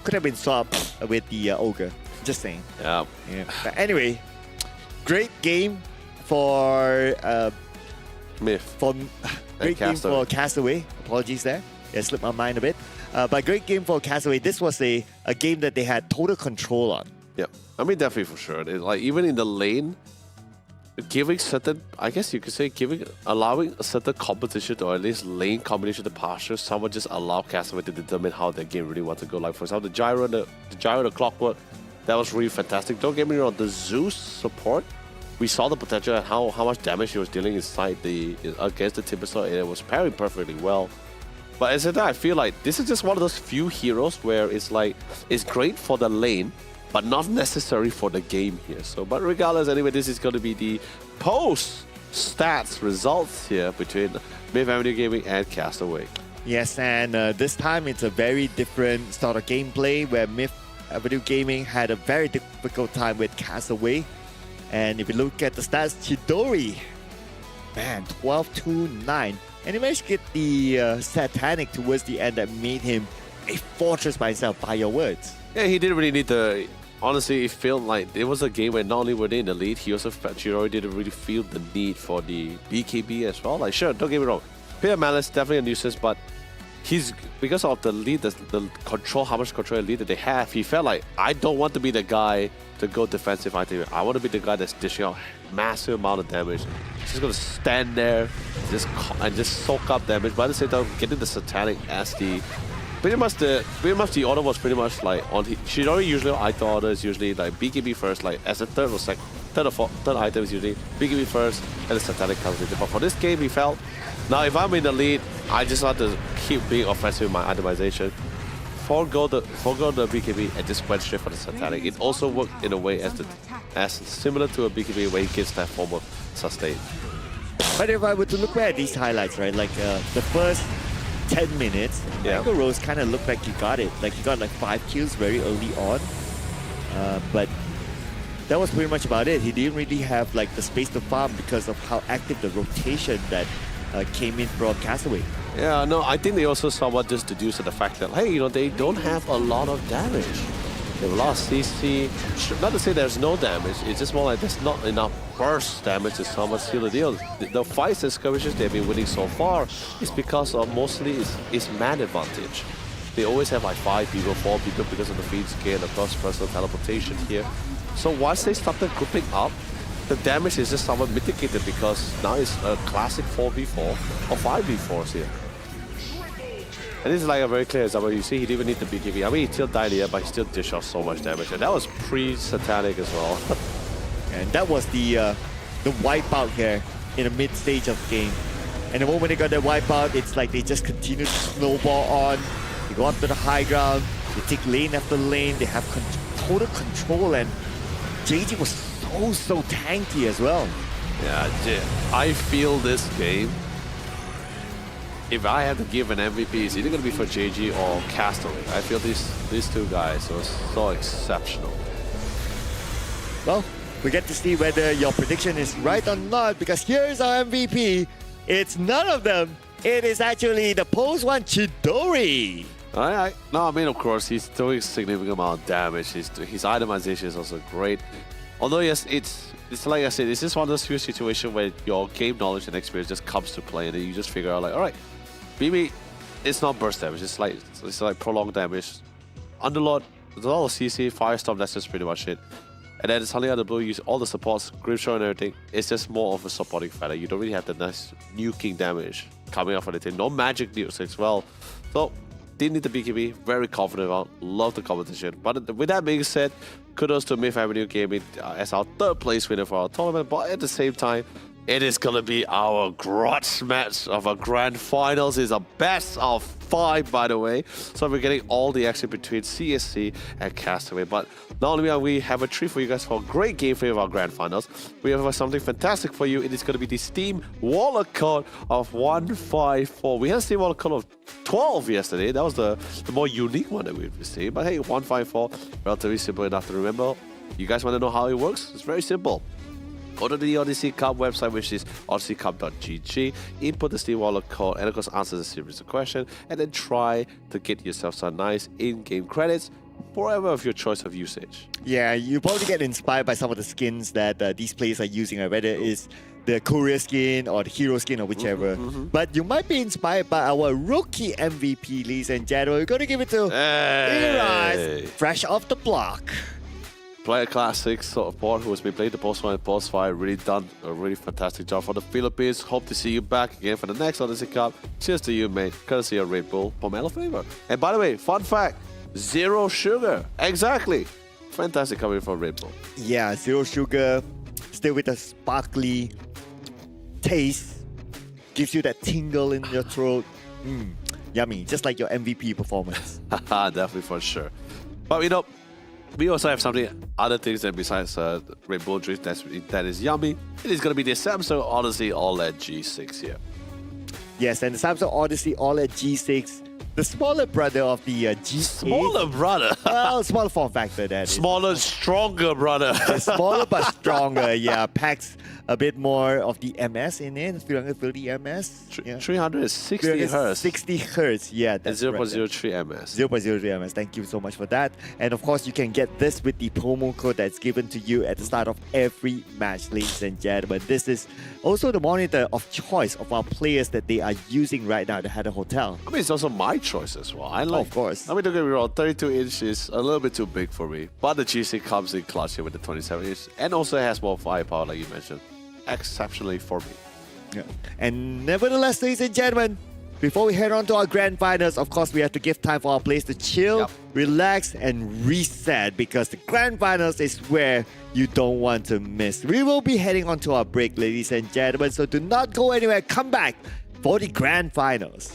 Could have been swapped with the Ogre. Just saying. Yeah. Yeah. But anyway, great game for Myth. great game Castaway. for Castaway. Apologies there. Yeah, slipped my mind a bit. But great game for Castaway. This was a game that they had total control on. Yep. I mean, definitely for sure. It's like even in the lane, giving certain, I guess you could say, allowing a certain competition or at least lane combination to pass through, someone just allow Castaway to determine how their game really wants to go. Like for example, the gyro, the clockwork, that was really fantastic. Don't get me wrong, the Zeus support, we saw the potential and how much damage he was dealing inside against the Timbersaw, and it was pairing perfectly well. But as I said, I feel like this is just one of those few heroes where it's like it's great for the lane, but not necessary for the game here. So, but regardless, anyway, this is going to be the post stats results here between Myth Avenue Gaming and Castaway. Yes, and this time it's a very different sort of gameplay where Myth Avenue Gaming had a very difficult time with Castaway. And if you look at the stats, Chidori, man, 12-9. And he managed to get the Satanic towards the end that made him a fortress by himself, by your words. Yeah, he didn't really need the... Honestly, it felt like it was a game where not only were they in the lead, Chidori didn't really feel the need for the BKB as well. Like, sure, don't get me wrong. Peter Malice, definitely a nuisance, but he's... Because of the lead, the control, how much control lead that they have, he felt like, I don't want to be the guy to go defensive item. I want to be the guy that's dishing out massive amount of damage. He's just going to stand there and just soak up damage. But at the same time, getting the Satanic as the... Pretty much the order was pretty much like on. Chidori usually item order is usually like BKB first, like as a third or second, third item is usually BKB first and the Satanic comes with it. But for this game, he felt now if I'm in the lead, I just want to keep being offensive with my itemization. Forgo the BKB and just went straight for the Satanic. It also worked in a way as similar to a BKB where he gets that form of sustain. But if I were to look at these highlights, right, like the first 10 minutes, Yeah. Mango Rose kind of looked like he got it. Like he got like 5 kills very early on. But that was pretty much about it. He didn't really have like the space to farm because of how active the rotation that came in from Castaway. Yeah, no, I think they also somewhat just deduced the fact that, hey, you know, they don't have a lot of damage. They have a lot of CC. Not to say there's no damage, it's just more like there's not enough burst damage to somewhat seal the deal. The fights and skirmishes they've been winning so far is because of mostly is man advantage. They always have like 5 people, 4 people because of the feed scale and the personal teleportation here. So once they started grouping up, the damage is just somewhat mitigated because now it's a classic 4v4 or 5v4s here. And this is like a very clear example. You see, he didn't even need the BKB. I mean, he still died here, but he still dished out so much damage. And that was pre-Satanic as well. And that was the wipeout here in the mid stage of the game. And the moment they got that wipeout, it's like they just continue to snowball on. They go up to the high ground, they take lane after lane, they have total control, and JG was so tanky as well. Yeah, I feel this game, if I had to give an MVP, it's either going to be for JG or Castaway. I feel these two guys were so exceptional. Well, we get to see whether your prediction is right or not, because here's our MVP. It's none of them. It is actually the post one, Chidori. No, I mean, of course, he's doing a significant amount of damage. His itemization is also great. Although, yes, it's like I said, it's just one of those few situations where your game knowledge and experience just comes to play, and then you just figure out, like, all right, maybe it's not burst damage, it's like prolonged damage. Underlord, there's a lot of CC, Firestorm, that's just pretty much it. And then suddenly out of the blue, use all the supports, Grimshaw and everything. It's just more of a supporting factor. You don't really have the nice nuking damage coming out from the team. No magic nukes as well. So, didn't need the BKB, very confident about, love the competition. But with that being said, kudos to Myth Avenue Gaming as our 3rd place winner for our tournament. But at the same time, It is going to be our grudge match of our grand finals. It's a best of 5, by the way. So we're getting all the action between CSC and Castaway. But not only are we have a treat for you guys for a great gameplay of our grand finals, we have something fantastic for you. It is going to be the Steam Wallet code of 154. We had a Steam Wallet code of 12 yesterday. That was the more unique one that we've received. But hey, 154, relatively simple enough to remember. You guys want to know how it works? It's very simple. Go to the Odyssey Cup website, which is odysseycup.gg, input the Steam Wallet code, and of course answer the series of questions, and then try to get yourself some nice in-game credits for whatever of your choice of usage. Yeah, you probably get inspired by some of the skins that these players are using, whether it's the courier skin or the hero skin or whichever. But you might be inspired by our rookie MVP, ladies and gentlemen. We're going to give it to Iraz, fresh off the block. Player Classic support who has been playing the post 1 and post 5, really done a really fantastic job for the Philippines. Hope to see you back again for the next Odyssey Cup. Cheers to you, mate. Courtesy of Red Bull Pomelo flavor. And by the way, fun fact, 0 sugar. Exactly. Fantastic coming from Red Bull. Yeah, 0 sugar, still with a sparkly taste. Gives you that tingle in your throat. Yummy, just like your MVP performance. Definitely for sure. But you know, we also have other things that besides Red Bull drinks that is yummy. It is going to be the Samsung Odyssey OLED G6 here. Yes, and the Samsung Odyssey OLED G6, the smaller brother of the G8. Smaller brother. Well, smaller form factor, that is. Smaller, stronger brother. Smaller but stronger, yeah. Packs a bit more of the MS in it, 330 MS. Yeah. 360 hertz. 60 hertz, yeah. And That's 0.03 ms. 0.03 ms. Thank you so much for that. And of course, you can get this with the promo code that's given to you at the start of every match, ladies and gentlemen. This is also the monitor of choice of our players that they are using right now at the Hatter Hotel. I mean, it's also my choice as well. I like. Of course. I mean, don't get me wrong, 32 inch is a little bit too big for me. But the G6 comes in clutch here with the 27 inch, and also has more firepower, like you mentioned. Exceptionally for me. Yeah. And nevertheless, ladies and gentlemen, before we head on to our grand finals, of course, we have to give time for our players to chill, relax, and reset, because the grand finals is where you don't want to miss. We will be heading on to our break, ladies and gentlemen, so do not go anywhere. Come back for the grand finals.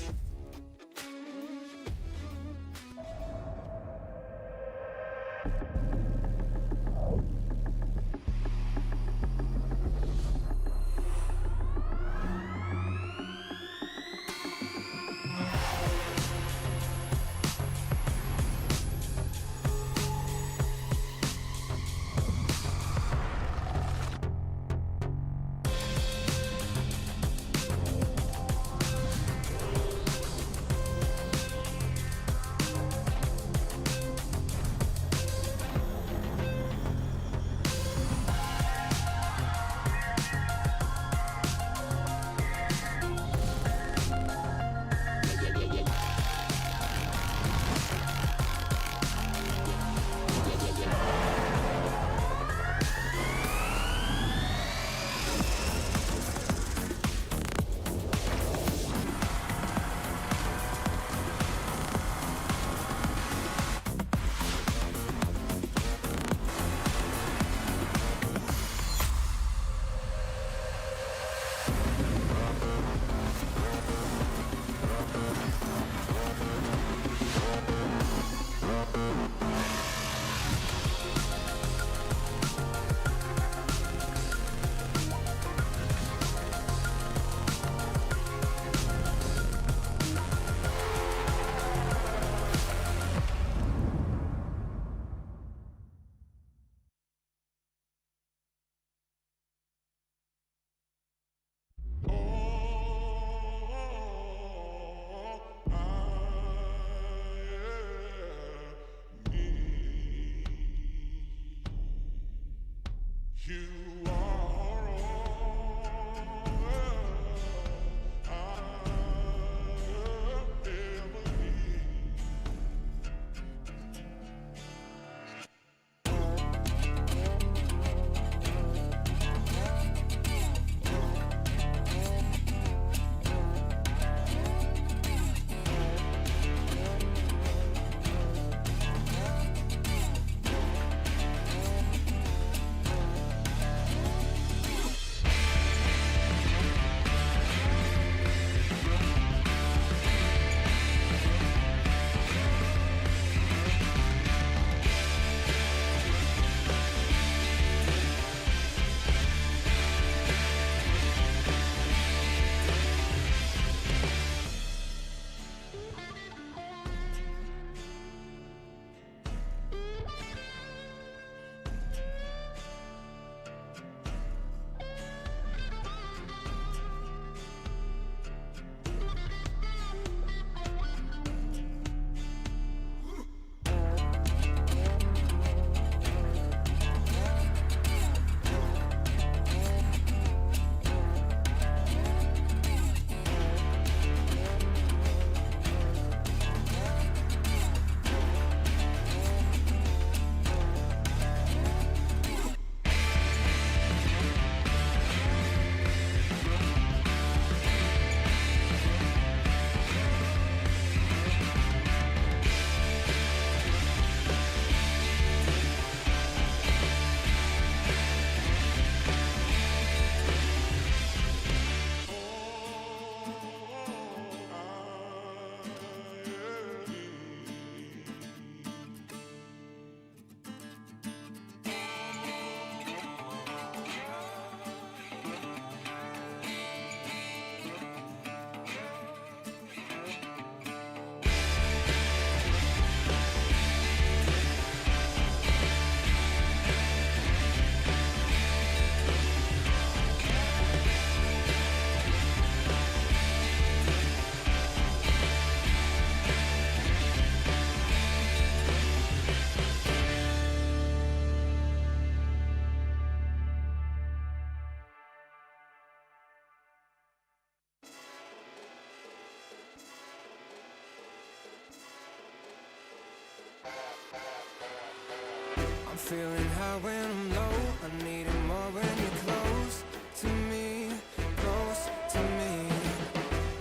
I'm feeling high when I'm low. I need it more when you're close to me, close to me.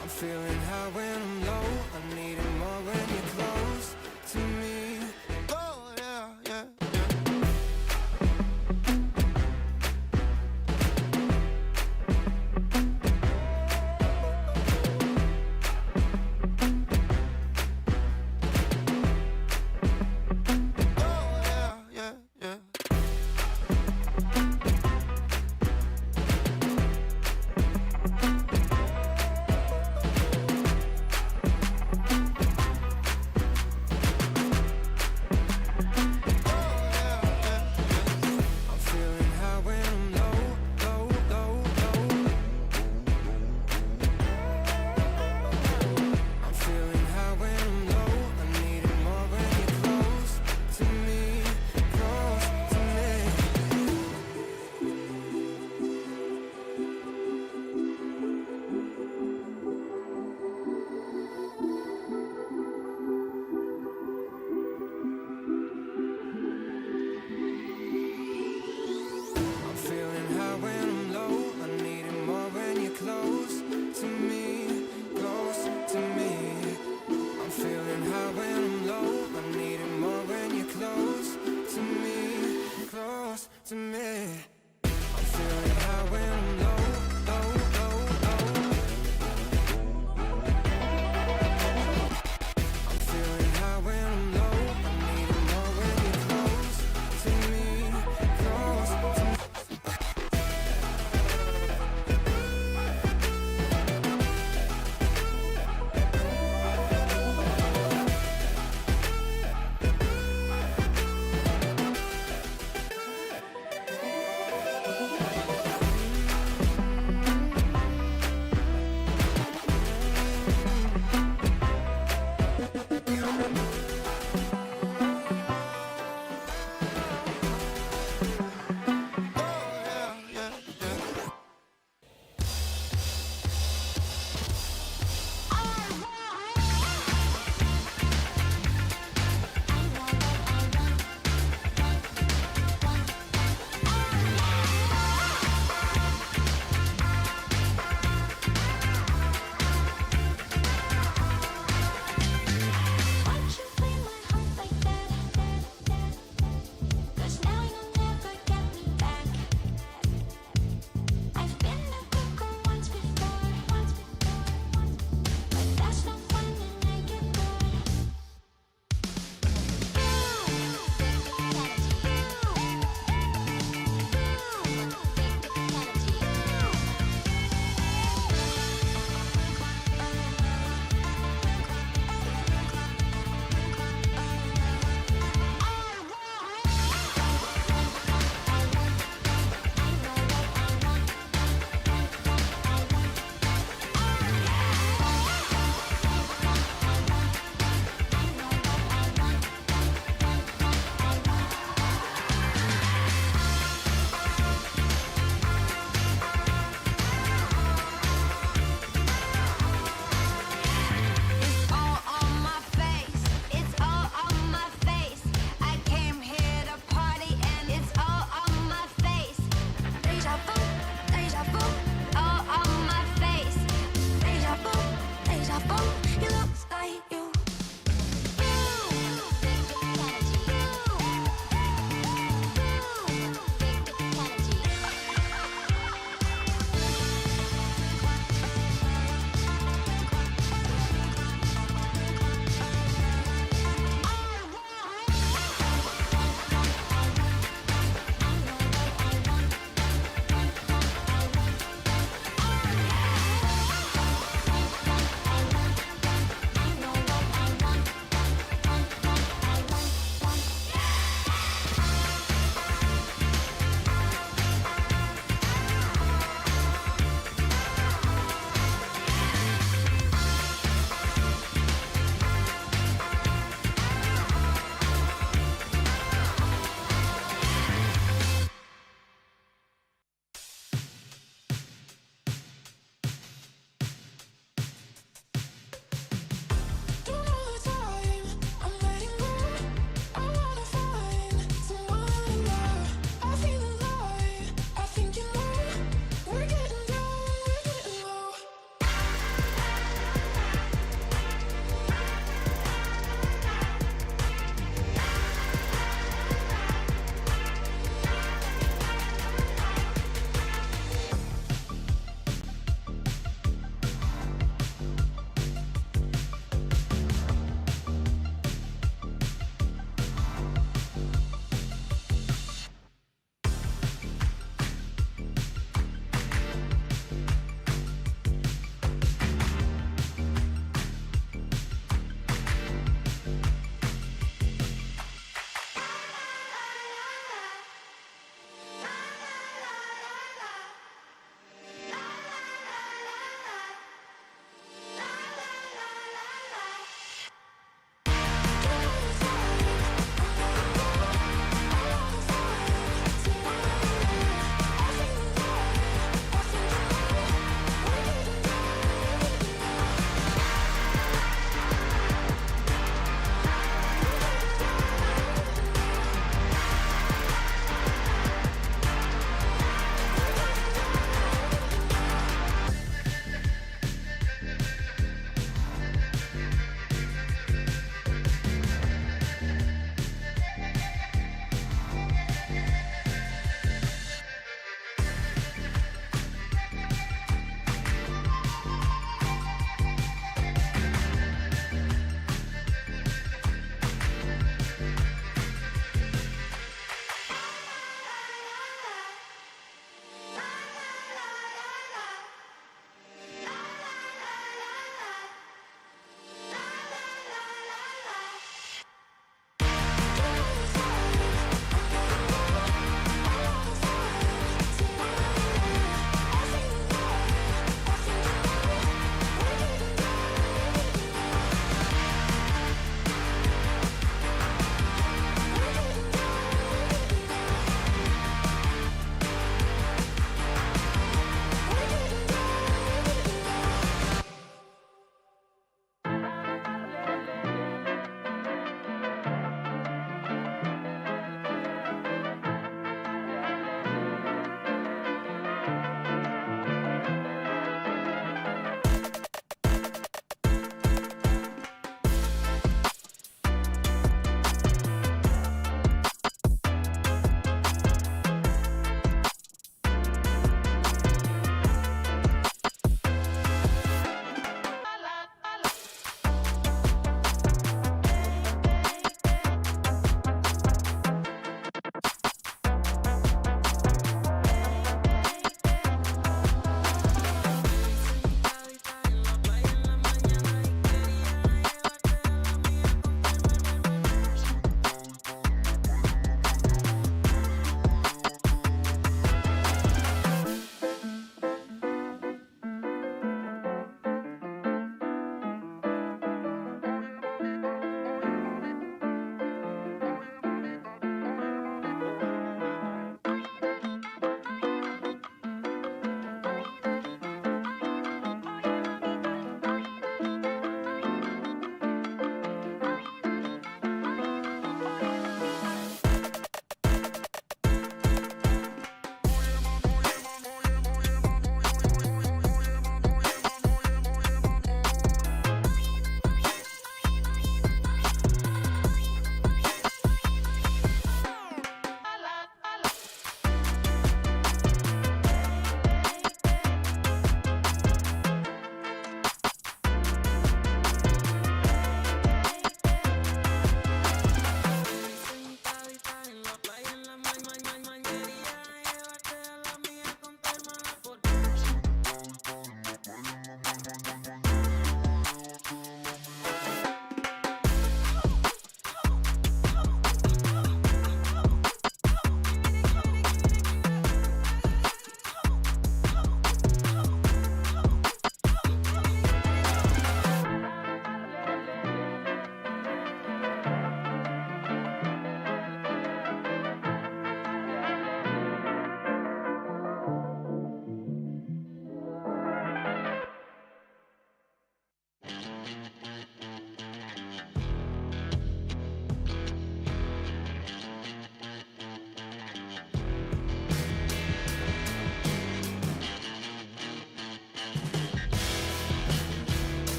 I'm feeling high when I'm low. I need it more when you're close to me. Oh yeah, yeah, yeah. Oh yeah, yeah, yeah.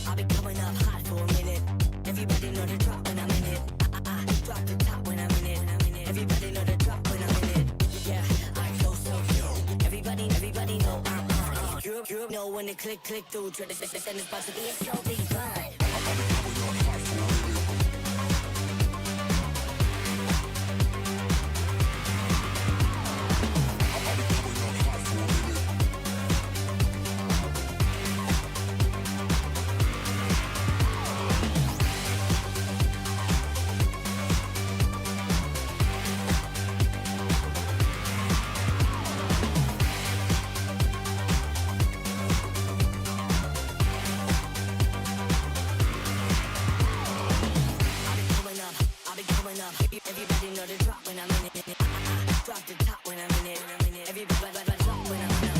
I'll be coming up hot for a minute. Everybody know the drop when I'm in it. Drop the top when I'm in it. Everybody know the drop when I'm in it. Yeah, I go so cute. Everybody know I'm you know when they click through. Try to send this part to be a show big fun. Everybody know the drop when I'm in it. Drop the top when I'm in it. Everybody drop when I'm in it.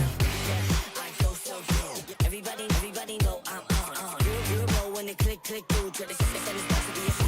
Yeah, I go so cute. Everybody know I'm you know when they click through. Try to send this part to be a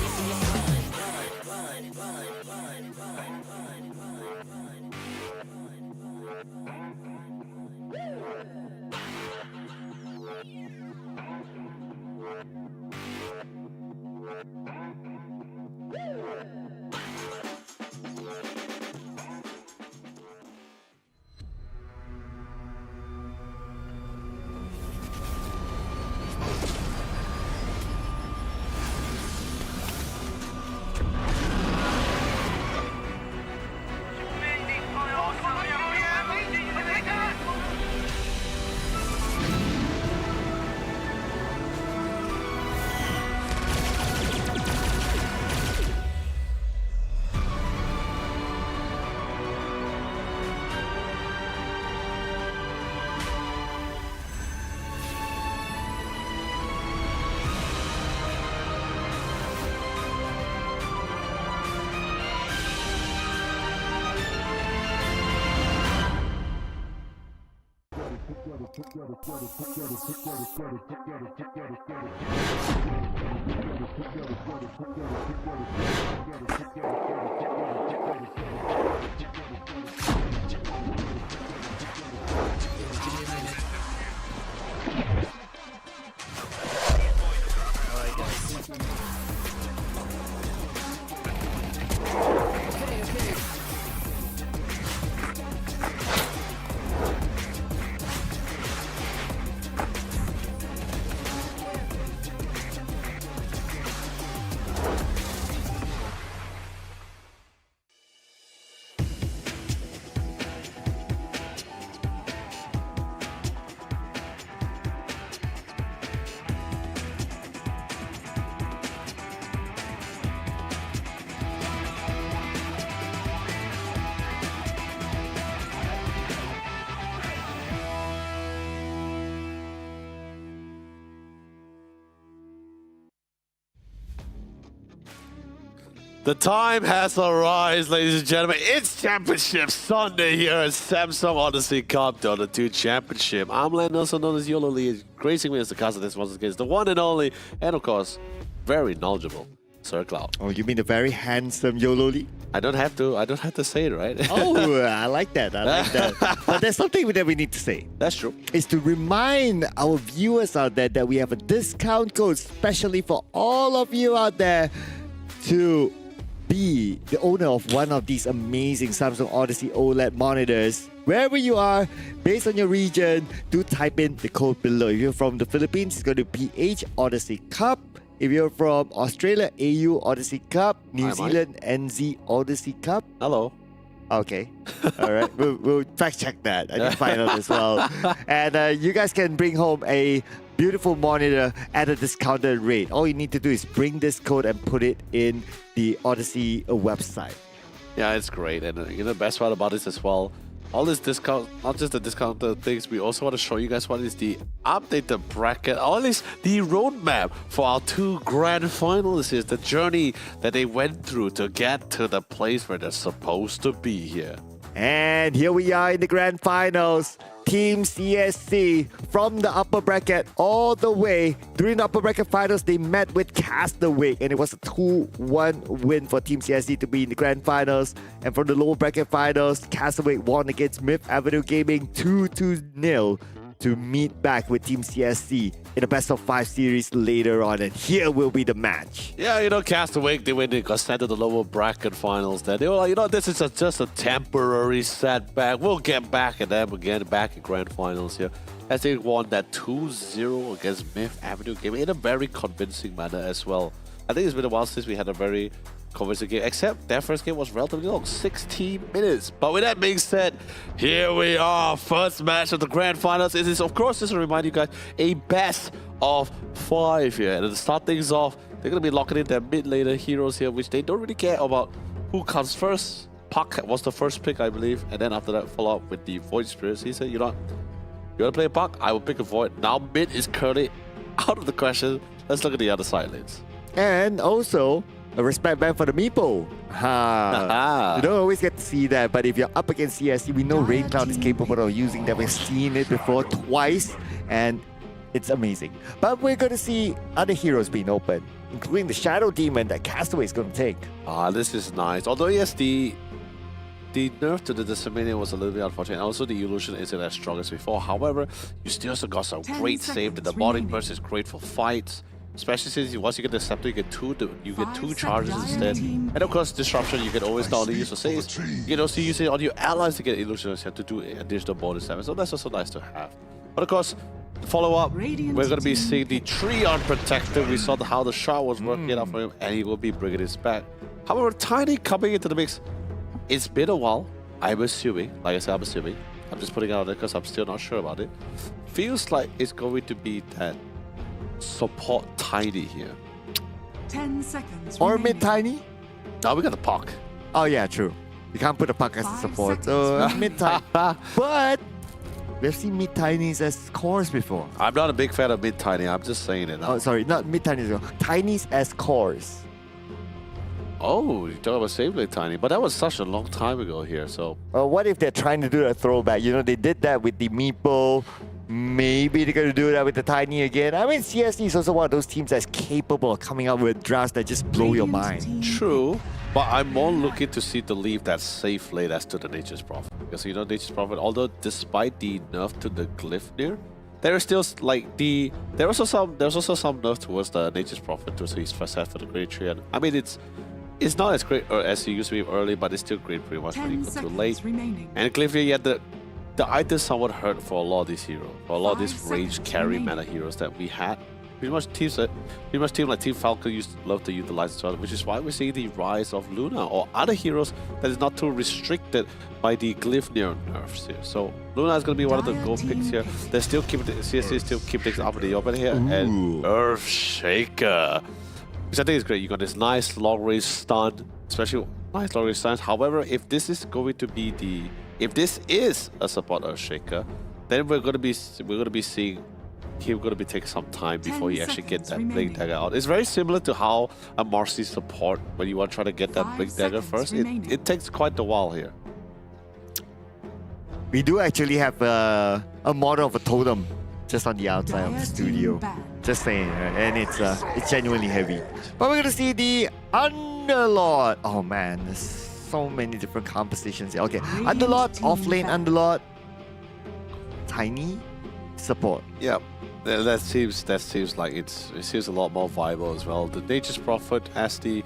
The time has arrived, ladies and gentlemen. It's Championship Sunday here at Samsung Odyssey Cup Dota 2 Championship. I'm Len, also known as YOLO Lee. Gracing me as the cast of this once again is the one and only, and of course, very knowledgeable, Sir Cloud. Oh, you mean the very handsome Yololi? I don't have to say it, right? Oh, I like that. But there's something that we need to say. That's true. Is to remind our viewers out there that we have a discount code specially for all of you out there to be the owner of one of these amazing Samsung Odyssey OLED monitors. Wherever you are, based on your region, do type in the code below. If you're from the Philippines, it's going to be PH Odyssey Cup. If you're from Australia, AU Odyssey Cup. New Zealand, NZ Odyssey Cup. Hello. Okay. All right. We'll fact check that. I can find out as well. And you guys can bring home a beautiful monitor at a discounted rate. All you need to do is bring this code and put it in the Odyssey website. Yeah, it's great. And the best part about this as well, all this discount, not just the discounted things, we also want to show you guys what is the updated bracket, or at least the roadmap for our two grand finalists here, the journey that they went through to get to the place where they're supposed to be here. And here we are in the grand finals. Team CSC from the upper bracket all the way. During the upper bracket finals, they met with Castaway, and it was a 2-1 win for Team CSC to be in the grand finals. And from the lower bracket finals, Castaway won against Myth Avenue Gaming 2-0 to meet back with Team CSC in a best-of-5 series later on. And here will be the match. Yeah, Castaway, they got sent to the lower bracket finals there. They were like, this is just a temporary setback. We'll get back at them again, back in grand finals here. As they won that 2-0 against Myth Avenue Gaming in a very convincing manner as well. I think it's been a while since we had a very convincing game, except their first game was relatively long, 16 minutes. But with that being said, here we are, first match of the grand finals. It is, of course, just to remind you guys, a best of 5 here. And to start things off, they're going to be locking in their mid-laner heroes here, which they don't really care about who comes first. Puck was the first pick, I believe, and then after that, follow up with the Void Spirits. He said, you want to play a Puck? I will pick a Void. Now mid is currently out of the question. Let's look at the other side lanes. And also, a respect back for the Meepo. You don't always get to see that, but if you're up against CSC, we know Rain Cloud is capable of using that. We've seen it before twice, and it's amazing. But we're going to see other heroes being open, including the Shadow Demon that Castaway is going to take. This is nice. Although, yes, the nerf to the Disseminator was a little bit unfortunate. Also, the illusion isn't as strong as before. However, you still got some great save. The botting burst is great for fights. Especially since once you get the scepter, you get two charges instead. And of course, disruption you can always not only use for saves, you can also use it on your allies to get illusions to do additional bonus damage. So that's also nice to have. But of course, follow up, we're going to be seeing the tree unprotected. We saw how the shot was working out for him, and he will be bringing this back. However, Tiny coming into the mix. It's been a while. I'm assuming, like I said, I'm just putting it out there because I'm still not sure about it. Feels like it's going to be that support Tiny here. 10 seconds. Or mid Tiny? Now we got the Puck. Oh yeah, true. You can't put a Puck as a 5 support. seconds. So mid Tiny. But we've seen mid Tinies as cores before. I'm not a big fan of mid Tiny. I'm just saying it now. Oh, sorry, not mid Tinies. Tinies as cores. Oh, you're talking about Save Lane Tiny, but that was such a long time ago here. So What if they're trying to do a throwback? They did that with the Meepo. Maybe they're going to do that with the Tiny again. I mean, CSC is also one of those teams that's capable of coming up with drafts that just blow your mind. true, but I'm more looking to see the leave that safe lane as to the Nature's Prophet. Because Nature's Prophet, although despite the nerf to the Glyphnir, there is still there's also some nerf towards the Nature's Prophet to his first set for the Great Tree. And I mean, it's not as great as it used to be early, but it's still great pretty much when you go too late. Remaining. And Glyphnir, yeah, the item somewhat hurt for a lot of these heroes, for a lot of these range carry meta heroes that we had. Pretty much teams like Team Falcon love to utilize each other, which is why we're seeing the rise of Luna or other heroes that is not too restricted by the Glyphnir nerfs here. So Luna is going to be one of the gold picks here. They're still keeping CSC still keep things up in the open here. Ooh. And Earthshaker, which I think is great. You got this nice long range stun, especially nice long range stuns. However, if this is a support Earthshaker, then we're going to be seeing he's going to be taking some time before 10 you actually get seconds that blink remaining. dagger out. It's very similar to how a Marcy support, when you want to try to get that 5 blink dagger seconds first, remaining. it takes quite a while here. We do actually have a model of a totem just on the outside of the Dire studio. team ban. Just saying, and it's genuinely heavy. But we're gonna see the Underlord. Oh man, there's so many different compositions here. Okay, Radiant Underlord, team off lane ban. Underlord, tiny support. Yeah, that seems like it seems a lot more viable as well. The Nature's Prophet as the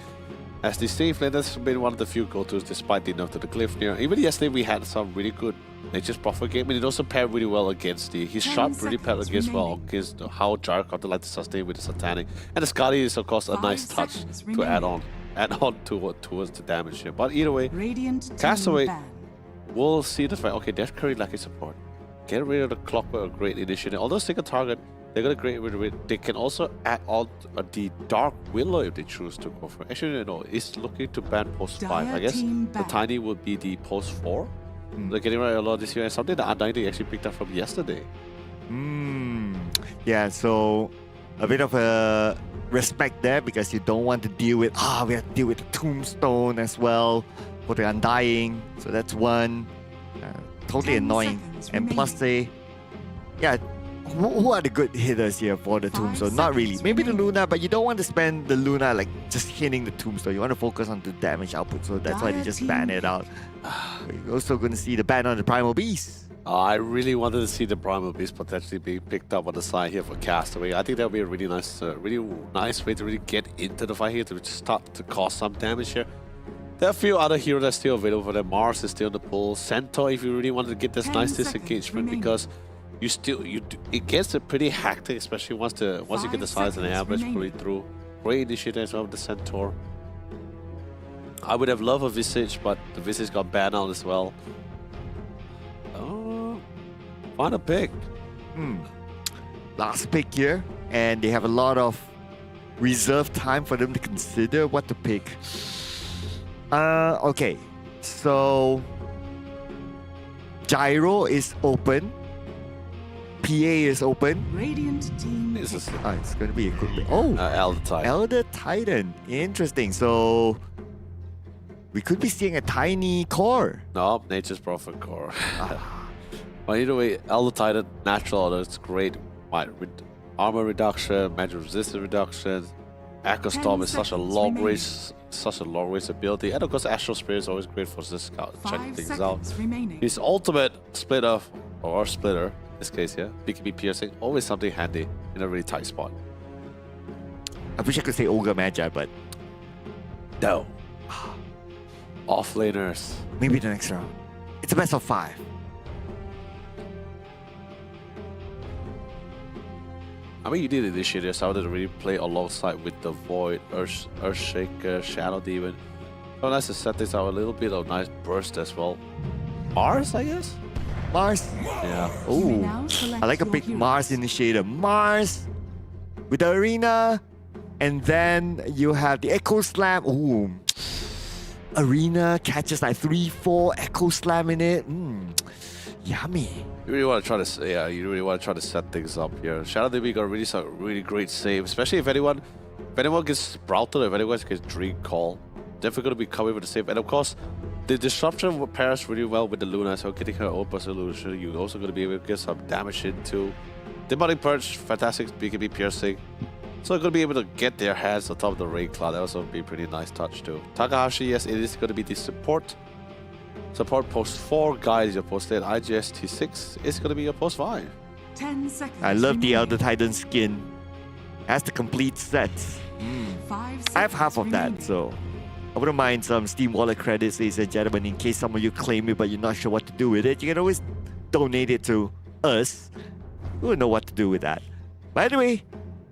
safe lane, that's been one of the few go-tos despite the nerf to the cliff near. Even yesterday we had some really good Nature's Prophet game, and it also paired really well against his 10 sharp really paired seconds against well remaining. against how Jark like to sustain with the Satanic. And the Scotty is of course a 5 nice touch seconds to add remaining. on towards the damage here. But either way, Radiant team Castaway, ban. we'll see the fight. Okay, Death Curry like a support. Get rid of the Clockwork, a great initiative. Although single target, they're gonna get rid of it. They can also add on the Dark Willow if they choose to go for it. Actually, no, it's looking to ban post 5. I Dire guess team the ban. Tiny would be the post 4. They're getting rid of a lot this year, and something that Undying actually picked up from yesterday. Yeah, so a bit of a respect there because you don't want to deal with we have to deal with the Tombstone as well for the Undying. So that's one. Totally 10 annoying. seconds And plus they, who are the good hitters here for the 5 Tombstone? Not really. seconds Maybe the remaining. Luna, but you don't want to spend the Luna like just hitting the Tombstone. You want to focus on the damage output, so that's why they Dire just team ban it out. We're also going to see the ban on the Primal Beast. I really wanted to see the Primal Beast potentially being picked up on the side here for Castaway. I think that would be a really nice way to really get into the fight here, to just start to cause some damage here. There are a few other heroes that's still available for them. Mars is still in the pool. Centaur, if you really wanted to get this 10 nice seconds disengagement, remaining. because it gets a pretty hectic, especially once you get the 5 size and the seconds average remaining. fully through. Great initiative as well with the Centaur. I would have loved a Visage, but the Visage got banned out as well. Oh, find a pick. Last pick here, and they have a lot of reserve time for them to consider what to pick. Okay, so Gyro is open. PA is open. Radiant team This is It's going to be a good pick. Oh, Elder Titan. Elder Titan. Interesting. So we could be seeing a tiny core. No, Nature's Prophet Core. But either way, Elder Titan, natural order, it's great. Armor reduction, magic resistance reduction. Echo 10 Storm is such a seconds long remaining. range ability. And of course, Astral Spirit is always great for this scout, 5 checking things out. seconds remaining. His ultimate splitter, or splitter, in this case here, BKB piercing, always something handy in a really tight spot. I wish I could say Ogre Magi, but No. Offlaners. maybe the next round. It's a best of 5. I mean, you did initiate, so I wanted to really play alongside with the Void, Earthshaker, Shadow Demon. So nice to set this out a little bit of nice burst as well. Mars, I guess? Mars. Yeah. You may Oh, now select I like a your big heroes. Mars initiator. Mars with the arena, and then you have the Echo Slam. Ooh, arena catches like 3-4 Echo Slam in it. Yummy. You really want to try to set things up here. Shadow Demon got really great save, especially if anyone gets sprouted, or if anyone gets Dream Call. Definitely going to be coming with the save. And of course, the disruption pairs really well with the Luna, so getting her own solution. You're also going to be able to get some damage into Demonic Purge, fantastic BKB piercing. So going to be able to get their hands on top of the Rain Cloud. That also be a pretty nice touch too. Takahashi, yes, it is going to be the support. Support post 4, Guide is your post 8, IGS T6 is going to be your post 5. 10 seconds. I love the remaining. Elder Titan skin. Has the complete set. 5 seconds I have half of remaining. that, so I wouldn't mind some Steam Wallet credits, ladies and gentlemen, in case some of you claim it but you're not sure what to do with it. You can always donate it to us. We will know what to do with that. By the way,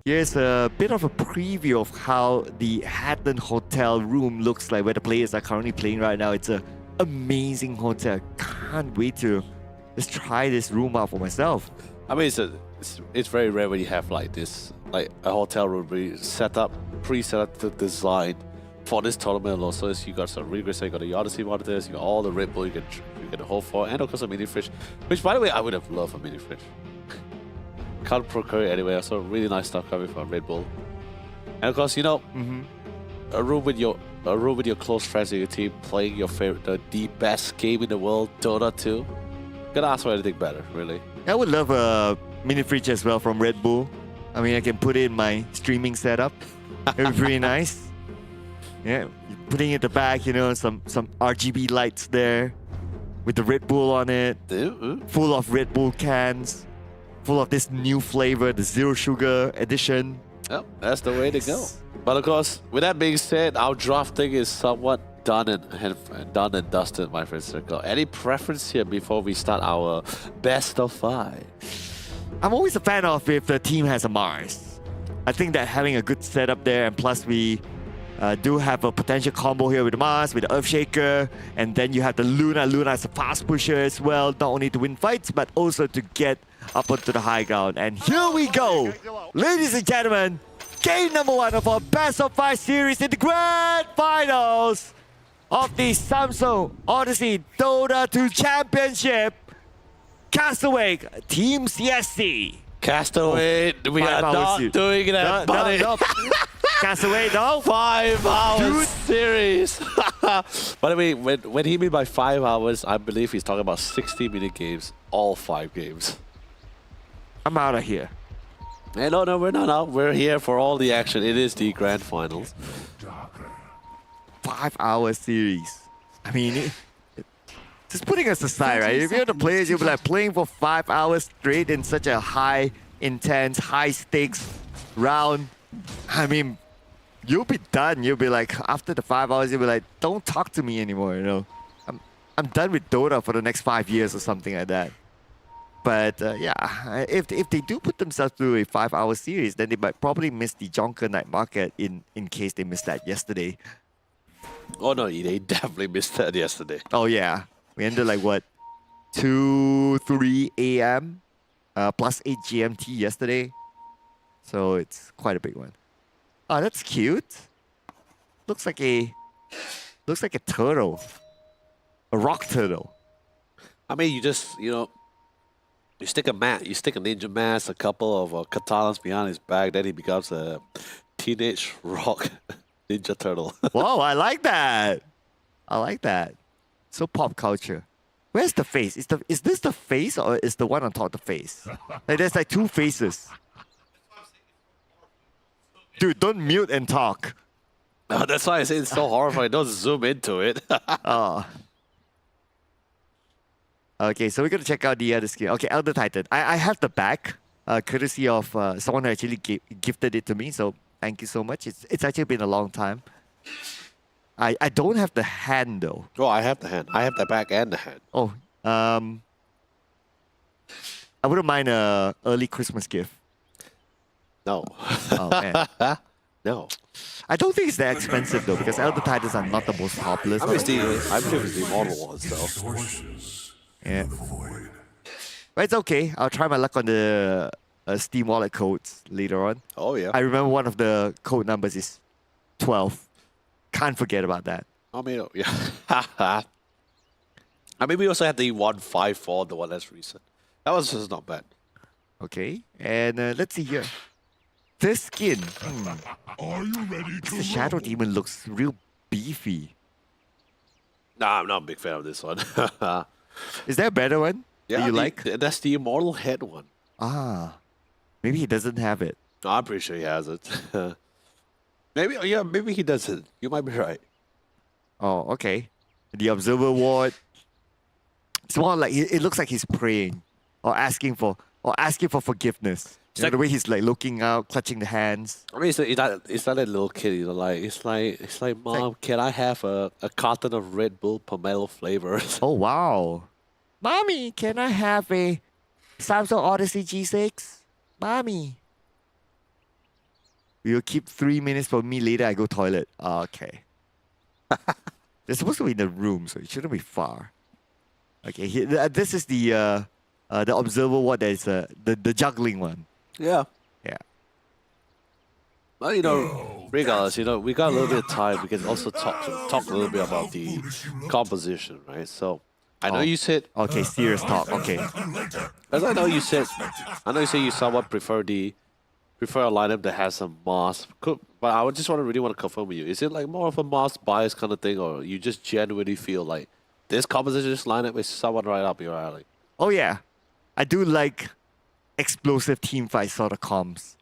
here's a bit of a preview of how the Hatton Hotel room looks like, where the players are currently playing right now. It's an amazing hotel. Can't wait to just try this room out for myself. I mean, it's very rare when you have like this, like a hotel room really set up, pre-set up to design for this tournament alone. So you got some really great stuff. You got the Odyssey monitors, you got all the Red Bull you can hold for, and of course a mini fridge. Which, by the way, I would have loved a mini fridge. can't procure it anywhere. So really nice stuff coming from Red Bull. And of course, you know, a room with your close friends in your team playing your favorite, the best game in the world, Dota 2. Gonna ask for anything better, really. I would love a mini fridge as well from Red Bull. I mean, I can put it in my streaming setup. It would be pretty nice. Yeah, putting it at the back, you know, some RGB lights there with the Red Bull on it, full of Red Bull cans, full of this new flavor, the zero sugar edition. Well, that's the way to go. But of course, with that being said, our drafting is somewhat done and dusted, my friend Circle. Any preference here before we start our best of 5? I'm always a fan of if the team has a Mars. I think that having a good setup there, and plus we do have a potential combo here with the Mars, with the Earthshaker, and then you have the Luna. Luna is a fast pusher as well, not only to win fights, but also to get up onto the high ground. And here we go, ladies and gentlemen, game number 1 of our best of 5 series in the grand finals of the Samsung Odyssey Dota 2 Championship. Castaway, Team CSC. Castaway, we are not doing that, buddy. No. Castaway, no. 5 hours series. By the way, when he mean by 5 hours, I believe he's talking about 60-minute games, all 5 games. I'm out of here. Hey, no, we're not out. We're here for all the action. It is the grand finals. 5-hour series. I mean, just putting us aside, right? If you're the players, you'll be like playing for 5 hours straight in such a high, intense, high-stakes round. I mean, you'll be done. You'll be like, after the 5 hours, you'll be like, don't talk to me anymore, you know? I'm done with Dota for the next 5 years or something like that. But yeah, if they do put themselves through a 5-hour series, then they might probably miss the Jonker Night Market in case they missed that yesterday. Oh no, they definitely missed that yesterday. Oh yeah, we ended like what, 2-3 a.m. Plus 8 GMT yesterday. So it's quite a big one. Oh, that's cute. Looks like a turtle, a rock turtle. I mean, you just, you know, you stick a ninja mask, a couple of katanas behind his back, then he becomes a teenage rock ninja turtle. Whoa, I like that. I like that. So pop culture. Where's the face? Is this the face or is the one on top of the face? Like there's like 2 faces. Dude, don't mute and talk. No, that's why I say it's so horrifying. Don't zoom into it. Oh. Okay, so we're going to check out the other skin. Okay, Elder Titan. I have the back, courtesy of someone who actually gifted it to me. So thank you so much. It's actually been a long time. I don't have the hand though. Oh, I have the hand. I have the back and the hand. Oh, I wouldn't mind an early Christmas gift. No. Oh man. No. I don't think it's that expensive though, because Elder Titans are not the most popular. I believe it's the model ones though. Yeah. But it's okay. I'll try my luck on the Steam wallet codes later on. Oh yeah. I remember one of the code numbers is 12. Can't forget about that. I mean, yeah. I mean, we also had the 154, the one that's recent. That was just not bad. Okay, and let's see here. This skin. Are you ready to The Shadow Demon looks real beefy. Nah, I'm not a big fan of this one. Is there a better one that you like? That's the Immortal Head one. Ah, maybe he doesn't have it. No, I'm pretty sure he has it. Maybe he doesn't. You might be right. Oh, okay. The Observer Ward. It's more like it looks like he's praying or asking for forgiveness. You know, the way he's like looking out, clutching the hands. I mean, it's not a little kid. You know, like it's like, Mom, can I have a carton of Red Bull pomelo flavors? Oh wow, Mommy, can I have a Samsung Odyssey G6? Mommy. We'll keep 3 minutes for me later. I go toilet. Okay. They're supposed to be in the room, so it shouldn't be far. Okay, here, this is the observer ward. That is the juggling one. Yeah. Yeah. Well, you know, regardless, you know, we got a little bit of time. We can also talk a little bit about the composition, right? So, I know you said, Okay, serious talk. Okay. as I know you said you somewhat prefer a lineup that has some mass. But I would just really want to confirm with you. Is it like more of a mass bias kind of thing, or you just genuinely feel like this composition's lineup is somewhat right up your alley? Oh yeah, I do like explosive team fight sort of comms.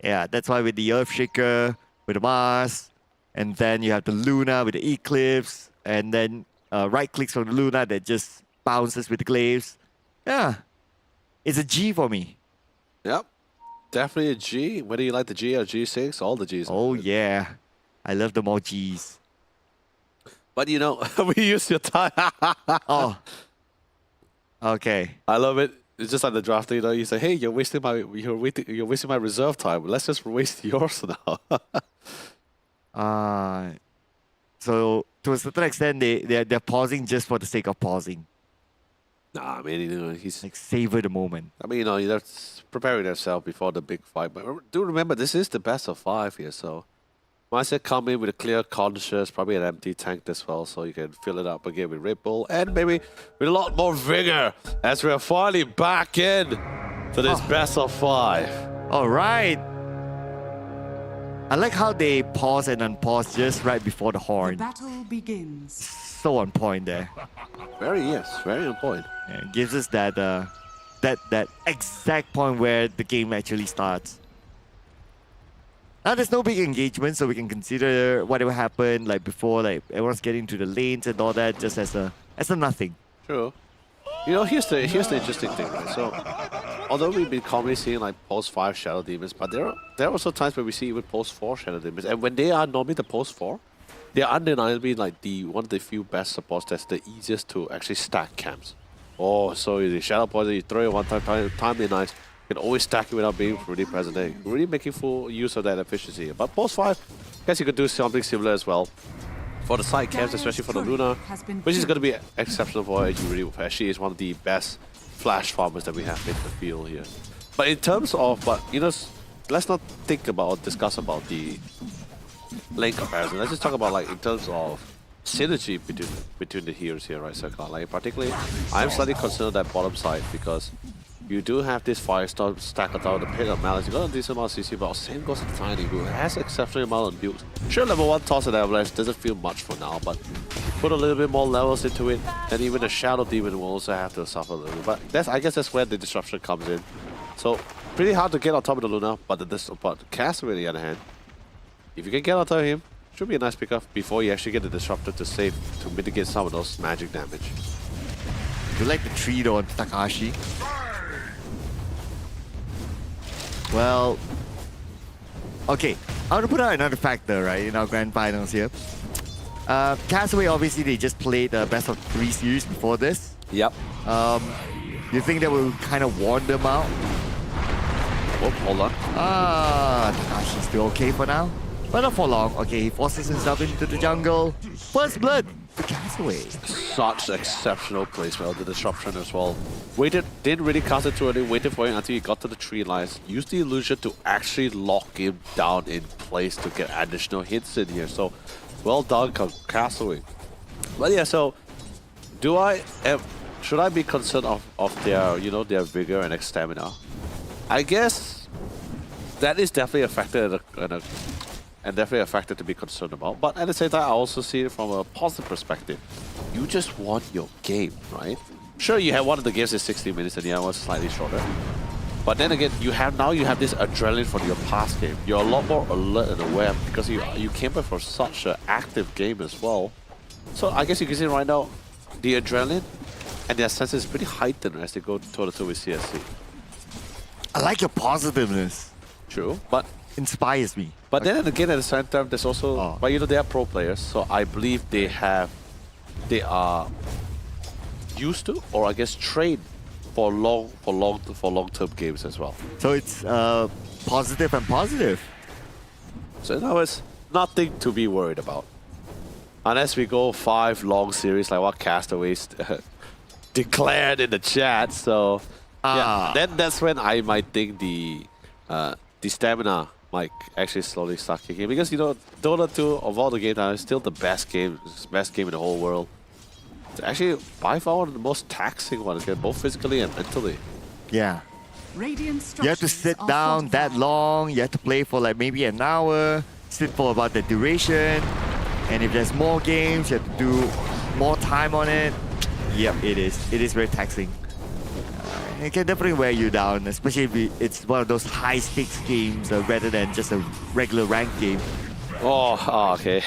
Yeah, that's why with the Earthshaker, with the Mars, and then you have the Luna with the Eclipse, and then right clicks from the Luna that just bounces with the glaives. Yeah, it's a G for me. Yep. Definitely a G. Whether you like the G or G6, all the Gs. Oh yeah, I love the more Gs. But you know, we use your time. Oh, okay. I love it. It's just like the draft. You know, you say, "Hey, you're wasting my reserve time. Let's just waste yours now." So to a certain extent, they're pausing just for the sake of pausing. Nah, I mean, you know, he's. Like savor the moment. I mean, you know, they're preparing themselves before the big fight. But do remember, this is the best of 5 here, so might as well come in with a clear conscience, probably an empty tank as well, so you can fill it up again with Red Bull and maybe with a lot more vigor as we are finally back in to this best of 5. All right. I like how they pause and unpause just right before the The horn. battle begins. So on point there. Very on point. Yeah, it gives us that that exact point where the game actually starts. Now there's no big engagement, so we can consider whatever happened like before, like everyone's getting to the lanes and all that, just as a nothing. True. You know, here's the interesting thing, right? So, although we've been commonly seeing like post 5 Shadow Demons, but there are also times where we see even post 4 Shadow Demons, and when they are normally the post 4, they are undeniably like one of the few best supports that's the easiest to actually stack camps. Oh, so easy. Shadow Poison, you throw it one timely nice. You can always stack it without being really present there. Really making full use of that efficiency. But post 5, I guess you could do something similar as well. For the side camps, especially for the Luna, which is going to be exceptional for her. She is one of the best flash farmers that we have in the field here. But in terms of, you know, let's not think about or discuss about the lane comparison. Let's just talk about like in terms of synergy between the heroes here, right, Circle? Like particularly, I'm slightly concerned that bottom side because you do have this Firestorm stack on top of the Pit of Malice. You got a decent amount of CC, but same goes to Tiny, who has exceptional amount of nukes. Sure, level 1 Toss and Avalanche doesn't feel much for now, but put a little bit more levels into it, and even the Shadow Demon will also have to suffer a little bit. But I guess that's where the disruption comes in. So, pretty hard to get on top of the Luna, but Castaway on the other hand, if you can get on top of him, should be a nice pickup before you actually get the Disruptor to mitigate some of those magic damage. You like the treat on Takahashi? Well, okay. I want to put out another factor, right, in our grand finals here. Castaway, obviously, they just played the best of 3 series before this. Yep. You think that will kind of warn them out? Oh, hold on. Takashi's still okay for now. But not for long. Okay, he forces himself into the jungle. First blood to Castaway. Such exceptional placement of the disruption as well. Didn't really cast it too early, waited for him until he got to the tree lines. Used the illusion to actually lock him down in place to get additional hits in here. So, well done, Castaway. But yeah, so, should I be concerned of their, you know, their vigor and stamina? I guess that is definitely a factor and definitely a factor to be concerned about. But at the same time, I also see it from a positive perspective. You just want your game, right? Sure, you have one of the games is 60 minutes and the other was slightly shorter. But then again, you have this adrenaline from your past game. You're a lot more alert and aware because you came back for such an active game as well. So I guess you can see right now, the adrenaline and their senses is pretty heightened as they go toe-to-toe with CSC. I like your positiveness. True, but inspires me. But then again, at the same time, there's also, but you know, they are pro players, so I believe they are used to, or I guess trained for long-term games as well. So it's positive and positive. So now it's nothing to be worried about, unless we go 5 long series like what Castaways declared in the chat. So yeah, then that's when I might think the stamina might actually slowly start kicking, because you know Dota 2 of all the games is still the best game in the whole world. It's actually by far one of the most taxing ones, okay, both physically and mentally. Yeah. Radiant You have to structures sit are down that fortified. long. You have to play for like maybe an hour, sit for about the duration. And if there's more games, you have to do more time on it. Yep, it is. It is very taxing. It can definitely wear you down, especially if it's one of those high stakes games rather than just a regular ranked game. Oh, okay.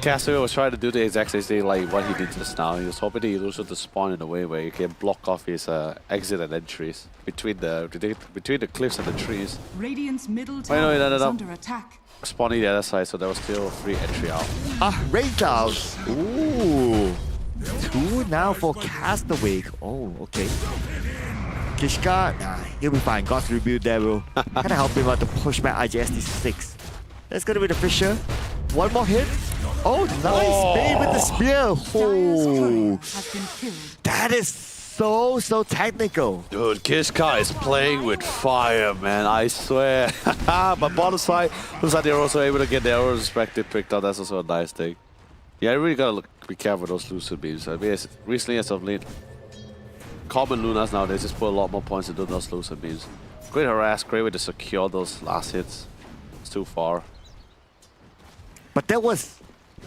Casimir was trying to do the exact same thing like what he did just now. He was hoping the illusion to spawn in a way where you can block off his exit and entries between the cliffs and the trees. Radiant's middle Wait, tower no. is under attack. Spawning the other side, so there was still free entry out. Rain clouds. Ooh. 2 now for Castaway. Oh, okay. Kishka, nah, he'll be fine. God's Rebuild there will kind of help him out to push back IGST 6. That's gonna be the Fisher. One more hit. Oh, nice bait with the spear. Dire's courier Oh, has been killed. that is so technical. Dude, Kishka is playing with fire, man. I swear. But bottom side, looks like they're also able to get their own perspective picked up. That's also a nice thing. Yeah, you really gotta be careful with those lucid beams. I mean, recently as of late, common Lunas nowadays just put a lot more points into those lucid beams. Great harass, great way to secure those last hits. It's too far. But that was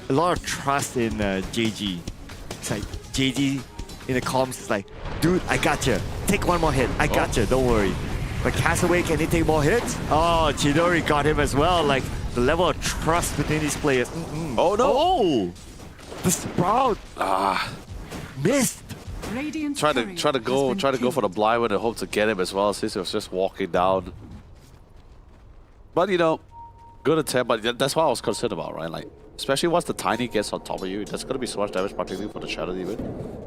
a lot of trust in JG. It's like JG in the comms is like, dude, I gotcha. Take one more hit. I gotcha. Don't worry. But Castaway, can he take more hits? Oh, Chidori got him as well. Like the level of trust between these players. Oh no! Oh, the Sprout missed. Radiant's Try courier to has go been for the killed. blind one and hope to get him as well, since he was just walking down. But you know, good attempt. But that's what I was concerned about, right? Like, especially once the tiny gets on top of you, that's gonna be so much damage, particularly for the Shadow Demon.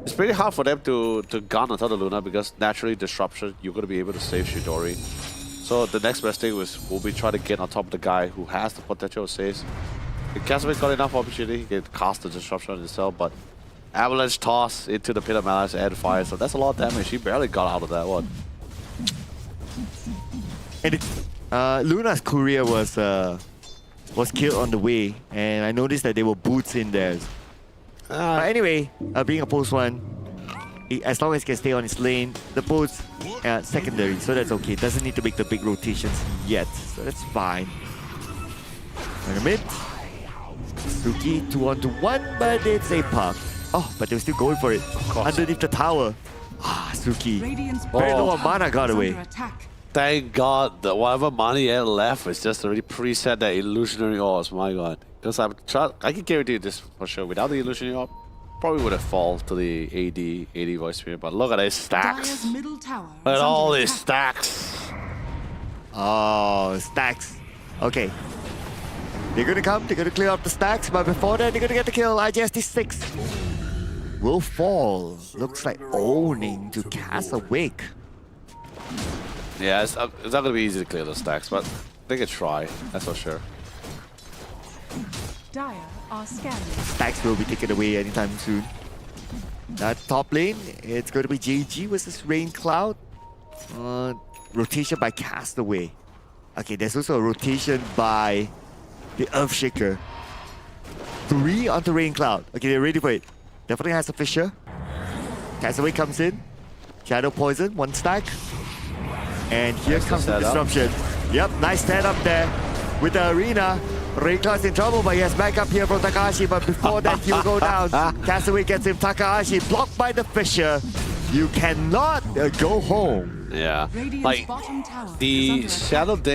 It's pretty hard for them to gun on top of the Luna because naturally disruption, you're gonna be able to save Shidori. So the next best thing will be try to get on top of the guy who has the potential saves. If Casimir got enough opportunity, he can cast the disruption on himself, but Avalanche toss into the Pit of Malice and fire, so that's a lot of damage. He barely got out of that one. And Luna's courier was killed on the way, and I noticed that there were boots in there. Anyway, being a post one, as long as he can stay on his lane, the boots secondary, so that's okay. Doesn't need to make the big rotations yet, so that's fine. In the mid, Suki 2-on-1, but it's a puck. Oh, but they were still going for it. Underneath the tower. Suki. Radiant's Very low on bottom mana got is away. under attack. Thank God that whatever money he had left was just already preset that illusionary ores. My God, because I can guarantee you this for sure. Without the illusionary orb, probably would have fallen to the AD voice spirit. But look at his stacks. Dire's middle tower Look is at all under his attack. stacks. Oh, stacks. Okay. They're gonna come, they're gonna clear up the stacks, but before that, they're gonna get the kill. IGST 6 will fall. Looks like owning to cast a wake. Yeah, it's not gonna be easy to clear those stacks, but they can try. That's for sure. Dire are scanning. Stacks will be taken away anytime soon. That top lane, it's going to be JG versus Rain Cloud. Rotation by Castaway. Okay, there's also a rotation by the Earthshaker. 3 onto Rain Cloud. Okay, they're ready for it. Definitely has a Fisher. Castaway comes in. Shadow Poison, 1 stack. And here comes the disruption. Yep, nice setup there with the arena. Rain Cloud's in trouble, but he has backup here from Takahashi. But before that, he will go down. Castaway gets him. Takahashi blocked by the Fisher. You cannot go home. Yeah, Radiant's like bottom tower is the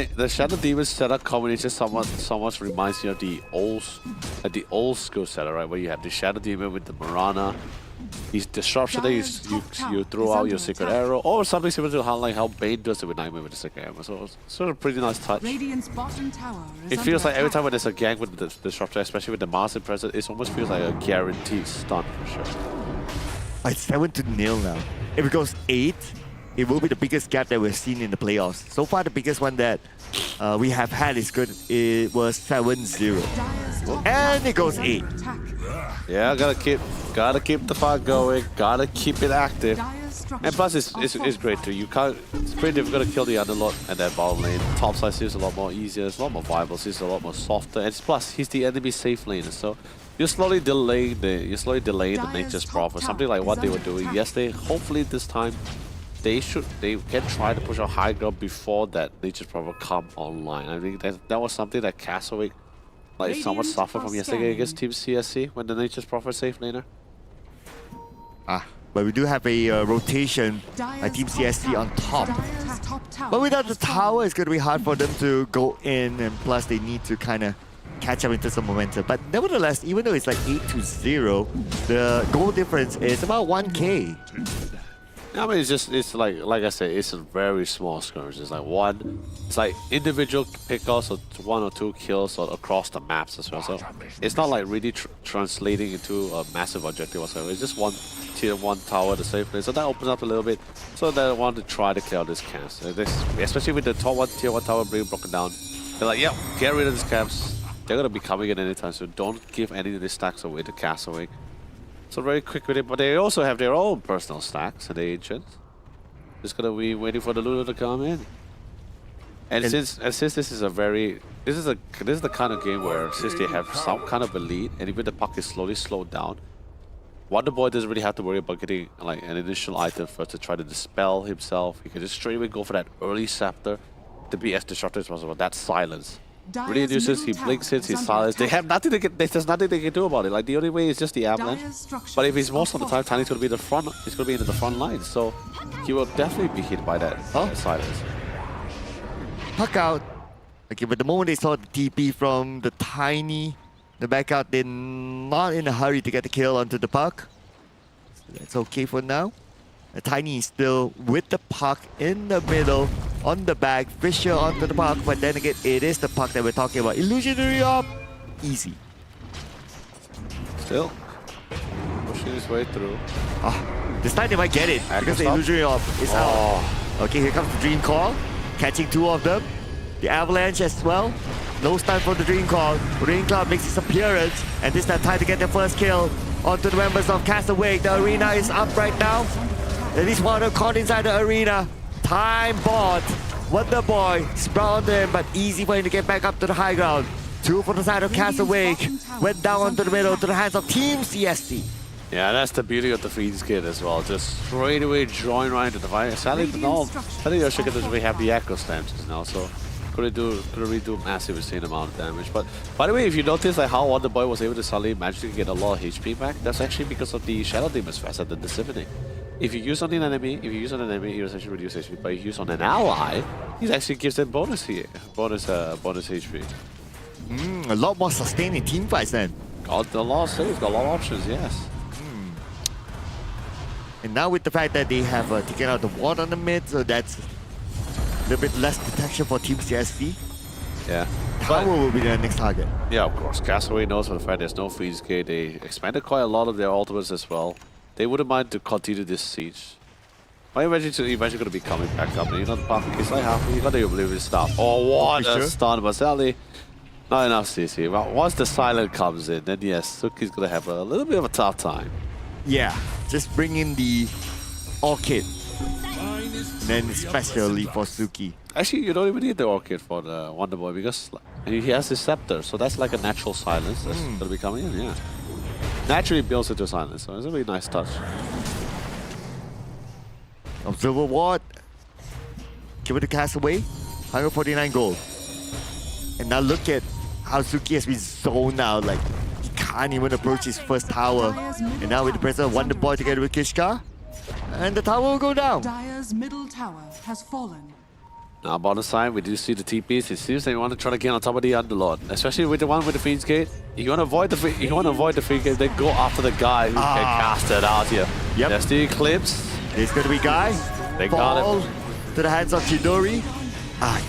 under Shadow Demon setup combination somewhat reminds me of the old school setup, right? Where you have the Shadow Demon with the Marana, these disruption that you throw out your Sacred Arrow, or something similar to how Bane does it with Nightmare with the Sacred Arrow. So it's sort of a pretty nice touch. Radiant's bottom tower is It feels under like every time attack. when there's a gang with the disruptor, especially with the Master present, it almost feels like a guaranteed stun for sure. It's 7-0 now. If it goes 8, it will be the biggest gap that we've seen in the playoffs. So far, the biggest one that we have had is good. It was 7-0. Dire's top And tower it goes is under 8. attack. Yeah, gotta keep the fight going, gotta keep it active. Dire's structures And plus, are it's great too. It's pretty difficult to kill the Underlord and that bottom lane. Top side seems a lot more easier, it's a lot more viable, seems a lot more softer. And plus, he's the enemy safe laner, so You're slowly delaying the Dyer's nature's top prophet, tower something like what is they were under doing attack. yesterday. Hopefully this time they can try to push a high ground before that nature's prophet come online. I think that was something that Castaway somewhat Radiant suffered are from yesterday against scanning. Team CSC when the nature's prophet saved laner. But we do have a rotation by Dyer's Team top CSC tower- on top. Dyer's top tower But without the has tower, fallen. it's going to be hard for them to go in, and plus they need to kind of catch up into some momentum. But nevertheless, even though it's like 8-0, the goal difference is about 1K. I mean, it's like I said, it's a very small skirmish. It's like individual pickoffs or 1 or 2 kills across the maps as well. So it's not like really translating into a massive objective whatsoever. It's just one tier 1 tower to save place. So that opens up a little bit. So they want to try to clear out this camps. Especially with the top 1 tier 1 tower being broken down. They're like, yep, get rid of these camps. They're gonna be coming in anytime, so don't give any of these stacks away to Castaway. So very quick with it, but they also have their own personal stacks and the ancients. Just gonna be waiting for the Luna to come in. And since this is the kind of game where since they have some kind of a lead, and even the puck is slowly slowed down, Wonder Boy doesn't really have to worry about getting like an initial item first to try to dispel himself. He can just straight away go for that early scepter to be as disruptive as possible. That silence. Really Dyer's induces, he middle blinks tower it, is he's under silenced. They attack. have nothing there's nothing they can do about it. Like the only way is just the avalanche. Dyer's structures But if he's most of the time, are Tiny's gonna be the front, he's gonna be into the front line. So he will definitely be hit by that silence. Puck out. Okay, but the moment they saw the TP from the Tiny, the back out, they're not in a hurry to get the kill onto the puck. So that's okay for now. The Tiny is still with the puck in the middle, on the back, Fisher onto the puck, but then again, it is the puck that we're talking about. Illusionary up, easy. Still pushing his way through. This time they might get it because the stop. illusionary up is out. Okay, here comes the Dream Call, catching 2 of them. The Avalanche as well. No stun for the Dream Call. Rain Cloud makes its appearance, and this time time to get their first kill onto the members of Castaway. The arena is up right now. At least one are caught inside the arena. Time bought. Wonder Boy sprout onto him, but easy for him to get back up to the high ground. 2 for the side of Castaway. Went down onto the middle to the hands of Team CSC. Yeah, that's the beauty of the Fiends kit as well. Just straight away join right into the fight. Sadly, Yoshika doesn't really have the echo stamps now, so could really do massive insane amount of damage. But by the way, if you notice like how Wonder Boy was able to suddenly magically get a lot of HP back, that's actually because of the Shadow Demon's Facet, the Disseminating. If you use on an enemy, he will essentially reduce HP. But if you use on an ally, he actually gives them bonus here, bonus HP. A lot more sustaining team fights then. Got a lot of saves, got a lot of options, yes. And now with the fact that they have taken out the ward on the mid, so that's a little bit less detection for Team CSC. Yeah. Tower will be their next target. Yeah, of course. Castaway knows for the fact there's no freeze gate. They expanded quite a lot of their ultimates as well. They wouldn't mind to continue this siege. But eventually going to be coming back up. And you know, the pumpkin is like half. You got the Oblivion stuff. Oh, what For a sure. stun. But sadly, not enough CC. But once the silent comes in, then yes, Suki's going to have a little bit of a tough time. Yeah, just bring in the Orchid. And then especially for Suki. Actually, you don't even need the Orchid for the Wonder Boy because he has his Scepter. So that's like a natural silence that's going to be coming in, yeah. Naturally builds into silence, so it's a really nice touch. Observer Ward. Give it to Castaway. 149 gold. And now look at how Suki has been zoned out. Like, he can't even approach his first tower. And now with the presence of Wonder Boy together with Kishka. And the tower will go down. Dyer's middle tower has fallen. Now, bottom side, we do see the TPs. It seems they want to try to get on top of the Underlord, especially with the one with the Fiend's Gate. You want to avoid the Fiend's Gate, then go after the guy who can cast it out here. Yep. There's the Eclipse. It's going to be Guy. They got Fall him. to the hands of Chidori.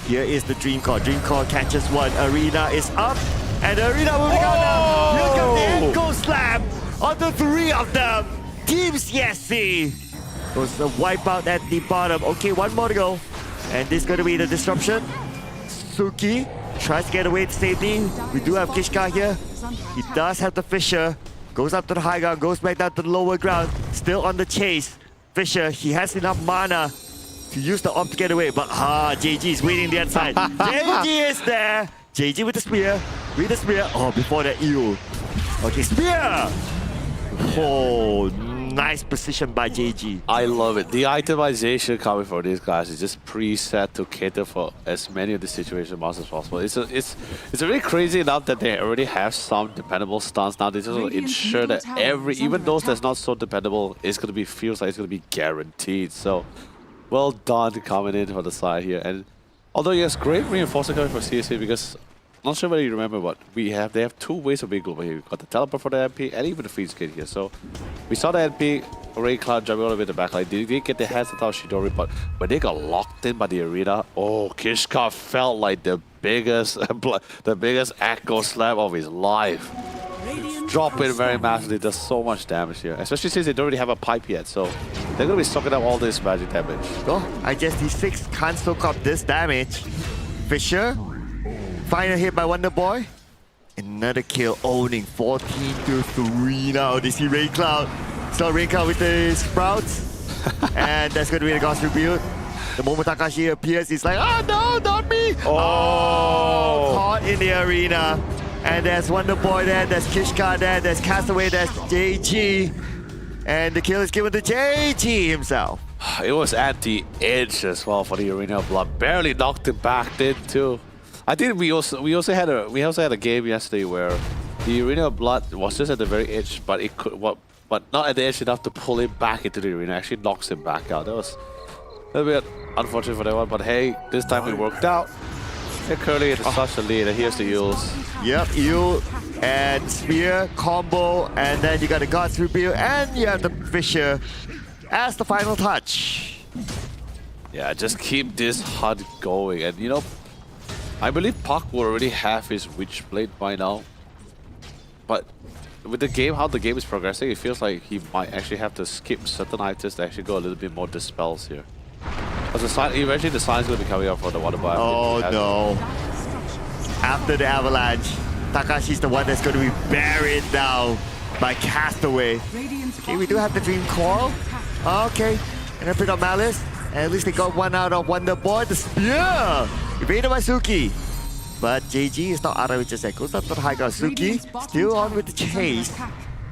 Here is the Dream Core. Dream Core catches one. Arena is up. And the Arena moving on now. Here comes the ankle slam on the 3 of them. Team CSC. Goes a wipeout at the bottom. Okay, one more to go. And this is going to be the disruption. Suki tries to get away to safety. We do have Kishka here. He does have the Fisher. Goes up to the high ground, goes back down to the lower ground. Still on the chase. Fisher, he has enough mana to use the op to get away. But JG is waiting the other side. JG is there. JG with the spear. Oh, before that, Eo Okay, spear! Oh, nice precision by JG. I love it. The itemization coming from these guys is just preset to cater for as many of the situations as possible. It's really crazy enough that they already have some dependable stuns now. They just want to ensure that even those that's not so dependable, it's gonna be feels like it's gonna be guaranteed. So well done coming in for the side here. And although yes, great reinforcement coming from CSC because not sure whether you remember what they have two ways of being global here. We've got the teleport for the MP and even the freeze kit here. So we saw the MP Ray Cloud jumping all the way to the back line. They did get their hands on top of Shidori, but when they got locked in by the arena, oh, Kishka felt like the biggest echo slam of his life. Drop in very massively, does so much damage here. Especially since they don't really have a pipe yet, so they're gonna be sucking up all this magic damage. Oh, I guess these 6 can't soak up this damage. Fisher, final hit by Wonder Boy. Another kill, owning 14-3 now. They see Rain Cloud. So Rain Cloud with the sprouts. And that's going to be the Ghost Rebuild. The moment Takashi appears, he's like, oh no, not me! Oh, caught in the arena. And there's Wonder Boy there, there's Kishka there, there's Castaway, there's JG. And the kill is given to JG himself. It was at the edge as well for the Arena of Blood. Barely knocked it back, did too. I think we also had a game yesterday where the Arena of Blood was just at the very edge, but not at the edge enough to pull him back into the arena. Actually knocks him back out. That was a bit unfortunate for that one, but hey, this time it worked out. They're currently in such a lead, and here's the Eels. Yep, Eel and Spear combo, and then you got the God's Rebuild, and you have the Fisher as the final touch. Yeah, just keep this HUD going, and you know, I believe Puck will already have his Witchblade by now. But with the game, how the game is progressing, it feels like he might actually have to skip certain items to actually go a little bit more dispels here. Because eventually the sign's going to be coming up for the Water Bar. Oh no. After the avalanche, Takashi's the one that's going to be buried now by Castaway. Okay, we do have the Dream Coral. Okay, and a bit of Malice. And at least they got one out of Wonder Boy. The Spear! Evaded by Suki. But JG is not out of it just yet. Goes up to the high ground. Suki still on with the chase.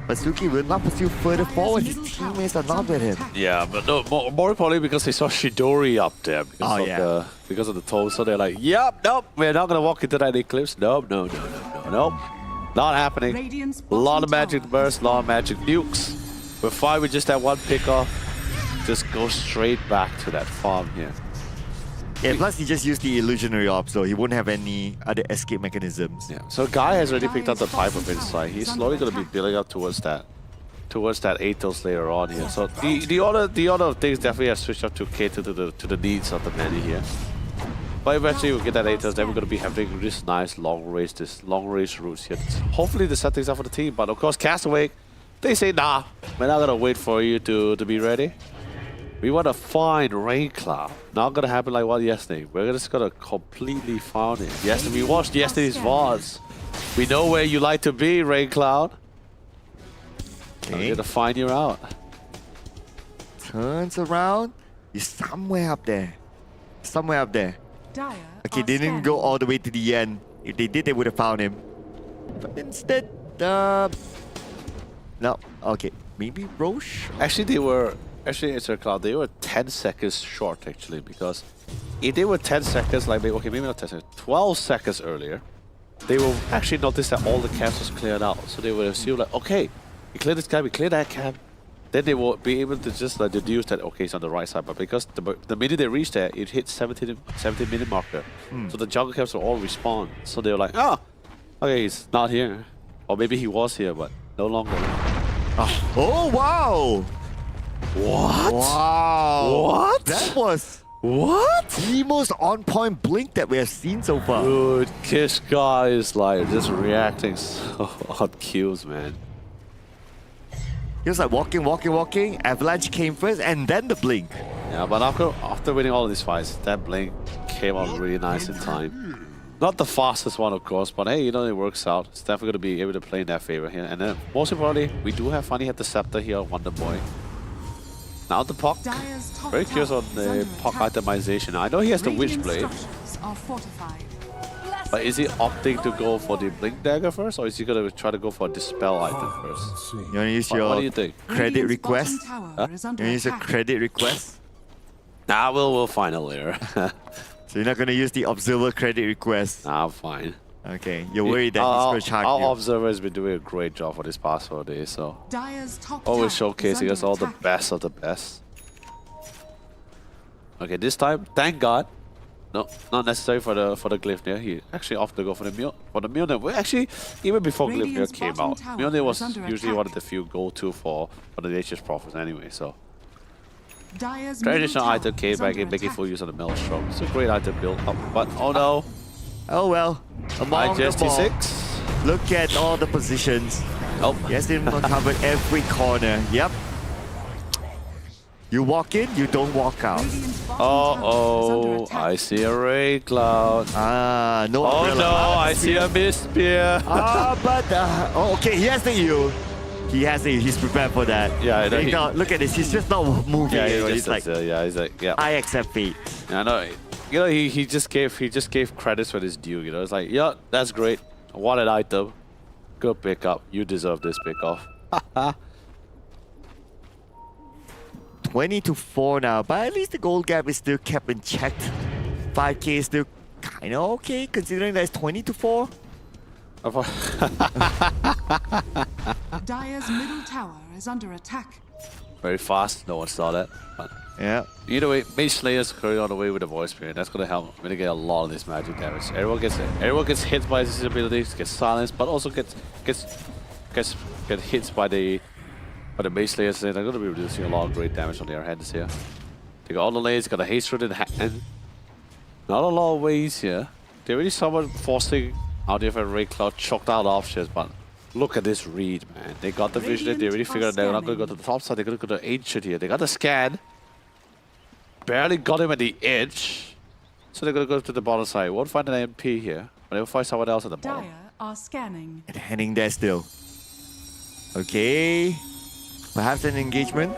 But Suki will not pursue further forward. His teammates are not with him. Yeah, but no, more probably because they saw Shidori up there because of the toll. So they're like, yep, nope, we're not gonna walk into that eclipse. Nope. Not happening. A lot of magic bursts, a lot of magic nukes. We're fine with just that one pickoff. Just go straight back to that farm here. Yeah, plus he just used the illusionary orb, so he won't have any other escape mechanisms. Yeah, so Guy has already picked up the pipe of inside. He's slowly going to be building up towards that Athos later on here. So the order of things definitely has switched up to cater to the needs of the many here. But eventually we'll get that Athos, then we're going to be having this nice long range routes here. Hopefully the set things up for the team, but of course Castaway, they say nah, we're not going to wait for you to be ready. We want to find Rain Cloud. Not gonna happen like what yesterday. We're just gonna completely find it. Yes, we watched yesterday's VODs. We know where you like to be, Rain Cloud. Okay. We're gonna find you out. Turns around. He's somewhere up there. Somewhere up there. Okay, they didn't go all the way to the end. If they did, they would have found him. But instead, no. Okay, maybe Roche? Actually, it's Cloud. They were 10 seconds short, actually, because if they were 10 seconds, like, okay, maybe not 10 seconds, 12 seconds earlier, they will actually notice that all the camps was cleared out. So they would assume, like, okay, we cleared this camp, we cleared that camp. Then they will be able to just like, deduce that, okay, it's on the right side. But because the minute they reach there, it hit 17-minute marker. So the jungle camps will all respawn. So they were like, oh, okay, he's not here. Or maybe he was here, but no longer. Oh, wow! What? Wow! What? That was what? the most on-point blink that we have seen so far. Dude, Kishka is like just reacting so on kills, man. He was like walking. Avalanche came first, and then the blink. Yeah, but after winning all of these fights, that blink came out really nice in time. Not the fastest one, of course, but hey, you know, it works out. It's definitely going to be able to play in their favor here. And then, most importantly, we do have Funny at the Scepter here on Wonder Boy. Now the Puck. Very curious on the Puck itemization. I know he has the Witchblade. But is he opting to go for the Blink Dagger first, or is he gonna try to go for a Dispel item first? You wanna use What do your you think? credit Radiant's bottom request? tower Huh? is You under wanna use a attack. credit request? Nah, we'll find it later. So you're not gonna use the observer credit request? Nah, I'm fine. Okay, you're worried that he's gonna charge our you. observer has been doing a great job for this past 4 days, so Dire's top always tower is showcasing under us all the attack. best of the best. Okay, this time, thank God, no, not necessary for the Glyphnia. He actually opted to go for the Mjolnir. Well, actually, even before Glyphnia Radiant's came bottom out, tower Mjolnir was is under usually attack. one of the few go-to for the Nature's Prophets anyway. So Dire's traditional middle item tower came is back under in, making attack. full use of the Maelstrom. It's a great item build up, but oh no, Oh well, among the ball, IGST6. look at all the positions. Oh, Yes, they covered every corner. Yep. You walk in, you don't walk out. Radiant's bottom tower is under oh, attack. I see a rain cloud. Ah, no Oh umbrella. no, Ah, I see a mist spear. but oh, okay, he has the U. He has the. He's prepared for that. Yeah, I know, He's he- not- look at this. He's just not moving. Yeah, you know, he he's just like, he's like, yeah. I accept fate. I know. You know, he just gave credits for his due. You know, it's like, yeah, that's great. What an item. Good pickup. You deserve this pickup. 20-4 now, but at least the gold gap is still kept in check. 5K is still kind of okay, considering that it's 20-4. Dire's middle tower is under attack. Very fast. No one saw that. But Yeah. either way, Mage Slayer's currently on the way with the voice spirit. That's gonna help mitigate a lot of this magic damage. Everyone gets hit by his abilities, gets silenced, but also gets hit by the Mage Slayers. They're gonna be reducing a lot of great damage on their hands here. They got all the lanes, got a haste root in hand. Not a lot of ways here. They really someone forcing out the Raid Cloud, choked out options, but look at this read, man. They got the vision, they Radiant already are figured they're not gonna go to the top side, they're gonna go to Ancient here. They got the scan. Barely got him at the edge. So they're gonna go to the bottom side. Won't find an MP here, but they'll find someone else at the bottom. Dire are scanning. And hanging there still. Okay. Perhaps an engagement.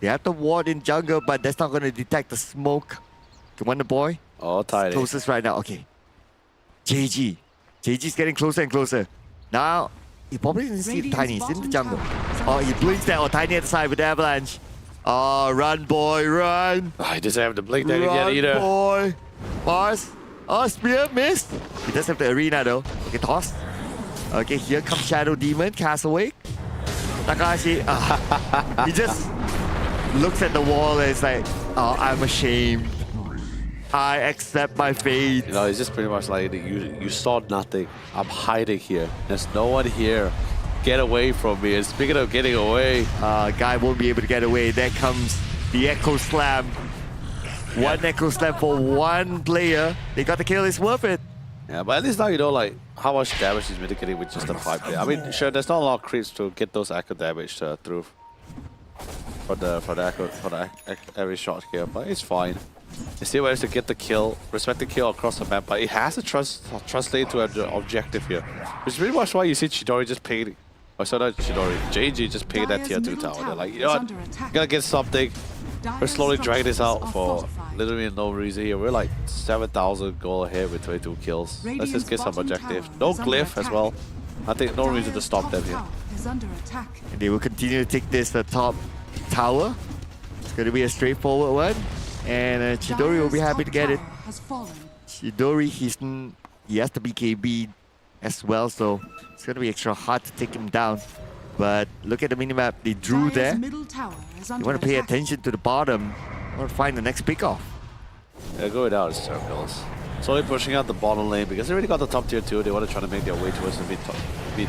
They have the ward in jungle, but that's not going to detect the smoke. Come on, the boy. Oh, tidy. Closest right now. Okay. JG. JG's getting closer and closer. Now, he probably didn't see Radiant's Tiny. He's in the bottom jungle. tower is Oh, under he blinks there. Oh, Tiny at the side with the avalanche. Oh, run, boy, run. He doesn't have the blink dagger yet Run, either. boy. Mars. Oh, spear missed. He does have the arena though. Okay, toss. Okay, here comes Shadow Demon, Castaway. Takahashi. He just looks at the wall and it's like, oh, I'm ashamed. I accept my fate. You know, it's just pretty much like you saw nothing. I'm hiding here. There's no one here. Get away from me. And speaking of getting away, Guy won't be able to get away. There comes the Echo Slam. One Echo Slam for one player. They got the kill. It's worth it. yeah, but at least now you know like how much damage he's mitigating with just a 5 player. I mean, sure, there's not a lot of creeps to get those echo damage through for the every shot here, but it's fine. He still managed to get the kill, respect the kill across the map, but it has to translate to an objective here, which is pretty much why you see Chidori just picking. Oh, so not Chidori, JG just picking that tier 2 tower. They're like, you know what, gotta get something. We're slowly dragging this out for literally no reason here. We're like 7,000 goal ahead with 22 kills. Let's just get some objectives. No glyph as well. I think no reason to stop them here. Is under attack. And they will continue to take this the top tower. It's going to be a straightforward one. And Chidori will be happy to get it. Has fallen. Chidori, he has the BKB as well, so it's going to be extra hard to take him down. But look at the minimap. They drew Dire's there. middle tower is You under want to pay attack. attention to the bottom. You want to find the next pick off. They're going out in circles. Slowly pushing out the bottom lane because they already got the top tier 2. They want to try to make their way towards the mid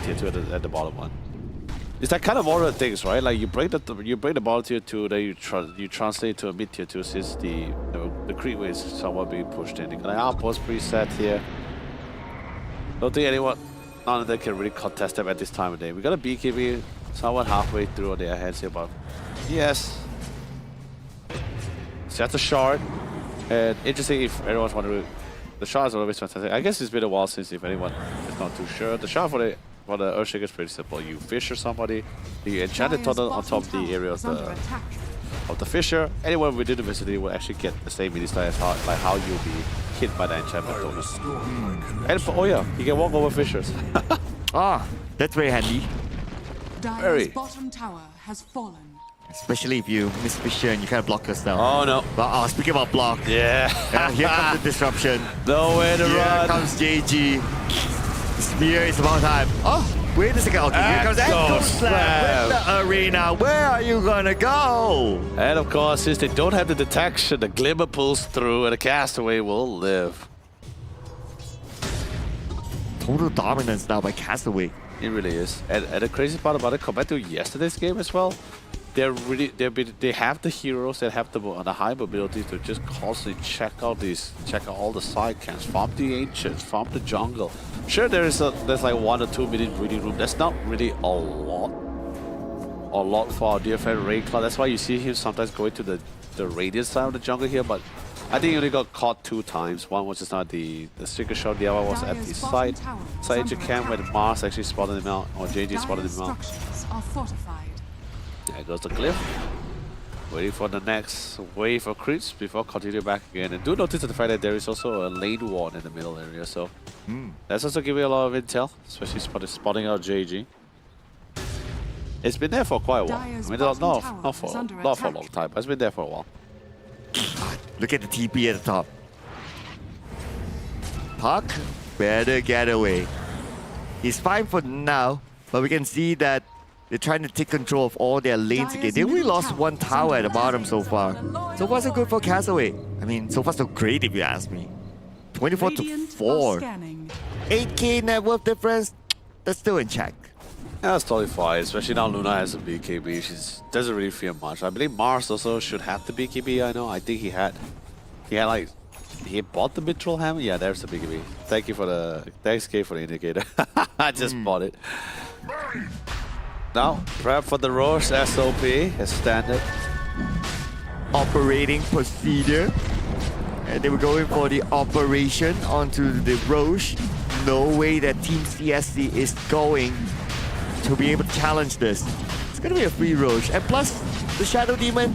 tier 2 at the bottom one. It's that kind of order of things, right? Like you break the bottom tier 2, then you translate to a mid tier 2 since the creep wave is somewhat being pushed in. They got an outpost preset here. Don't think none of them can really contest them at this time of day. We got a BKB somewhat halfway through on their hands here, but yes. So that's a shard. And interesting if everyone's wondering, the shards are always fantastic. I guess it's been a while since if anyone is not too sure. The shard for the Earthshaker is pretty simple. You fish or somebody, you enchant the tunnel on top of the area of Is under the attack. of the Fissure. Anyone within the vicinity will actually get the same mini style as how you'll be hit by the enchantment bonus. And oh yeah, you can walk over Fissures. Ah, that's very handy. Dire's bottom tower has fallen. Especially if you miss Fisher and you can't block yourself. Oh no. But speaking about block, Yeah. here comes the disruption. Nowhere to Here run. comes JG. Spear is about time. Oh, wait a second. Okay, here comes Echo Echo Slam Slam. with the arena. Where are you gonna go? And of course, since they don't have the detection, the glimmer pulls through and the castaway will live. Total dominance now by Castaway. It really is. And the crazy part about it, compared to yesterday's game as well, they have the heroes that have the high mobility to just constantly check out all the side camps, farm the ancients, farm the jungle. Sure, there's like 1 or 2 minute reading room. That's not really a lot for our dear friend Rayclaw. That's why you see him sometimes going to the radiant side of the jungle here, but I think he only got caught 2 times. One was just not the sticker shot, the other one was at the side agent camp where the Mars actually spotted him out, or JJ spotted Dire's him out. structures are fortified. There goes the Glyph. Waiting for the next wave of creeps before continuing back again. And do notice the fact that there is also a lane ward in the middle area, so that's also giving a lot of intel, especially spotting out JG. It's been there for quite a while. I Dire's mean, bottom not tower for is under a long attack. time, but it's been there for a while. Look at the TP at the top. Puck, better get away. He's fine for now, but we can see that they're trying to take control of all their lanes again. They only lost 1 tower at the bottom so far. So far so good for Castaway. I mean, so far so great if you ask me. 24 to Radiant are 4. scanning. 8k net worth difference. That's still in check. Yeah, that's totally fine, especially now Luna has a BKB. She doesn't really fear much. I believe Mars also should have the BKB, I know. I think he bought the Mithril Hammer? Yeah, there's the BKB. Thanks K for the indicator. I just bought it. Now, prep for the Roche SOP as standard. Operating procedure. And they were going for the operation onto the Roche. No way that Team CSC is going to be able to challenge this. It's gonna be a free Roche. And plus, the Shadow Demon,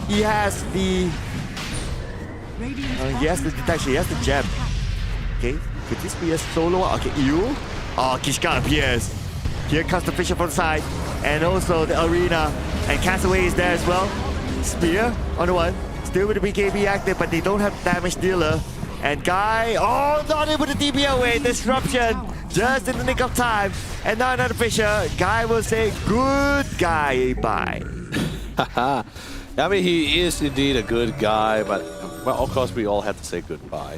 he has the detection, he has the gem. Okay, could this be a solo one? Okay, you. Oh, Kishka appears. Here comes the Fisher from the side. And also the arena. And Castaway is there as well. Spear on the one. Still with the BKB active, but they don't have damage dealer. And Guy, oh, not able to TP away. Disruption just in the nick of time. And now another Fisher. Guy will say good guy bye. I mean, he is indeed a good guy, but well, of course we all have to say goodbye.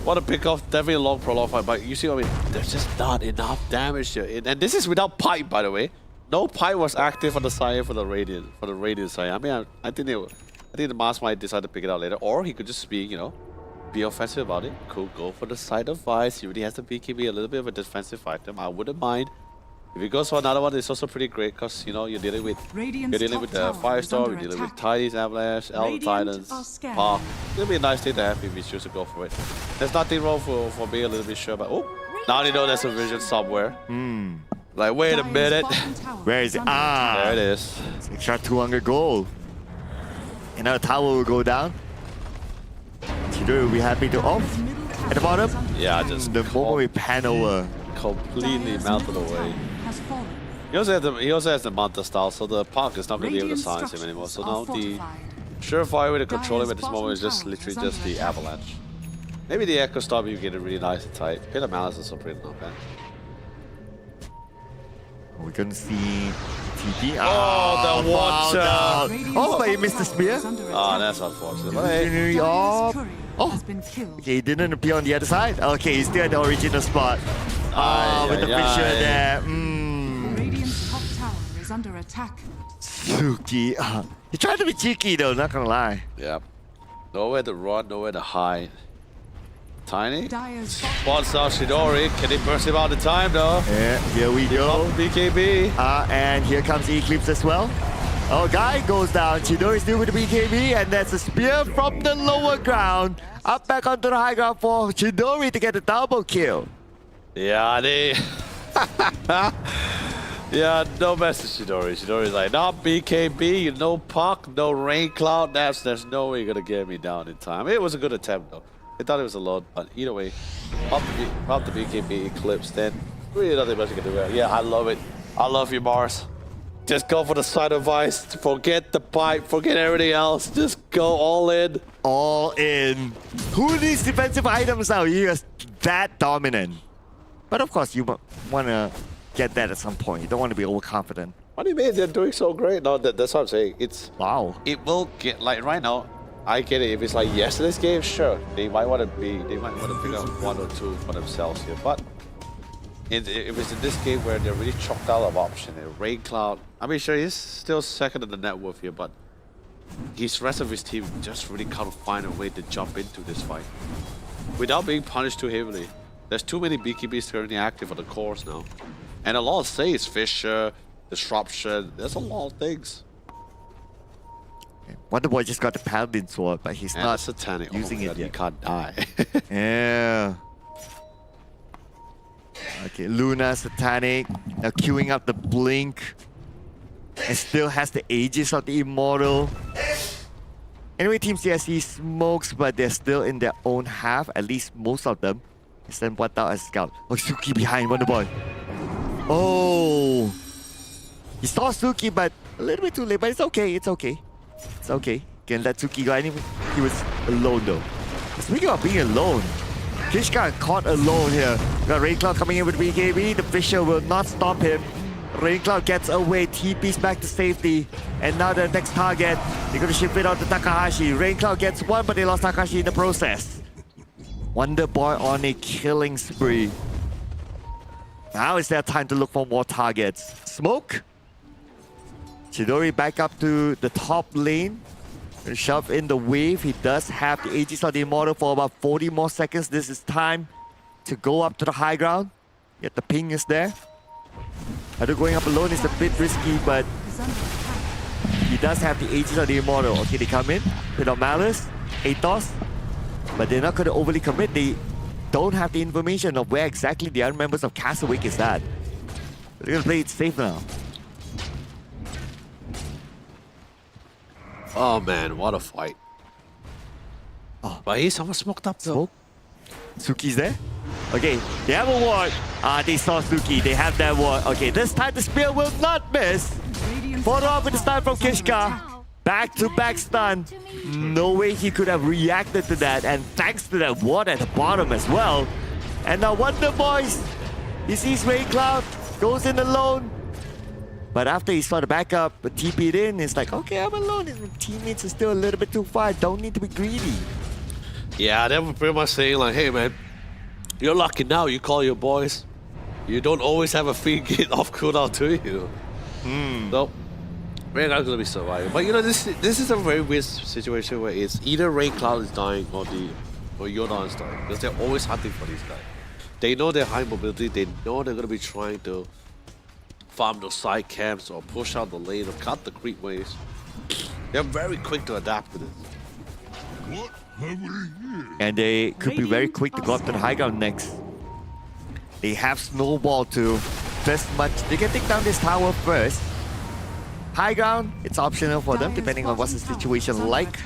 What a pick off, definitely a long prolonged fight, but you see what I mean? There's just not enough damage here. And this is without pipe, by the way. No pipe was active on the side for the radiant side. I mean, I think the Mars might decide to pick it out later, or he could just be, be offensive about it. Could go for the side of Vice. He already has the BKB, a little bit of a defensive item. I wouldn't mind. If he goes for another one, it's also pretty great because you're dealing with the Firestorm, you're dealing with Tidy's Avalanche, Elder Titans, Park. It'll be a nice thing to have if you choose to go for it. There's nothing wrong for being a little bit sure, but now they know there's a vision somewhere. Like, wait a minute. Where is it? Ah, There it is. extra 200 gold. Another tower will go down. Chidori will be happy to off. At the bottom, Yeah, just the moment we pan over. completely melted away. Has fallen. He also has the Manta style, so the Park is not going to be able to silence him anymore. So now the surefire way to control him at this moment is just literally just the Avalanche. Maybe the Echo Storm you get it really nice and tight. Pit of Malice is also pretty not bad. We're gonna see TP. Oh, the Watcher! Oh, but he missed the spear. Ah, that's unfortunate. But hey, Oh, Has been killed. okay, he didn't appear on the other side. Okay, he's still at the original spot. With the Fisher there. Radiant's top tower is under attack. Suki. He tried to be cheeky though, not gonna lie. yeah. Nowhere to run, nowhere to hide. Tiny. Dire's Spots out Shidori. Can he burst him out in time though? Yeah, here we go. BKB. And here comes Eclipse as well. Oh, Guy goes down. Chidori still with the BKB, and that's a spear from the lower ground. Up back onto the high ground for Chidori to get a double kill. Yeah, they... Yeah, no message Chidori. Chidori's like, not BKB, no puck, no rain cloud. There's no way you're gonna get me down in time. It was a good attempt though. I thought it was a load, but either way, pop the BKB Eclipse, then really nothing much you can do there. Yeah, I love it. I love you, Mars. Just go for the side of ice. Forget the pipe. Forget everything else. Just go all in. All in. Who needs defensive items now? You're that dominant. But of course, you want to get that at some point. You don't want to be overconfident. What do you mean? They're doing so great. No, that's what I'm saying. It's Wow. It will get like right now. I get it. If it's like yesterday's game, sure, they might want to pick up one or two for themselves here. But if it's in this game where they're really chocked out of option, Rain Cloud. I mean, sure, he's still second in the net worth here, but his rest of his team just really can't find a way to jump into this fight without being punished too heavily. There's too many BKBs currently active on the cores now, and a lot of saves, Fisher, Disruption. There's a lot of things. Wonderboy just got the Paladin sword, but he's And not Satanic. using it He yet. can't die. Yeah. Okay, Luna, Satanic, now queuing up the Blink. And still has the Aegis of the Immortal. Anyway, Team CSC smokes, but they're still in their own half, at least most of them. It's then what out as scout. Oh, Suki behind Wonderboy. Oh! He saw Suki, but a little bit too late, but it's okay, it's okay. It's okay. Can let Suki go anyway. He was alone though. Speaking of being alone, Kishka caught alone here. Got Raincloud coming in with BKB. The Fisher will not stop him. Raincloud gets away, TP's back to safety. And now the next target, they're gonna ship it out to Takahashi. Raincloud gets one, but they lost Takahashi in the process. Wonderboy on a killing spree. Now is their time to look for more targets. Smoke. Chidori back up to the top lane. Gonna shove in the wave. He does have the Aegis of the Immortal for about 40 more seconds. This is time to go up to the high ground. Yet the ping is there. Either going up alone is a bit risky, but he does have the Aegis of the Immortal. Okay, they come in. Bit of Malice, Athos, but they're not going to overly commit. They don't have the information of where exactly the other members of Castawake is at. They're going to play it safe now. Oh man, what a fight. Oh. But he's almost smoked up though. Smoke. Suki's there. Okay, they have a ward. They saw Suki. They have that ward. Okay, this time the spear will not miss. Follow up with the stun from Kishka. Back-to-back stun. No way he could have reacted to that. And thanks to that ward at the bottom as well. And now Wonder Boys. He sees Raincloud. Goes in alone. But after he saw the backup, TP'd in, it's like, okay, I'm alone. His teammates are still a little bit too far. Don't need to be greedy. Yeah, they were pretty much saying like, hey man, you're lucky now, you call your boys. You don't always have a free get off cooldown to you. Nope. We're not gonna be surviving. But you know, this is a very weird situation where it's either Raincloud is dying or Yoda is dying. Because they're always hunting for these guys. They know they're high mobility, they know they're gonna be trying to farm those side camps or push out the lane or cut the creep waves. They're very quick to adapt to this. What have we here? And they could be very quick to go up to the high ground next. They have Snowball to first much. They can take down this tower first. High ground, it's optional for them depending on what's the situation like.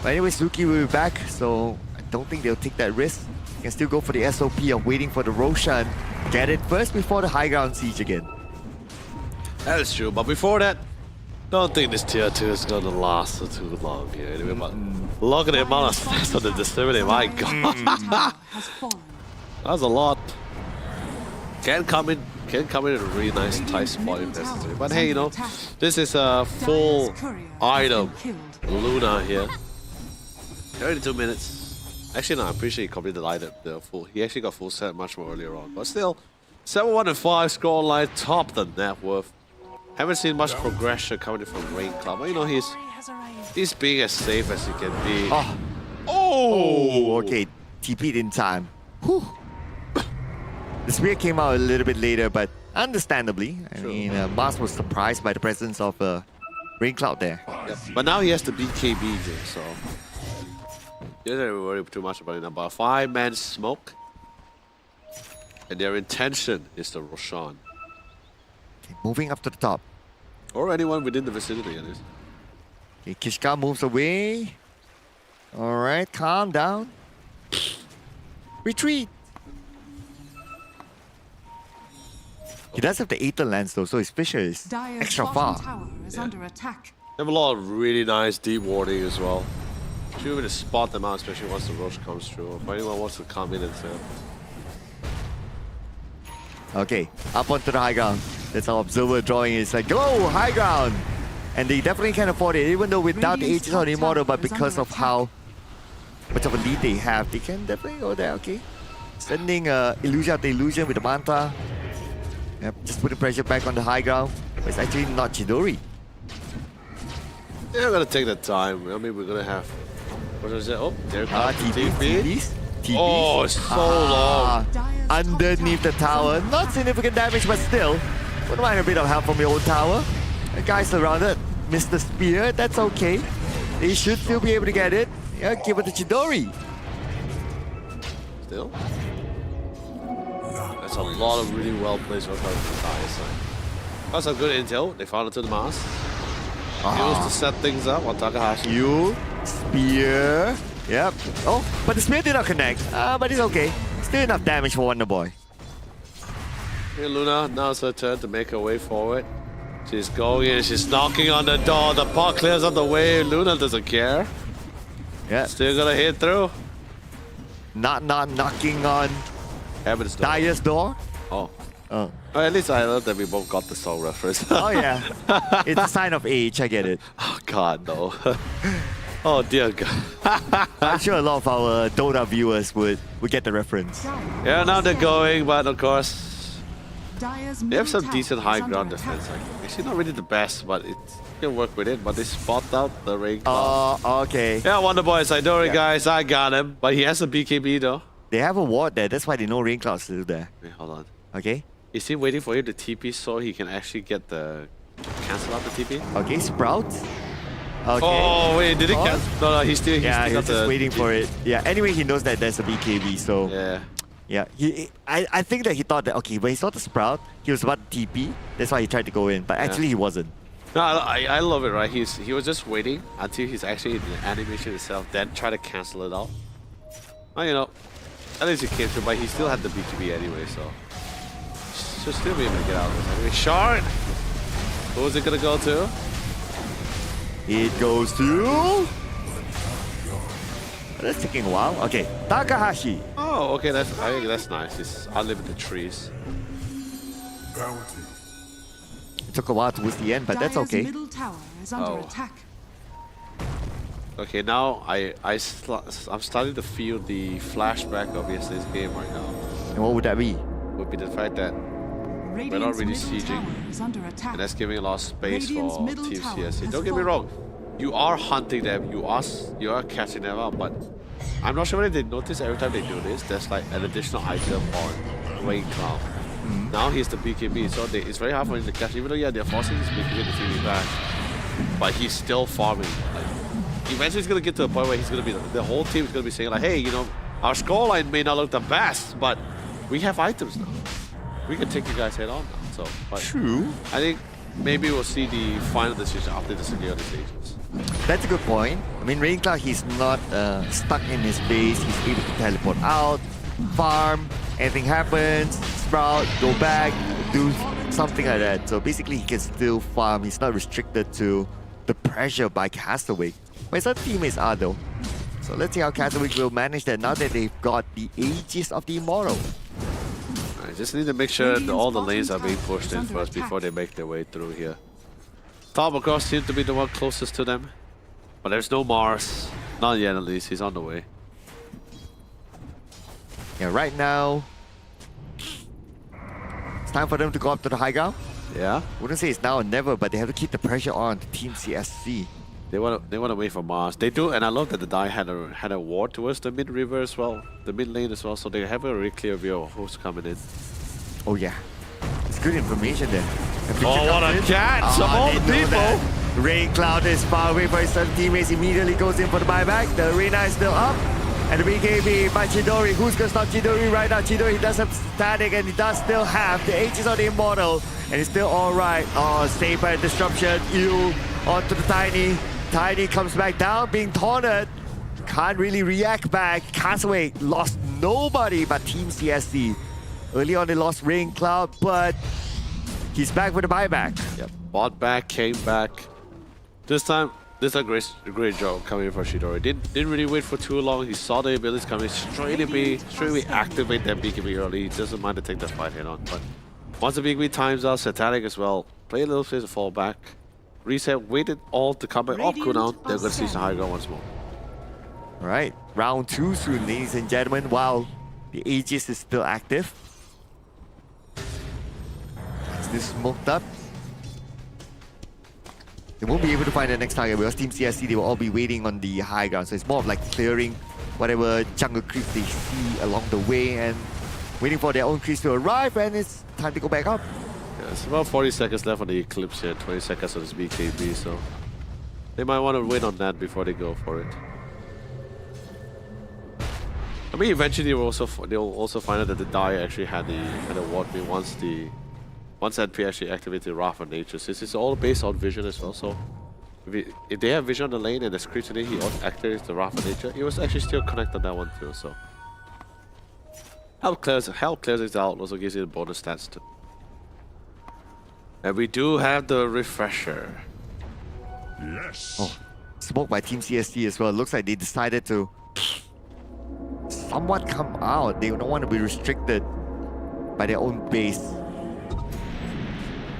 But anyway, Suki will be back, so I don't think they'll take that risk. They can still go for the SOP of waiting for the Roshan. Get it first before the high ground siege again. That is true, but before that, don't think this tier 2 is gonna last for too long here. Anyway, but look at the amount of stats on the distributor, my god. That's a lot. Can come in at a really nice tight spot if necessary. But hey, you know, this is a full item. Luna here. 32 minutes. Actually, no, I'm pretty sure he completed the item. He actually got full set much more earlier on. But still, 7-1-5 score line, top the net worth. Haven't seen much progression coming from Raincloud, but you know, he's being as safe as he can be. Oh, okay. TP'd in time. Whew. The spear came out a little bit later, but understandably. I mean, Mars was surprised by the presence of Raincloud there. Yeah. But now he has the BKB here, so you don't worry too much about it now. But 5-man smoke, and their intention is the Roshan. Okay, moving up to the top. Or anyone within the vicinity, at least. Okay, Kishka moves away. Alright, calm down. Retreat. He does have the Aether Lens though, so his Fisher is Dire's extra bottom far. tower is under attack. They have a lot of really nice deep warding as well. Should be able to spot them out, especially once the rush comes through. If anyone wants to come in and serve. Okay, up onto the high ground. That's our observer drawing is like, go high ground! And they definitely can afford it, even though without the Radiant's Aegis on the top Immortal, tower but is because under of how much of a lead they have, they can definitely go there, okay? Sending illusion after illusion with the Manta. Yep, just putting pressure back on the high ground. But it's actually not Chidori. Yeah, we're gonna take the time. I mean, we're gonna have. What is it? Oh, there comes the TPs. TPs. Oh, it's so long. Dire's top Underneath the tower. Not significant damage, but still. Wouldn't mind a bit of help from your own tower. The guy surrounded. Mr. Spear, that's okay. They should still be able to get it. Yeah, give it to Chidori. Still. That's a lot of really well placed work on the Dire side. Got some good intel. They found it to the mass. Used to set things up on Takahashi. You, Spear. Yep. Oh, but the Spear did not connect. But it's okay. Still enough damage for Wonder Boy. Hey Luna, now it's her turn to make her way forward. She's going in, she's knocking on the door. The pot clears up the way. Luna doesn't care. Yeah. Still gonna hit through. Not knocking on Heaven's door. Dire's door. Oh. Oh. Oh, at least I love that we both got the song reference. Oh yeah. It's a sign of age, I get it. Oh god, no. Oh dear god. I'm sure a lot of our Dota viewers would get the reference. Yeah, now they're going, but of course, Dire's they have middle some tower decent is high under ground attack. defense. Like, actually not really the best, but it can work with it. But they spot out the rain cloud. Oh, okay. Yeah, Wonder Boy is like, don't worry Yeah. guys, I got him. But he has a BKB though. They have a ward there. That's why they know Rain Cloud's still there. Wait, hold on. Okay. Is he waiting for him to TP so he can actually get the cancel out the TP? Okay, Sprout. Okay. Oh wait, did it Oh. cancel? No, he's still Yeah, he got was just the waiting for it. Yeah, anyway, he knows that there's a BKB, so Yeah. I think that he thought that, okay, when he saw the Sprout, he was about to TP, that's why he tried to go in, but actually he wasn't. No, I love it, right? He was just waiting until he's actually in the animation itself, then try to cancel it out. Well, you know, at least he came through, but he still had the BKB anyway, so should still be able to get out of this. Anyway, Shard! Who is it gonna go to? It goes to... That's taking a while. Okay, Takahashi. Oh, okay, I think that's nice. It's unlimited trees. Bounty. It took a while towards the end, but that's Dire's okay. middle tower is under Oh. attack. Okay, now I'm starting to feel the flashback of yesterday's game right now. And what would that be? Would be the fact that Radiant's really middle sieging. tower is under attack. and that's giving a lot of space Radiant's for middle Team tower CSC. has Don't get me fallen. wrong, you are hunting them, you are catching them out, but I'm not sure whether they notice every time they do this, there's like an additional item on Rain Cloud. Now he's the BKB, so it's very hard for him to catch, even though yeah, they're forcing his BKB to TV back, but he's still farming. Like, eventually he's gonna get to a point where he's gonna be, the whole team is gonna be saying like, hey, you know, our scoreline may not look the best, but we have items now. We can take you guys head on now. So, but True. I think maybe we'll see the final decision after the security stages. That's a good point. I mean, Rain Cloud, he's not stuck in his base. He's able to teleport out, farm, anything happens, sprout, go back, do something like that. So basically, he can still farm. He's not restricted to the pressure by Castaway. But his other teammates are though. So let's see how Castaway will manage that now that they've got the Aegis of the Immortal. I just need to make sure that all the lanes are being pushed in first before they make their way through here. Top across seems to be the one closest to them. But there's no Mars. Not yet at least, he's on the way. Yeah, right now, it's time for them to go up to the high ground. Yeah? Wouldn't say it's now or never, but they have to keep the pressure on to Team CSC. They want to wait for Mars. They do, and I love that the Die had a ward towards the mid river as well, the mid lane as well, so they have a really clear view of who's coming in. Oh yeah, it's good information there. Oh, what a catch! Of all the people! Rain Cloud is far away from his teammates, immediately goes in for the buyback. The arena is still up. And the BKB by Chidori. Who's gonna stop Chidori right now? Chidori does have static and he does still have the Aegis on the Immortal. And it's still alright. Oh, saved by disruption. Ew onto the Tiny. Tiny comes back down, being taunted. Can't really react back. Castaway lost nobody but Team CSC. Early on they lost Rain Cloud, but he's back with a buyback. Yep. Bought back, came back. This time, this is a great job coming in for Chidori. Didn't really wait for too long. He saw the abilities coming straight away activate that BKB early. He doesn't mind to take that fight head on. But once the BKB times out, Satanic as well. Play a little bit to fall back. Reset, waited all to come back off cooldown. They're going to see some high ground once more. Alright, round 2 soon, ladies and gentlemen, while the Aegis is still active. Still smoked up. They won't be able to find the next target because Team CSC, they will all be waiting on the high ground. So it's more of like clearing whatever jungle creeps they see along the way and waiting for their own creeps to arrive, and it's time to go back up. Yeah, it's about 40 seconds left on the Eclipse here, 20 seconds on this BKB, so they might want to wait on that before they go for it. I mean, eventually they'll also find out that the Dire actually had a ward me once NP actually activated Wrath of Nature. Since it's all based on vision as well, so if they have vision on the lane and the script today, he activates the Wrath of Nature. It was actually still connected on that one too. So help clears it out. Also gives you the bonus stats too. And we do have the refresher. Yes. Oh, smoked by Team CSC as well. It looks like they decided to somewhat come out. They don't want to be restricted by their own base.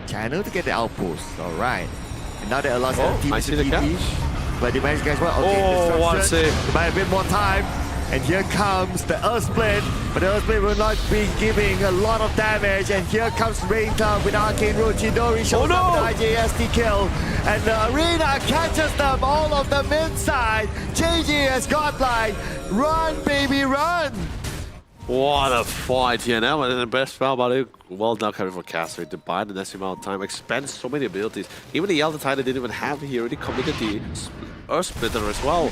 Channel to get the outpost. Alright. And now that allows the team to TP. But they managed to guys well. Okay, one save. They might have a bit more time. And here comes the Earth Split. But the Earth Split will not be giving a lot of damage. And here comes Rain Cloud with Arcane Road. Chidori shows up with the IJST kill. And the Arena catches them, all of them inside. JG has godlike. Run, baby, run! What a fight here now, and the best foul by it. Well done coming for Castaway to buy the next amount of time, expand so many abilities. Even the Elder Titan didn't even have it. He already committed the Earth Splitter as well.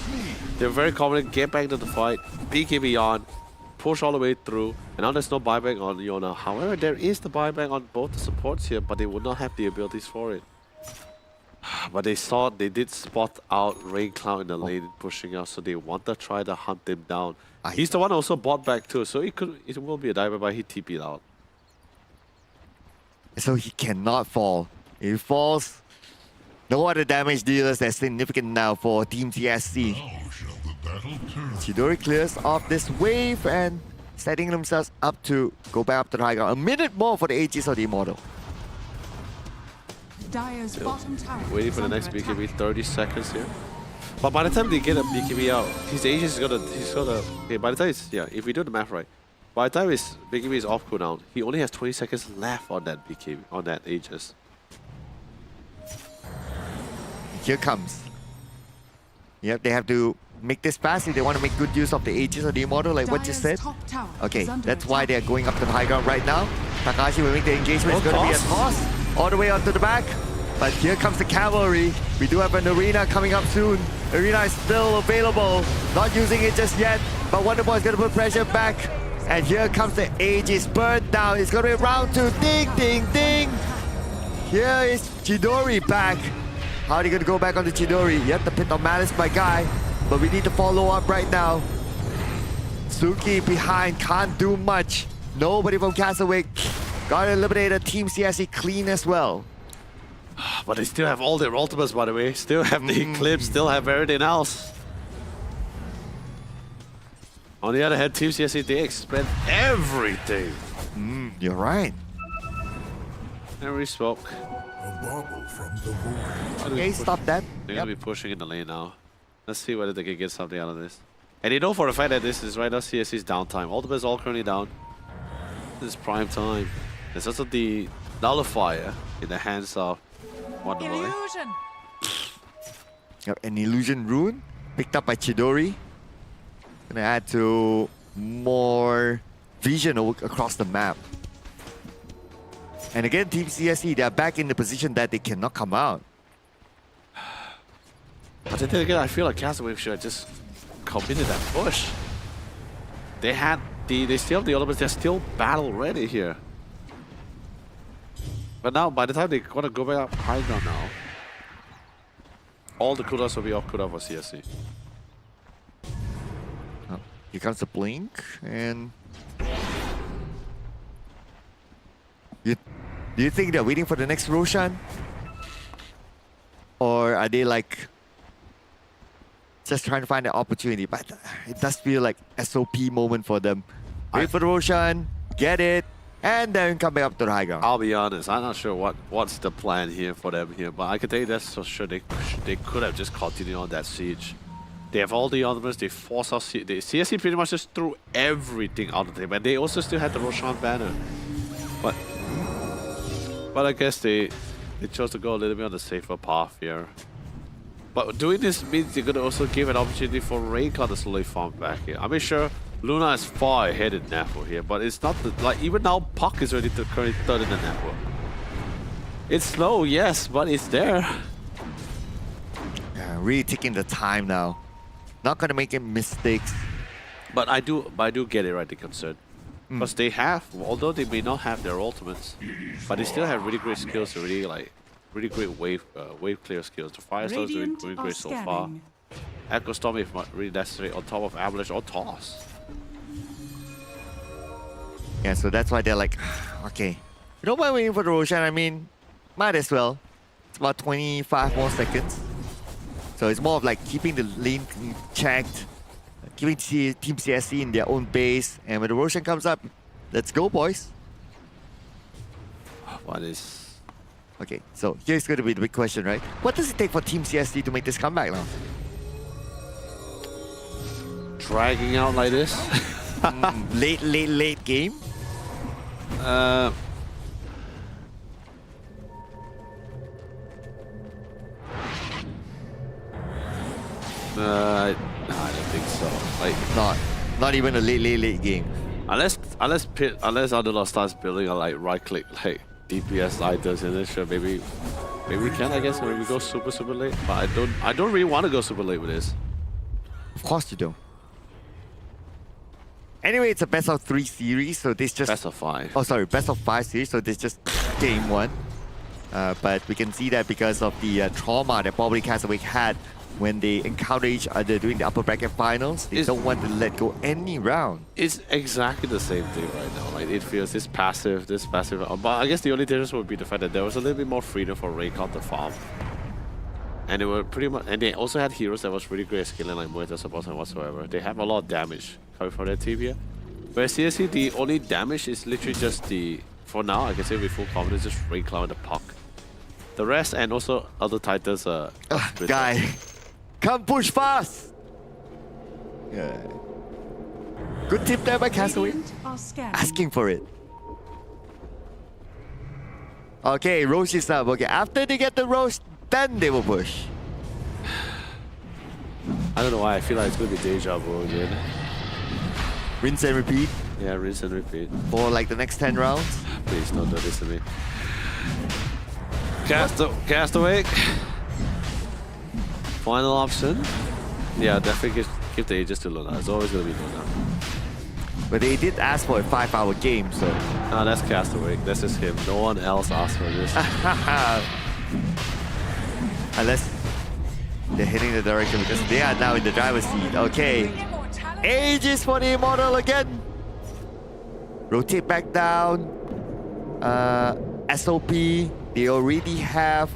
They're very confident, get back into the fight, BKB on, push all the way through, and now there's no buyback on Yona. However, there is the buyback on both the supports here, but they would not have the abilities for it. But they did spot out Rain Cloud in the lane pushing out, so they want to try to hunt him down. He's the one who also bought back too, so it will be a diver, but he TP'd out. So he cannot fall. If he falls, no other damage dealers that's significant now for Team TSC. How shall the battle turn? Chidori clears off this wave and setting themselves up to go back up to the high ground. A minute more for the Aegis of the Immortal. Dire's bottom tower Waiting is for the under next attack. BKB, 30 seconds here. But by the time they get a BKB out, his Aegis is gonna, okay, by the time if we do the math right, by the time his BKB is off cooldown, he only has 20 seconds left on that BKB, on that Aegis. Here comes. Yep, they have to make this fast if they want to make good use of the Aegis of the Immortal, like what you Dire's said. top tower Okay, is under that's why attack. they're going up to the high ground right now. Takashi will make the engagement. It's going to be a toss all the way onto the back. But here comes the cavalry. We do have an arena coming up soon. Arena is still available. Not using it just yet. But Wonderboy is going to put pressure back. And here comes the Aegis burn down. It's going to be round 2. Ding, ding, ding. Here is Chidori back. How are they going to go back on the Chidori? Yet the Pit of Malice by Guy. But we need to follow up right now. Suki behind, can't do much. Nobody from Castaway. Got eliminated. Team CSC clean as well. But they still have all their ultimates, by the way. Still have the Eclipse, still have everything else. On the other hand, Team CSC, they expend everything. You're right. Every smoke. A bauble from the void. Okay, stop that. They're Yep. gonna be pushing in the lane now. Let's see whether they can get something out of this. And they know for a fact that this is right now CSC's downtime. Ultimate's all currently down. This is prime time. There's also the nullifier in the hands of Wonderboy. Illusion. Yep, an illusion rune picked up by Chidori. Gonna add to more vision across the map. And again, Team CSC, they're back in the position that they cannot come out. But then again, I feel like Castaway should have just committed that push. They still have the elements. They're still battle ready here. But now, by the time they want to go back up high ground now, all the cooldowns will be off cooldown for CSC. Oh, here comes the blink, and do you think they're waiting for the next Roshan, or are they like just trying to find an opportunity? But it does feel like SOP moment for them. Wait for the Roshan, get it, and then come back up to the high ground. I'll be honest, I'm not sure what's the plan here for them here, but I can tell you that's for sure they could have just continued on that siege. They have all the elements, they force out the CSC pretty much just threw everything out of them, and they also still had the Roshan banner. But I guess they chose to go a little bit on the safer path here. But doing this means you're going to also give an opportunity for Raycon to slowly farm back here. I mean, sure, Luna is far ahead in Napo here, but it's not like even now Puck is already currently third in the Napo. It's slow, yes, but it's there. Yeah, really taking the time now. Not gonna make any mistakes. But I do get it right, the concern. Because they have, although they may not have their ultimates, but they still have really great skills, really great wave clear skills. The Firestorm is doing great so far. Echo Storm if really necessary, on top of Avalanche or Toss. Yeah, so that's why they're like, okay, you don't mind waiting for the Roshan. I mean, might as well. It's about 25 more seconds. So it's more of like keeping the lane checked, keeping Team CSC in their own base, and when the Roshan comes up, let's go, boys. What is... Okay, so here's going to be the big question, right? What does it take for Team CSC to make this comeback now? Dragging out like this? Late game? I don't think so. Like Not even a late game. unless Underlord starts building a like right click like DPS items and then sure maybe we can, I guess, maybe go super late. But I don't really want to go super late with this. Of course you don't. Anyway, it's a best of 3 series, so this just... Best of 5. Oh, sorry, best of 5 series, so this just game 1. But we can see that because of the trauma that probably Castaway had when they encounter each other during the upper bracket finals, they don't want to let go any round. It's exactly the same thing right now. Like it feels this passive. But I guess the only difference would be the fact that there was a little bit more freedom for Raycon to farm. And they were pretty much, and they also had heroes that was really great at skilling like Muerta support and whatsoever. They have a lot of damage coming from their team here. Whereas CSC, the only damage is literally just the, for now, I can say with full confidence, just Raycon and the Puck. The rest and also other titans are Guy, come push fast! Yeah. Good tip there by Castaway. Radiant are scanning. Asking for it. Okay, Roche is up. Okay, after they get the Roche, then they will push. I don't know why, I feel like it's going to be deja vu again. Rinse and repeat Yeah, rinse and repeat. for like the next 10 rounds. Please don't do this to me. Castaway. Final option. Yeah, definitely give the Aegis to Luna. It's always going to be Luna. But they did ask for a 5-hour game, so... No, that's Castaway. That's just him. No one else asked for this. Unless they're heading the direction because they are now in the driver's seat. Okay. Aegis for the Immortal again. Rotate back down. SOP. They already have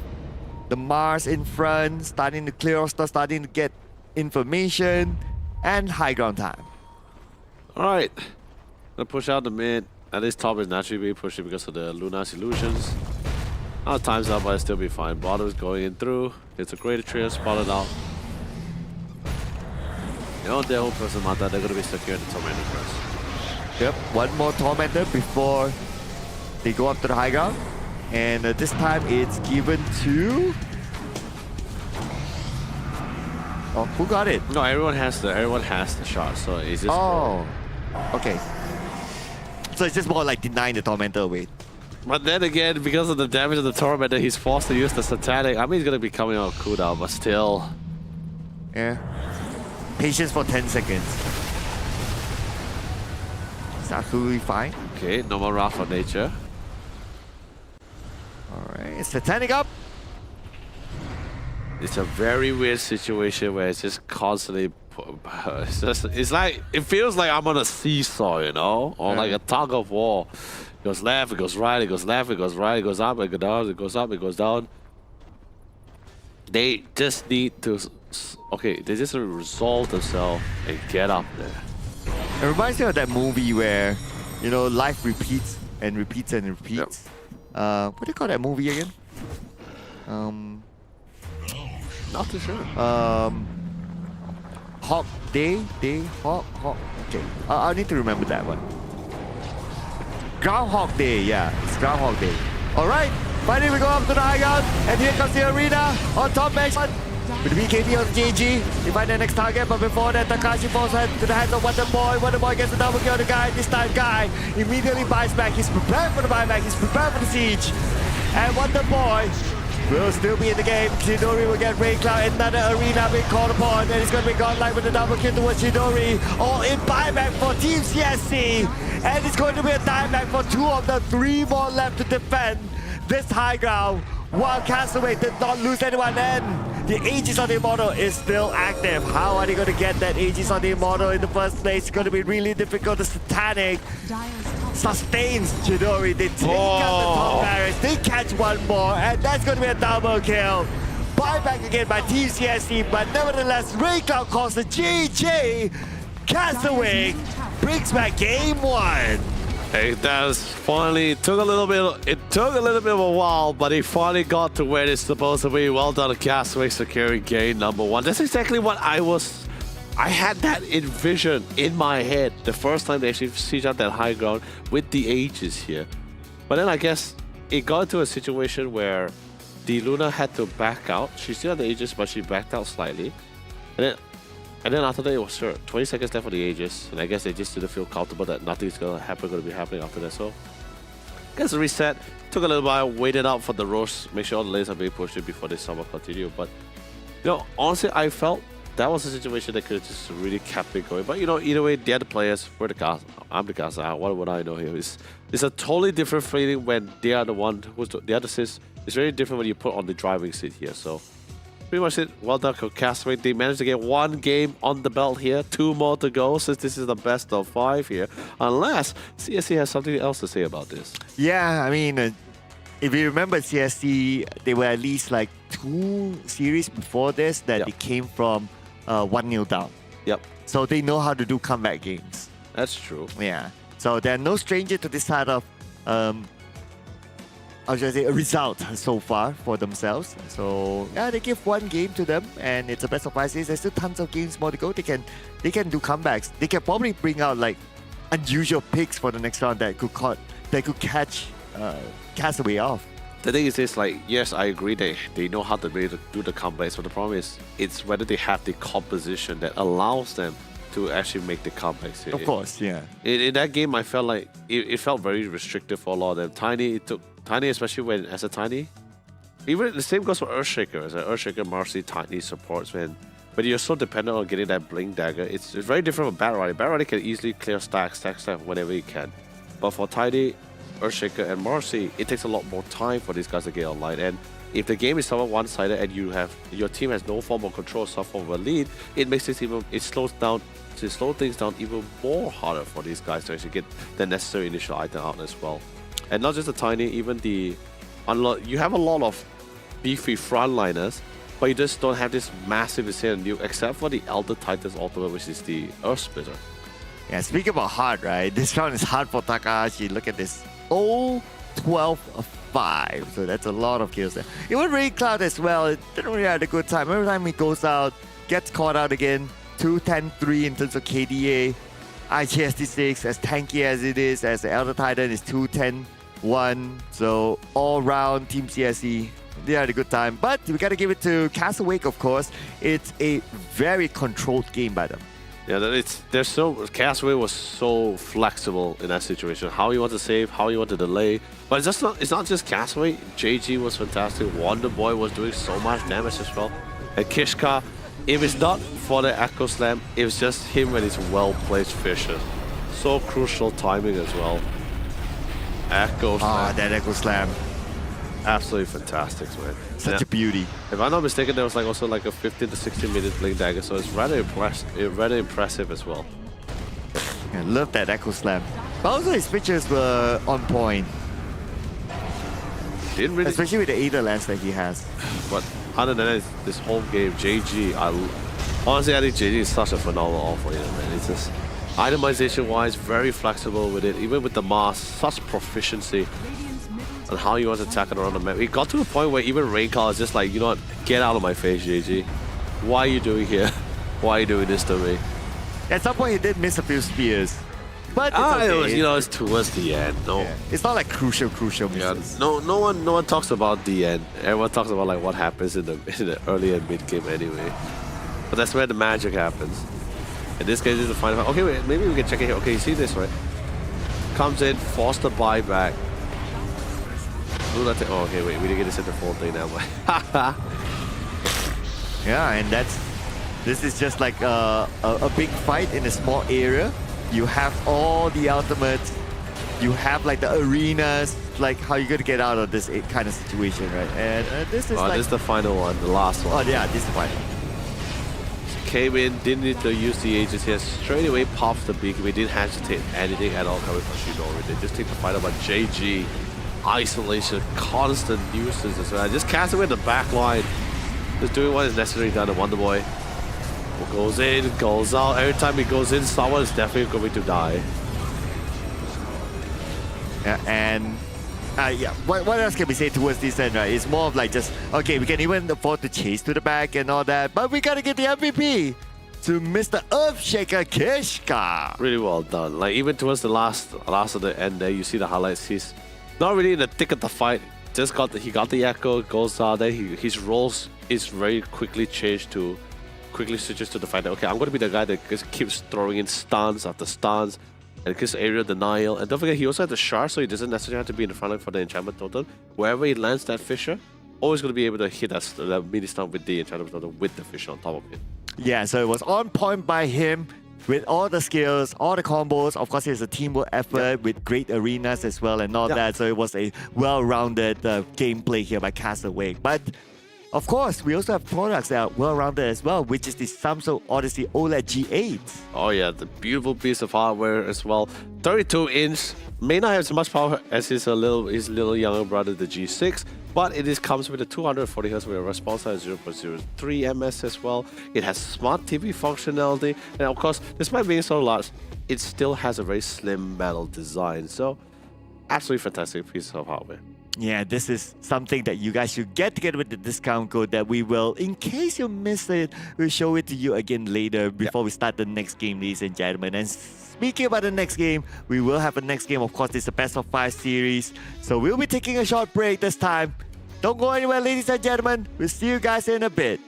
the Mars in front, starting to clear off stuff, starting to get information, and high ground time. Alright. Gonna push out the mid. At least top is naturally being pushed because of the Luna's illusions. Now time's up, but it'll still be fine. Bottom is going in through. It's a great trio spotted out. You know, their whole person Mata, they're gonna be securing the Tormentor first. Yep, one more Tormentor before they go up to the high ground. And this time it's given to... Oh, who got it? No, everyone has the shot, so it's just Oh, okay. So it's just more like denying the Tormentor away. But then again, because of the damage of the Tormentor, he's forced to use the Satanic. I mean, he's gonna be coming out of cooldown, but still. Yeah. Patience for 10 seconds. It's absolutely fine. Okay, normal round for nature. Alright, it's Satanic up. It's a very weird situation where it's just constantly. It's like it feels like I'm on a seesaw, you know, or like a tug of war. It goes left, it goes right, it goes left, it goes right, it goes up, it goes down, it goes up, it goes down. They just need to, okay, they just resolve themselves and get up there. It reminds me of that movie where, you know, life repeats and repeats and repeats. What do you call that movie again? Not too sure. Hawk Day? Hawk. Okay, I need to remember that one. Groundhog Day, yeah, it's Groundhog Day. Alright, finally we go up to the high ground, and here comes the arena on top max. With BKB on JG, they find the next target, but before that, Takashi falls to the hands of Wonder Boy. Wonder Boy gets the double kill on the guy. This time, Guy immediately buys back. He's prepared for the buyback, he's prepared for the siege. And Wonder Boy will still be in the game. Chidori will get Ray Cloud, another arena being called upon, and he's going to be godlike with the double kill towards Chidori. All in buyback for Team CSC, and it's going to be a timeback for 2 of the 3 more left to defend this high ground, while Castaway did not lose anyone, and the Aegis on the Immortal is still active. How are they going to get that Aegis on the Immortal in the first place? It's going to be really difficult. The Satanic sustains Chidori. They take out the top barracks. They catch one more, and that's going to be a double kill. Buyback again by Team CSC, but nevertheless, Ray Cloud calls the GG. Castaway brings back game 1. Hey, that's finally took a little bit. It took a little bit of a while, but he finally got to where it's supposed to be. Well done, Castaway, securing game number 1. That's exactly what I had that envision in my head the first time they actually siege out that high ground with the Aegis here. But then I guess it got into a situation where the Luna had to back out. She still had the Aegis, but she backed out slightly. And then after that, it was sure 20 seconds left for the Aegis, and I guess they just didn't feel comfortable that nothing's going to be happening after that. So, I guess the reset took a little while, waited out for the roast, make sure all the lanes are being pushed in before they somehow continue. But, you know, honestly, I felt that was a situation that could have just really kept it going. But, you know, either way, the other players, we're the cast, I'm the cast, what would I know here? It's a totally different feeling when they are the one who's the other sis. It's very different when you put on the driving seat here. So, pretty much it. Well done, Castaway. They managed to get 1 game on the belt here. 2 more to go, since this is the best of 5 here. Unless CSC has something else to say about this. Yeah, I mean, if you remember CSC, they were at least like 2 series before this that they came from 1-0 down. Yep. So they know how to do comeback games. That's true. Yeah. So they're no stranger to this side of how should I say, a result so far for themselves. So yeah, they give 1 game to them, and it's a best of 5 series. There's still tons of games more to go. They can do comebacks. They can probably bring out like unusual picks for the next round that could catch Castaway off. The thing is, like, yes, I agree they know how to really do the comebacks, but the problem is it's whether they have the composition that allows them to actually make the comebacks. Of course, yeah. In that game, I felt like it felt very restrictive for a lot of them. Tiny, especially when as a Tiny. Even the same goes for Earthshaker. As an Earthshaker, Marcy, Tiny supports but you're so dependent on getting that Blink Dagger. It's very different from Bat Riding. Bat Riding can easily clear stack whenever he can. But for Tiny, Earthshaker, and Marcy, it takes a lot more time for these guys to get online. And if the game is somewhat one-sided and your team has no form of control, some form of a lead, it makes it slows things down even more harder for these guys to actually get the necessary initial item out as well. And not just the Tiny, even you have a lot of beefy frontliners, but you just don't have this massive insane nuke, except for the Elder Titan's ultimate, which is the Earth Splitter. Yeah, speaking about hard, right? This round is hard for Takahashi. Look at this. 12-5. So that's a lot of kills there. Even Ray Cloud as well, it didn't really have a good time. Every time he goes out, gets caught out again. 2-10-3 in terms of KDA. IGST6, as tanky as it is, as the Elder Titan is 2-10-1. So all round Team CSE, they had a good time. But we got to give it to Castaway, of course. It's a very controlled game by them. Yeah, Castaway was so flexible in that situation. How you want to save, how you want to delay. But it's not just Castaway. JG was fantastic. Wonder Boy was doing so much damage as well. And Kishka, if it's not for the Echo Slam, it was just him and his well-placed fishes. So crucial timing as well. Echo Ah, Slam. that Echo Slam. Absolutely fantastic, man. Such a beauty. If I'm not mistaken, there was like also like a 15 to 16 minute blink dagger, so it's rather impressive as well. I love that Echo Slam. But also his pictures were on point, Didn't really, especially with the Aether lens that he has. but other than that, this whole game, JG, honestly, I think JG is such a phenomenal offer, man. It's just itemization-wise, very flexible with it, even with the mask, such proficiency on how you want to attack it around the map. It got to a point where even Rainkar is just like, you know what, get out of my face, JG. Why are you doing here? Why are you doing this to me? At some point, he did miss a few spears. But it's It okay. was, you know, it's towards the end. No, Yeah. It's not like crucial yeah, misses. no one talks about the end. Everyone talks about like what happens in the early and mid game anyway. But that's where the magic happens. In this case, is the final. Okay, wait, maybe we can check it here. Okay, you see this, right? Comes in, forced the buyback. Oh, okay, wait, we didn't get to set the full thing now, but Yeah, and this is just like a big fight in a small area. You have all the ultimates. You have like the arenas. Like how you gonna get out of this kind of situation, right? And this is this is the final one, the last one. oh yeah, this is fine. Came in, didn't need to use the agents here, straight away pops the beacon. We didn't hesitate anything at all coming from Shinori. They just take the fight about JG. Isolation, constant nuisance as well. Just cast away the back line. Just doing what is necessary done. And Wonder Boy goes in, goes out. Every time he goes in, someone is definitely going to die. Yeah, and yeah, what else can we say towards this end, right? It's more of like just, okay, we can even afford to chase to the back and all that, but we gotta get the MVP to Mr. Earthshaker Kishka. Really well done. Like even towards the last of the end there, you see the highlights. He's not really in the thick of the fight. Just he got the echo, goes out there. His roles is very quickly changed to switches to the fight. Okay, I'm going to be the guy that just keeps throwing in stuns after stuns and gets area denial. And don't forget, he also has the shard, so he doesn't necessarily have to be in the front line for the enchantment totem. Wherever he lands that Fisher, always going to be able to hit that mini stun with the enchantment totem with the Fisher on top of it. Yeah, so it was on point by him with all the skills, all the combos. Of course, it's a teamwork effort with great arenas as well and all that. So it was a well-rounded gameplay here by Castaway. But of course, we also have products that are well-rounded as well, which is the Samsung Odyssey OLED G8. Oh yeah, the beautiful piece of hardware as well. 32-inch, may not have as much power as his little younger brother, the G6, but it comes with a 240 Hz with a response time of 0.03 ms as well. It has smart TV functionality, and of course, despite being so large, it still has a very slim metal design. So, absolutely fantastic piece of hardware. Yeah, this is something that you guys should get together with the discount code that we will, in case you missed it, we'll show it to you again later before we start the next game, ladies and gentlemen. And speaking about the next game, we will have a next game. Of course, it's a best of 5 series. So we'll be taking a short break this time. Don't go anywhere, ladies and gentlemen. We'll see you guys in a bit.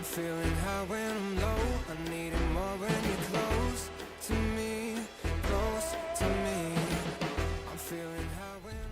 I'm feeling high when I'm low. I need it more when you're close to me, close to me. I'm feeling high when I'm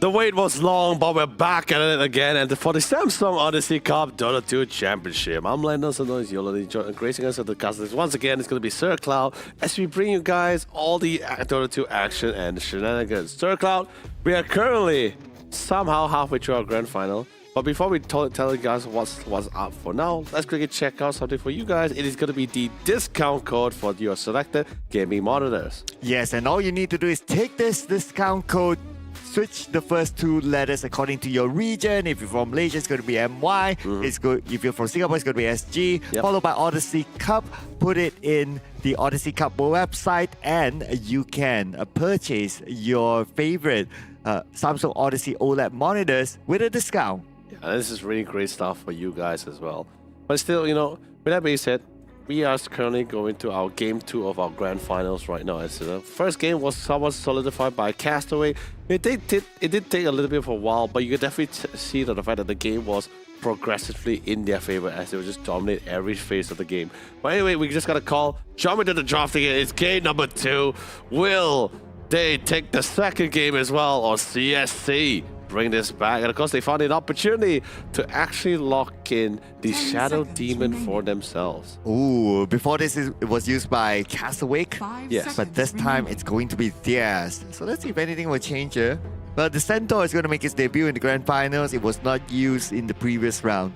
The wait was long, but we're back at it again, and for the Samsung Odyssey Cup Dota 2 Championship. I'm Lennox, and you're gracing us at the castles. Once again, it's going to be Sir Cloud as we bring you guys all the Dota 2 action and shenanigans. Sir Cloud, we are currently somehow halfway through our grand final. But before we tell you guys what's up for now, let's quickly check out something for you guys. It is going to be the discount code for your selected gaming monitors. Yes, and all you need to do is take this discount code, switch the first two letters according to your region. If you're from Malaysia, it's going to be MY. It's good. If you're from Singapore, it's going to be SG. Yep. Followed by Odyssey Cup. Put it in the Odyssey Cup website, and you can purchase your favorite Samsung Odyssey OLED monitors with a discount. Yeah, this is really great stuff for you guys as well. But still, with that being said, we are currently going to our game 2 of our grand finals right now. As the first game was somewhat solidified by Castaway. It did take a little bit of a while, but you could definitely see the fact that the game was progressively in their favor as they would just dominate every phase of the game. But anyway, we just got a call. Jump into the draft again. It's game number 2. Will they take the second game as well, or CSC bring this back? And of course, they found an opportunity to actually lock in the Shadow Demon for themselves. Ooh, before this it was used by Castaway. Yes. But this time it's going to be theirs. So let's see if anything will change here. But the Centaur is going to make its debut in the grand finals. It was not used in the previous round.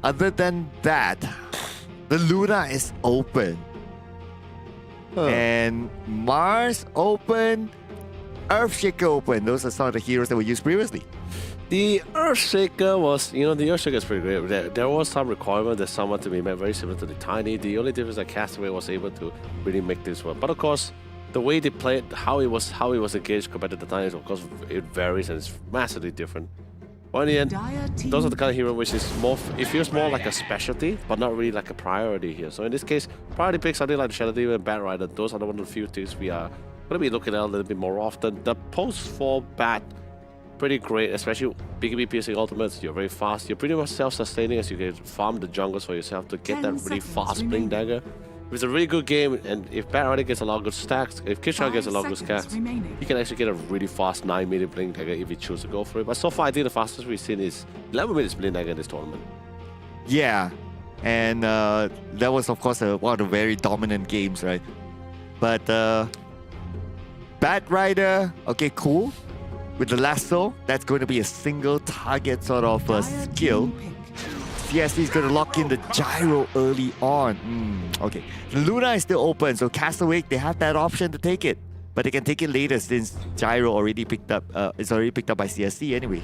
Other than that, the Luna is open. And Mars open, Earthshaker open. Those are some of the heroes that were used previously. The Earthshaker was, the Earthshaker is pretty great. There was some requirement that someone to be made very similar to the Tiny. The only difference that Castaway was able to really make this work. But of course, the way they played, how it was engaged compared to the Tiny, of course, it varies and it's massively different. But in the end, those are the kind of hero which is more, it feels more like a specialty, but not really like a priority here. So in this case, priority picks something like the Shadow Demon and Bat Rider. Those are one of the few things we are going to be looking at a little bit more often. The post for Bat, pretty great, especially BKB piercing ultimates. You're very fast. You're pretty much self-sustaining as you can farm the jungles for yourself to get that really fast Blink Dagger. It's a really good game, and if Bat Rider gets a lot of good stacks, if Kishar gets a lot of good stacks, you can actually get a really fast 9-minute Blink Dagger if you choose to go for it. But so far, I think the fastest we've seen is 11 minutes Blink Dagger in this tournament. Yeah, and that was, of course, one of the very dominant games, right? But Bat Rider, okay, cool. With the lasso, that's going to be a single target sort of skill. CSC is going to lock in the gyro early on. Okay, the Luna is still open, so Castaway, they have that option to take it. but they can take it later since gyro already picked up. It's already picked up by CSC anyway.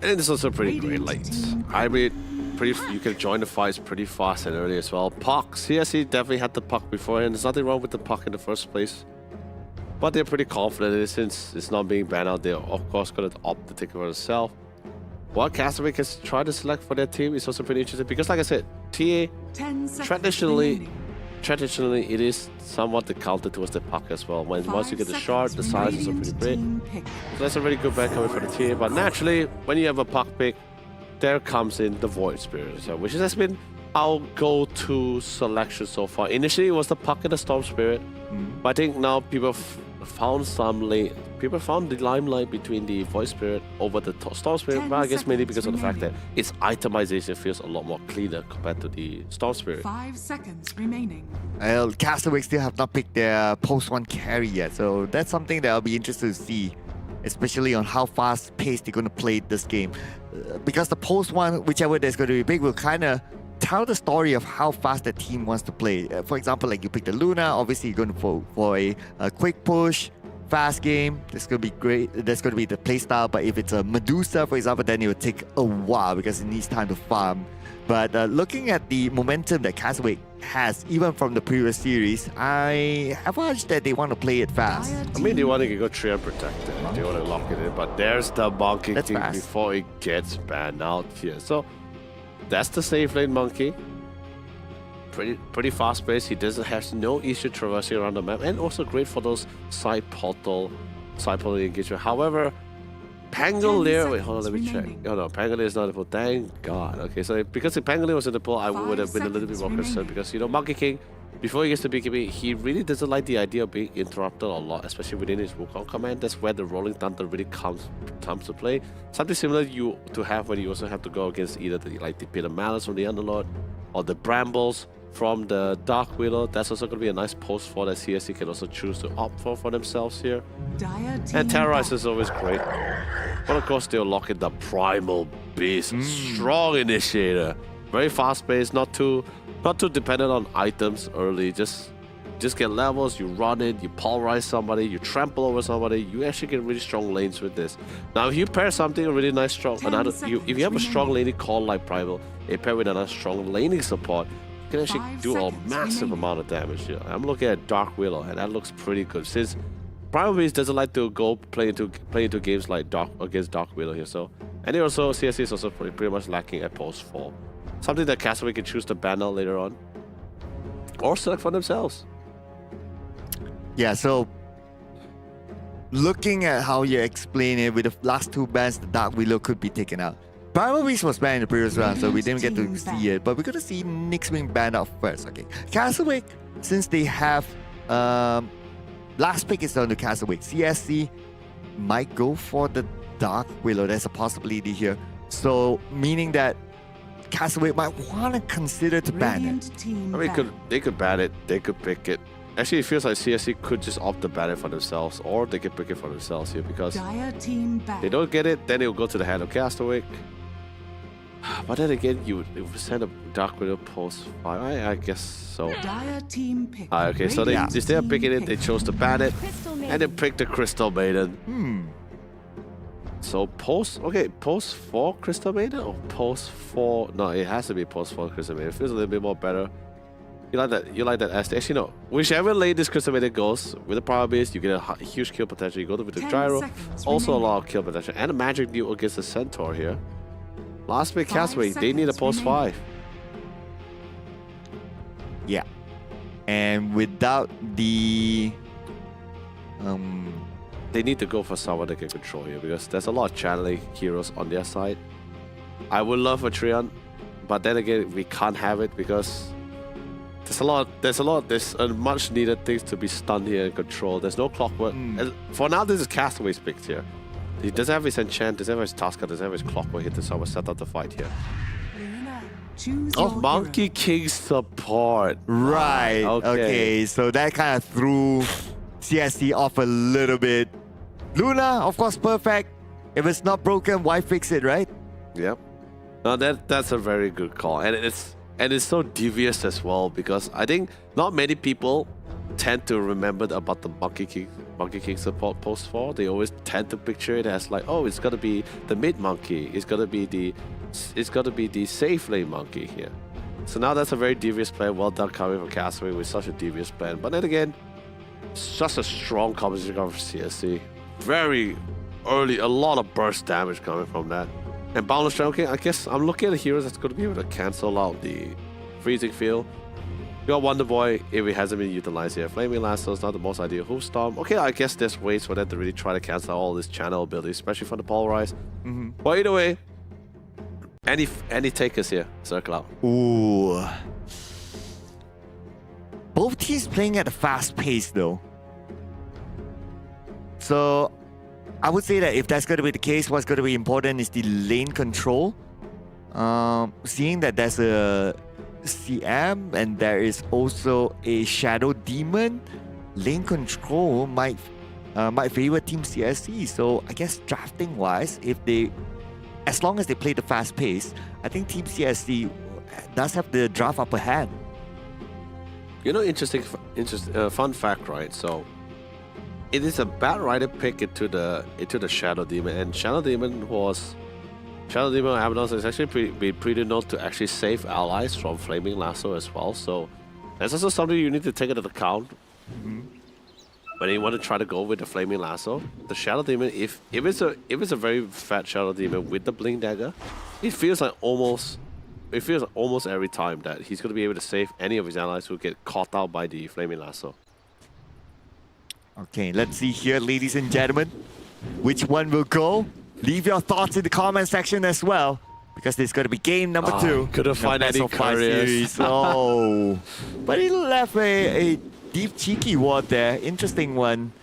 And it's also pretty great late. Hybrid, you can join the fights pretty fast and early as well. Puck, CSC definitely had the puck before, and there's nothing wrong with the puck in the first place. But they're pretty confident in it since it's not being banned out. They're of course going to opt to take it for themselves. What Castaway can try to select for their team is also pretty interesting because, like I said, TA 10 seconds traditionally remaining. it is somewhat the counter towards the puck as well. Once you get the 5 shot, the size is seconds also pretty great. remaining. Team pick. So that's a really good back coming for the TA. But naturally, when you have a puck pick, there comes in the Void Spirit, so, which has been our go-to selection so far. Initially, it was the puck and the Storm Spirit, but I think now people found the limelight between the Void Spirit over the Storm Spirit. 10 But I guess mainly seconds because of the fact that remaining. its itemization feels a lot more cleaner compared to the Storm Spirit. 5 seconds remaining. Well, Castaway still have not picked their post 1 carry yet, so that's something that I'll be interested to see, especially on how fast paced they're going to play this game. Because the post 1, whichever that's going to be big, will kind of tell the story of how fast the team wants to play. For example, like you pick the Luna, obviously you're going to go for a quick push, fast game. That's going to be great. That's going to be the play style. But if it's a Medusa, for example, then it will take a while because it needs time to farm. But looking at the momentum that Castaway has, even from the previous series, I have a hunch that they want to play it fast. I mean, they want to go 3 and protect it. They want to lock it in, but there's the Monkey That's King fast. before it gets banned out here. So that's the safe lane Monkey. Pretty fast paced. He has no issue traversing around the map, and also great for those side portal engagement. However, Pangolier, wait, hold on, let me check. remaining. Oh no, Pangolier is not in the pool. Thank God. Okay, so because if Pangolier was in the pool, I 5 would have been a little bit more seconds concerned remaining. because, you know, Monkey King, before he gets to BKB, he really doesn't like the idea of being interrupted a lot, especially within his Wukong command. That's where the Rolling Thunder really comes to play. Something similar to have when you also have to go against either the Bitter Malice from the Underlord or the Brambles from the Dark Willow. That's also going to be a nice post for that CSC can also choose to opt for themselves here. Dire team And Terrorize back. is always great. But of course, they'll lock in the Primal Beast. Strong initiator. Very fast paced, not too dependent on items early. Just get levels, you run it, you pulverize somebody, you trample over somebody. You actually get really strong lanes with this. Now, if you pair something a really nice strong, 10 if you have a strong laning call like Primal, a pair with another strong laning support, you can actually 5 do a seconds massive remaining. amount of damage here. I'm looking at Dark Willow, and that looks pretty good. Since Primal Beast doesn't like to go play into games like against Dark Willow here, so and they also CSC is also pretty much lacking at post 4. Something that Castaway can choose to ban out later on, or select for themselves. Yeah, so looking at how you explain it, with the last 2 bans, the Dark Willow could be taken out. Primal Beast was banned in the previous round, so we didn't get to Team see banned. it. But we're going to see Nyx being banned out first. Okay, Castaway, since they have last pick is on the Castaway, CSC might go for the Dark Willow. There's a possibility here. So meaning that Castaway might want to consider to ban it. Radiant team I mean, back. they could ban it, they could pick it. Actually, it feels like CSC could just opt to ban it for themselves, or they could pick it for themselves here because Dire team back. they don't get it, then it'll go to the hand of Castaway. But then again, you send a Dark Widow post 5. I guess so. Dire team pick. Okay, so Radiant instead of team picking it, they pick. chose to ban it, Crystal and Maiden. then pick the Crystal Maiden. So post 4 Crystal Maiden or post 4? No, it has to be post 4 Crystal Maiden. It feels a little bit more better. You like that as actually no. Whichever lane this Crystal Maiden goes, with the power base, you get a huge kill potential. You go with the 10 gyro, seconds also a remaining. lot of kill potential, and a magic deal against the Centaur here. Last pick 5 Castaway, they need a seconds post remaining. 5. Yeah. And without the They need to go for someone that can control here because there's a lot of channeling heroes on their side. I would love a Trion, but then again, we can't have it because there's a much needed things to be stunned here and controlled. There's no clockwork. And for now, this is Castaway's pick here. He doesn't have his enchant, doesn't have his tasker, doesn't have his clockwork here to sort of set up the fight here. Choose Oh, your Monkey hero. King support. Right. Okay. Okay. So that kind of threw CSC off a little bit. Luna, of course, perfect. If it's not broken, why fix it, right? Yep. No, that's a very good call, and it's so devious as well because I think not many people tend to remember about the monkey king support post 4. They always tend to picture it as like, oh, it's gotta be the mid monkey. It's gotta be the safe lane monkey here. So now that's a very devious plan. Well done coming from Castaway with such a devious plan. But then again, it's just a strong composition from CSC. Very early, a lot of burst damage coming from that. And Boundless Dragon King, I guess I'm looking at the heroes that's going to be able to cancel out the freezing field. You got Wonder Boy if it hasn't been utilized here. Flaming Lasso is not the most ideal. Hoof Storm. Okay, I guess there's ways for them to really try to cancel all this channel abilities, especially for the Polarize. But either way, any takers here, circle out. Ooh. Both teams playing at a fast pace though. So I would say that if that's going to be the case, what's going to be important is the lane control. Seeing that there's a CM and there is also a Shadow Demon, lane control might favor Team CSC. So I guess drafting wise, as long as they play the fast pace, I think Team CSC does have the draft upper hand. You know, interesting fun fact, right? So it is a bad rider pick into the Shadow Demon, and Shadow Demon Abaddon has actually been pretty known to actually save allies from Flaming Lasso as well. So that's also something you need to take into account when you want to try to go with the Flaming Lasso. The Shadow Demon, if it's a very fat Shadow Demon with the Blink Dagger, it feels almost every time that he's going to be able to save any of his allies who get caught out by the Flaming Lasso. Okay, let's see here, ladies and gentlemen. Which one will go? Leave your thoughts in the comment section as well, because this is going to be game number 2. Couldn't find any couriers. Oh, but he left a deep cheeky ward there. Interesting one.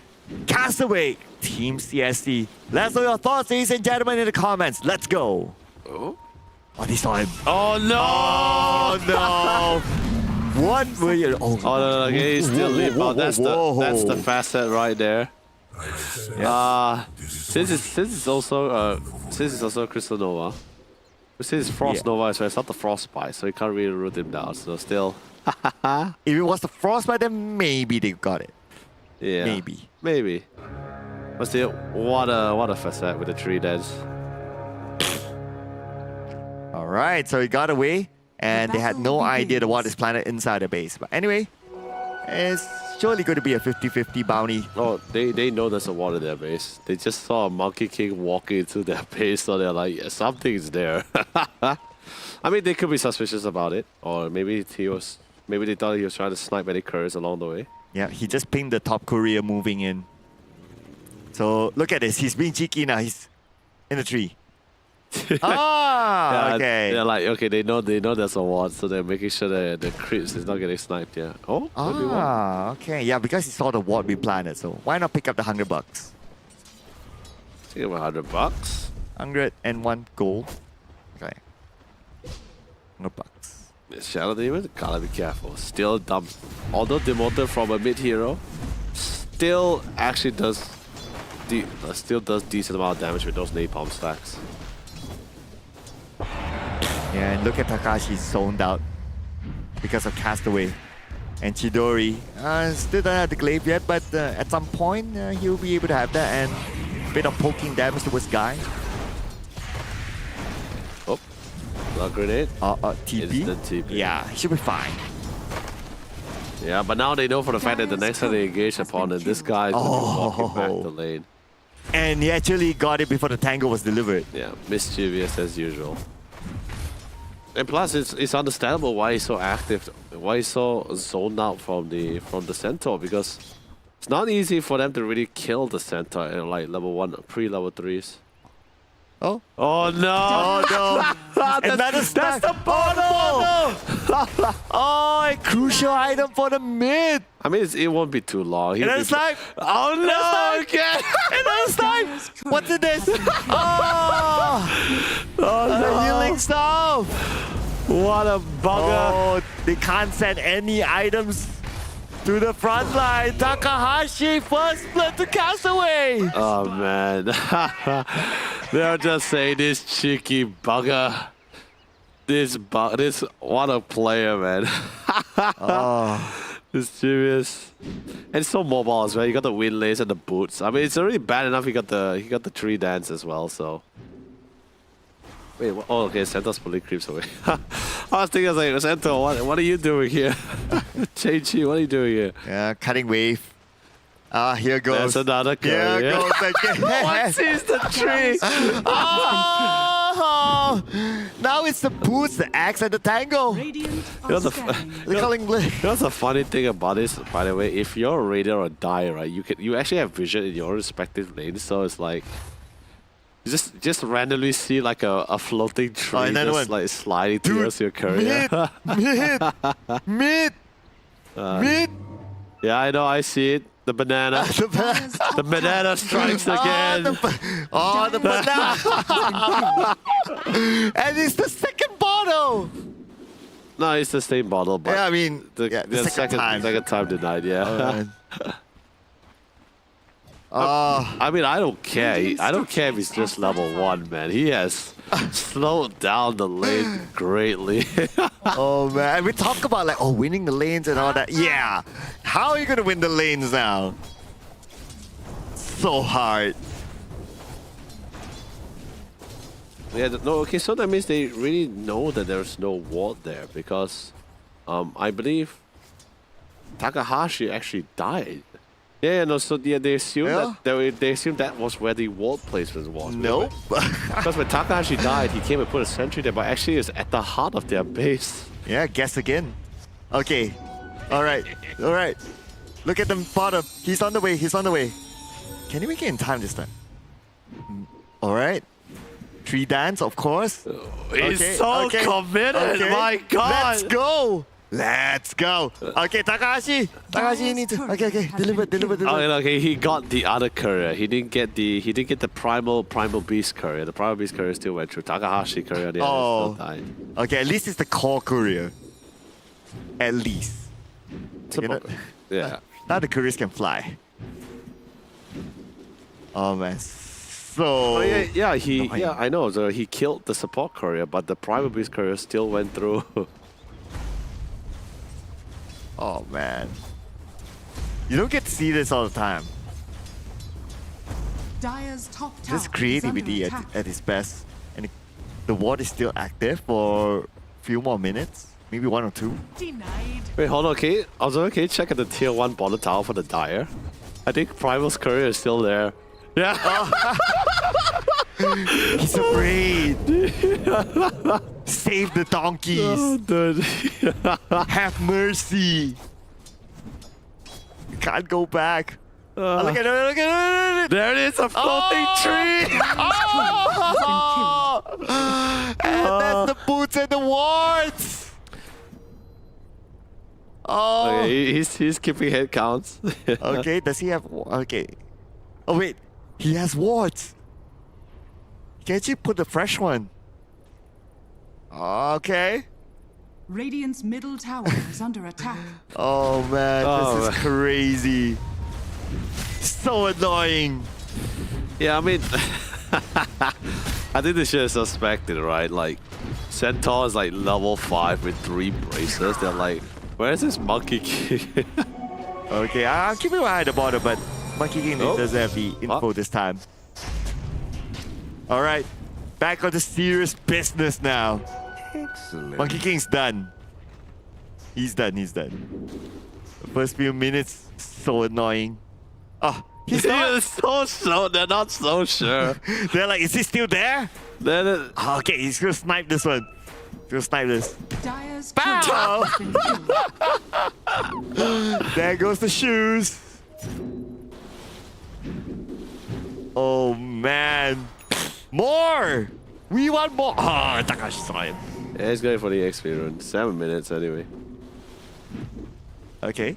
Castaway, Team CSC. Let's know your thoughts, ladies and gentlemen, in the comments. Let's go. Oh, they saw him. oh no! Oh no! What were you? Oh, no, he's still lit. Oh, that's the facet right there. Since it's also Crystal Nova, since it's Frost Nova as well, it's not the Frostbite, so you can't really root him down. So still, if it was the Frostbite, then maybe they got it. yeah, maybe. But still, what a facet with the 3 deads. All right, so he got away, and they had no idea to what is planted inside the base. But anyway, it's surely going to be a 50-50 bounty. Oh, they know there's a wall in their base. They just saw a Monkey King walking into their base, so they're like, yeah, something's there. I mean, they could be suspicious about it, or maybe they thought he was trying to snipe any couriers along the way. Yeah, he just pinged the top courier moving in. So look at this, he's being cheeky now. He's in the tree. Yeah, Okay. They're like, okay, they know there's a ward, so they're making sure that the creeps is not getting sniped. Yeah. Oh. Okay. Yeah, because he saw the ward be planted, so why not pick up the $100? Take him $100. 101 gold. Okay. $100. Shadow Demon, gotta be careful. Still dumb. Although demoted from a mid hero, still actually does decent amount of damage with those napalm stacks. Yeah, and look at Takashi's zoned out because of Castaway. And Chidori still don't have the glaive yet, but at some point he'll be able to have that, and a bit of poking damage towards Guy. Oh, blood grenade. TP? Instant TP. Yeah, he should be fine. Yeah, but now they know for the fact that the next time they engage upon it, this guy is walking back the lane. And he actually got it before the tango was delivered. Yeah, mischievous as usual. And plus, it's understandable why he's so active, why he's so zoned out from the centaur, because it's not easy for them to really kill the centaur in like level 1, pre-level 3s. Oh? Oh no! Oh no! that's the bottle! Oh, a crucial item for the mid! I mean, it won't be too long. And then it's like, oh no! Again! And then it's like, what's in this? Oh! The healing stuff! What a bugger! Oh, they can't send any items to the front line. Takahashi first blood to Castaway. Oh man. They're just saying this cheeky bugger. This what a player, man. It's serious. And it's so mobile as well. You got the wind lace and the boots. I mean, it's already bad enough. He got the tree dance as well. So. Wait. Oh, okay. Santos fully creeps away. I was thinking, I was like, Santos, what are you doing here? Chi, what are you doing here? Yeah, cutting wave. Ah, here goes. There's another curry. Here goes again. What is the tree? Oh! Now it's the boots, the axe, and the tango. Radiant know are the scanning. They're calling. You know what's the funny thing about this, by the way? If you're a raider or a die, right, you actually have vision in your respective lanes, so it's like you just randomly see like a floating tree another just one. like sliding towards your career. Mid. Yeah, I know, I see it. The banana. Dyer's top The banana strikes again. The banana. And it's the second bottle. No, it's the same bottle, but Yeah, I mean, the second time denied, yeah. I mean, I don't care. I don't care if he's just level 1, man. He has slowed down the lane greatly. Oh man, we talk about like winning the lanes and all that. Yeah, how are you gonna win the lanes now? So hard. Yeah, no, okay, so that means they really know that there's no ward there because I believe Takahashi actually died. Yeah, no, so yeah, they assumed that they assumed that was where the ward placement was. Nope. Because when Takahashi died, he came and put a sentry there, but actually it's at the heart of their base. Yeah, guess again. Okay. All right. Look at the bottom. He's on the way. Can he make it in time this time? All right. Tree dance, of course. He's so committed. My God. Let's go. Okay, Takahashi needs to. Okay. Deliver. Oh, okay. He got the other courier. He didn't get the primal beast courier. The primal beast courier still went through. Takahashi courier. The other still died. Okay, at least it's the core courier. At least. Yeah. Now the couriers can fly. Oh man. So. Oh, yeah. I know. So he killed the support courier, but the primal beast courier still went through. Oh man. You don't get to see this all the time. Dyer's top tower This creativity is under attack. at its best. And the ward is still active for a few more minutes. Maybe 1 or 2. Denied. Wait, hold on, okay. Also, okay, check at the tier 1 bottom tower for the Dire. I think Primal's courier is still there. Yeah. He's afraid. Save the donkeys. Oh, dude. Have mercy. You can't go back. Look at it. There it is, a floating tree. Oh! And that's the boots and the wards. Oh. Okay, he's keeping head counts. Okay, does he have... Okay. Oh wait, he has wards. He can actually put the fresh one. Okay. Radiant's middle tower is under attack. Oh man, this is crazy. So annoying. Yeah, I mean, I think they should have suspected, right? Like, Centaur is like level 5 with 3 braces. They're like, where's this Monkey King? Okay, I'm keeping my eye on the border, but Monkey King doesn't have the info this time. Alright, back on the serious business now. Excellent. Monkey King's done. He's done. The first few minutes, so annoying. Oh, he's not. They're not so sure. They're like, is he still there? Then Okay, he's gonna snipe this one. Dyer's Bow! turret has been killed. There goes the shoes. Oh man. More! We want more! Oh, Takashi saw him. yeah, he's going for the XP run. 7 minutes anyway. Okay.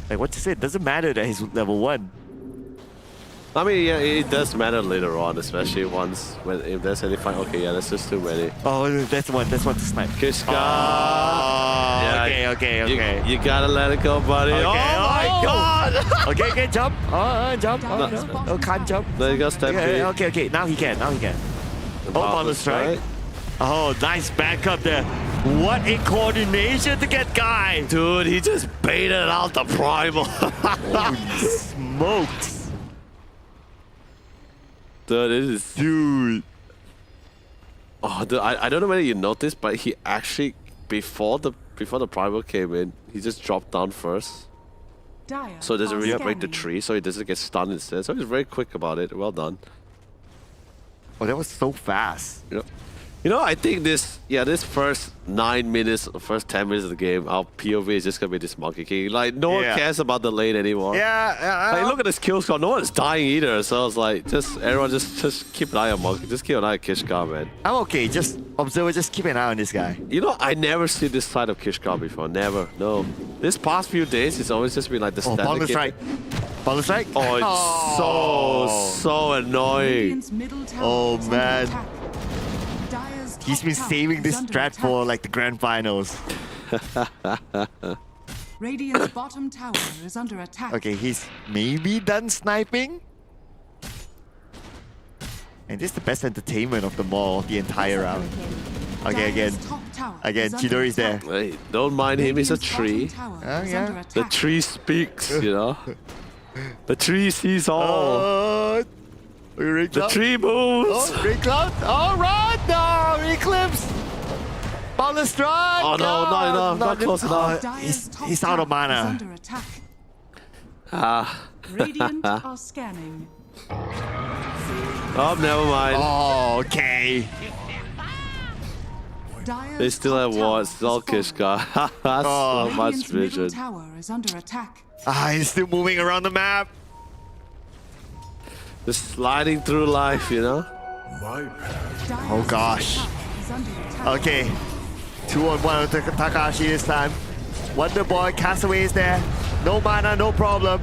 Like what you said, doesn't matter that he's level 1. I mean, yeah, it does matter later on, especially if there's any fight. Okay, yeah, that's just too many. Oh, that's one to snipe. Kiska! Oh, okay. You gotta let it go, buddy. Okay. Oh my God! Okay, jump. Jump. Oh, can't jump. There you go, Stampede. Okay. Now he can. Oh, bonus strike. Oh, nice backup there. What a coordination to get Guy. Dude, he just baited out the primal. Holy smokes. Dude, it is. Dude. Oh, dude, I don't know whether you noticed, but he actually before the primal came in, he just dropped down first. Dire So it doesn't are really break the scanning. tree, so he doesn't get stunned instead. So he's very quick about it. Well done. Oh, that was so fast. You know, I think this first 9 minutes, first 10 minutes of the game, our POV is just gonna be this Monkey King. Like, no one Yeah. cares about the lane anymore. Yeah. Like, look at this kill score. No one's dying either. So it's like, everyone just keep an eye on Monkey. Just keep an eye on Kishka, man. I'm okay. Just observer. Just keep an eye on this guy. You know, I never see this side of Kishka before. Never. No. This past few days, it's always just been like the Oh, standard Ballon game. strike. Ballon strike. Oh, it's so annoying. Radiant's middle tower Oh, is under man. attack. Dire's He's top been tower saving is this under strat attack. for like the grand finals. Radiant's bottom tower is under attack. Okay, he's maybe done sniping. And this is the best entertainment of them all, the entire round. Okay, again. Dire's top tower Again, is under Chidori's there. attack. Hey, don't mind him. He's a Radiant's tree. bottom tower Oh, is yeah. under The attack. tree speaks, you know. The tree sees all. Ring The cloud. tree moves. Oh, ring cloud. Oh, run! No, eclipse. Ballon strike. Oh, no, not enough, not close enough. Dire's top He's out of tower is mana. under attack. Ah. Radiant are scanning. Oh, never mind. Oh, okay. Dire's They still top have tower wards. It's all is falling. Kishka. So much Radiant's middle vision. tower is under attack. He's still moving around the map. Just sliding through life, you know. My path. Dire's Oh, gosh. tower is under attack. Okay. 2-on-1 with Takashi this time. Wonder Boy, Castaway is there. No mana, no problem.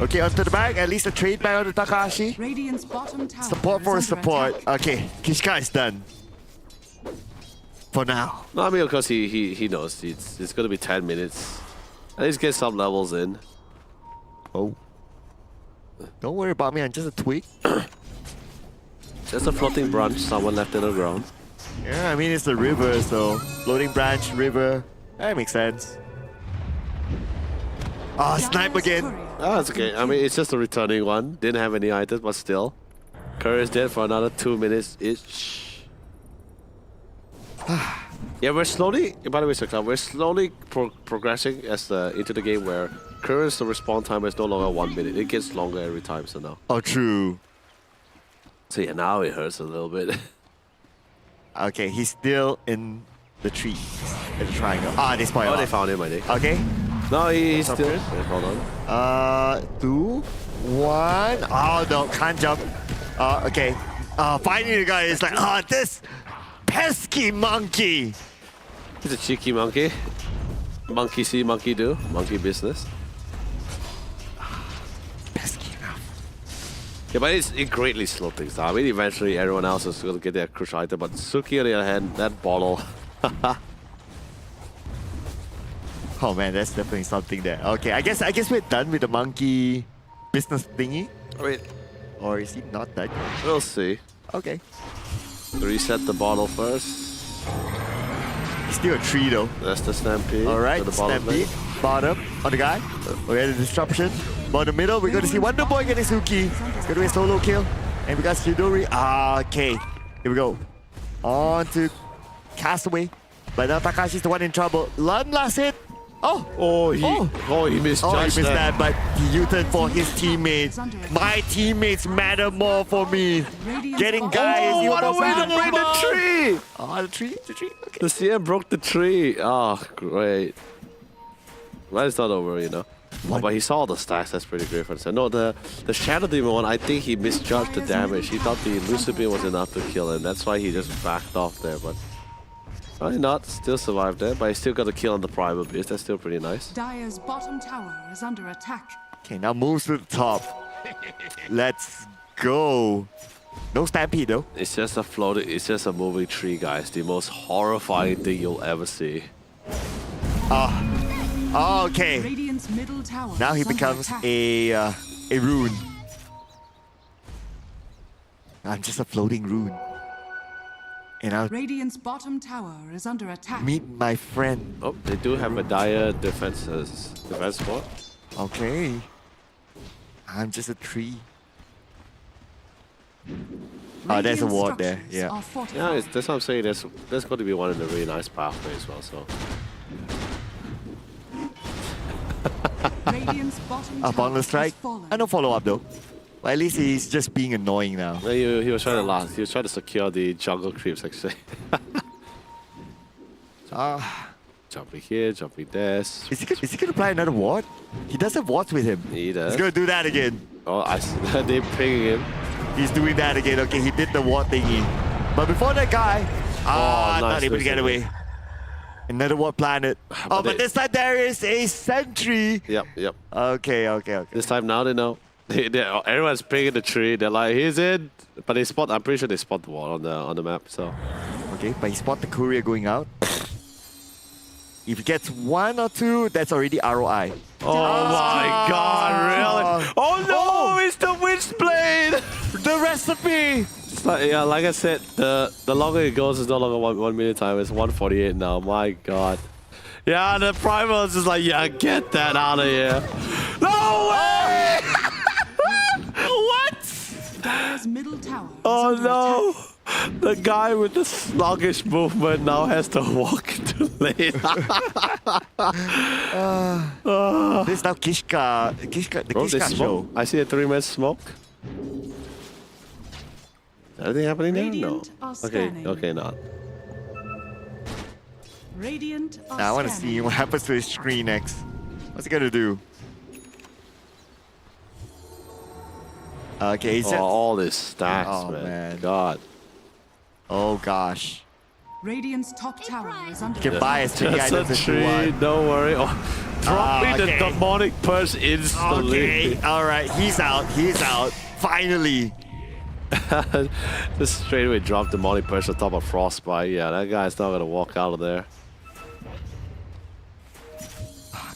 Okay, onto the back. At least a trade back onto Takashi. Radiant's bottom tower Support is for under support. attack. Okay, Kishka is done. For now. No, I mean, of course, he knows. It's going to be 10 minutes. At least get some levels in. Oh. Don't worry about me, I'm just a twig. Just a floating branch someone left in the ground. Yeah, I mean, it's a river, so floating branch, river. That makes sense. Oh, snipe Dire's again. courier Oh, it's has been okay. I mean, it's just a returning one. Didn't have any items, but still. Curry is dead for another 2 minutes each. Yeah, we're slowly. By the way, Sir Cloud, we're slowly progressing as into the game where Curry's the respawn time is no longer 1 minute. It gets longer every time. So now. Oh, true. So yeah, now it hurts a little bit. Okay, he's still in the tree. In the triangle. Ah, this point. Oh, they found him, I think. Okay. No, he's still. Suffers. Wait, hold on. 2, 1. Oh, no, can't jump. Okay. Finally, the guy is like, this pesky monkey. He's a cheeky monkey. Monkey see, monkey do. Monkey business. Pesky enough. Yeah, but it greatly slowed things down. I mean, eventually everyone else is going to get their crucial item, but Suki, on the other hand, that bottle. Oh man, that's definitely something there. Okay, I guess we're done with the monkey business thingy. I mean, Or is he not done? we'll see. Okay. Reset the bottle first. He's still a tree though. That's the stampede. Alright, to the bottom Stampede. lane. Bottom on the guy. We had a disruption. But in the middle, we're going to see Wonder Boy getting Suki. It's going to be a solo kill. And we got Chidori. Okay. Here we go. On to Castaway. But now Takashi's the one in trouble. One last hit. Oh, He misjudged Oh, he missed that, but he U-turned for his teammates. My teammates matter more for me. Getting guys. Oh, what a way to break the tree! Oh, the tree. Okay. The CM broke the tree. Oh, great. Well, it's not over, you know. Oh, but he saw all the stacks. That's pretty great for him. No, the Shadow Demon one, I think he misjudged the damage. He thought the Elusive Beam was enough to kill him. That's why he just backed off there, but... Probably not. Still survived there, but he still got a kill on the Primal Beast. That's still pretty nice. Dire's bottom tower is under attack. Okay, now moves to the top. Let's go. No stampede though. It's just a floating, it's just a moving tree, guys. The most horrifying thing you'll ever see. Okay. Radiant's middle tower Now he is under becomes attack. a rune. I'm just a floating rune. And I'll Radiant's bottom tower is under attack. meet my friend. Oh, they do have a dire defense spot. Okay. I'm just a tree. Oh, there's a Radiant ward there. structures Yeah. are fortified. Yeah, that's what I'm saying. There's got to be one in the really nice pathway as well. So Radiant's bottom Up tower on the strike. has fallen. I don't follow up though. But at least he's just being annoying now. he was trying to last. He was trying to secure the jungle creeps actually. Jumping here, jumping there. Is he gonna apply another ward? He does have wards with him. He does. He's gonna do that again. Oh, they pinging him. He's doing that again. Okay, he did the ward thingy. But before that guy, nice, not able to get nice. away. Another ward planet. Oh, but this time there is a sentry. Yep. Okay. This time now they know. Everyone's pinging the tree. They're like, he's in. But they spot. I'm pretty sure they spot the wall on the map. So Okay, but he spot the courier going out. If he gets 1 or 2, that's already ROI. oh my god, really? Oh no, it's the Witchblade! The recipe! It's like, yeah, like I said, the longer it goes, it's no longer 1 minute time. It's 1:48 now. My god. Yeah, the primal is just like, yeah, get that out of here. No way! What? Dire's middle tower is Oh under no! attack. The guy with the sluggish movement now has to walk into lane. This is now Kishka. The Bro, they Kishka smoke. show. I see a 3-man smoke. Is anything happening there? No. Radiant are scanning. Okay, not. Radiant are Now I want to scanning. see what happens to his screen next. What's he gonna do? Okay, he's Oh, all these stacks, Oh, man. man. God. Oh gosh. Radiant's top tower is under Can attack. buy as many That's items a as you tree, want. don't worry. Oh, drop me okay. the demonic purse instantly. Okay, alright, he's out. Finally. Just straight away drop demonic purse on top of frostbite. Yeah, that guy's not gonna walk out of there.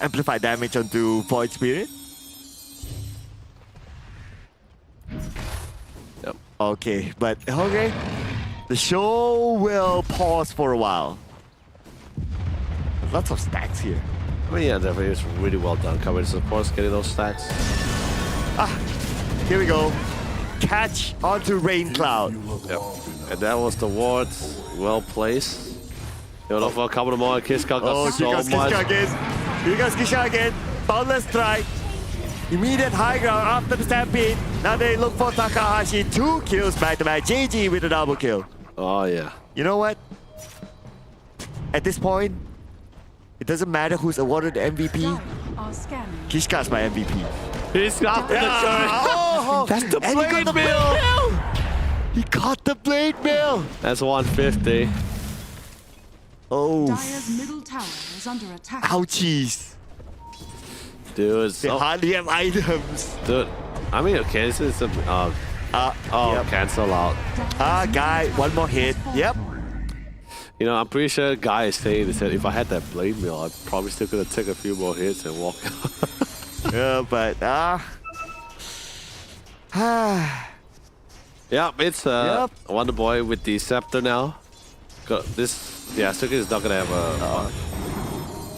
Amplify damage onto Void Spirit. Yep. Okay, but okay. The show will pause for a while. Lots of stacks here. I mean, yeah, definitely it's really well done. Coverage, of course, getting those stacks. Here we go. Catch onto Rain Cloud. Yep. And that was the wards. Well placed. You know, for a couple of more, Kiska got Oh, so here goes much. Kishka again. Here goes Kishka again. Boundless strike. Immediate high ground after the stampede. Now they look for Takahashi. 2 kills back to back. JG with a double kill. Oh, yeah. You know what? At this point, it doesn't matter who's awarded the MVP. Dire are scanning. Kishka's my MVP. He's got the turret. Oh, That's the and he got blade the mill. He caught the blade mill. That's 150. Oh, Dire's middle tower is under attack. ouchies. Dude, They so, hardly have items. dude. I mean, okay, this is a. Yep. Cancel out. Guy, one more hit. Yep. You know, I'm pretty sure Guy is saying this, that if I had that blade mill, I probably still could have taken a few more hits and walk out. Yeah, but Yeah, it's Yep. Wonder Boy with the scepter now. Suki is not gonna have a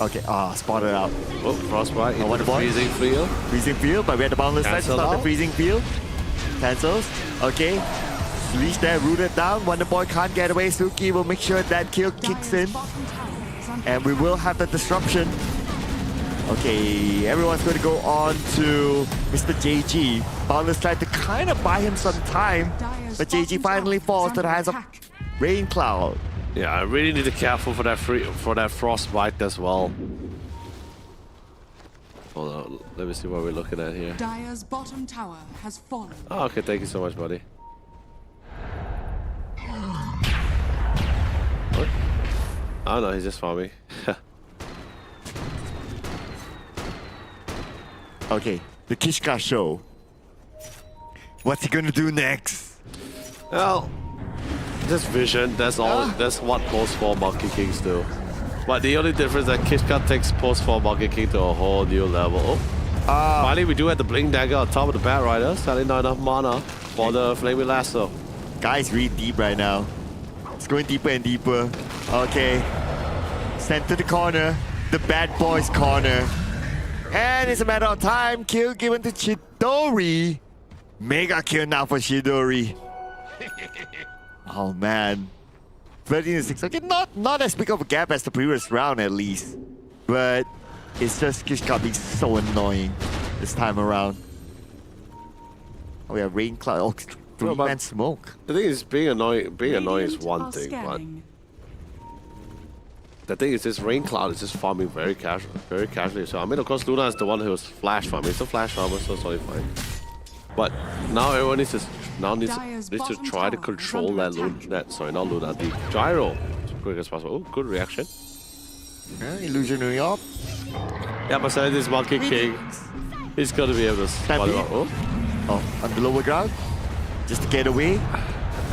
okay. Spotted out. frostbite into Wonder the Boy. freezing field. Freezing field, but we had the boundless strike to Cancel stop the out. freezing field. Cancels. Okay. Reach there, rooted down. Wonder Boy can't get away. Suki will make sure that kill kicks in. Dire's bottom tower is under And we will have the disruption. Okay, everyone's going to go on to Mr. JG. Boundless tried to kind of buy him some time, Dire's but JG bottom finally tower falls is to the under hands of attack. Rain Cloud. Yeah, I really need to be careful for that frostbite as well. Hold on, let me see what we're looking at here. Dire's bottom tower has fallen. Oh, okay, thank you so much, buddy. What? Oh no, he's just for me. Okay, the Kishka show. What's he gonna do next? Well, just vision. That's all. That's what post 4 Monkey Kings do. But the only difference is that Kishka takes post 4 Monkey King to a whole new level. Finally, we do have the Blink Dagger on top of the Bat Rider. Sadly, not enough mana for the Flaming Lasso. Guys, read deep right now. It's going deeper and deeper. Okay. Sent to the corner. The bad boys corner. And it's a matter of time. Kill given to Chidori. Mega kill now for Chidori. Oh man. 13-6. Okay, not as big of a gap as the previous round at least. But it's just Kishka being so annoying this time around. Oh, we have rain cloud. Oh, three-man smoke. The thing is, being annoying is one thing, but the thing is, this rain cloud is just farming very casually. So I mean, of course, Luna is the one who was flash farming. It's a flash farmer, so it's totally fine. But now everyone needs to try to control that Luna, the gyro as quick as possible. Oh, good reaction. Illusionary up. Yeah, but saying this Monkey King, he's gonna be able to spot him out. Oh, on the lower ground, just to get away.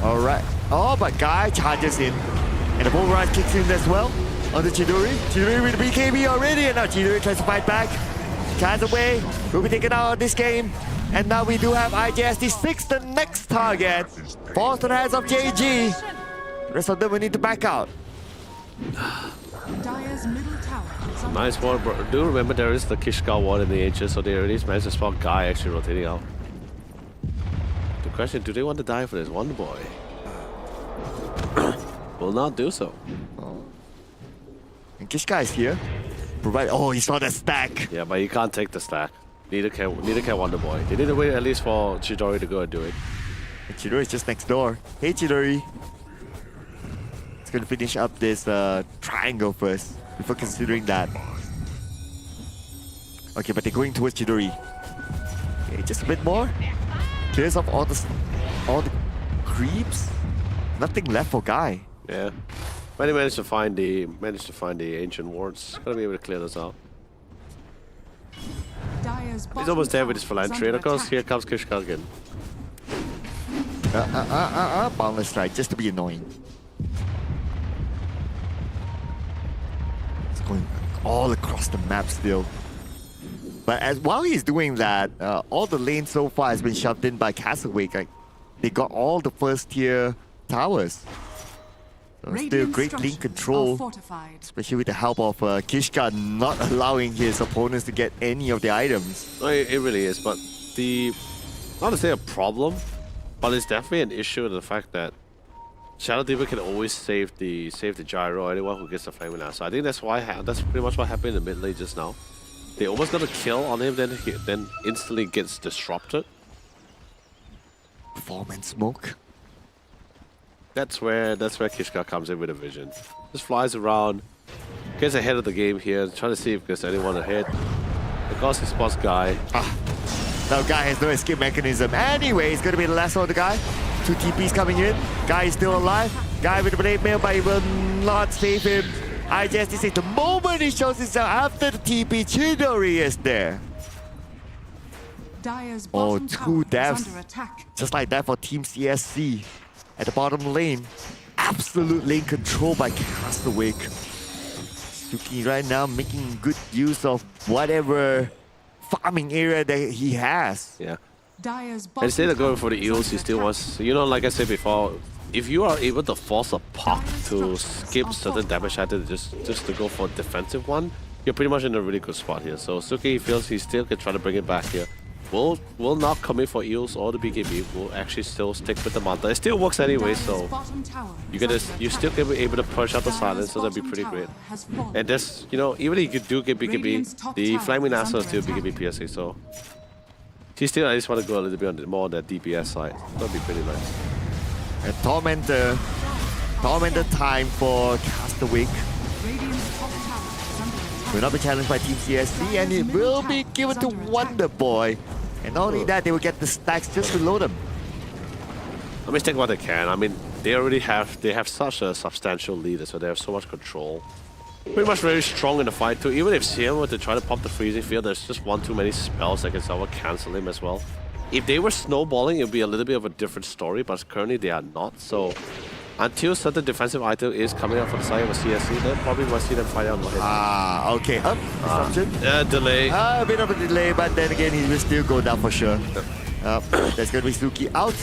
All right. Oh, but Guy charges in, and the pulverize kicks in as well on the Chidori. Chidori with the BKB already, and now Chidori tries to fight back. Chance away. Will be taken out of this game. And now we do have IJSD6, the next target. Falls to the hands of JG. The rest of them will need to back out. Dire's middle tower is under Nice one, bro. Do remember there is the Kishka ward in the edges, so they already managed to spot Guy actually rotating out. The question, do they want to die for this Wonder Boy? Will not do so. And Kishka is here. Oh, he saw the stack. Yeah, but you can't take the stack. Neither can Wonder Boy. They need to wait at least for Chidori to go and do it. And Chidori is just next door. Hey, Chidori. It's going to finish up this triangle first before considering that. Okay, but they're going towards Chidori. Okay, just a bit more. Clears off all the creeps. Nothing left for Guy. Yeah. But he managed to find the ancient wards. Gotta be able to clear this out. He's almost there with his philanthropy, and of course here comes Kishka again. Boundless strike, just to be annoying. It's going all across the map still. But while he's doing that, all the lanes so far has been shoved in by Castawake. Like, they got all the first tier towers. So still great lane control, especially with the help of Kishka not allowing his opponents to get any of the items. No, it really is, but not to say a problem, but it's definitely an issue with the fact that Shadow Demon can always save the gyro, anyone who gets the flaming ass. So I think that's pretty much what happened in the mid lane just now. They almost got a kill on him, then instantly gets disrupted. Performance smoke. That's where Kishka comes in with a vision. Just flies around, gets ahead of the game here, trying to see if there's anyone ahead. Of course, he spots Guy. Now Guy has no escape mechanism. Anyway, it's going to be the last one of the Guy. 2 TPs coming in. Guy is still alive. Guy with the blade mail, but he will not save him. I just say the moment he shows himself after the TP, Chidori is there. Dire's Oh, bottom 2 tower is deaths. under attack. Just like that for Team CSC. At the bottom lane, absolute lane control by Castawake. Suki right now making good use of whatever farming area that he has. Yeah. Dire's bottom Instead of going for the tower is eels, under he still attack. wants, like I said before, if you are able to force a puck to skip certain damage items just to go for a defensive one, you're pretty much in a really good spot here. So Suki feels he still can try to bring it back here. Will not commit for eels or the BKB. Will actually still stick with the Manta. It still works anyway, so you still can be able to push out the silence, so that'd be pretty great. And this, even if you do get BKB, the Flaming Asa is still BKB PSA, so he still at least want to go a little bit more on that DPS side. That'd be pretty nice. And Tormentor time for Castawake. Radiant's top tower is under attack. Will not be challenged by Team CSC, and it will be given to Wonder Boy. And not only that, they will get the stacks just below them. I mean, take what they can. I mean, they have such a substantial lead, so they have so much control. Pretty much very strong in the fight too. Even if CM were to try to pop the freezing field, there's just one too many spells that can somewhat cancel him as well. If they were snowballing, it would be a little bit of a different story, but currently they are not. So until certain defensive item is coming out for the side of a CSC, then probably might see them fight out. Okay. Disruption. Delay. A bit of a delay, but then again, he will still go down for sure. There's going to be Suki out.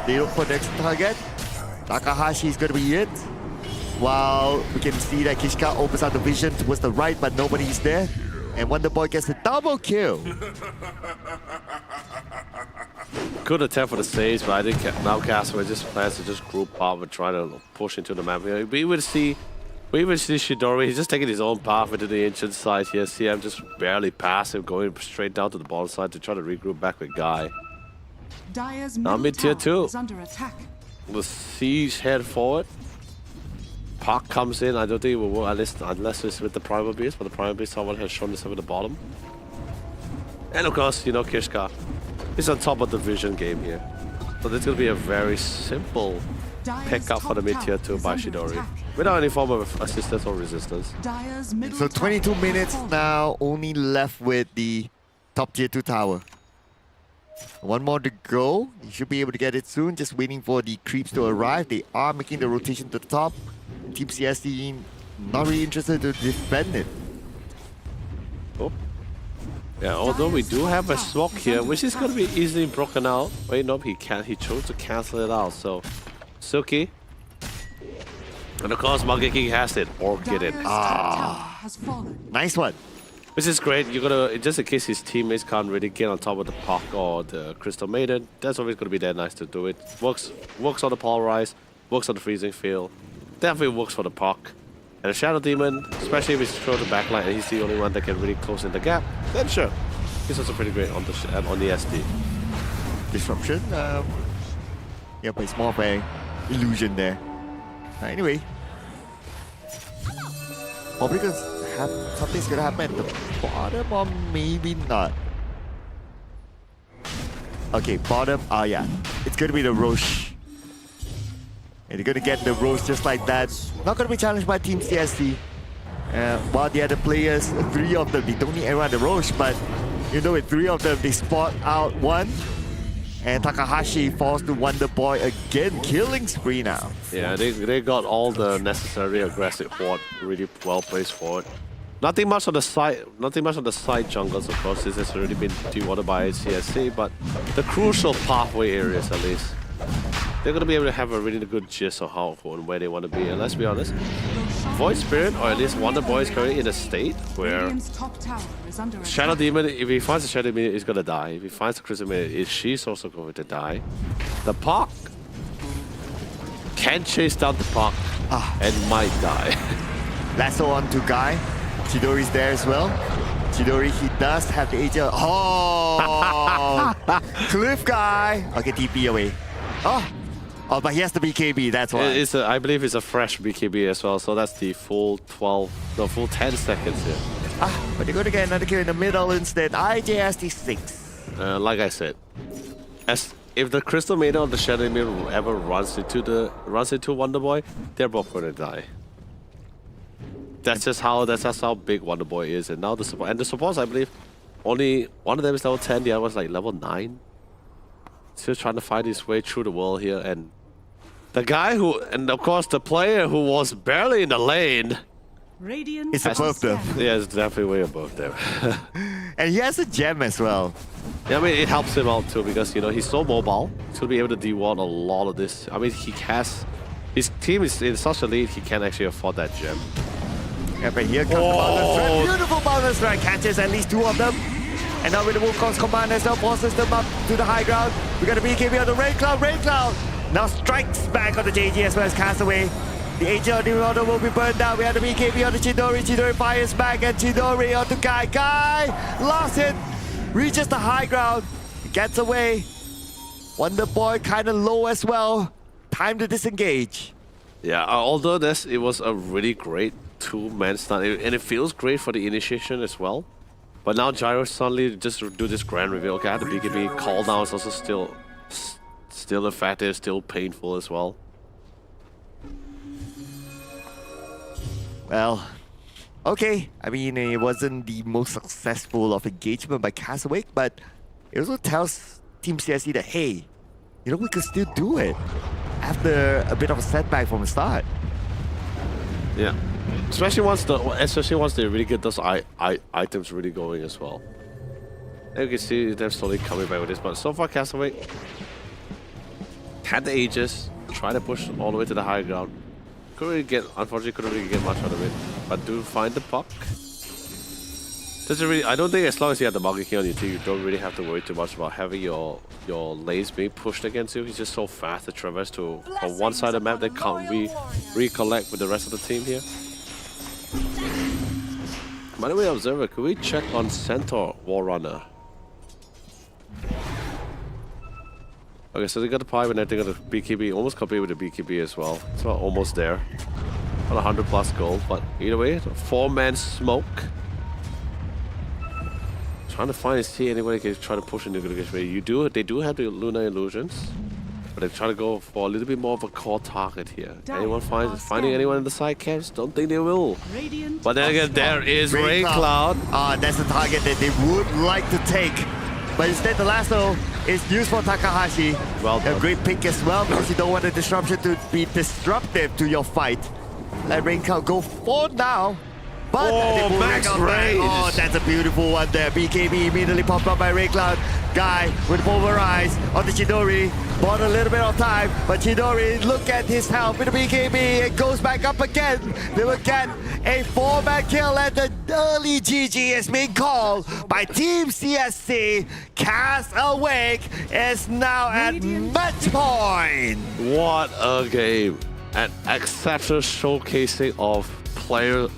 They look for next target. Takahashi is going to be it. While we can see that Kishka opens out the vision towards the right, but nobody's there. And Wonder Boy gets a double kill. Good attempt for the stage, but I think now Castaway just plans to just group up and try to push into the map here. We will see Chidori, he's just taking his own path into the ancient side here. CM just barely passive, going straight down to the bottom side to try to regroup back with Guy. Dire's Now middle mid-tier tower 2. is under attack. The Siege head forward. Park comes in, I don't think it will work unless it's with the Primal Beast, but the Primal Beast someone has shown this over the bottom. And of course, you know, Kishka is on top of the vision game here. So this is going to be a very simple pick up for the mid-tier 2 by Chidori, without any form of assistance or resistance. Dire's middle So tower 22 has minutes fallen. now, only left with the top tier 2 tower. One more to go. You should be able to get it soon. Just waiting for the creeps to arrive. They are making the rotation to the top. Team CSC not really interested to defend it. Oh. Yeah, although we do have a smoke here, which is going to be easily broken out. Wait, nope, he can't. He chose to cancel it out. So, Suki. And of course, Monkey King has it. Or get it. Dire's top tower has fallen. Nice one. Which is great. You're gonna, just in case his teammates can't really get on top of the Puck or the Crystal Maiden, that's always gonna be that nice to do it. Works on the Polarize, works on the Freezing Field. Definitely works for the Puck. And the Shadow Demon, especially if he's thrown the backline and he's the only one that can really close in the gap, then sure. He's also pretty great on the SD. Disruption. Yeah, but it's more of an illusion there. Anyway. Probably something's gonna happen at the bottom or maybe not. Okay, bottom. Oh yeah. It's gonna be the Roche. And they're gonna get the Roche just like that. Not gonna be challenged by Team CSC. While the other players, 3 of them, they don't need everyone the Roche, but you know with 3 of them, they spot out one. And Takahashi falls to Wonder Boy again, killing spree now. Yeah, they got all the necessary aggressive forward, really well placed forward. Nothing much on the side jungles, of course. This has already been dewatered by CSC, but the crucial pathway areas at least, they're gonna be able to have a really good gist of how and where they want to be. And let's be honest, Void Spirit, or at least Wonder Boy, is currently in a state where Radiant's top tower is under Shadow attack. Demon, if he finds the Shadow Demon, he's gonna die. If he finds the Crystal Maiden, she's also going to die. The Puck can chase down the Puck and might die. Lasso on to Guy. Chidori's there as well. Chidori, he does have the AJ. Oh! Cliff Guy! Okay, TP away. Oh, but he has the BKB, that's why. I believe it's a fresh BKB as well, so that's the full 10 seconds here. But they're going to get another kill in the middle instead. IJ has the 6. Like I said, if the Crystal Maiden or the Shadow Demon ever runs into Wonder Boy, they're both gonna die. That's just how big Wonder Boy is. And now the supports, I believe, only one of them is level 10, the other one's like level 9. Still trying to find his way through the world here, and the guy and of course the player who was barely in the lane. Radiant It's above them. Yeah, it's definitely way above them. And he has a gem as well. Yeah, I mean, it helps him out too because, you know, he's so mobile. He's going to be able to de-ward a lot of this. I mean, his team is in such a lead, he can actually afford that gem. Yeah, but here comes the boundless threat. Beautiful boundless threat. Catches at least 2 of them. And now with the Wukong's command as well, forces them up to the high ground. We got a BKB on the Rain Cloud. Rain Cloud now strikes back on the JG as well as Castaway. The AJ on the order will be burned down. We have the BKB on the Chidori. Chidori fires back and Chidori onto Guy. Guy lost it. Reaches the high ground. Gets away. Wonder Boy kind of low as well. Time to disengage. Yeah, although it was a really great 2-man stun, and it feels great for the initiation as well. But now Gyro suddenly just do this grand reveal. Okay, I had the BKB call down. It's also still effective, still painful as well. Well, okay. I mean, it wasn't the most successful of engagement by Castaway, but it also tells Team CSC that, hey, you know, we could still do it after a bit of a setback from the start. Yeah, especially once they really get those items really going as well. And you can see them slowly coming back with this, but so far Castaway had the Aegis, try to push all the way to the high ground. Unfortunately, couldn't really get much out of it. But do find the puck. Doesn't really. I don't think as long as you have the Monkey King on your team, you don't really have to worry too much about having your lanes being pushed against you. He's just so fast to traverse to from one side of the map that can't recollect with the rest of the team here. By the way, Observer, could we check on Centaur Warrunner? Okay, so they got the pipe and everything got the BKB, almost complete with the BKB as well. So almost there. On 100 plus gold, but either way, 4-man smoke. Trying to find his team anyway, can try to push into the way. They do have the lunar illusions, but they're trying to go for a little bit more of a core target here. Anyone finding anyone in the side camps? Don't think they will. But then again, there is Rain Cloud. That's the target that they would like to take. But instead, the lasso is used for Takahashi. Well done. A great pick as well, because you don't want the disruption to be disruptive to your fight. Let Rain Cloud go for now. But they pull max Rain Cloud back. range. Oh, that's a beautiful one there. BKB immediately popped up by Rain Cloud. Guy with pulverize on the Chidori. Bought a little bit of time, but Chidori, look at his health with the BKB. It goes back up again. They will get a 4-man kill, and the early GG is being called by Team CSC. Cast Awake is now at match point. What a game. An exceptional showcasing of player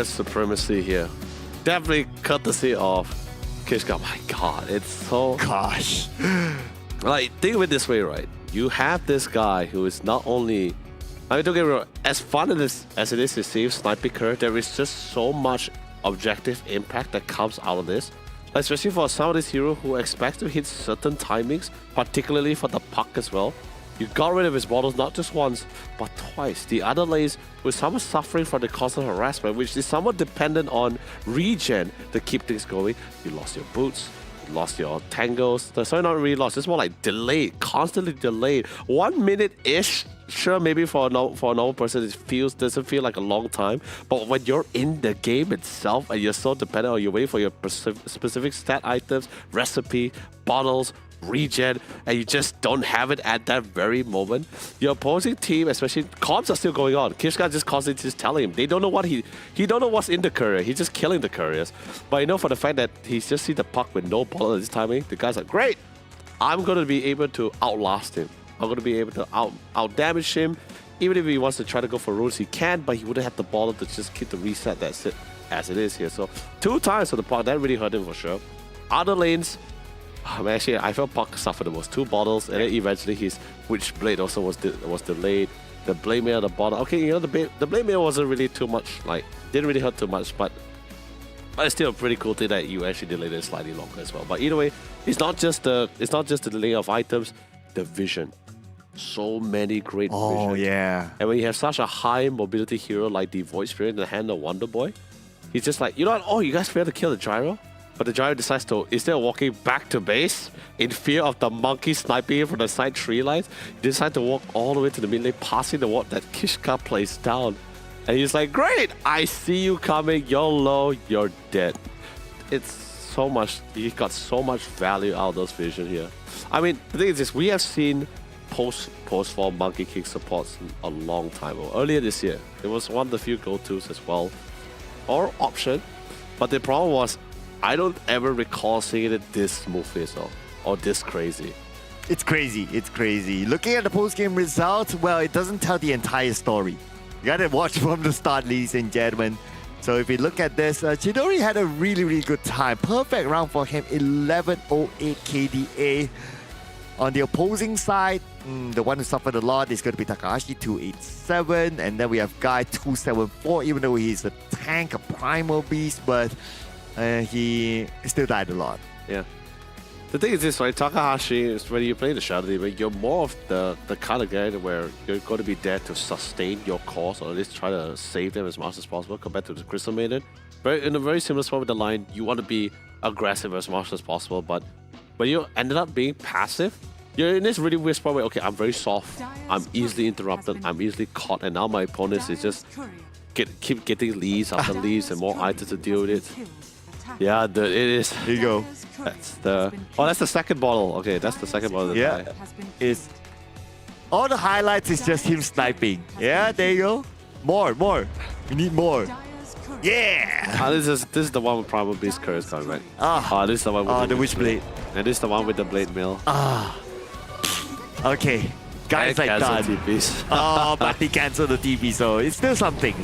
supremacy here. Definitely courtesy of Kishka. My god, it's so... Gosh. Like, think of it this way, right? You have this guy who is not only... I mean, don't get me wrong, as fun as it is to see Sniper Career, there is just so much objective impact that comes out of this. Especially for some of these heroes who expect to hit certain timings, particularly for the puck as well. You got rid of his bottles not just once, but twice. The other lanes were somewhat suffering from the constant harassment, which is somewhat dependent on regen to keep things going. You lost your boots, you lost your tangos. Sorry, not really lost, it's more like delayed, constantly delayed. 1 minute-ish, sure, maybe for a normal person it doesn't feel like a long time, but when you're in the game itself and you're so dependent on you waiting for your specific stat items, recipe, bottles, regen, and you just don't have it at that very moment. Your opposing team, especially comps, are still going on. Kishka just constantly just telling him they don't know what he don't know what's in the courier. He's just killing the couriers. But you know, for the fact that he's just see the puck with no bottle at this timing, the guy's like, great, I'm gonna be able to outlast him. I'm gonna be able to out damage him. Even if he wants to try to go for runes, he can, but he wouldn't have the bottle to just keep the reset that's it as it is here. So 2 times for the puck, that really hurt him for sure. Other lanes, actually, I felt Puck suffered the most. 2 bottles, and then eventually his Witchblade also was delayed. The Blade Mail at the bottom. Okay, you know, the Blade Mail wasn't really too much, like, didn't really hurt too much, but it's still a pretty cool thing that you actually delayed it slightly longer as well. But either way, it's not just the delay of items, the vision. So many great vision. Oh, yeah. And when you have such a high mobility hero like the Void Spirit in the hand of Wonder Boy, he's just like, you know what? Oh, you guys failed to kill the Gyro? But the Gyro decides to, instead of walking back to base, in fear of the monkey sniping from the side tree lines, he decides to walk all the way to the mid lane, passing the ward that Kishka plays down. And he's like, great, I see you coming, you're low, you're dead. It's so much, he got so much value out of those vision here. I mean, the thing is this, we have seen post-fall Monkey King supports a long time ago. Earlier this year, it was one of the few go-tos as well, or option. But the problem was, I don't ever recall seeing it this smoothly or this crazy. It's crazy. It's crazy. Looking at the post-game results, well, it doesn't tell the entire story. You gotta watch from the start, ladies and gentlemen. So if you look at this, Chidori had a really, really good time. Perfect round for him, 1108 KDA. On the opposing side, the one who suffered a lot is going to be Takahashi, 287. And then we have Guy, 274, even though he's a tank, a primal beast, but he still died a lot. Yeah. The thing is this, right? Takahashi is when you play the Shadow Demon, you're more of the kind of guy where you're going to be there to sustain your cause or at least try to save them as much as possible compared to the Crystal Maiden. In a very similar spot with the line, you want to be aggressive as much as possible, but when you ended up being passive, you're in this really weird spot where, okay, I'm very soft, I'm easily interrupted, I'm easily caught, and now my opponent is just keep getting leads after leads and more items to deal with it. Yeah, it is. Here you go. That's the... Oh, that's the second bottle. Okay, that's the second bottle. Yeah. All the highlights is just him sniping. Yeah, there you go. More. We need more. Dyer's courier. Yeah. This is the one with Primal Beast Curse coming, right? This is the one with the Witchblade. And this is the one with the Blade Mill. Okay. Guys like Cancel that. TPs. But he canceled the TP, so it's still something.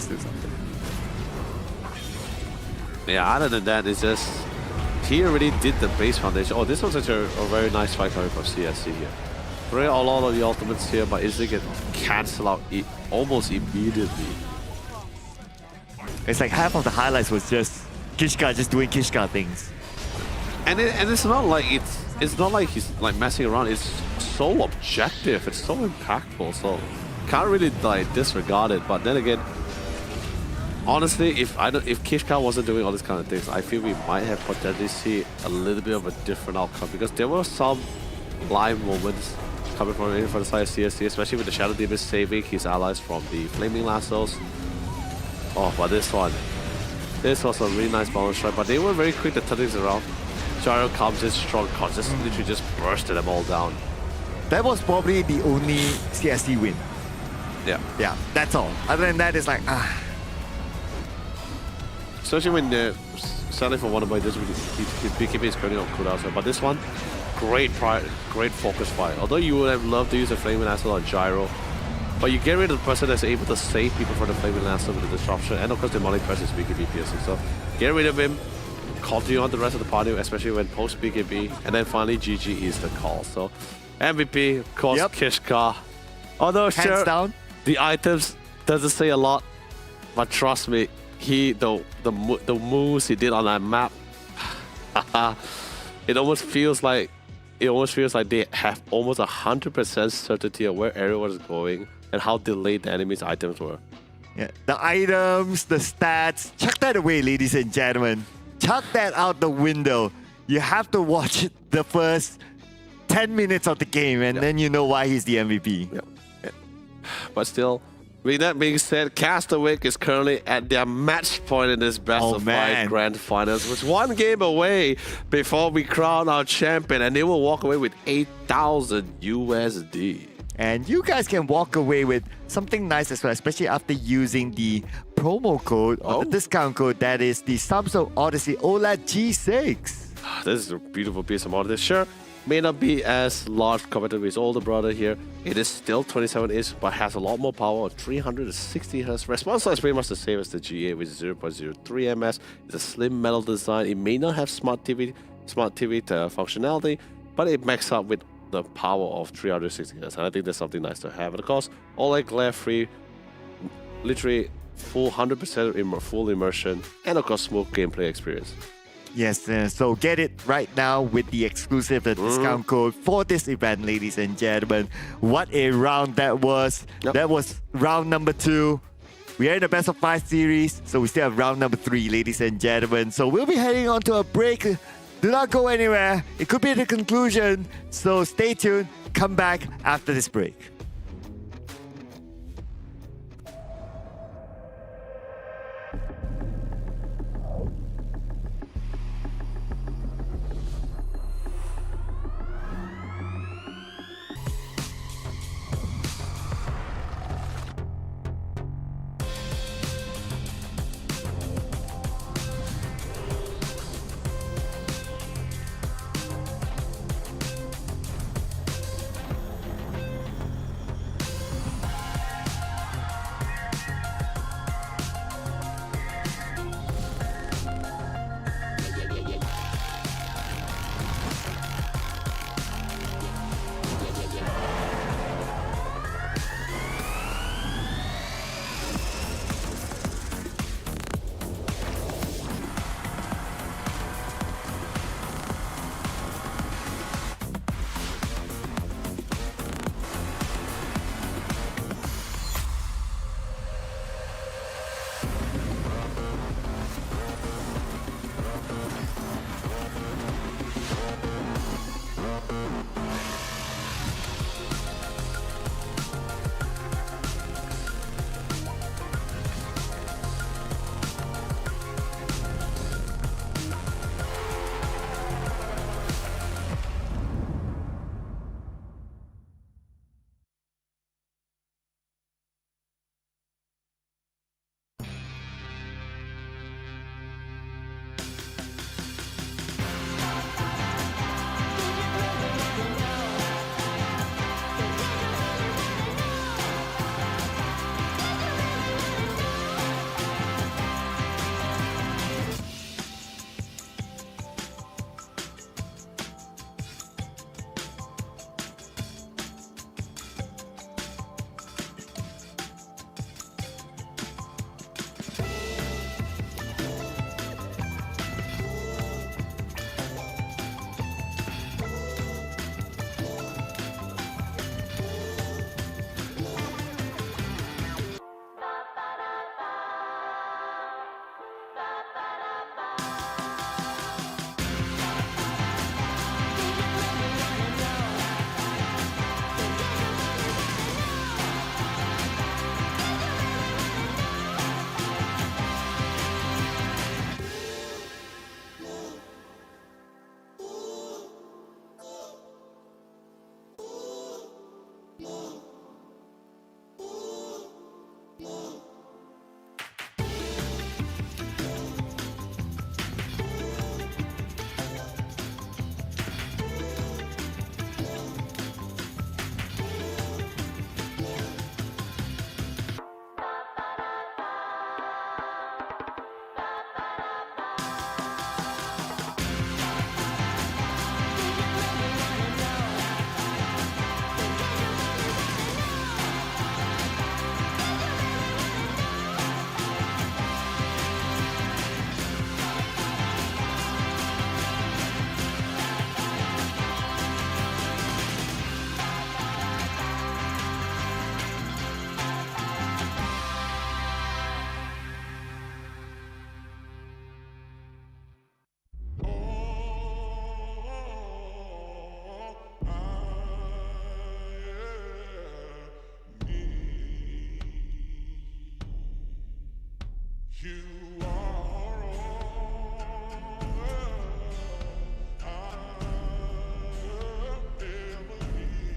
Yeah, other than that, it's just he already did the base foundation. Oh, this was actually a very nice fight coming from CSC here. Really, a lot of the ultimates here, but Izzy can cancel out almost immediately. It's like half of the highlights was just Kishka just doing Kishka things. And it's not like it's not like he's like messing around. It's so objective. It's so impactful. So can't really like disregard it. But then again, honestly, if Kishka wasn't doing all these kind of things, I feel we might have potentially see a little bit of a different outcome, because there were some live moments coming from the side of CSC, especially with the Shadow Demon saving his allies from the Flaming Lassos. Oh, but this was a really nice balance strike, but they were very quick to turn things around. Gyro comes in strong, just literally just bursted them all down. That was probably the only CSC win. Yeah. Yeah, that's all. Other than that, it's like, Especially when sadly for one of my this, BKB is currently on cooldown. So, but this one, great focus fight. Although you would have loved to use a Flaming Lasso on Gyro, but you get rid of the person that's able to save people from the Flaming Lasso with the disruption, and of course the Molly Press is BKB piercing. So get rid of him, continue on the rest of the party, especially when post BKB, and then finally GG is the call. So MVP, of course, Kishka. Although hands down. The items doesn't say a lot, but trust me, the moves he did on that map, it almost feels like they have almost 100% certainty of where everyone is going and how delayed the enemy's items were. Yeah, the items, the stats, chuck that away, ladies and gentlemen. Chuck that out the window. You have to watch the first 10 minutes of the game, and then you know why he's the MVP. Yeah. But still, with that being said, Castaway is currently at their match point in this best of 5 grand finals, which one game away before we crown our champion, and they will walk away with 8,000 USD. And you guys can walk away with something nice as well, especially after using the promo code or the discount code that is the Samsung Odyssey OLED G6. This is a beautiful piece of Odyssey. Sure, may not be as large compared to his older brother here. It is still 27-inch, but has a lot more power, 360 Hz. Response time is pretty much the same as the G8 with 0.03 ms. It's a slim metal design. It may not have smart TV functionality, but it maxes up with the power of 360 Hz. And I think that's something nice to have. And of course, OLED glare-free, literally full 100% full immersion, and of course, smooth gameplay experience. Yes, so get it right now with the exclusive discount code for this event, ladies and gentlemen. What a round that was. Yep. That was round number 2. We are in the best of 5 series, so we still have round number 3, ladies and gentlemen. So we'll be heading on to a break. Do not go anywhere. It could be the conclusion, so stay tuned. Come back after this break. You are all I ever need.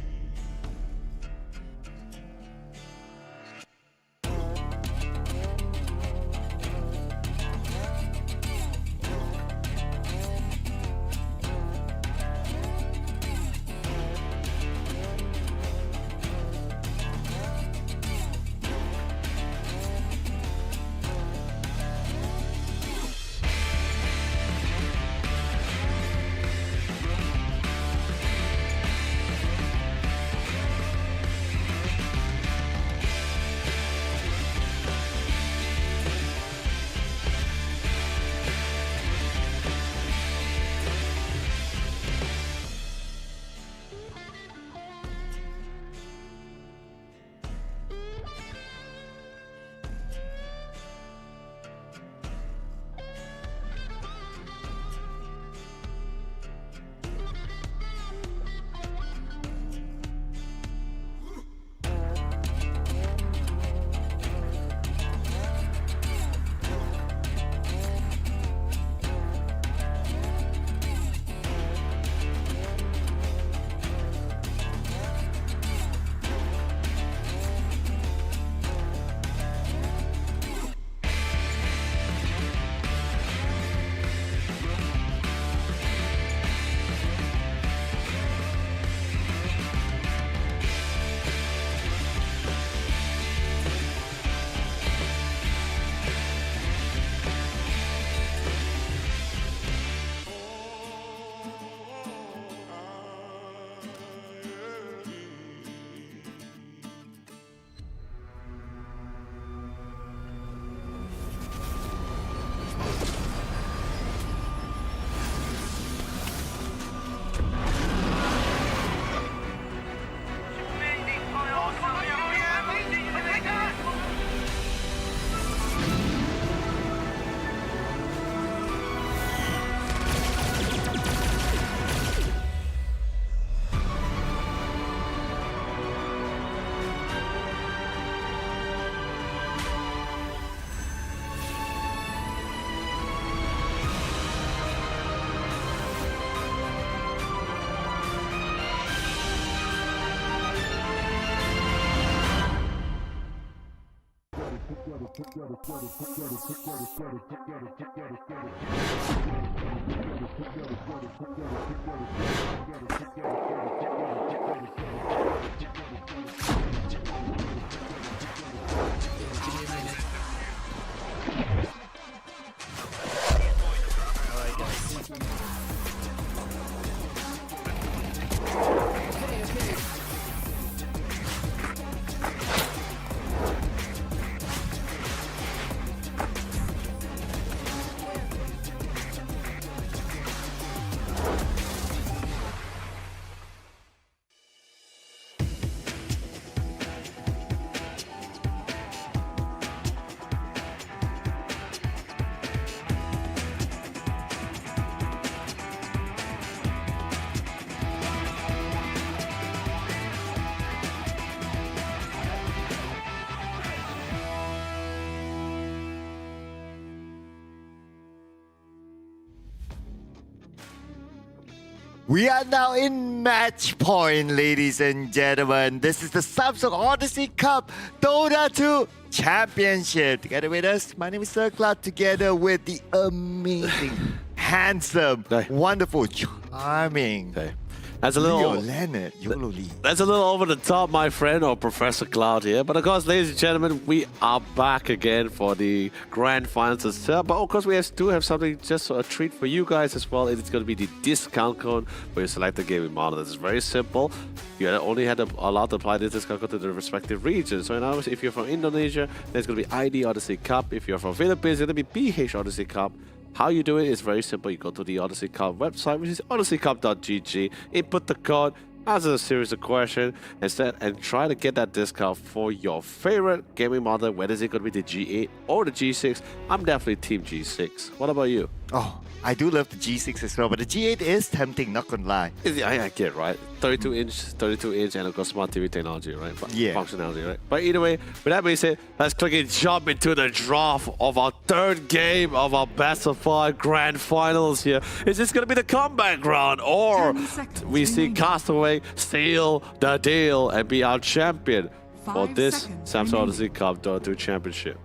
We are now in match point, ladies and gentlemen. This is the Samsung Odyssey Cup Dota 2 Championship. Together with us, my name is Sir Cloud, together with the amazing, handsome, Hey. wonderful, charming Okay. That's a Leo little Leonard YOLO Lee. That's a little over the top, my friend, or Professor Cloud here. But of course, ladies and gentlemen, we are back again for the grand finals itself. But of course, we do have something, just a treat for you guys as well. It's going to be the discount code for your selected gaming model. It's very simple. You only had allowed to apply this discount code to the respective regions. So in other words, if you're from Indonesia, there's going to be ID Odyssey Cup. If you're from Philippines, it's going to be BH Odyssey Cup. How you do it is very simple. You go to the Odyssey Cup website, which is odysseycup.gg. Input the code, answer a series of questions, and try to get that discount for your favorite gaming model, whether it's going to be the G8 or the G6. I'm definitely Team G6. What about you? Oh, I do love the G6 as well, but the G8 is tempting, not gonna lie. I get it, right. 32-inch, and of course smart TV technology, right? Yeah. Functionality, right? But either way, with that being said, let's quickly jump into the draft of our third game of our Best of 5 Grand Finals here. Is this gonna be the comeback round, or 10 seconds we see remaining. Castaway seal the deal and be our champion for 5 this seconds Samsung remaining. Odyssey Cup Dota 2 Championship?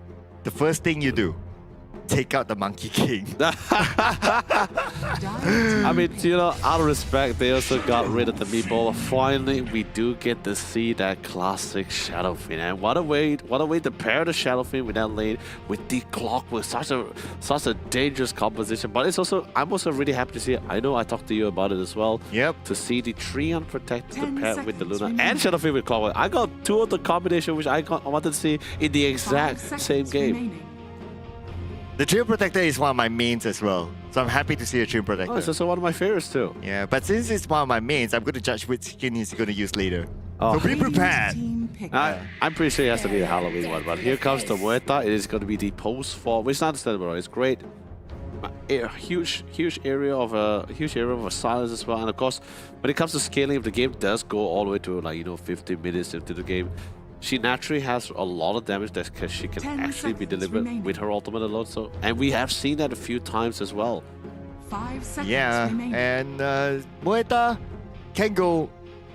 The first thing you do, take out the Monkey King. I mean, you know, out of respect, they also got rid of the meatball. Finally, we do get to see that classic Shadow Fiend, and what a way to pair the Shadow Fiend with that lane with the Clockwork. Such a dangerous composition. But it's also, I'm also really happy to see it. I know I talked to you about it as well. Yep. To see the 3 unprotected 10 pair with the seconds Luna remaining. and Shadow Fiend with Clockwork. I got 2 of the combination which I wanted to see in the 5 exact seconds same game. remaining. The Trio Protector is one of my mains as well, so I'm happy to see a Trio Protector. Oh, it's also one of my favorites too. Yeah, but since it's one of my mains, I'm going to judge which skin he's going to use later. Oh. So be Radiant prepared. team pick. I'm pretty sure it has to be a Halloween one, but here comes the Muerta. It is going to be the post for, which is understandable. It's great. A huge area of a silence as well, and of course, when it comes to scaling, if the game does go all the way to like 50 minutes into the game, she naturally has a lot of damage that she can 10 actually be seconds delivered remaining. with her ultimate alone. So, and we have seen that a few times as well. 5 seconds Yeah, remaining. and Muerta can go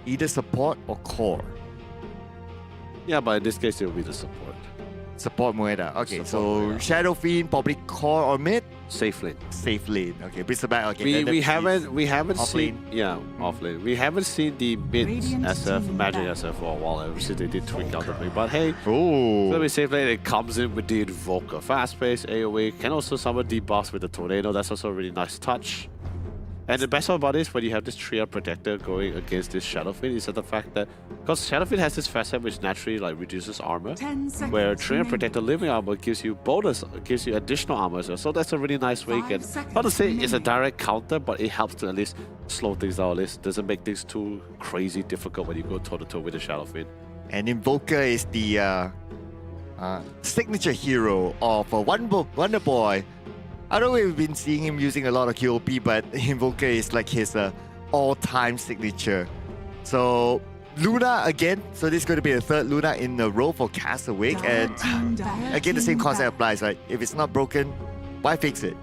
either support or core. Yeah, but in this case, it will be the support. Support Muerta. Okay, Support so Muerta. Shadow Fiend probably core or mid. Safe lane. Safe lane. Okay, Bristleback. Okay, We haven't off seen off lane. We haven't seen the mid Radiant SF team Magic back. SF for a while. Obviously they did tweak out the thing, but hey, Oh. let me safe lane. It comes in with the Invoker, fast pace AOE, can also summon debuffs with the Tornado. That's also a really nice touch. And the best part about this, when you have this Tria Protector going against this Shadow Fiend, is that the fact that because Shadow Fiend has this facet which naturally like reduces armor, 10 seconds where Tria remaining. Protector living armor gives you additional armor as well. So that's a really nice way. 5 And seconds not to say it's a remaining. direct counter, but it helps to at least slow things down. At least doesn't make things too crazy difficult when you go toe to toe with the Shadow Fiend. And Invoker is the signature hero of Wonder Boy. I don't know if we've been seeing him using a lot of QOP, but Invoker is like his all-time signature. So Luna again. So this is going to be the third Luna in a row for Castaway, and again the same concept applies. Right? If it's not broken, why fix it?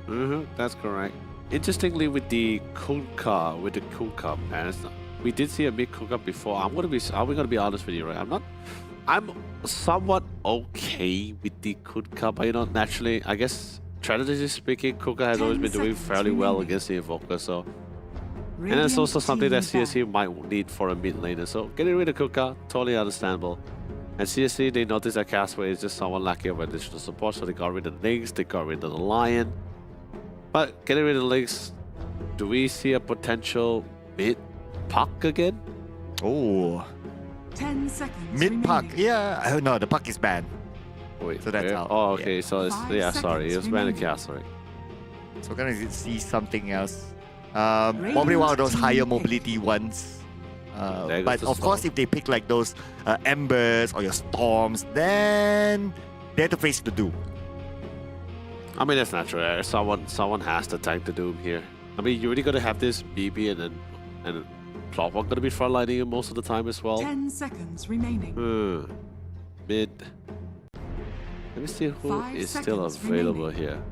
That's correct. Interestingly, with the Kunkka, man, we did see a big Kunkka before. I'm gonna be honest with you, right? I'm somewhat okay with the Kunkka, but naturally, I guess strategically speaking, Kunkka has 10 always been doing seconds fairly well remaining. against the Invoker, so. And it's also something that CSC might need for a mid laner. So getting rid of Kunkka, totally understandable. And CSC, they noticed that Castaway is just someone lacking of additional support, so they got rid of the Lynx, they got rid of the Lion. But getting rid of the Lynx, do we see a potential mid Puck again? Oh, 10 seconds mid Puck. remaining. Yeah, oh, no, the Puck is banned. Wait, So that's where? out. Oh, okay, Yeah. so it's, 5 yeah, sorry, it was banned in seconds Castaway. So we're gonna see something else. Probably one of those higher mobility ones. There goes But the of course, Storm. if they pick like those Embers or your Storms, then they have to face the Doom. I mean, that's natural. Someone has to tank the Doom here. I mean, you're really gonna have this BB and Clockwork gonna be frontlining you most of the time as well. 10 seconds remaining. Mid. Let me see who 5 is still seconds available remaining. here.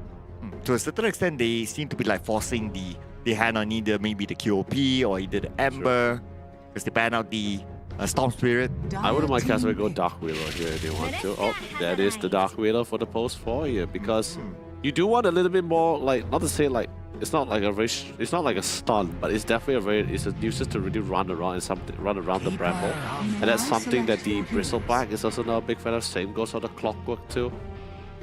To a certain extent, they seem to be like forcing the hand on either maybe the QOP or either the Ember, because they ban out the Storm Spirit. I wouldn't mind Dire Castaway team go pick. Dark Wheeler here if they want to. Oh, that is the Dark Wheeler for the post 4 here, because you do want a little bit more, like, not to say like it's not like it's not like a stun, but it's definitely it's a nuisance to really run around the bramble, and that's something that the Bristleback is also not a big fan of. Same goes for the Clockwork too.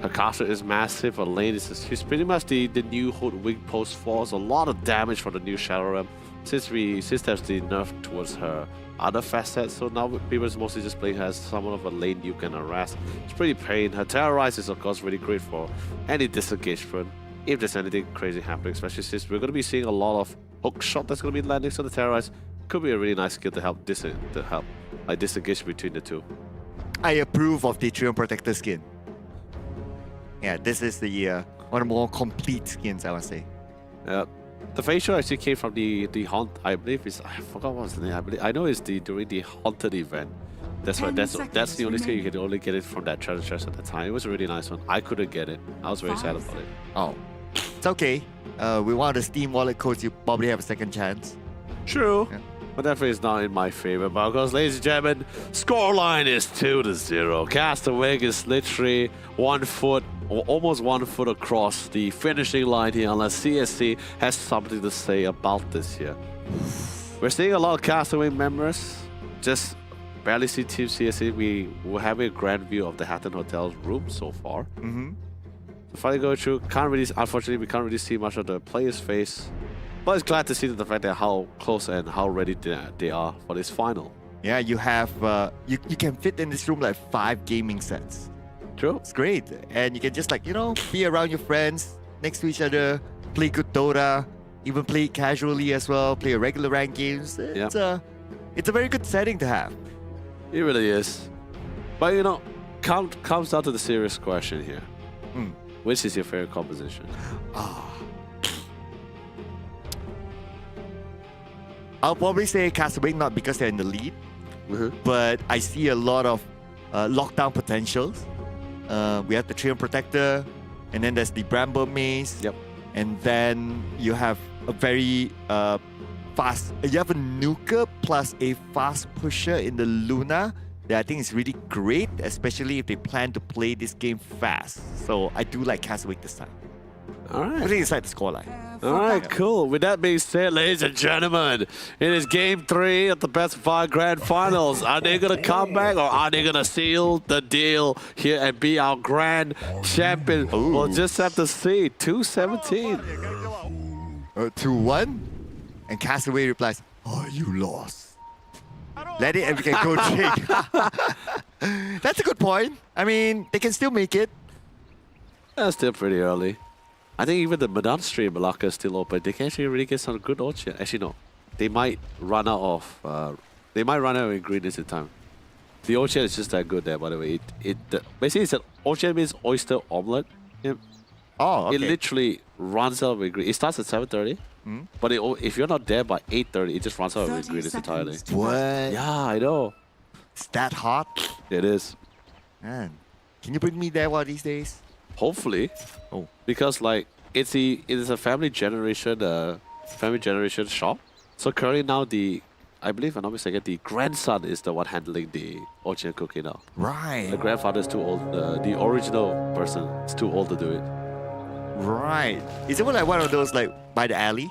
Her caster is massive. Her lane is she's pretty much the new Hoodwink post 4. It's a lot of damage for the new Shadow Realm since there's the nerf towards her other facets. So now people is mostly just playing her as someone of a lane you can harass. It's pretty pain. Her Terrorize is of course really great for any disengagement. If there's anything crazy happening, especially since we're going to be seeing a lot of hook shot that's going to be landing, so the Terrorize could be a really nice skill to help disengage between the two. I approve of the Triumph Protector skin. Yeah, this is the one of the more complete skins, I would say. Yeah. The facial actually came from the haunt. I believe it's I forgot what was the name. I know it's during the haunted event. That's right. 10 That's seconds the only skill you remaining. could only get it from that treasure chest at the time. It was a really nice one. I couldn't get it. I was very sad about it. Oh, it's okay. With one of the Steam wallet codes, you probably have a second chance. True. Yeah. But definitely is not in my favor. But of course, ladies and gentlemen, scoreline is 2-0. Castaway is literally 1 foot or almost 1 foot across the finishing line here, unless CSC has something to say about this here. We're seeing a lot of Castaway members. Just barely see Team CSC. We were having a grand view of the Hatton Hotel's room so far. Mm-hmm. So finally going through, unfortunately, we can't really see much of the player's face. But it's glad to see the fact that how close and how ready they are for this final. Yeah, you have you can fit in this room like 5 gaming sets. True. It's great, and you can just like be around your friends next to each other, play good Dota, even play it casually as well, play a regular rank games. It's a very good setting to have. It really is. But comes down to the serious question here. Mm. Which is your favorite composition? I'll probably say Castaway, not because they're in the lead, Mm-hmm. but I see a lot of lockdown potentials. We have the Triumph Protector, and then there's the Bramble Maze. Yep. And then you have a very fast. You have a nuker plus a fast pusher in the Luna that I think is really great, especially if they plan to play this game fast. So I do like Castaway this time. All right. Putting aside the scoreline. All right, cool. With that being said, ladies and gentlemen, it is Game 3 of the Best of 5 Grand Finals. Are they going to come back or are they going to seal the deal here and be our Grand Champion? We'll just have to see. 2-17. 2-1, and Castaway replies, "Oh, you lost. Let it and we can go drink." That's a good point. I mean, they can still make it. That's still pretty early. I think even the Madan stream, Malacca is still open. They can actually really get some good orchard. Actually, no. They might run out of ingredients in time. The orchard is just that good there, by the way. Basically, it's an orchard means oyster omelette. Oh, okay. It literally runs out of ingredients. It starts at 7:30, but if you're not there by 8:30, it just runs out of 30 ingredients entirely. seconds to What? Yeah, I know. It's that hot? It is. Man, can you bring me there one of these days? Hopefully. Oh. Because like it is a family generation shop. So currently now I believe if I'm not mistaken, the grandson is the one handling the orchard cooking now. Right. The grandfather is too old. The original person is too old to do it. Right. Is it like one of those like by the alley?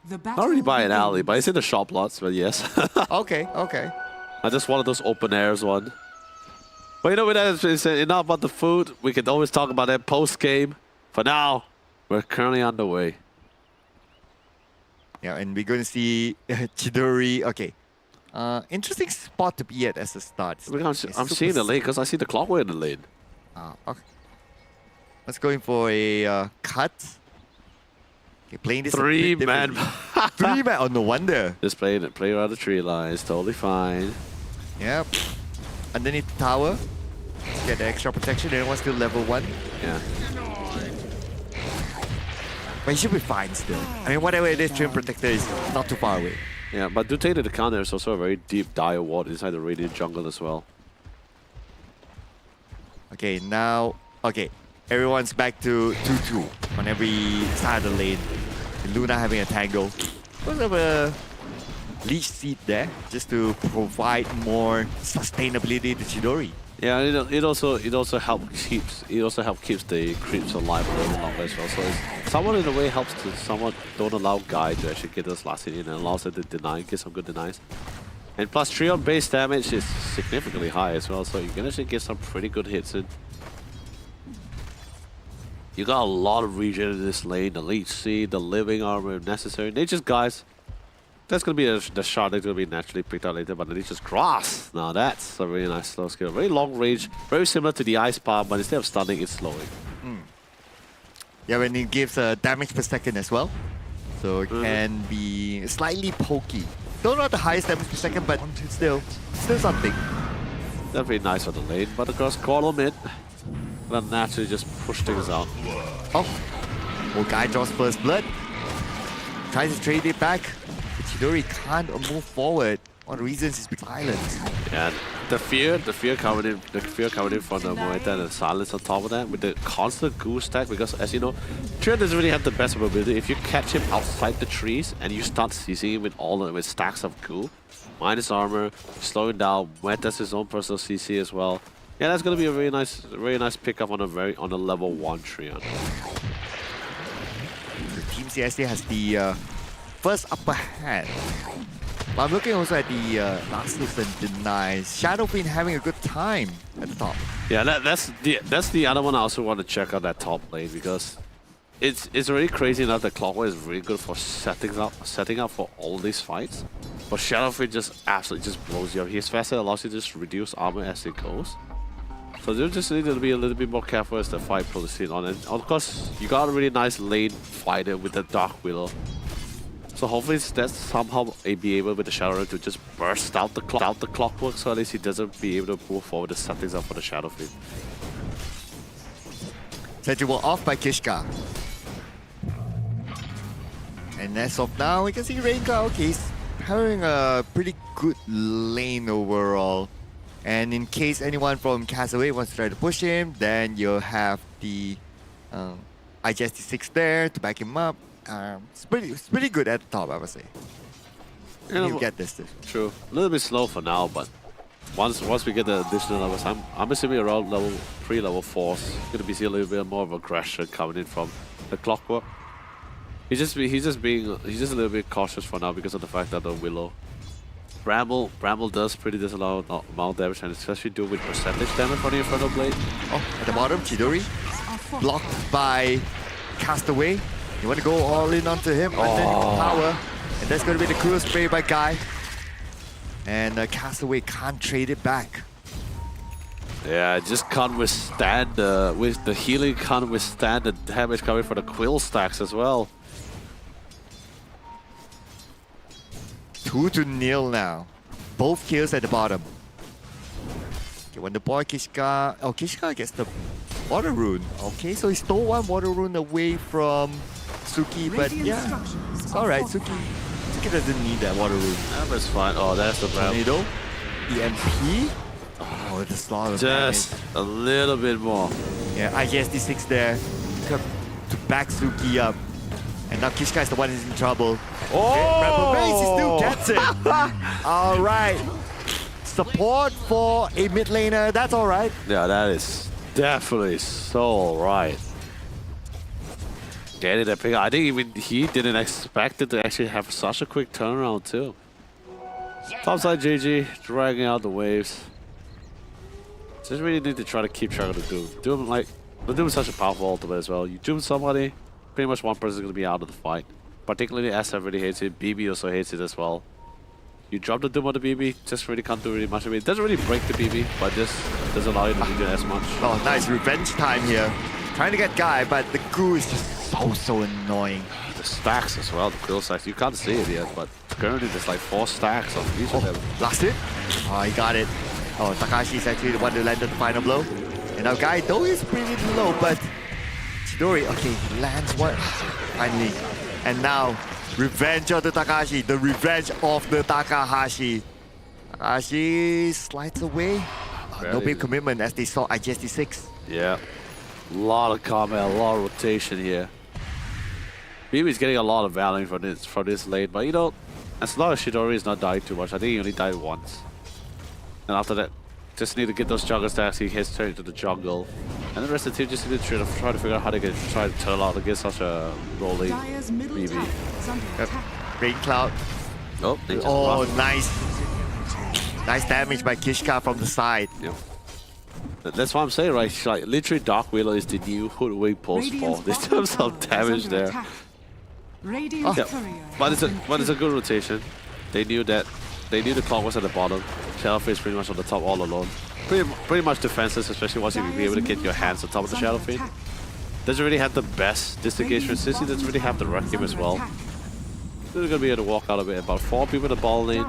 The battle Not really by an alley, begins. but it's in the shop lots. But yes, Okay, okay. I just one of those open airs one. But with that is enough about the food. We can always talk about that post game. For now, we're currently underway. Yeah, and we're going to see Chidori. Okay. Interesting spot to be at as a start. I'm seeing the lane because I see the clockway in the lane. Okay. Let's go in for a cut. Okay, playing this a bit 3-man. differently. 3-man. Oh, no wonder. Just play around the tree line. It's totally fine. Yep. Underneath the tower. Get the extra protection. Everyone's still level 1. Yeah. But he should be fine still. I mean, whatever it is, Trim Protector is not too far away. Yeah, but do take into account there's also a very deep dire ward inside the Radiant jungle as well. Okay, now... Okay, everyone's back to 2-2 on every side of the lane. Luna having a tangle. We'll have a leech seed there just to provide more sustainability to Chidori. Yeah, it also helps keeps the creeps alive a little longer as well. So it's somewhat in a way helps to somewhat don't allow Guy to actually get those last hit in and allows it to deny, get some good denies. And plus Trion base damage is significantly high as well, so you can actually get some pretty good hits in. You got a lot of regen in this lane, the leech seed, the living armor if necessary. Nature's guys. That's going to be the shot that's going to be naturally picked out later, but Nature's grass. Now that's a really nice slow skill. Very long range, very similar to the ice palm, but instead of stunning, it's slowing. Yeah, and it gives damage per second as well. So it can be slightly pokey. Don't know the highest damage per second, but still something. Definitely nice for the lane, but of course, call him in. But naturally just push things out. Oh, Guy draws first blood. Tries to trade it back. But Chidori can't move forward. One of the reasons is because silence. Yeah, the fear coming in from the Moeta and the silence on top of that with the constant goo stack, because as you know, Trian doesn't really have the best mobility. If you catch him outside the trees and you start CCing him with stacks of goo, minus armor, slowing down, Moeta's his own personal CC as well. Yeah, that's gonna be a very nice pickup on a level 1 Trian. Team CSA has the first upper hand. But I'm looking also at the last season denies. Shadowfiend having a good time at the top. Yeah, that's the other one I also want to check out, that top lane, because it's really crazy enough that Clockwork is really good for setting up for all these fights. But Shadowfiend just absolutely just blows you up. His fast set allows you to just reduce armor as it goes. So you just need to be a little bit more careful as the fight proceeds on. And of course, you got a really nice lane fighter with the Dark Willow. So hopefully that's somehow be able with the Shadow to just burst out the Clockwork, so at least he doesn't be able to move forward the settings up for the Shadowfiend. Sentinel off by Kishka. And as of now, we can see Renka, okay, he's having a pretty good lane overall. And in case anyone from Castaway wants to try to push him, then you'll have the IGST6 there to back him up. It's pretty good at the top, I would say. He'll get this. True. A little bit slow for now, but once we get the additional levels, I'm assuming around level 3, level 4, gonna be a little bit more of aggression coming in from the Clockwork. He's just a little bit cautious for now because of the fact that the Willow. Bramble does a lot of amount damage, and especially do with percentage damage on the Infernal Blade. Oh, at the bottom, Chidori blocked by Castaway. You want to go all in onto him, underneath power, and that's going to be the cruel spray by Guy. And Castaway can't trade it back. Yeah, just can't withstand with the healing, can't withstand the damage coming from the Quill stacks as well. 2-0 now. Both kills at the bottom. Okay, when the boy Kishka... Oh, Kishka gets the water rune. Okay, so he stole one water rune away from Suki, but yeah, it's alright. Suki doesn't need that water rune. That's fine. Oh, that's the problem. Tornado, EMP. Oh, the slaughter. Just a little bit more. Yeah, IGST6 there to back Suki up. And now Kishka is the one who's in trouble. Oh! Rebel Base, he still gets it. Alright. Support for a mid laner, that's alright. Yeah, that is definitely so alright. Getting that pick. I think even he didn't expect it to actually have such a quick turnaround too. Topside GG, dragging out the waves. Just really need to try to keep track of the Doom. The Doom is such a powerful ultimate as well. You Doom somebody, pretty much one person is going to be out of the fight. Particularly SF really hates it, BB also hates it as well. You drop the Doom on the BB, just really can't do really much of it. It doesn't really break the BB, but just doesn't allow you to do as much. Oh, nice revenge time here. Trying to get Guy, but the goo is just so annoying. The stacks as well, the Quill stacks. You can't see it yet, but currently there's like 4 stacks of each of them. Last hit. Oh, he got it. Oh, Takashi is actually the one who landed the final blow. And now Guy, though he's pretty low, but Chidori, okay, he lands one. Finally. And now, revenge of the Takashi. The revenge of the Takahashi. Takashi slides away. No big commitment as they saw IGST6. Yeah. A lot of combat, a lot of rotation here. BB's getting a lot of value from this lane, but you know, as long as Chidori is not dying too much, I think he only died once. And after that, just need to get those jungle stacks, he heads straight into the jungle. And the rest of the team just need to try to figure out how they can try to turn out against such a rolling Dire's middle BB. tower is under Yep. attack. Rain Cloud. Oh, they just Oh, buffed. nice. Nice damage by Kishka from the side. Yep. That's what I'm saying, right? Like, literally, Dark Willow is the new Hoodwink Pulse Radiant's Ball. In bottom terms tower of is damage under there. attack. Radiant's Yeah, courier but has been it's a killed. good rotation. They knew that. They knew the clock was at the bottom. Shadowfiend pretty much on the top all alone. Pretty much defenseless, especially once you be able to get your hands on top of the Shadowfiend. Doesn't really have the best disengagement since he doesn't really have the Requiem as well. They're gonna be able to walk out of it. About 4 people in the ball lane.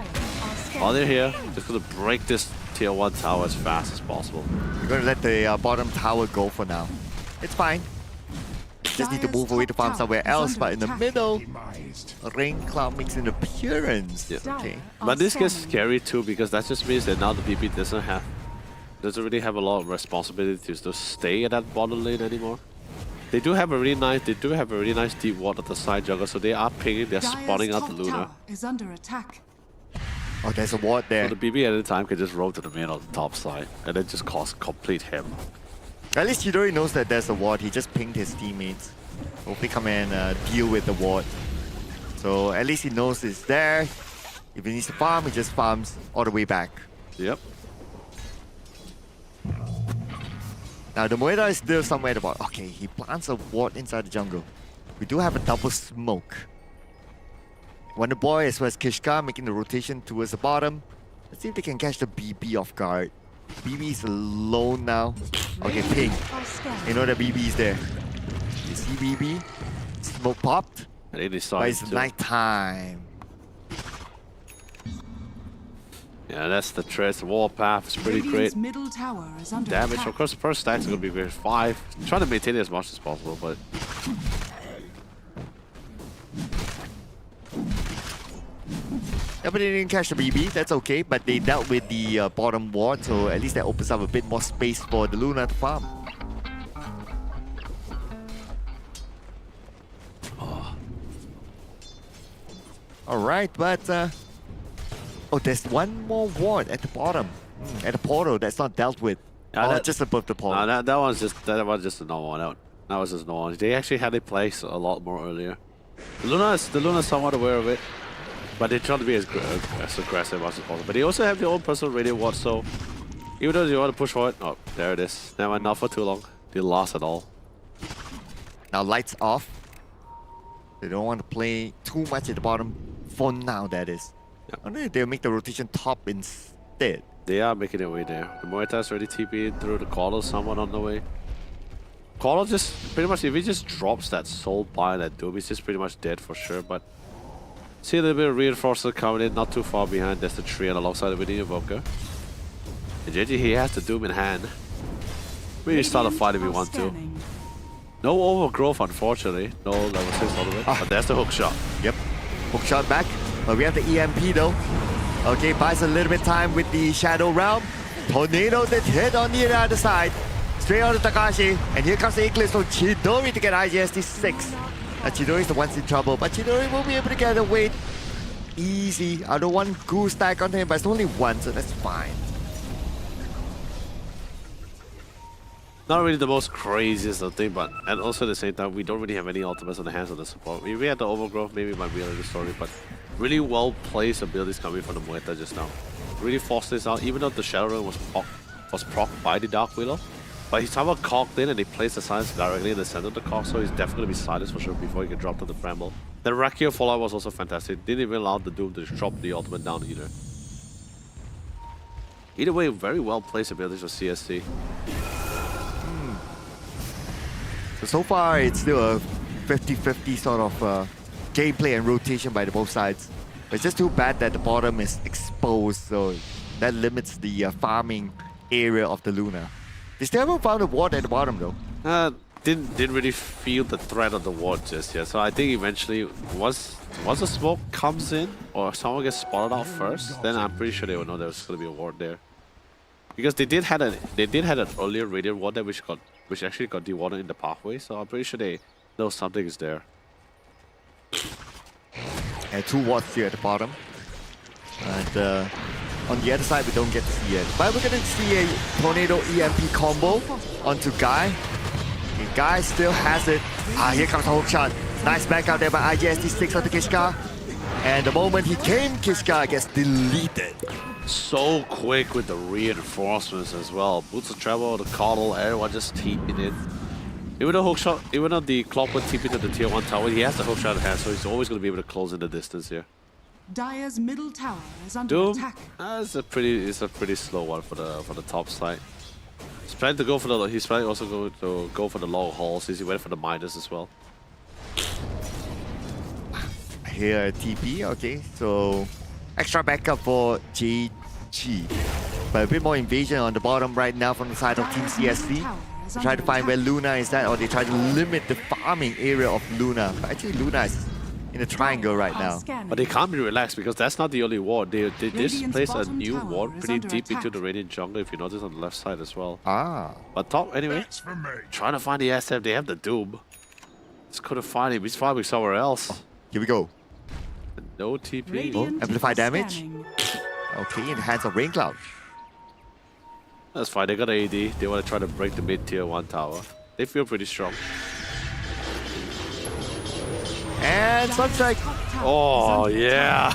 While they're here, just gonna break this tier 1 tower as fast as possible. We're going to let the bottom tower go for now. It's fine. just need to Dire's move away to top farm tower somewhere is else. under But in the attack. middle, Demised. Rain Cloud makes an appearance. Yeah. Okay. Dire are But this gets scanning. scary too because that just means that now the BB doesn't really have a lot of responsibility to stay at that bottom lane anymore. They do have a really nice deep ward at the side jungle, so they are pinging, they're Dire's spawning out top the Luna. tower is under attack. Oh, there's a ward there. So the BB at any time can just roll to the main on the top side and then just cause complete him. At least Chidori knows that there's a ward. He just pinged his teammates. Hopefully come and deal with the ward. So at least he knows it's there. If he needs to farm, he just farms all the way back. Yep. Now the Moeda is still somewhere at the bottom. Okay, he plants a ward inside the jungle. We do have a double smoke. Wonder Boy as well as Kishka making the rotation towards the bottom. Let's see if they can catch the BB off guard. BB is alone now. Okay, ping. Are scanning. You know that BB is there. You see BB? Smoke popped. I think they saw But it it's too. nighttime. Yeah, that's the Trace Warpath. It's pretty Radiant's great. middle tower is under Damage, attack. of course, the first stacks are going to be great. 5. Trying to maintain it as much as possible, but Yeah, but they didn't catch the BB. That's okay. But they dealt with the bottom ward, so at least that opens up a bit more space for the Luna to farm. Alright, but oh, there's one more ward at the bottom. At the portal that's not dealt with. Yeah, Oh, that- just above the portal. that one's just a normal one out. That was just normal. They actually had it placed a lot more earlier. The Luna's somewhat aware of it, but they try to be as aggressive as possible. But they also have their own personal radio ward, so even though you want to push for it, oh, there it is. Never mind, not for too long. They lost at all. Now lights off. They don't want to play too much at the bottom. For now, that is. Yeah. I wonder if they'll make the rotation top instead. They are making their way there. The Moeta's already TP'd through the Caller, someone on the way. Caller just pretty much, if he just drops that soul by that Doom, he's just pretty much dead for sure. But see a little bit of reinforcer coming in, not too far behind. There's the tree and alongside the Video Evoker. And JJ, he has the Doom in hand. Really start a fight if we Are want to. scanning. No overgrowth, unfortunately. No level 6 all the way. But there's the hook shot. Yep. Hook shot back. But we have the EMP though. Okay, buys a little bit time with the Shadow Realm. Tornado that hit on the other side. Straight out of Takashi. And here comes the Eclipse from Chidori to get IGST 6. Chidori is the one's in trouble, but Chidori will be able to get away easy. I don't want Goo stack on him, but it's only one, so that's fine. Not really the most craziest of thing, but and also at the same time, we don't really have any ultimates on the hands of the support. If we had the overgrowth, maybe it might be another story, but really well placed abilities coming from the Moeta just now. Really forced this out, even though the Shadow Realm was procced by the Dark Wheeler. But he's somehow cocked in and they placed the silence directly in the center of the cock, so he's definitely going to be silenced for sure before he can drop to the Bramble. The Rakio fallout was also fantastic. Didn't even allow the Doom to drop the ultimate down either. Either way, very well placed abilities for CSC. So far, it's still a 50-50 sort of gameplay and rotation by the both sides. But it's just too bad that the bottom is exposed, so that limits the farming area of the Luna. They still haven't found a ward at the bottom though. Didn't really feel the threat of the ward just yet. So I think eventually, once the smoke comes in or someone gets spotted out first, then I'm pretty sure they will know there's going to be a ward there. Because they did had an earlier radiant ward there which actually got dewarded in the pathway. So I'm pretty sure they know something is there. And 2 wards here at the bottom. And on the other side, we don't get to see it. But we're going to see a Tornado EMP combo onto Guy. And Guy still has it. Here comes the hook shot. Nice back out there by IGST 6 onto Kishka. And the moment he came, Kishka gets deleted. So quick with the reinforcements as well. Boots of Travel, the Coddle, everyone just TP'd in. Even though the Clockwork TP to the tier 1 tower, he has the hook shot in hand, so he's always going to be able to close in the distance here. Dire's middle tower is under Doom, attack. it's a pretty slow one for the top side. He's planning to go for the. He's planning also going to go for the long haul since he went for the minus as well. Here, TP, okay, so extra backup for JG. But a bit more invasion on the bottom right now from the side of Team Dire's middle CSC. tower is Try to under find where attack. Luna is at, or they try to limit the farming area of Luna. But actually, Luna is in a triangle right Are now. scanning. But they can't be relaxed because that's not the only ward. They just Radiant's placed a bottom new tower ward is pretty under deep into attack. the Radiant jungle, if you notice on the left side as well. Ah. But top, anyway, That's for me. trying to find the SF. They have the Doom. Just couldn't find him. He's farming somewhere else. Here we go. No TP. Radiant amplify are damage. scanning. Okay, in the hands of Rain Cloud. That's fine. They got AD. They want to try to break the mid tier 1 tower. They feel pretty strong. And Sunstrike. Top tower Oh, is under yeah.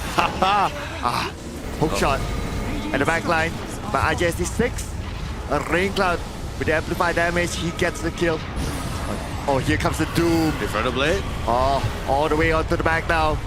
Hook shot at the back line by IJSD6. A Rain Cloud with the amplified damage. He gets the kill. Oh, here comes the Doom. Inferno Blade. Oh, all the way onto the back now.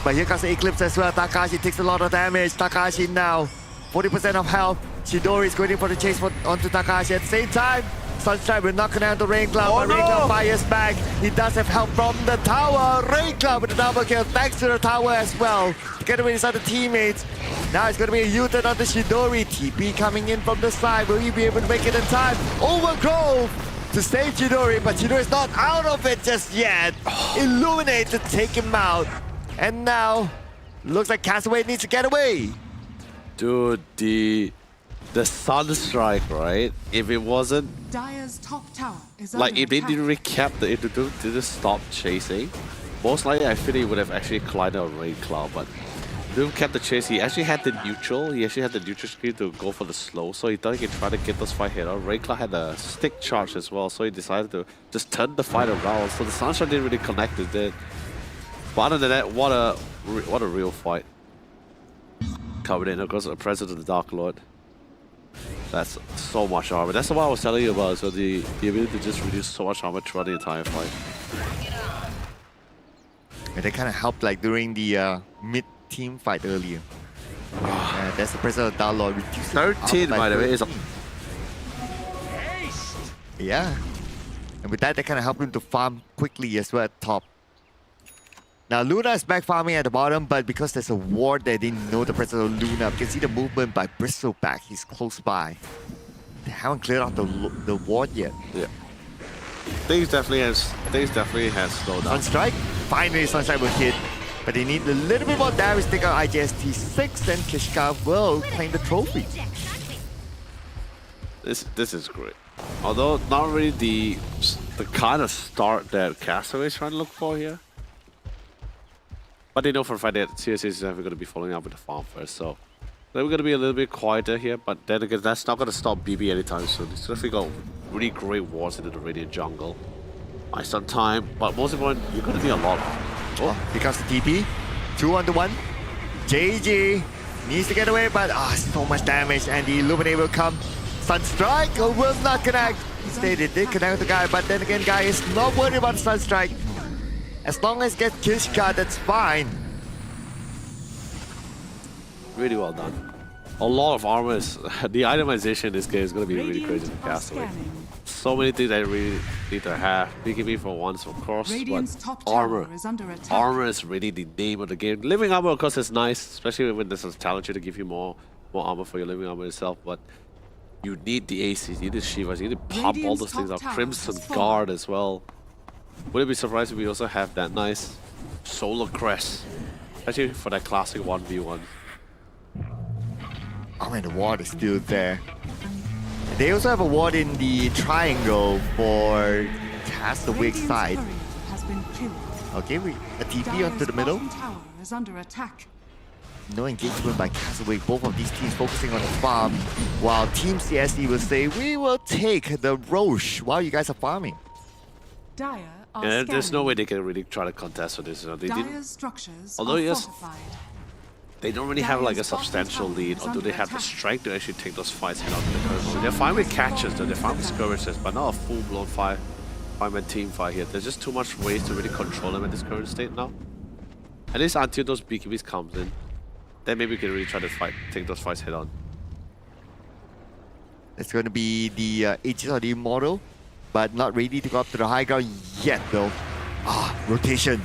But here comes the Eclipse as well. Takashi takes a lot of damage. Takashi now 40% of health. Chidori is going for the chase onto Takashi. At the same time, Sunstrike will knock down the Rain Cloud. But Rain Cloud fires back. He does have help from the tower. Rain Cloud with the double kill thanks to the tower as well. Together with his other teammates. Now it's going to be a U-turn onto Chidori. TP coming in from the side. Will he be able to make it in time? Overgrove to save Chidori, but Chidori is not out of it just yet. Illuminate to take him out. And now, looks like Castaway needs to get away. Dude, the Sunstrike, right? If it wasn't Dire's top tower is like under if they attack. didn't recap the if they didn't stop chasing, most likely I feel he would have actually collided on Rain Cloud, but they kept the chase. He actually had the neutral. He actually had the neutral screen to go for the slow, so he thought he could try to get those fight hit on. Rain Cloud had a stick charge as well, so he decided to just turn the fight around. So the Sunstrike didn't really connect with it. But other than that, what a real fight. Coming in, of course, the presence of the Dark Lord. That's so much armor. That's what I was telling you about. So the ability to just reduce so much armor throughout the entire fight. And they kind of helped like during the mid-team fight earlier. That's the presence of Dark Lord. 13, by the way, is a Yeah. And with that, they kind of helped him to farm quickly as well at top. Now, Luna is back farming at the bottom, but because there's a ward there, they didn't know the presence of Luna. You can see the movement by Bristleback. He's close by. They haven't cleared out the ward yet. yeah. Things definitely has slowed down. Sunstrike. Finally, Sunstrike will hit. But they need a little bit more damage to take out IJST6, and Kishka will claim the trophy. This is great. Although not really the kind of start that Castaway is trying to look for here. But they know for a fact that CSA is never going to be following up with the farm first, so they're going to be a little bit quieter here. But then again, that's not going to stop BB anytime soon. He's definitely got really great wards into the Radiant jungle. Nice on time, but most important, you're going to need a lot. Oh, here comes the TP. 2-on-1. JG needs to get away, but so much damage, and the Illuminate will come. Sunstrike will not connect. Instead, it did connect with the guy, but then again, guy is not worried about Sunstrike. As long as get Kishka, that's fine. Really well done. A lot of armor is... the itemization in this game is going to be really crazy for Castaway. So many things I really need to have. BKB for once, of course, Radiant's but top tower armor. is under attack. Armor is really the name of the game. Living armor, of course, is nice, especially when there's a talent to give you more armor for your living armor itself, but you need the ACs, you need the Shivas, you need to pump all Radiant's those things top out. tower Crimson has fallen. Guard as well. Wouldn't be surprised if we also have that nice Solar Crest, especially for that classic 1v1. Oh man, the ward is still there. They also have a ward in the triangle for Castaway's Radiant's side. courier has been killed. Okay, a TP onto Dire's the middle. bottom tower is under attack. No engagement by Castaway. Both of these teams focusing on the farm, while Team CSE will say, we will take the Roche while you guys are farming. Dire are And there's no scanning. way they can really try to contest with this. You know, they didn't. Dire's structures Although are yes, fortified. they don't really have like a Dire's bottom substantial tower lead, is or do under they have the attack. strength to actually take those fights head on to the current moment? They're fine with catches, though. They're fine with skirmishes, but not a full-blown five-man team fight here. There's just too much ways to really control them at this current state now. At least until those BKBs comes in, then maybe we can really try to take those fights head on. It's going to be the Aegis of the Immortal, but not ready to go up to the high ground yet though. Rotation.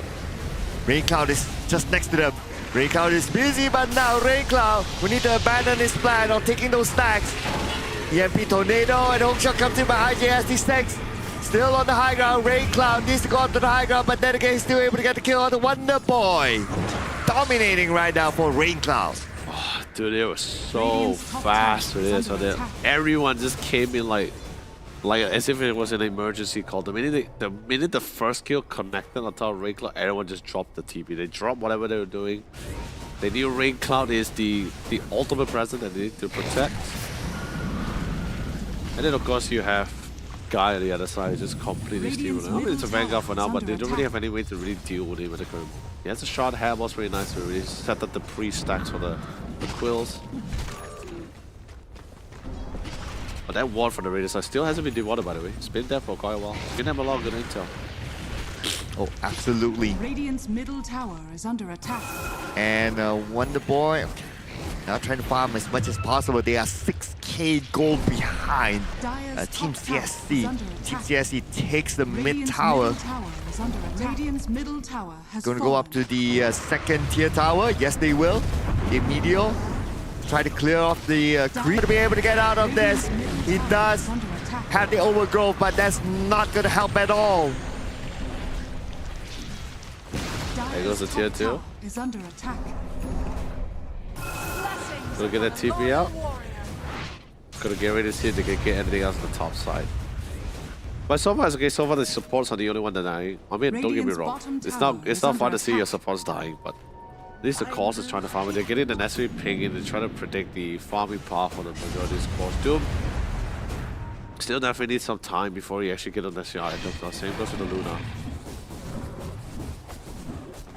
Rain Cloud is just next to them. Rain Cloud is busy, but now Rain Cloud will need to abandon his plan of taking those stacks. EMP Tornado and hook shot comes in by IJSD6. Still on the high ground, Rain Cloud needs to go up to the high ground, but then again he's still able to get the kill on the Wonder Boy. Dominating right now for Rain Cloud. Oh, dude, it was so fast with this. So that everyone just came in like as if it was an emergency call. The minute the first kill connected on top of Rain Cloud, everyone just dropped the TP. They dropped whatever they were doing. They knew Rain Cloud is the ultimate presence that they need to protect. And then of course you have Guy on the other side just completely stealing. I mean, it's a Vanguard for now, but they don't really have any way to really deal with him at the current. He has a shot, Hairball's really nice to really set up the pre-stacks for the quills. But that ward for the Raiders side still hasn't been dewatered, by the way. It's been there for quite a while. It's gonna have a lot of good intel. Oh, absolutely. Radiant's middle tower is under attack. And Wonder Boy, okay, now trying to farm as much as possible. They are 6k gold behind Team CSC. Team CSC takes the mid tower. Radiant's middle tower has Going to go up to the second tier tower. Yes, they will. Immediate. Try to clear off the creep to be able to get out of this. He does have the overgrowth, but that's not going to help at all. There goes the tier 2. Is under attack. Gonna get that TP out. Gonna get ready to see if they can get anything else on the top side. But so far it's okay. So far the supports are the only one that dying. I mean, don't get me wrong. It's not fun to see your supports dying, but at least the cores is trying to farm it. They're getting the necessary ping in. They're trying to predict the farming path for the majority of these cores. Doom still definitely needs some time before he actually get on the shot. Same goes to the Luna.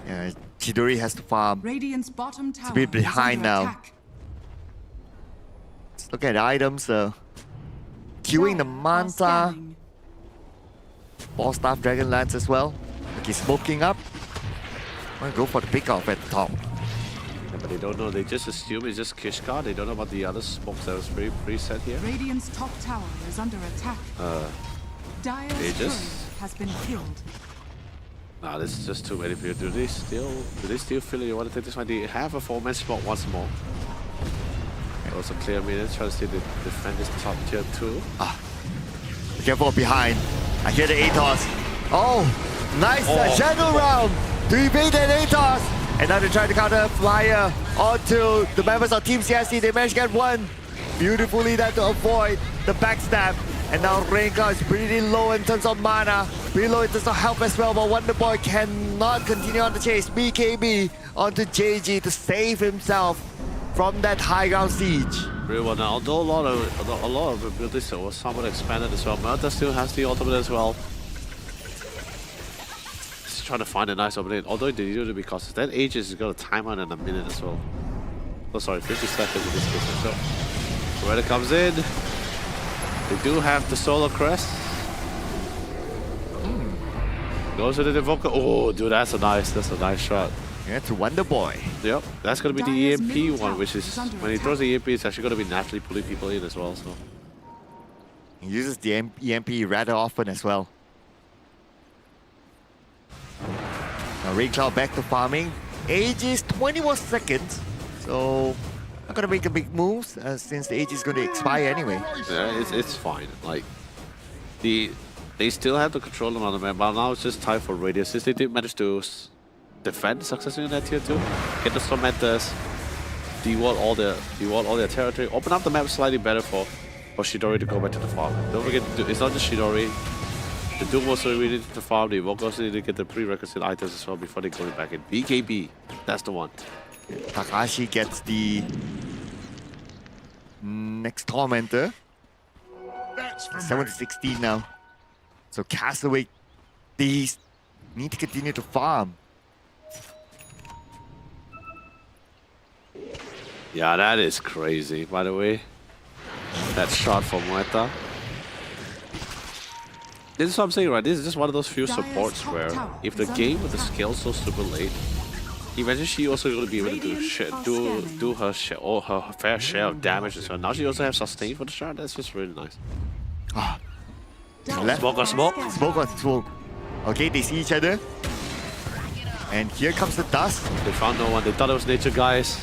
Yeah, Chidori has to farm. Radiant's bottom tower It's a bit behind is under now. attack. Let's look at the items. Queuing the Manta. Ball Staff Dragon Lance as well. Okay, smoking up. I'm gonna go for the pick off at the top. Yeah, but they don't know. They just assume it's just Kishka. They don't know about the other smokes that was very preset here. Radiant's top tower is under attack. Dire's Aegis? turret has been killed. Nah, this is just too many people. Do they still feel you want to take this one? They have a 4-man smoke once more. Also clear minutes, try to see the defend this top tier 2. Be careful behind. I hear the ATOS. Oh, nice shadow round to evade that ATOS. And now they try to counter flyer onto the members of Team CSC. They managed to get one. Beautifully done to avoid the backstab. And now Renka is pretty low in terms of mana. Pretty low in terms of health as well. But Wonder Boy cannot continue on the chase. BKB onto JG to save himself from that high ground siege. Really well now. Although a lot of abilities were somewhat expanded as well. Murta still has the ultimate as well. Just trying to find a nice opening. Although they do it because that Aegis is got a timer in a minute as well. Oh sorry, 50 seconds in this case. So when it comes in, they do have the solar crest. Goes to the Evoker. Oh dude, that's a nice shot. Yeah, to Wonder Boy. Yep, that's gonna be the Dire's EMP middle one, tower which is is under when he attack. throws the EMP, it's actually gonna be naturally pulling people in as well. So He uses the EMP rather often as well. Now Rain Cloud back to farming. Age is 21 seconds. So not gonna make a big moves since the age is gonna expire anyway. yeah, it's fine. Like they still have the control on the map, but now it's just time for Radius. Since they did manage to defend successfully in that tier 2, get the Tormentors, de-wall all their territory, open up the map slightly better for Chidori to go back to the farm. Don't forget, it's not just Chidori. The Doom also really need to farm, the Evoke also need to get the prerequisite items as well before they go back in. BKB, that's the one. Takashi gets the next Tormentor. That's for 7 to 16 now. So Castaway, these need to continue to farm. Yeah, that is crazy, by the way. That shot from Muerta. This is what I'm saying, right? This is just one of those few Dire's supports top where tower if the is game under with the attack. scale so super late, imagine she also going to be able to do her fair share of damage as well. Now she also has sustain for the shot. That's just really nice. Left. Smoke on smoke. Smoke on smoke. Okay, they see each other. And here comes the dust. They found no one. They thought it was nature, guys.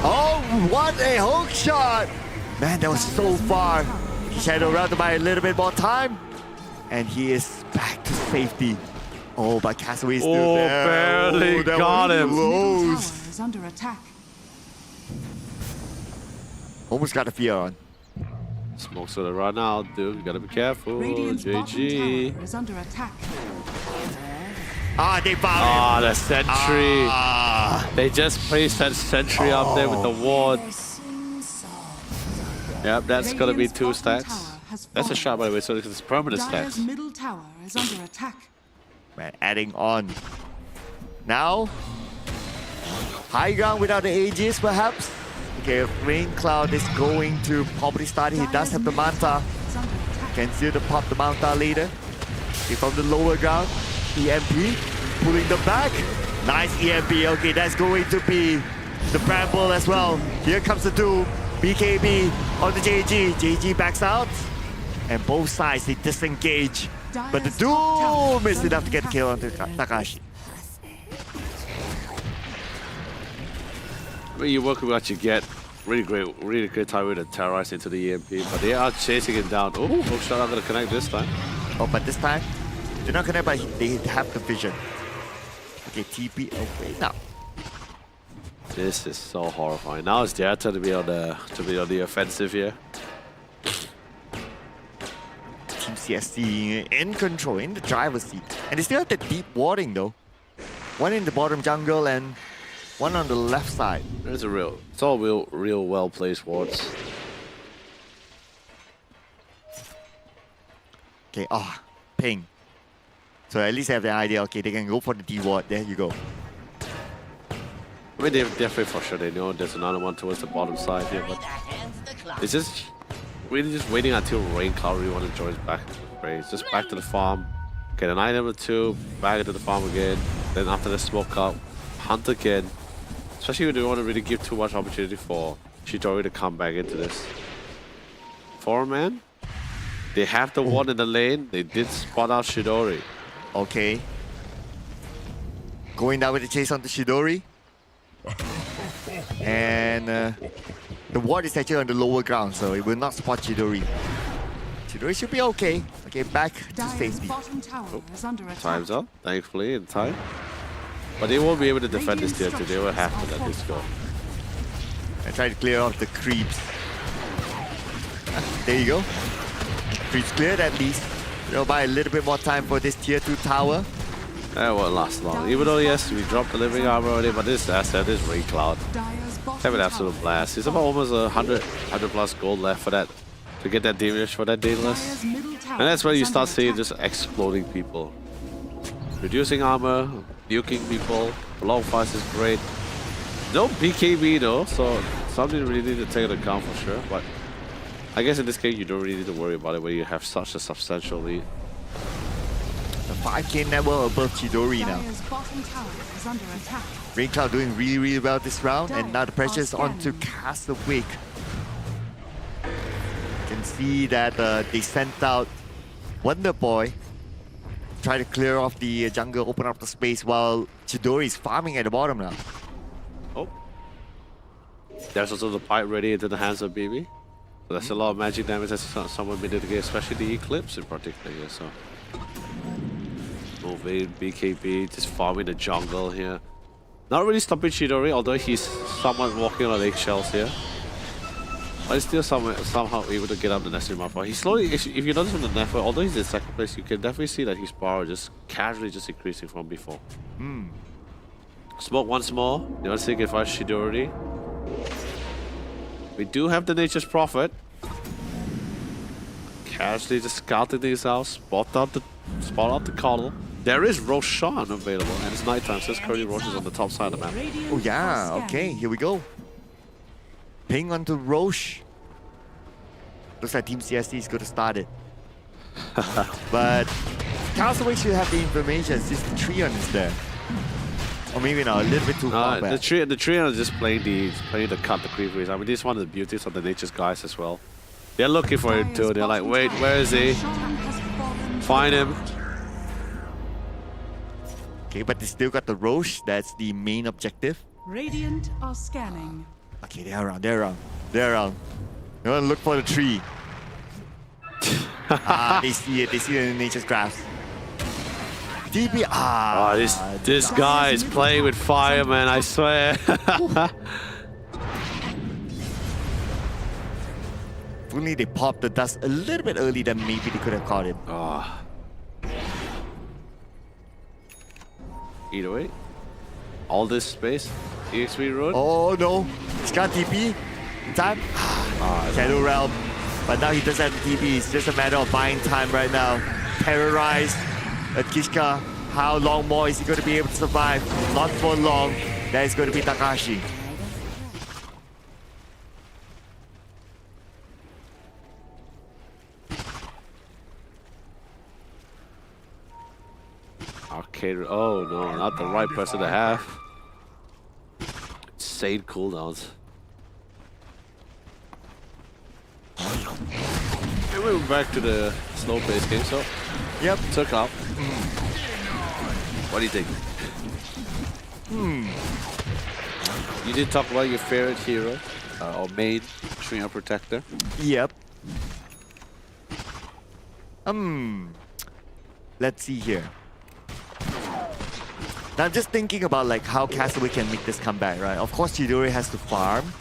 Oh, what a hook shot! Man, that was so far. Shadow routed by a little bit more time. And he is back to safety. Oh, but Castaway is still there. Barely that got was him. Middle close. tower is under attack. Almost got a fear on. Smoke's gonna run out, dude. You gotta be careful. Radiant's bottom GG. tower is under attack. They found Ah, him. the sentry. They just placed that sentry up there with the ward. Yep, that's gonna be Radiant's 2 bottom stacks. tower has That's a fallen. shot, by the way, so it's permanent Dire's stacks. middle tower is under attack. Man, adding on. Now, high ground without the Aegis, perhaps. Okay, Rain Cloud is going to probably start. He does have the Manta. Is under attack. Can still pop the Manta later. Okay, from the lower ground, EMP pulling them back. Nice EMP. Okay, that's going to be the Bramble as well. Here comes the Doom. BKB on the JG. JG backs out. And both sides, they disengage. But the Doom is enough to get the kill onto Takashi. When you work with what you get, really great time with the terrorize into the EMP, but they are chasing it down. Oh, hook shot not gonna connect this time. Oh, but this time, they're not connect, but they have the vision. Okay, TP away now. This is so horrifying. Now it's their turn to be on the offensive here. Team CSC in control, in the driver's seat. And they still have the deep warding though. One in the bottom jungle and one on the left side. It's all real well-placed wards. Okay, ping. So at least they have the idea, okay, they can go for the D ward. There you go. I mean, they're definitely for sure they know there's another one towards the bottom side here, but it's just really just waiting until Rain Cloud really want to join back into the fray. It's just back to the farm, get an item or two, back into the farm again. Then after the smoke up, hunt again. Especially when they want to really give too much opportunity for Chidori to come back into this. 4-man, they have the one in the lane. They did spot out Chidori. Okay. Going down with the chase on the Chidori. And the ward is actually on the lower ground, so it will not spot Chidori. Chidori should be okay. Okay, back to Dire's safety. bottom tower is under attack. Time's up, thankfully, in time. But they won't be able to defend this tier 2. They will have to let this go. And try to clear off the creeps. There you go. Creeps cleared at least. They'll buy a little bit more time for this tier 2 tower. That won't last long. Even though, yes, we dropped the living armor already, but this asset is Rain Cloud. Dire's bottom Have an tower absolute blast. It's about almost 100 plus gold left for that, to get that damage for that Daedalus. Dire's middle tower And that's when you is start under seeing attack. just exploding people. Reducing armor, nuking people, long fast is great. No BKB though, so something you really need to take into account for sure. But I guess in this case, you don't really need to worry about it when you have such a substantial lead. The 5k network above Chidori now. Dire's bottom tower is under attack. Rain Cloud doing really, really well this round, and now the pressure is Dire onto scanning. Castaway. You can see that they sent out Wonder Boy, try to clear off the jungle, open up the space while Chidori is farming at the bottom now. Oh. There's also the pipe ready into the hands of BB. So that's a lot of magic damage that someone mitigate, especially the Eclipse in particular here. So moving BKB, just farming the jungle here. Not really stopping Chidori, although he's somewhat walking on eggshells here. But he's still somehow able to get up the necessary amount for. He's slowly, if you notice from the network, although he's in second place, you can definitely see that his power just casually just increasing from before. Smoke once more. You want to see if I Chidori. We do have the Nature's Prophet. Casually just scouting things out, spot out the coddle. There is Roshan available, and it's nighttime, so it's currently Rosh is on the top side of the map. Radiant Oh yeah, are okay, scanning. here we go. Ping onto Roche. Looks like Team CSC is going to start it. But Castaway should have the information since the Treon is there. Or maybe not, a little bit too far back. The Treon is just playing the cut the creep race. I mean, this is one of the beauties of the Nature's guys as well. They're looking for him too. They're like, wait, where is he? Roshan has fallen. Find him. Okay, but they still got the Roche. That's the main objective. Radiant are scanning. Okay, they're around, they're around, they're around. You want to look for the tree. They see it. They see it in nature's grasp. DP. This guy is playing with fire, man. I swear. If only they popped the dust a little bit early, then maybe they could have caught him. Either way, all this space, EXP run. Oh no, he's got TP in time. Shadow Realm, but now he doesn't have TP. It's just a matter of buying time right now. Terrorized at Kishka. How long more is he going to be able to survive? Not for long. That is going to be Takashi. Arcade. Oh no, not the right person to have. Insane cooldowns. And we went back to the slow-paced game, so Yep. took out. What do you think? You did talk about your favorite hero or main Stringer Protector. Yep. Let's see here. Now I'm just thinking about like how Castaway can make this comeback, right? Of course, Chidori has to farm.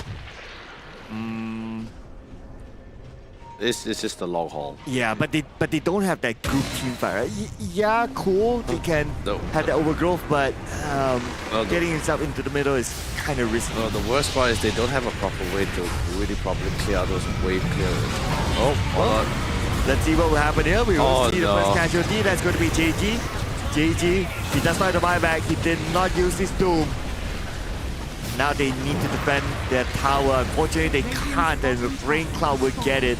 It's just a long haul. Yeah, but they don't have that group team fight, right? Yeah, cool. They can have the overgrowth, but getting himself into the middle is kind of risky. The worst part is they don't have a proper way to really properly clear out those wave clearers. Oh, hold on. Let's see what will happen here. We will see the no. first casualty. That's going to be JG. JG, he does not have the buyback. He did not use his Doom. Now they need to defend their tower. Unfortunately, they can't, and the Rain Cloud will get it.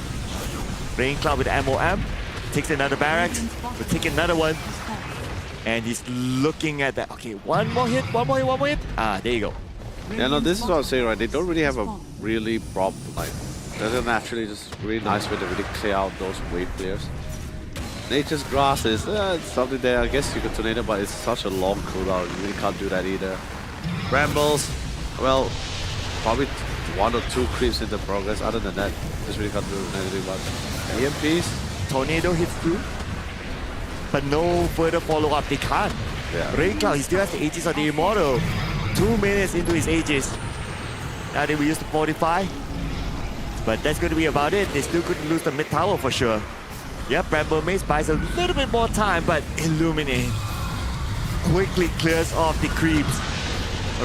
Rain Cloud with MOM. Takes another barracks. Will take another one. And he's looking at that. Okay, one more hit. There you go. Yeah, no, this is what I'm saying, right? They don't really have a really proper, like, there's a naturally just really nice way to really clear out those wave clears. Nature's Grass is something there. I guess you could tornado, but it's such a long cooldown. You really can't do that either. Brambles, well, probably 1 or 2 creeps into progress. Other than that, just really can't do anything much. EMPs? Tornado hits through, but no further follow-up. They can't. Yeah. Rain Cloud, he still has the Aegis of the Immortal. 2 minutes into his Aegis. Now they will use the 45. But that's going to be about it. They still couldn't lose the mid tower for sure. Yep, Bramble Maze buys a little bit more time, but Illuminate quickly clears off the creeps.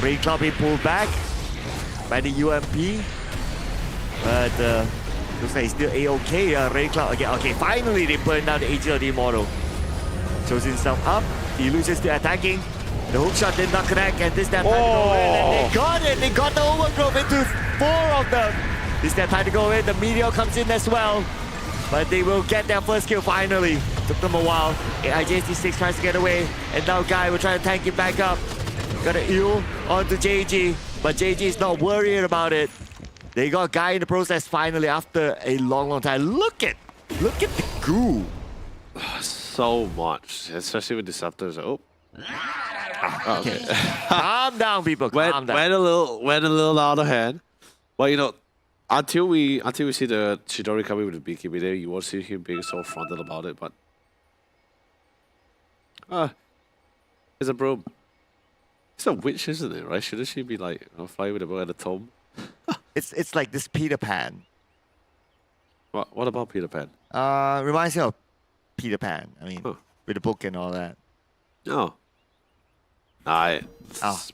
Rain Cloud being pulled back by the UMP. But looks like he's still A-OK. Rain Cloud again. Okay, finally they burn down the Aegis of the Immortal. Shows himself up. The Illusion's still attacking. The hook shot did not connect, and this time time to go in, and they got it. They got the overgrowth into 4 of them. This their time to go in. The Meteor comes in as well. But they will get their first kill finally. Took them a while. IJST6 tries to get away. And now Guy will try to tank it back up. Got an eel onto JG. But JG is not worried about it. They got Guy in the process finally after a long time. Look at the goo. So much, especially with Disruptors. Oh. Okay. Calm down, people. Calm down. Went a little out of hand. Well, you know, until we see the Chidori coming with the BKB there, you won't see him being so frontal about it. But it's a broom. It's a witch, isn't it? Right? Shouldn't she be like flying with a bow at a tome? It's like this Peter Pan. What about Peter Pan? Reminds me of Peter Pan. I mean, with the book and all that. No.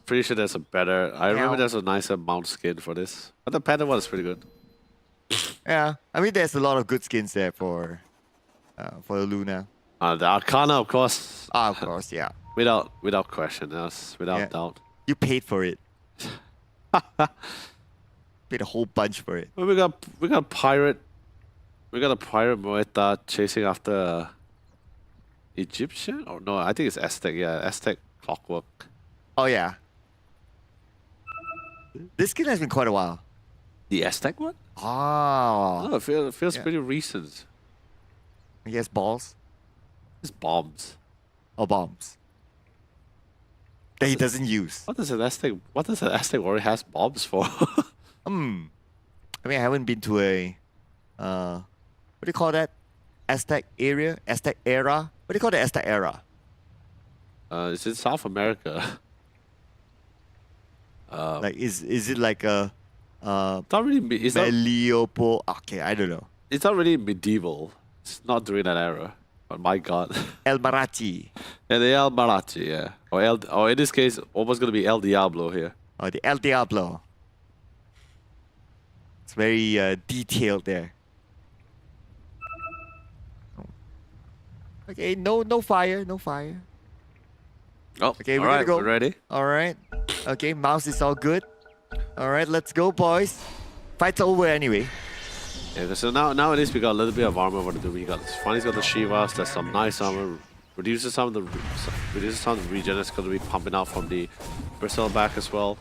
Pretty sure there's a better. I remember there's a nicer mount skin for this, but the pattern one is pretty good. Yeah, I mean, there's a lot of good skins there for Luna. The Arcana, of course. Of course, yeah. Without question, yes, without doubt. You paid for it. Paid a whole bunch for it. Well, we got a pirate Moeta chasing after Egyptian, or no? I think it's Aztec. Yeah, Aztec clockwork. Oh yeah. This skin has been quite a while. The Aztec one? Oh. Oh, it feels pretty recent. I guess balls. It's bombs. Or bombs. That he doesn't use. What does an Aztec warrior has bombs for? I mean, I haven't been to a what do you call that? Aztec area? Aztec era? What do you call the Aztec era? It's in South America. Like is it like a It's not really. It's not, medieval? Okay, I don't know. it's not really medieval. It's not during that era. But my God. El Marachi. Yeah, the El Marachi, yeah. Or in this case, almost gonna be El Diablo here. Or the El Diablo. It's very detailed there. Okay, no fire, no fire. Oh, Okay, we're all gonna right, go. we're ready. All right. Okay, mouse is all good. All right, let's go, boys. Fight's over anyway. Yeah, so now at least we got a little bit of armor. What to do? We got Funny's got the Shivas. There's some nice armor. Reduces some of the regen that's going to be pumping out from the Bristle back as well.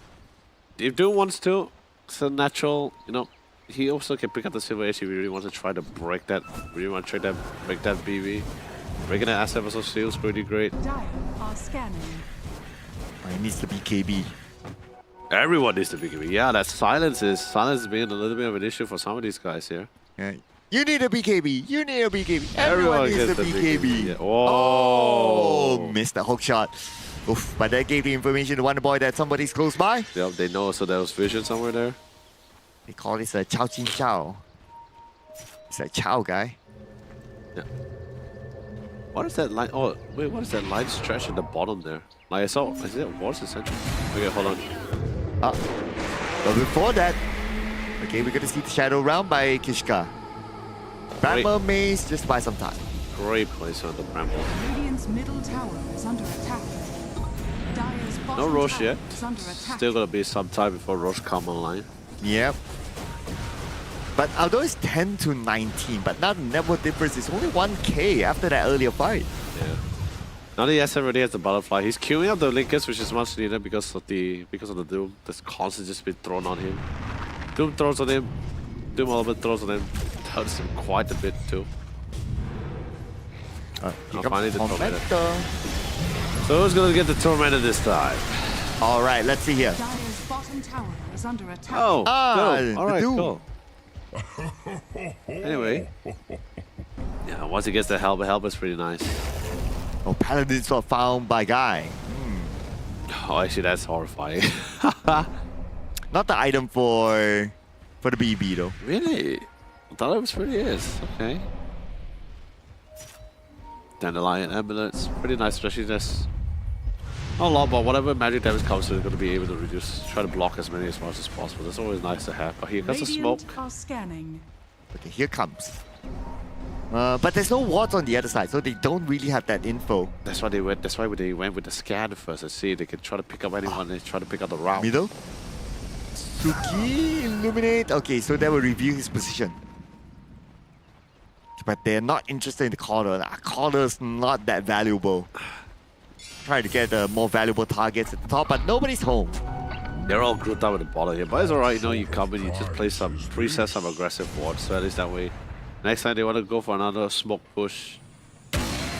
If Doom wants to, it's a natural. You know, he also can pick up the Silver Age if he really wants to try to break that. Really want to try to break that BB. Breaking that asset also feels pretty great. Dire are scanning. It needs to be KB. Everyone needs to be giving. Yeah, that silence is being a little bit of an issue for some of these guys here. Yeah. You need a BKB. You need a BKB. Everyone needs a gets the BKB. Yeah. Oh, missed the hook shot. Oof, but that gave the information to Wonder Boy that somebody's close by. Yep, they know. So there was vision somewhere there. They call this a Chow Chin Chow. It's a Chow guy. Yeah. What is that line? Oh, wait, what is that line stretch at the bottom there? Like I saw, is it what's essential? Okay, hold on. But before that, okay, we're gonna see the Shadow Round by Kishka. Bramble Maze, just buy some time. Great place on the Bramble. Radiant's middle tower is under attack. Dire's No bottom Roche tower yet. is under attack. Still gonna be some time before Roche come online. Yep. But although it's 10 to 19, but now the network difference is only 1k after that earlier fight. Yeah. Now the SM already has the butterfly. He's queuing up the Linkers, which is much needed because of the Doom. That's constantly just been thrown on him. Doom throws on him. Doom Ultimate throws on him. Hurts him quite a bit too. Here Now comes finally the Tormentor. Tormentor. So who's gonna get the Tormentor this time? All right, let's see here. Dire's bottom tower is under attack. Oh, Ah, cool. the All right, Doom. cool. Anyway, yeah, once he gets the help is pretty nice. Oh, Paladins were found by Guy. Oh, actually, that's horrifying. Not the item for the BB though. Really? I thought it was pretty is. Okay. Dandelion Ambulance, pretty nice, especially this. Not a lot, but whatever magic damage comes to, it's going to be able to reduce, try to block as many as much as possible. That's always nice to have. But here comes the smoke. Radiant are scanning. Okay, here comes. But there's no wards on the other side, so they don't really have that info. That's why they went. That's why they went with the scan first. To see if they could try to pick up anyone. They try to pick up the route. Middle. Suki, Illuminate. Okay, so that will reveal his position. But they're not interested in the corner. The corner's not that valuable. Try to get more valuable targets at the top, but nobody's home. They're all grouped up at the bottom here, but it's alright. You know, you come in, you just play some preset, some aggressive wards. So at least that way, next time they want to go for another smoke push,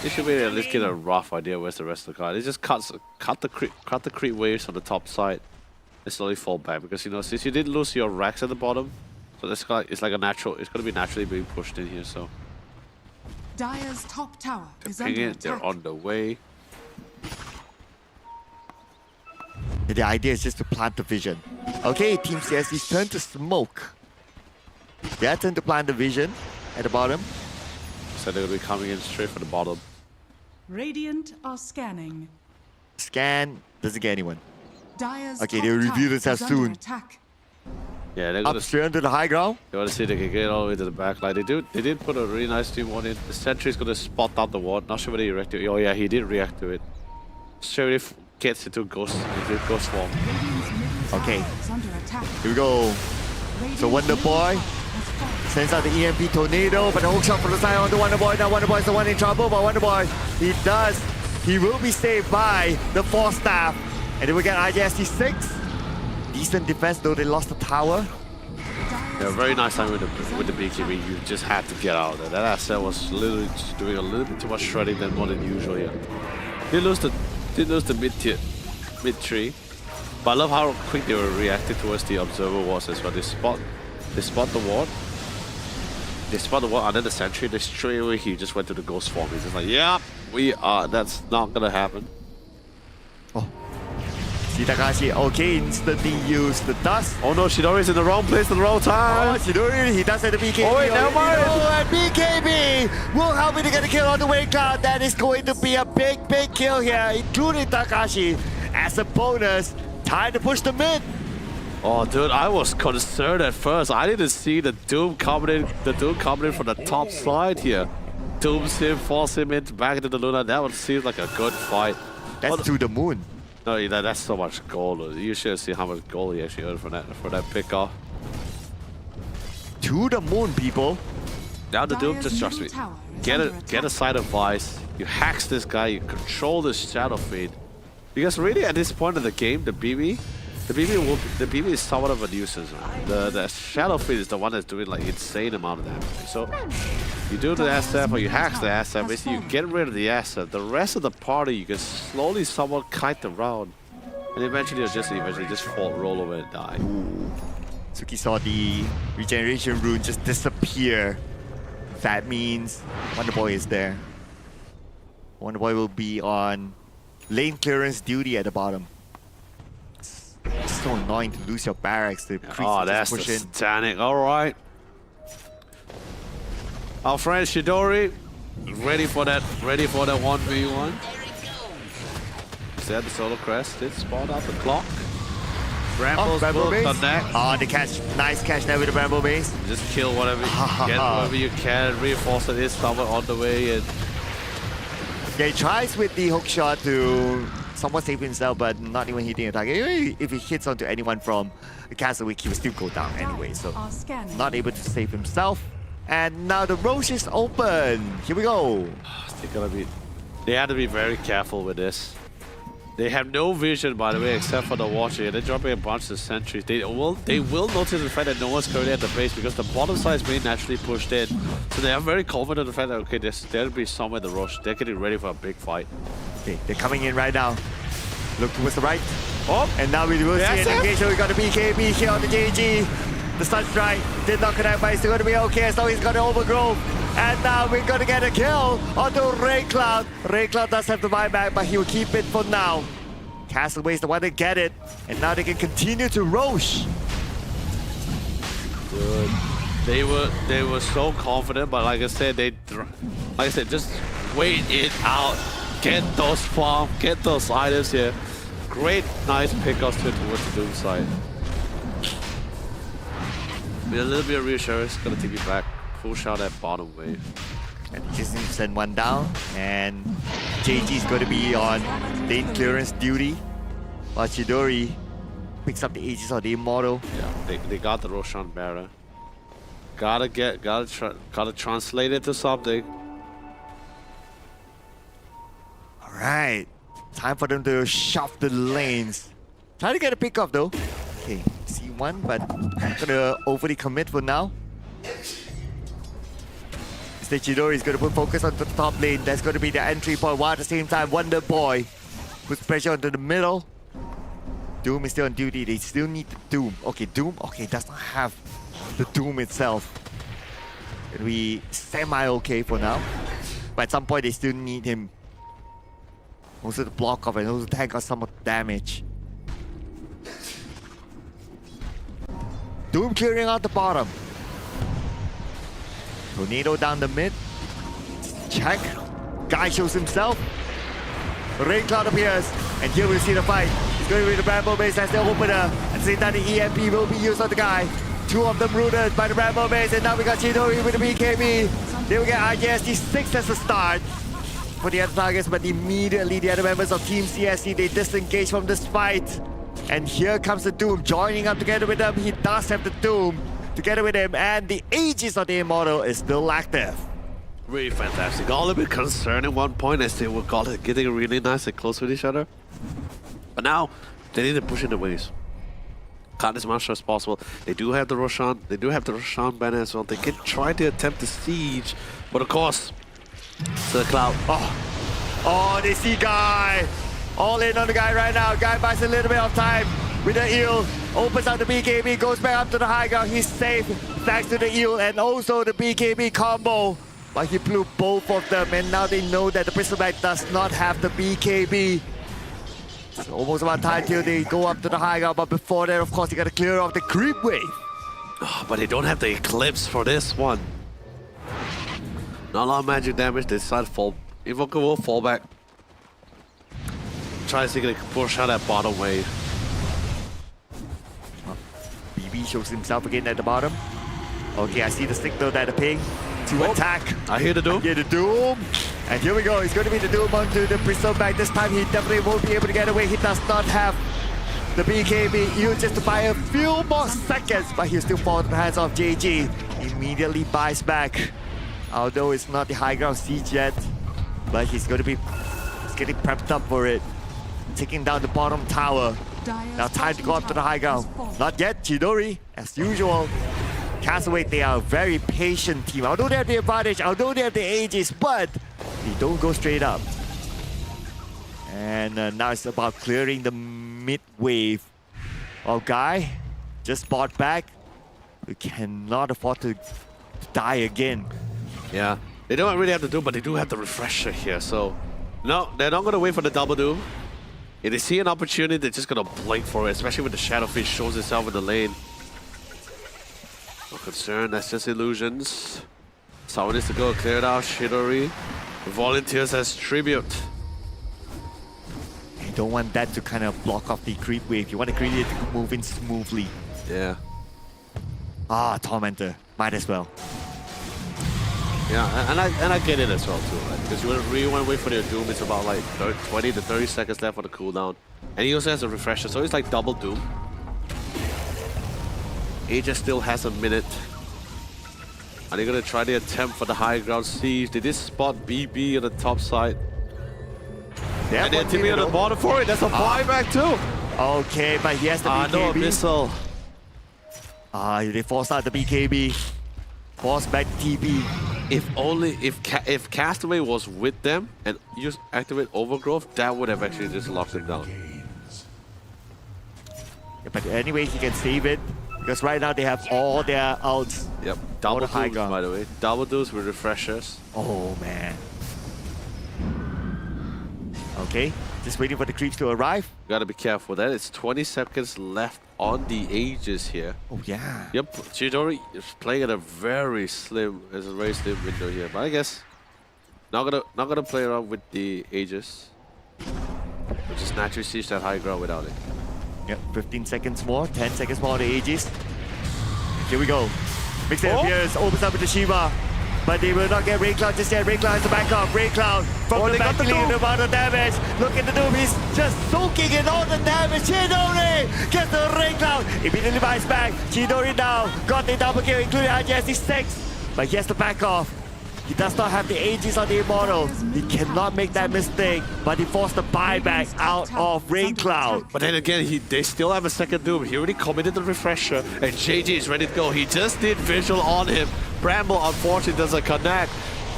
they should be able to at least get a rough idea where's the rest of the card. They just cut the creep waves on the top side. They slowly fall back because you know since you did lose your racks at the bottom, so that's it's like a natural. It's going to be naturally being pushed in here. So Dire's top tower is they're under pinging, attack. they're on the way. The idea is just to plant the vision. Okay, Team CSG's turn to smoke. Their turn to plant the vision at the bottom. So they're going to be coming in straight for the bottom. Radiant are scanning. Scan, doesn't get anyone. Dire's Okay, top they'll reveal tower themselves is under soon. attack. Yeah, they're going Up straight onto the high ground. They want to see if they can get all the way to the back line. They did put a really nice team ward in. The sentry's going to spot out the ward. Not sure whether he reacted. Oh yeah, he did react to it. Sheriff gets into ghost form. Radiant's middle tower Okay. is under attack. Here we go. Radiant's Wonder middle Boy tower has fallen. Sends out the EMP Tornado, but the hook shot from the side onto Wonder Boy. Now Wonder Boy's the one in trouble, but Wonder Boy, he will be saved by the Force Staff. And then we get IJST 6. Decent defense, though they lost the tower. Yeah, very nice time with the BKB. You just had to get out of there. That asset was literally just doing a little bit too much shredding than more than usual here. Did lose the mid tree, but I love how quick they were reacting towards the observer wards as well. They spot the ward. they spotted the wall under the sentry. They straight away he just went to the ghost form. He's just like, yeah, we are. That's not gonna happen. Oh. See Takashi, okay, instantly use the dust. Oh no, Shidori's in the wrong place at the wrong time. Oh, Shidori, he does have the BKB. Oh, wait, never mind. And BKB will help me to get a kill on the way cloud. That is going to be a big kill here, including Takashi. As a bonus, time to push the mid. Oh, dude, I was concerned at first. I didn't see the Doom coming in from the top side here. Dooms him, force him back into the Luna. That would seem like a good fight. That's to the moon. No, that's so much gold. You should see how much gold he actually earned for that pick off. To the moon, people. Now the Doom, Dire's just trust me. middle tower is Get under a attack. side of Vice. You hacks this guy. You control this Shadow Fiend. Because really, at this point of the game, the BB is somewhat of a nuisance. Right? The Shadow Fiend is the one that's doing like insane amount of damage. So you do the SF or you hack the SF, basically you get rid of the asset. The rest of the party you can slowly somewhat kite around, and eventually you'll just roll over and die. Suki saw the regeneration rune just disappear. That means Wonder Boy is there. Wonder Boy will be on lane clearance duty at the bottom. It's so annoying to lose your barracks. The creeps Oh, will that's just the push in. Satanic. All right. Our friend Shidori, ready for that 1v1. Said the Solar Crest did spawn out the clock. Brambles Bramble will Maze. connect. Oh, the catch. Nice catch there with the Bramble Maze. Just kill whatever you get, whatever you can. Reinforce it is somewhere on the way. And Yeah, he tries with the hook shot to somewhat save himself, but not even hitting a target. If he hits onto anyone from the castle weak, he will still go down anyway. So Are scanning. not able to save himself. And now the Roche is open. Here we go. they have to be very careful with this. They have no vision, by the way, except for the Watcher. They're dropping a bunch of sentries. They will notice the fact that no one's currently at the base because the bottom side is being naturally pushed in. So they are very confident in the fact that, okay, there'll be somewhere in the rush. They're getting ready for a big fight. Okay, they're coming in right now. Look towards the right. Oh! And now we will see Yes, an engagement. We got a BKB here on the JG. The Sunstrike did not connect, but it's still going to be okay as long as he's got an overgrowth. And now we're going to get a kill onto Ray Cloud. Ray Cloud does have the buyback, but he will keep it for now. Castaway is the one that get it, and now they can continue to Roche. Good. They were so confident, but like I said, just wait it out. Get those farm, get those items here. Great, nice pickups towards the Doom side. With a little bit of reassurance, gonna take me back. Push out that bottom wave. And he just needs to send one down, and JG is going to be on lane clearance duty, while Chidori picks up the Aegis of the Immortal. Yeah, they got the Roshan Barra. Gotta translate it to something. All right, time for them to shove the lanes. Try to get a pick up though. Okay, see one, but not gonna overly commit for now. Chidori is going to put focus onto the top lane. That's going to be the entry point, while at the same time Wonder Boy puts pressure onto the middle. Doom is still on duty. They still need the Doom. Okay, Doom, okay, does not have the Doom itself. It'll be semi-okay for now. But at some point, they still need him also to block off and also tank out some of the damage. Doom clearing out the bottom. Tornado down the mid. Check. Guy shows himself. Rain Cloud appears. And here we'll see the fight. He's going to be the Bramble Maze as the opener. At the same time, the EMP will be used on the guy. Two of them rooted by the Bramble Maze. And now we got Chidori with the BKB. Then we get IJSD 6 as a start for the other targets. But immediately the other members of Team CSC, they disengage from this fight. And here comes the Doom joining up together with them. He does have the Doom together with him, and the Aegis of the Immortal is still active. Really fantastic. Got a little bit concerned at one point as they were getting really nice and close with each other. But now, they need to push in the waves. Cut as much as possible. They do have the Roshan. They do have the Roshan banner as well. They can try to attempt the siege, but of course, to the Cloud. Oh, they see Guy. All in on the Guy right now. Guy buys a little bit of time with the heal. Opens out the BKB, goes back up to the high ground. He's safe thanks to the eel and also the BKB combo. But he blew both of them, and now they know that the Bristleback does not have the BKB. It's almost about time till they go up to the high ground, but before that, of course, you gotta clear off the creep wave. Oh, but they don't have the Eclipse for this one. Not a lot of magic damage. They decide to fall. Invoker will fall back. Tries to push out that bottom wave. BB shows himself again at the bottom. Okay, I see the signal that the ping to attack. I hear the Doom. Hear the Doom. And here we go. It's going to be the Doom onto the Bristleback. This time he definitely won't be able to get away. He does not have the BKB. He'll just to buy a few more seconds, but he'll still fall to the hands of JG. Immediately buys back. Although it's not the high ground siege yet, but he's getting prepped up for it. Taking down the bottom tower. Now time to go up to the high ground. Not yet, Chidori, as usual. Castaway, they are a very patient team. Although they have the advantage, although they have the ages, but they don't go straight up. And now it's about clearing the mid wave. Oh, Guy, just bought back. We cannot afford to die again. Yeah, they don't really have the Doom, but they do have the Refresher here. So, no, they're not going to wait for the double Doom. If they see an opportunity, they're just going to blink for it, especially when the Shadowfish shows itself in the lane. No concern, that's just illusions. Someone needs to go clear it out. Shidori volunteers as tribute. You don't want that to kind of block off the creep wave. You want the creep wave to move in smoothly. Yeah. Ah, Tormentor, might as well. Yeah, and I get it as well too, right? Because you really want to wait for their Doom. It's about like 20 to 30 seconds left for the cooldown. And he also has a Refresher, so it's like double Doom. Aegis still has a minute. Are they going to try the attempt for the high ground siege? They did spot BB on the top side. And they're teaming on the bottom for it. That's a buyback too. Okay, but he has the BKB. No missile. They forced out the BKB. Force back TP. If Castaway was with them and used activate Overgrowth, that would have actually just locked him down. Yeah, but anyway, he can save it because right now they have all their ults. Yep, double Dooms, by the way. Double Dooms with Refreshers. Oh man. Okay, just waiting for the creeps to arrive. Gotta be careful. That it's 20 seconds left on the Aegis here. Oh yeah. Yep, Chidori is playing at a very slim window here. But I guess not gonna play around with the Aegis. We'll just naturally siege that high ground without it. Yep, 15 seconds more, 10 seconds more on the Aegis. Here we go. Makes their appearance, opens up with the Shiva. But they will not get Rain Cloud just yet. Rain Cloud is the backup. Rain Cloud from the back clean the amount of damage. Look at the Doom. He's just soaking in all the damage. Chidori gets the Rain Cloud. Immediately buys back. Chidori now got the double kill, including IGSD 6. But he has to back off. He does not have the Aegis on the Immortal. He cannot make that mistake. But he forced the buyback out of Rain Cloud. But then again, they still have a second Doom. He already committed the Refresher, and JJ is ready to go. He just did visual on him. Bramble, unfortunately, doesn't connect.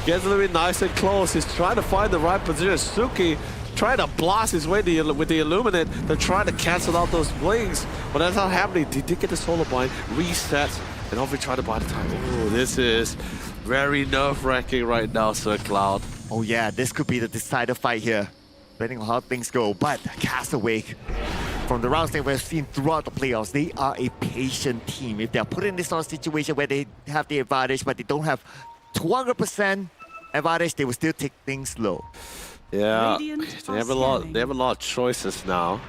Gets a little bit nice and close. He's trying to find the right position. Suki trying to blast his way with the Illuminate. They're trying to cancel out those blings, but that's not happening. He did get the Solar Bind, resets, and hopefully try to buy the time. Oh, this is very nerve-wracking right now, Sir Cloud. Oh yeah, this could be the decider fight here, depending on how things go. But Castaway, from the rounds that we've seen throughout the playoffs, they are a patient team. If they're put in this sort of situation where they have the advantage, but they don't have 200% advantage, they will still take things slow. Yeah, they have a lot of choices now.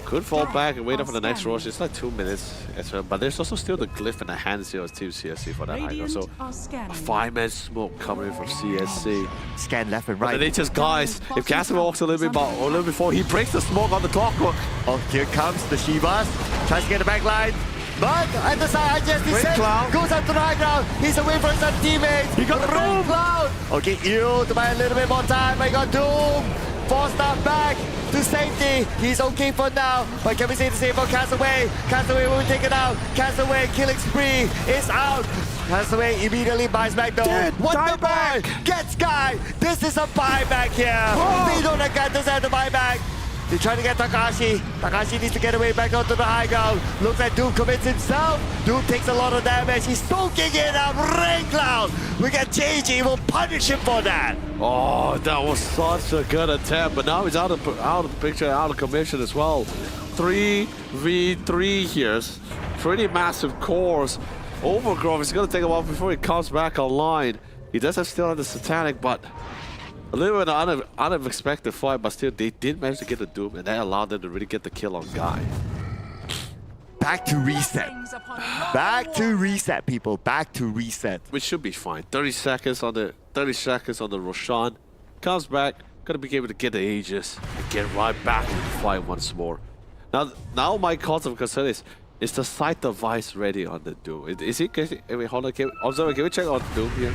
Could fall back and wait up for the next rush. It's like 2 minutes, but there's also still the glyph and the hands here of Team CSC for that high ground. So a 5-man smoke coming from CSC. Scan left and right. But they just, guys, if Castaway walks a little bit before, he breaks the smoke on the clockwork. Oh, here comes the Shivas. Tries to get the back line. But at the side, IGSD goes up to the high ground. He's away from his teammates. He got the Doom. Cloud. Okay, Eel to buy a little bit more time. I got Doom. Forced that back to safety. He's okay for now. But can we say the same for Castaway? Castaway will be taken out. Castaway killing spree is out. Castaway immediately buys back though. Wonderboy gets Sky. This is a buyback here. They don't get this at the buyback. They try to get Takashi. Takashi needs to get away back onto the high ground. Looks like Doom commits himself. Doom takes a lot of damage. He's soaking it up. Rain Cloud. We get JJ. We'll punish him for that. Oh, that was such a good attempt, but now he's out of the picture, out of commission as well. 3v3 here. Pretty massive cores. Overgrowth is going to take a while before he comes back online. He does still have the Satanic, but a little bit of unexpected fight, but still they did manage to get the Doom, and that allowed them to really get the kill on Guy. Back to reset. Back to reset, people. Back to reset. Which should be fine. 30 seconds on the Roshan. Comes back, gonna be able to get the Aegis and get right back in the fight once more. Now my cause of concern is the sight device ready on the Doom? Is he? Wait, hold on. Can we check on Doom here?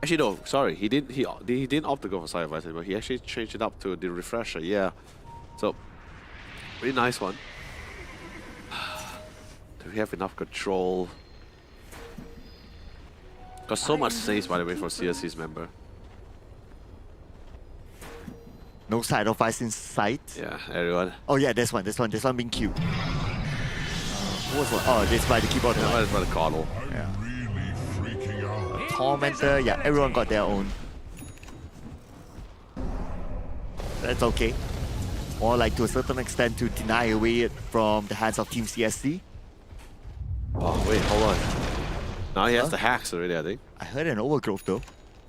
Actually, no. Sorry, he didn't opt to go for sight device anymore. He actually changed it up to the refresher. Yeah. So, really nice one. Do we have enough control? Got so much saves, by the way, for CSC's member. No side of ice in sight. Yeah, everyone. Oh yeah, this one being cute. What's one? Oh, this by the keyboard. That was by the Coddle. Yeah. Really freaking out. Tormentor, yeah, everyone got their own. That's okay. Or like to a certain extent to deny away it from the hands of Team CSC. Oh wait, hold on. Now he has the hacks already, I think. I heard an overgrowth though.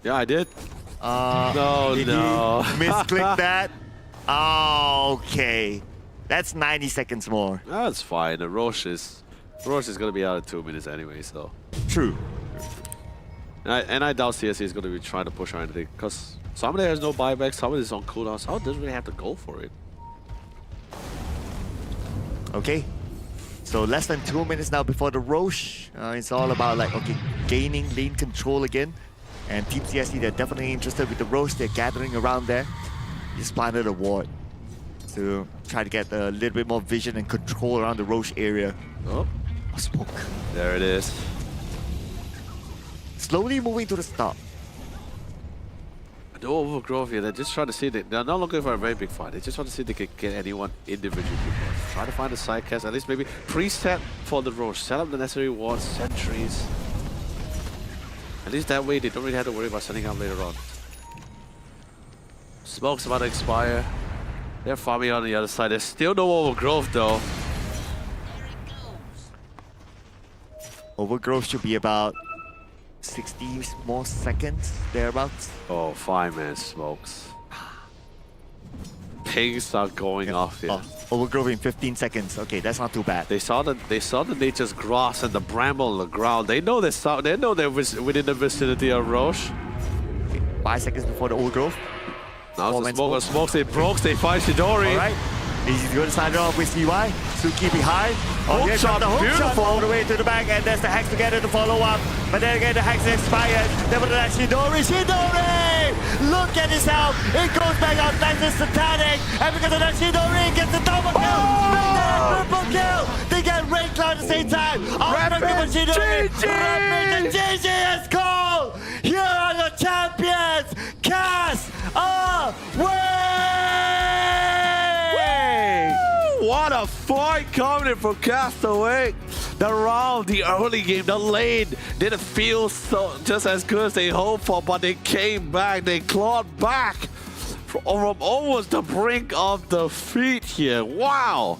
Yeah, I did. Did he misclick that? Okay. That's 90 seconds more. That's fine. The Roche is gonna be out in 2 minutes anyway, so. True. And I doubt CSC is gonna be trying to push or anything, because somebody has no buyback, somebody is on cooldown, so doesn't really have to go for it. Okay. So less than 2 minutes now before the Roche. It's all about like, okay, gaining lane control again. And Team CSC, they're definitely interested with the Roche. They're gathering around there. Just planted a ward to try to get a little bit more vision and control around the Roche area. Oh, Smoke. there it is. Slowly moving to the stop. No overgrowth here. They're just trying to see that they're not looking for a very big fight. They just want to see if they can get anyone individually. Try to find a side cast, at least maybe preset for the Roche. Set up the necessary wards, sentries. At least that way they don't really have to worry about setting up later on. Smoke's about to expire. They're farming on the other side. There's still no overgrowth though. Overgrowth should be about 60 more seconds, thereabouts. Oh, fine man, Smokes. Pings are going off here. Oh, overgrowth in 15 seconds. Okay, that's not too bad. They saw the nature's grass and the bramble on the ground. They know they're within the vicinity of Roche. 5 seconds before the overgrowth. Now the smokes, they broke, they find Shidori. Alright. He's going to sign it off with CY. Suki behind. Oh, Hook shot, the hook shot beautiful. all the way to the back, and there's the hacks together to follow up. But then again, the hacks expired. Then with that Shidori! Look at his health. It goes back out. That's the Satanic. And because of that, Shidori gets the double kill. Triple kill. They get Rain Cloud at the same time. Rapid GG! Rapid GG is called. Here are the champions. Cast away. What a fight coming from Castaway. The round, the early game, the lane didn't feel so just as good as they hoped for, but they came back, they clawed back from almost the brink of defeat here. Wow.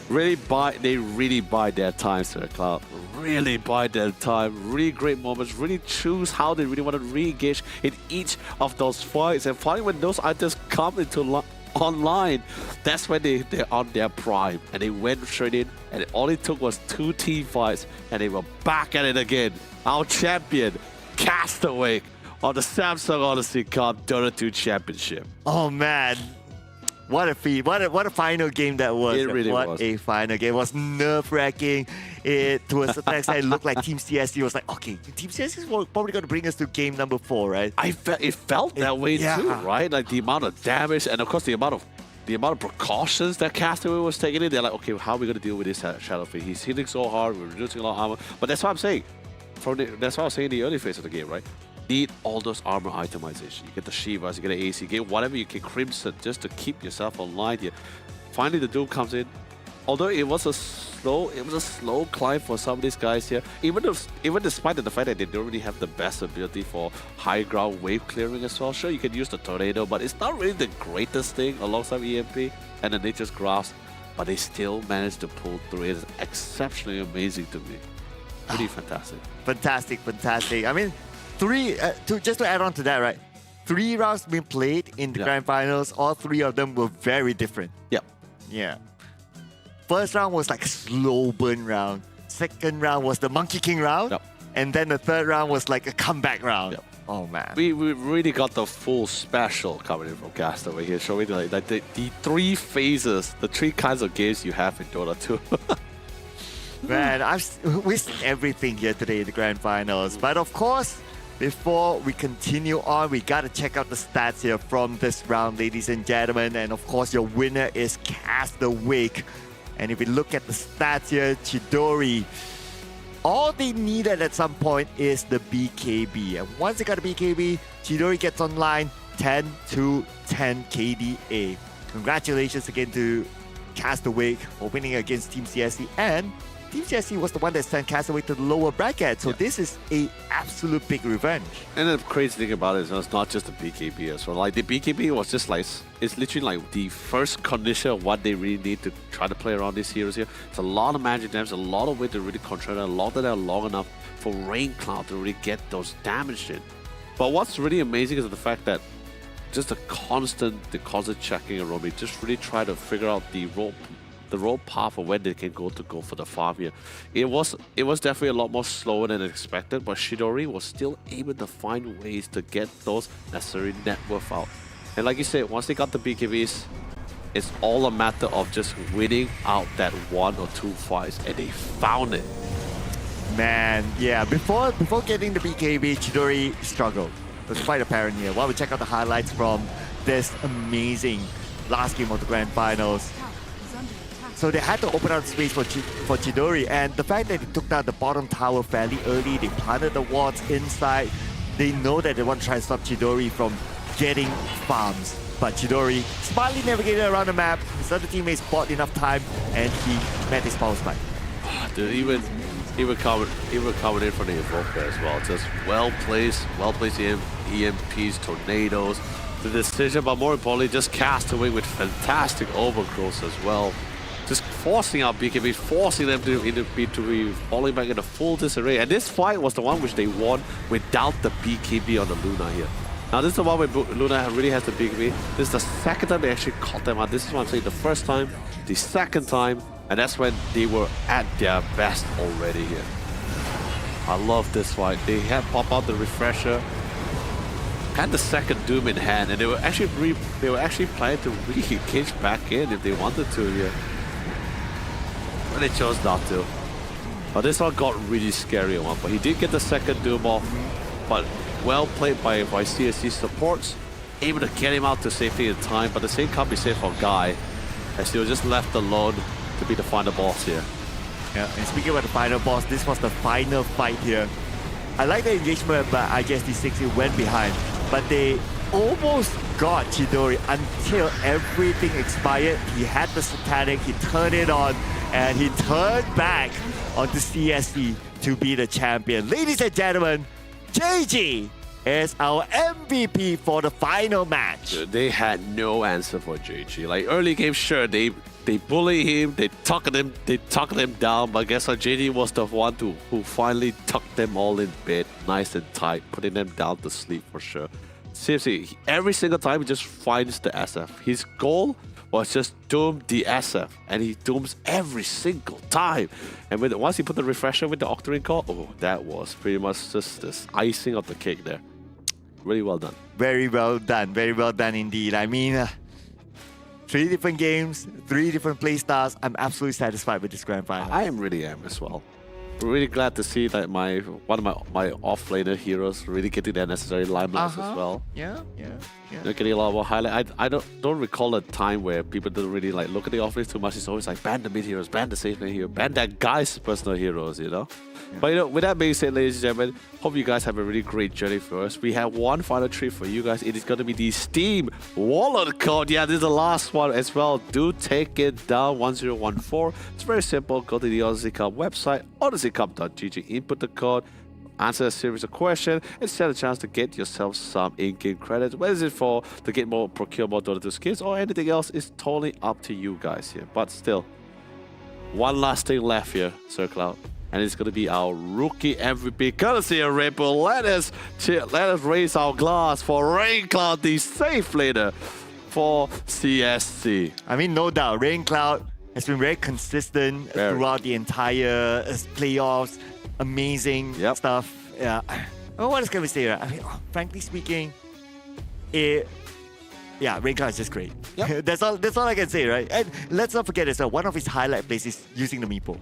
They really bide their time, Sir Cloud. Really bide their time. Really great moments. Really choose how they really want to re-engage in each of those fights. And finally, when those items come into online, that's when they're on their prime. And they went straight in, and all it took was 2 team fights, and they were back at it again. Our champion, Castaway, on the Samsung Odyssey Cup Dota 2 Championship. Oh man, what a feat! What a final game that was! It really was. What a final game! It was nerve-wracking. It to a certain extent, it looked like Team CSC was like, okay, Team CSC is probably going to bring us to game number 4, right? It felt that way too, right? Like the amount of damage, and of course the amount of precautions that Castaway was taking in. They're like, okay, how are we going to deal with this Shadow Fiend? He's hitting so hard, we're reducing a lot of armor. But that's what I'm saying. That's what I was saying in the early phase of the game, right? need all those armor itemization. You get the Shivas, you get the AC, you get whatever you can Crimson just to keep yourself online here. Finally, the Doom comes in. Although it was a slow climb for some of these guys here. Even despite the fact that they don't really have the best ability for high ground wave clearing as well. Sure, you can use the tornado, but it's not really the greatest thing alongside EMP and the Nature's Grasp. But they still managed to pull through. It is exceptionally amazing to me. Pretty fantastic. Fantastic. I mean, just to add on to that, right? 3 rounds being played in the grand finals. All 3 of them were very different. Yep. Yeah. First round was like a slow burn round. Second round was the Monkey King round. Yep. And then the third round was like a comeback round. Yep. Oh man. We really got the full special coming in from Castaway here, showing like the 3 phases, the 3 kinds of games you have in Dota 2. Man, we've seen everything here today in the grand finals. But of course, before we continue on, we gotta check out the stats here from this round, ladies and gentlemen. And of course, your winner is Castaway. And if we look at the stats here, Chidori, all they needed at some point is the BKB. And once they got the BKB, Chidori gets online 10 to 10 KDA. Congratulations again to Castaway for winning against Team CSC. And Team CSC was the one that sent Castaway to the lower bracket. So this is a absolute big revenge. And the crazy thing about it is it's not just the BKB as well. Like the BKB was just like, it's literally like the first condition of what they really need to try to play around these heroes here. It's a lot of magic damage, a lot of way to really control it, a lot that are long enough for Rain Cloud to really get those damage in. But what's really amazing is the fact that just the constant checking around me, just really try to figure out the road path of where they can go for the farm here. It was definitely a lot more slower than expected, but Chidori was still able to find ways to get those necessary net worth out. And like you said, once they got the BKBs, it's all a matter of just winning out that 1 or 2 fights, and they found it. Man, yeah, before getting the BKB, Chidori struggled. It was quite apparent here. While we check out the highlights from this amazing last game of the grand finals. So they had to open up space for Chidori, and the fact that they took down the bottom tower fairly early, they planted the wards inside, they know that they want to try and stop Chidori from getting farms. But Chidori smartly navigated around the map, his other teammates bought enough time, and he met his power spike. Dude, even coming in from the Evoker as well. Just well-placed EMPs, tornadoes, the decision, but more importantly, just Castaway with fantastic overgrowths as well. Just forcing out BKB, forcing them to be falling back in a full disarray. And this fight was the one which they won without the BKB on the Luna here. Now this is the one where Luna really has the BKB. This is the second time they actually caught them out. This is what I'm saying, the first time, the second time, and that's when they were at their best already here. I love this fight. They had pop out the refresher, had the second Doom in hand, and they were actually planning to really engage back in if they wanted to here. But they chose not to. But this one got really scary at one point. He did get the second Doom off, but well played by CSC supports, able to get him out to safety in time, but the same can't be said for Guy, as he was just left alone to be the final boss here. Yeah, and speaking about the final boss, this was the final fight here. I like the engagement, but I guess these 60 went behind. But they almost got Chidori until everything expired. He had the Satanic, he turned it on, and he turned back onto CSC to be the champion. Ladies and gentlemen, JG is our MVP for the final match. They had no answer for JG. Like early game, sure, they bully him, they tucked him down, but I guess JG was the one who finally tucked them all in bed, nice and tight, putting them down to sleep for sure. Seriously, every single time he just finds the SF. His goal was just doom the SF, and he dooms every single time. And once he put the refresher with the Octarine Core, oh, that was pretty much just this icing of the cake there. Really well done. Very well done indeed. I mean, 3 different games, 3 different playstyles. I'm absolutely satisfied with this grand final. I really am as well. really glad to see that one of my off-laner heroes really getting that necessary limelight as well. Yeah. They're getting a lot more highlight. I don't recall a time where people don't really like look at the off-lanes too much. It's always like ban the mid heroes, ban the safe lane hero, ban that guy's personal heroes, you know? But with that being said, ladies and gentlemen, hope you guys have a really great journey for us. We have one final treat for you guys. It is going to be the Steam wallet code. Yeah, this is the last one as well. Do take it down, 1014. It's very simple. Go to the Odyssey Cup website, odysseycup.gg, input the code, answer a series of questions, and stand a chance to get yourself some in-game credits. Whether it's for to get more, procure more Dota 2 skins, or anything else, is totally up to you guys here. But still, one last thing left here, Sir Cloud. And it's going to be our rookie MVP, courtesy of Red Bull. Let us raise our glass for Rain Cloud, the safe laner for CSC. I mean, no doubt, Rain Cloud has been very consistent throughout the entire playoffs. Amazing stuff. Yeah. Well, what else can we say? I mean, frankly speaking, Rain Cloud is just great. Yep. That's all I can say, right? And let's not forget as well, one of his highlight plays is using the meeple.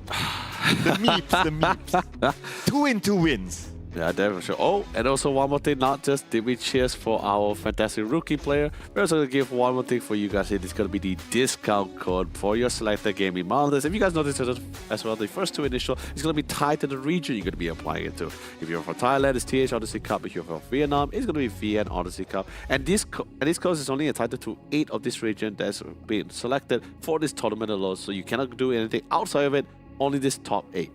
the meeps. 2 in 2 wins. Yeah, definitely. Sure. Oh, and also one more thing, not just did we cheers for our fantastic rookie player, we're also going to give one more thing for you guys. It's going to be the discount code for your selected gaming monitors. If you guys notice as well, the first 2 initial is going to be tied to the region you're going to be applying it to. If you're from Thailand, it's TH Odyssey Cup. If you're from Vietnam, it's going to be VN Odyssey Cup. And this code is only entitled to 8 of this region that's been selected for this tournament alone. So you cannot do anything outside of it, only this top 8.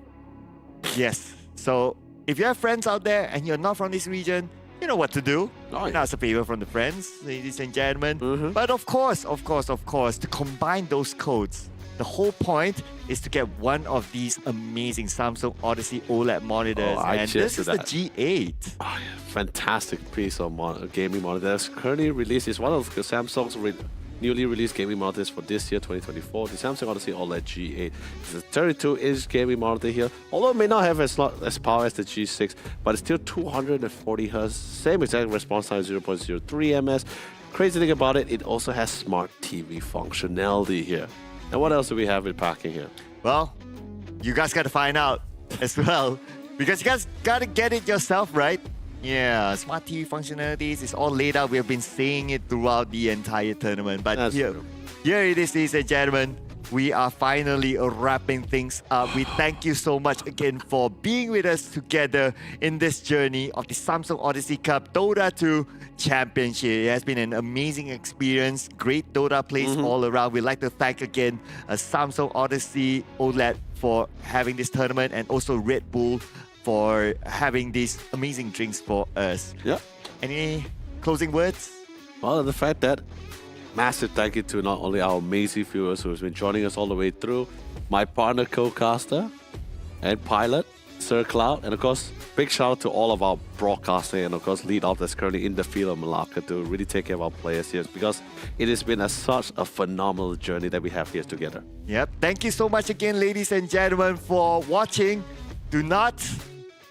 Yes. So if you have friends out there and you're not from this region, you know what to do. Ask a favor from the friends, ladies and gentlemen. But of course, to combine those codes, the whole point is to get one of these amazing Samsung Odyssey OLED monitors. And this is the G8. Oh, yeah. Fantastic piece of gaming monitor that's currently released. It's one of Samsung's newly released gaming monitors for this year, 2024, the Samsung Odyssey OLED G8. It's a 32-inch gaming monitor here, although it may not have as power as the G6, but it's still 240 Hz, same exact response time, 0.03 ms. Crazy thing about it, it also has smart TV functionality here. And what else do we have in packing here? Well, you guys got to find out as well, because you guys got to get it yourself, right? Yeah, smart TV functionalities is all laid out. We have been saying it throughout the entire tournament. But here it is, ladies and gentlemen. We are finally wrapping things up. We thank you so much again for being with us together in this journey of the Samsung Odyssey Cup Dota 2 Championship. It has been an amazing experience. Great Dota plays all around. We'd like to thank again Samsung Odyssey OLED for having this tournament, and also Red Bull for having these amazing drinks for us. Yeah. Any closing words? Well, the fact that massive thank you to not only our amazing viewers who have been joining us all the way through, my partner, co-caster, and pilot, Sir Cloud, and of course, big shout out to all of our broadcasting and of course lead off that's currently in the field of Malacca to really take care of our players here, because it has been such a phenomenal journey that we have here together. Yep. Thank you so much again, ladies and gentlemen, for watching. Do not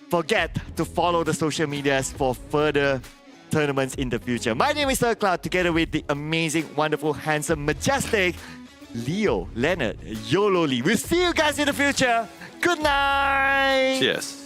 forget to follow the social medias for further tournaments in the future. My name is Sir Cloud, together with the amazing, wonderful, handsome, majestic Leo, Leonard, YOLO Lee. We'll see you guys in the future. Good night. Cheers.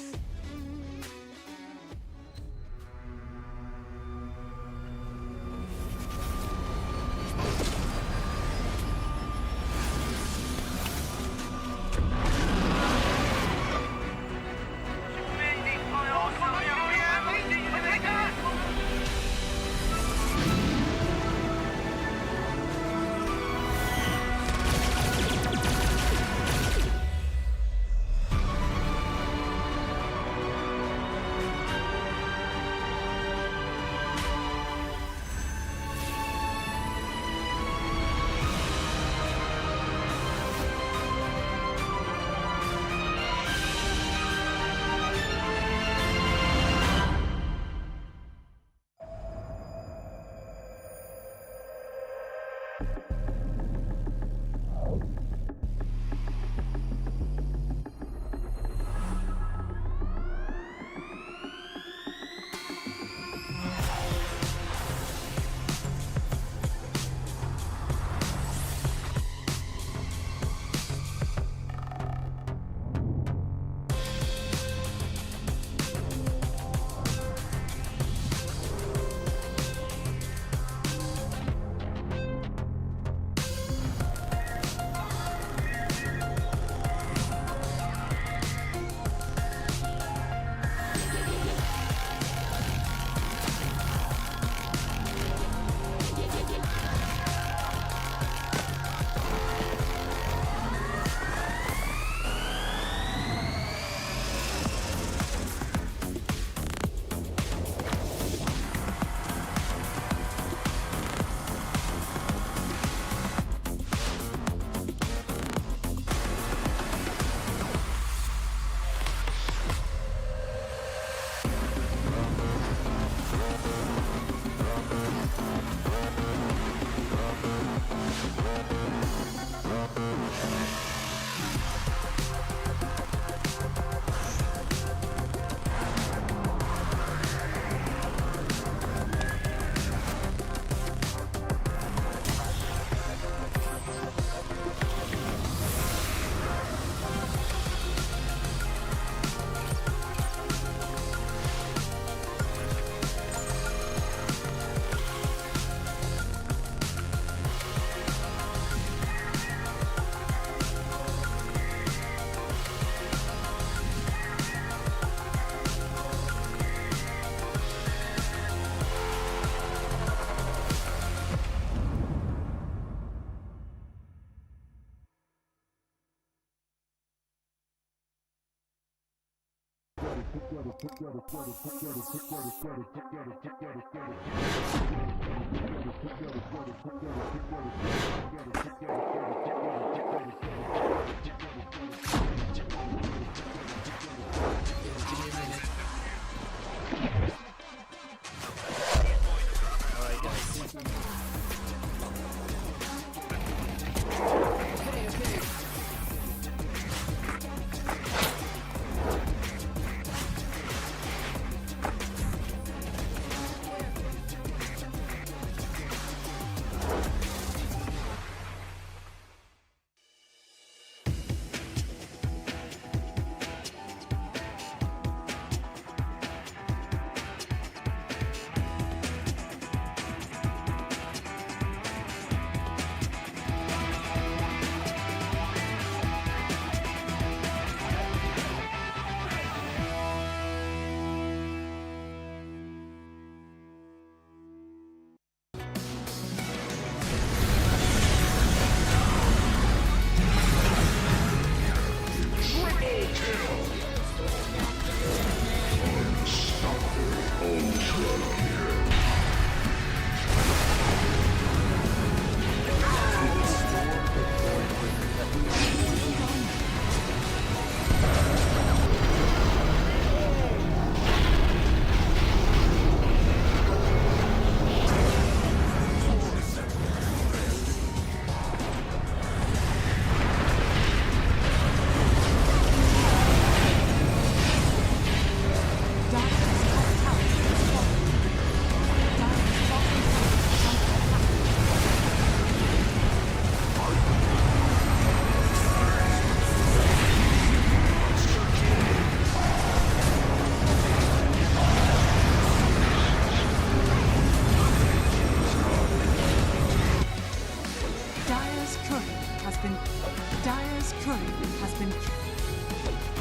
Dire's courier has been.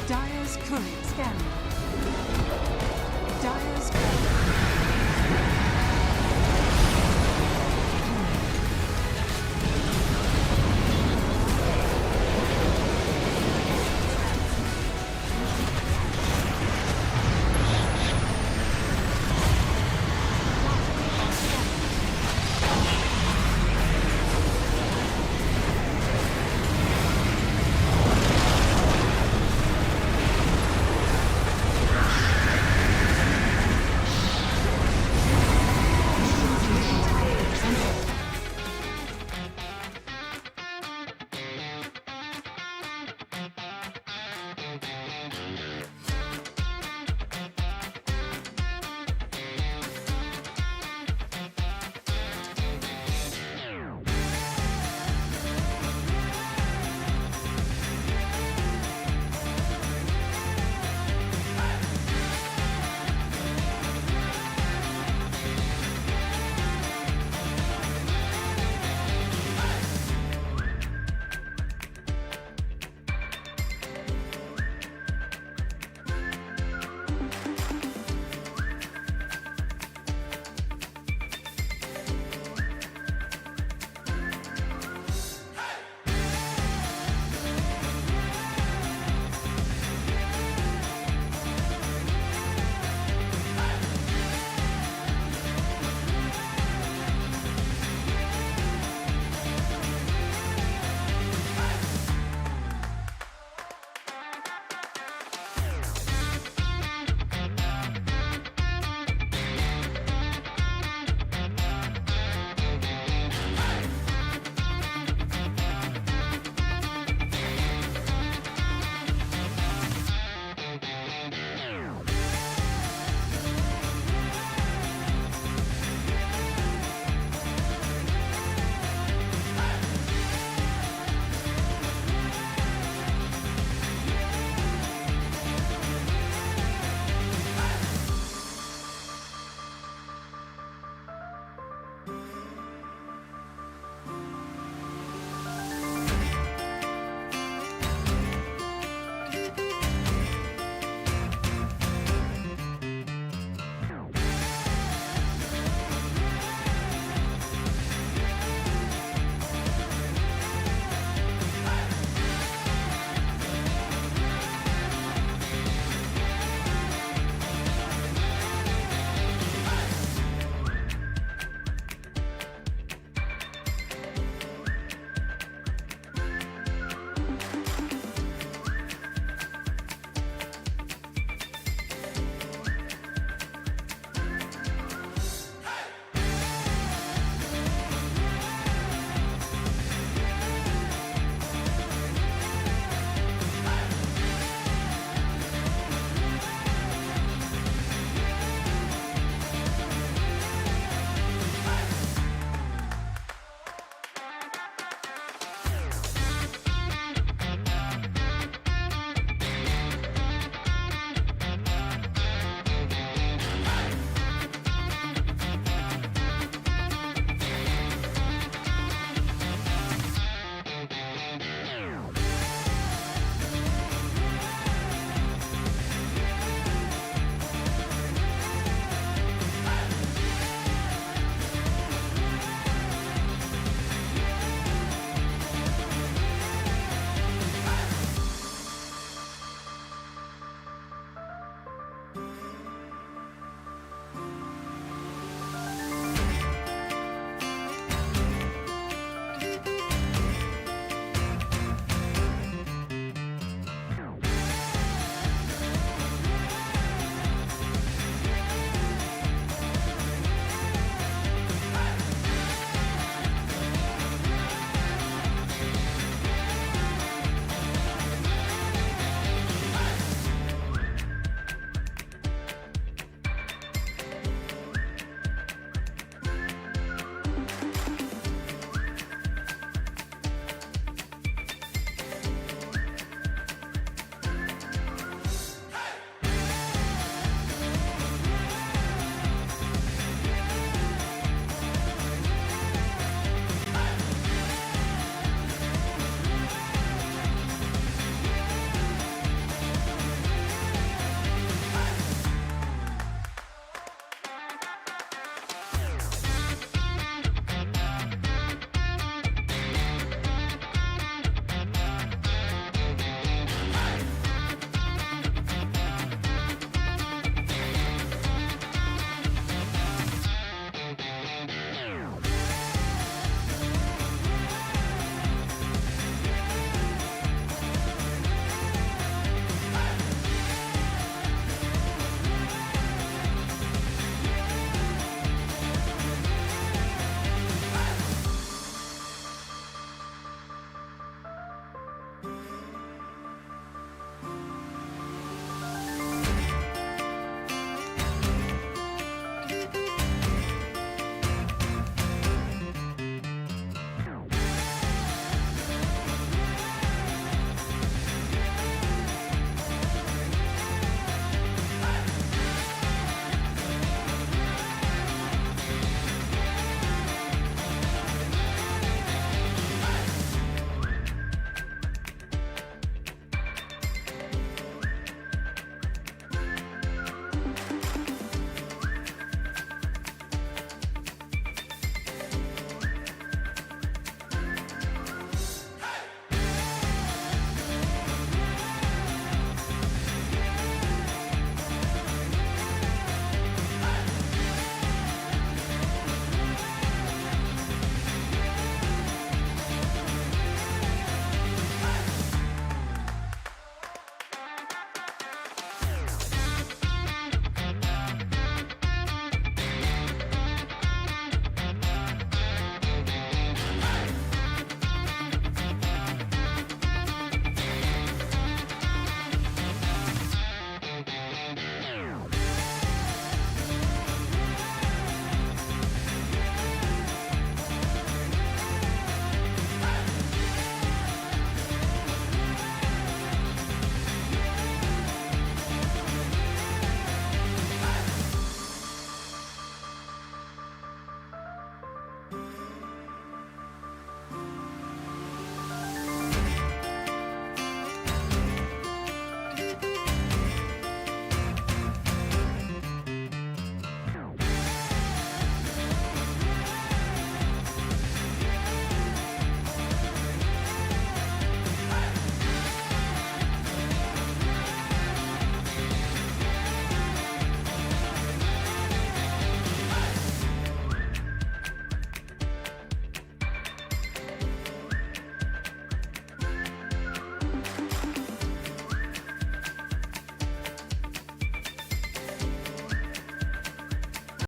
Dire's courier scanning. Dire's.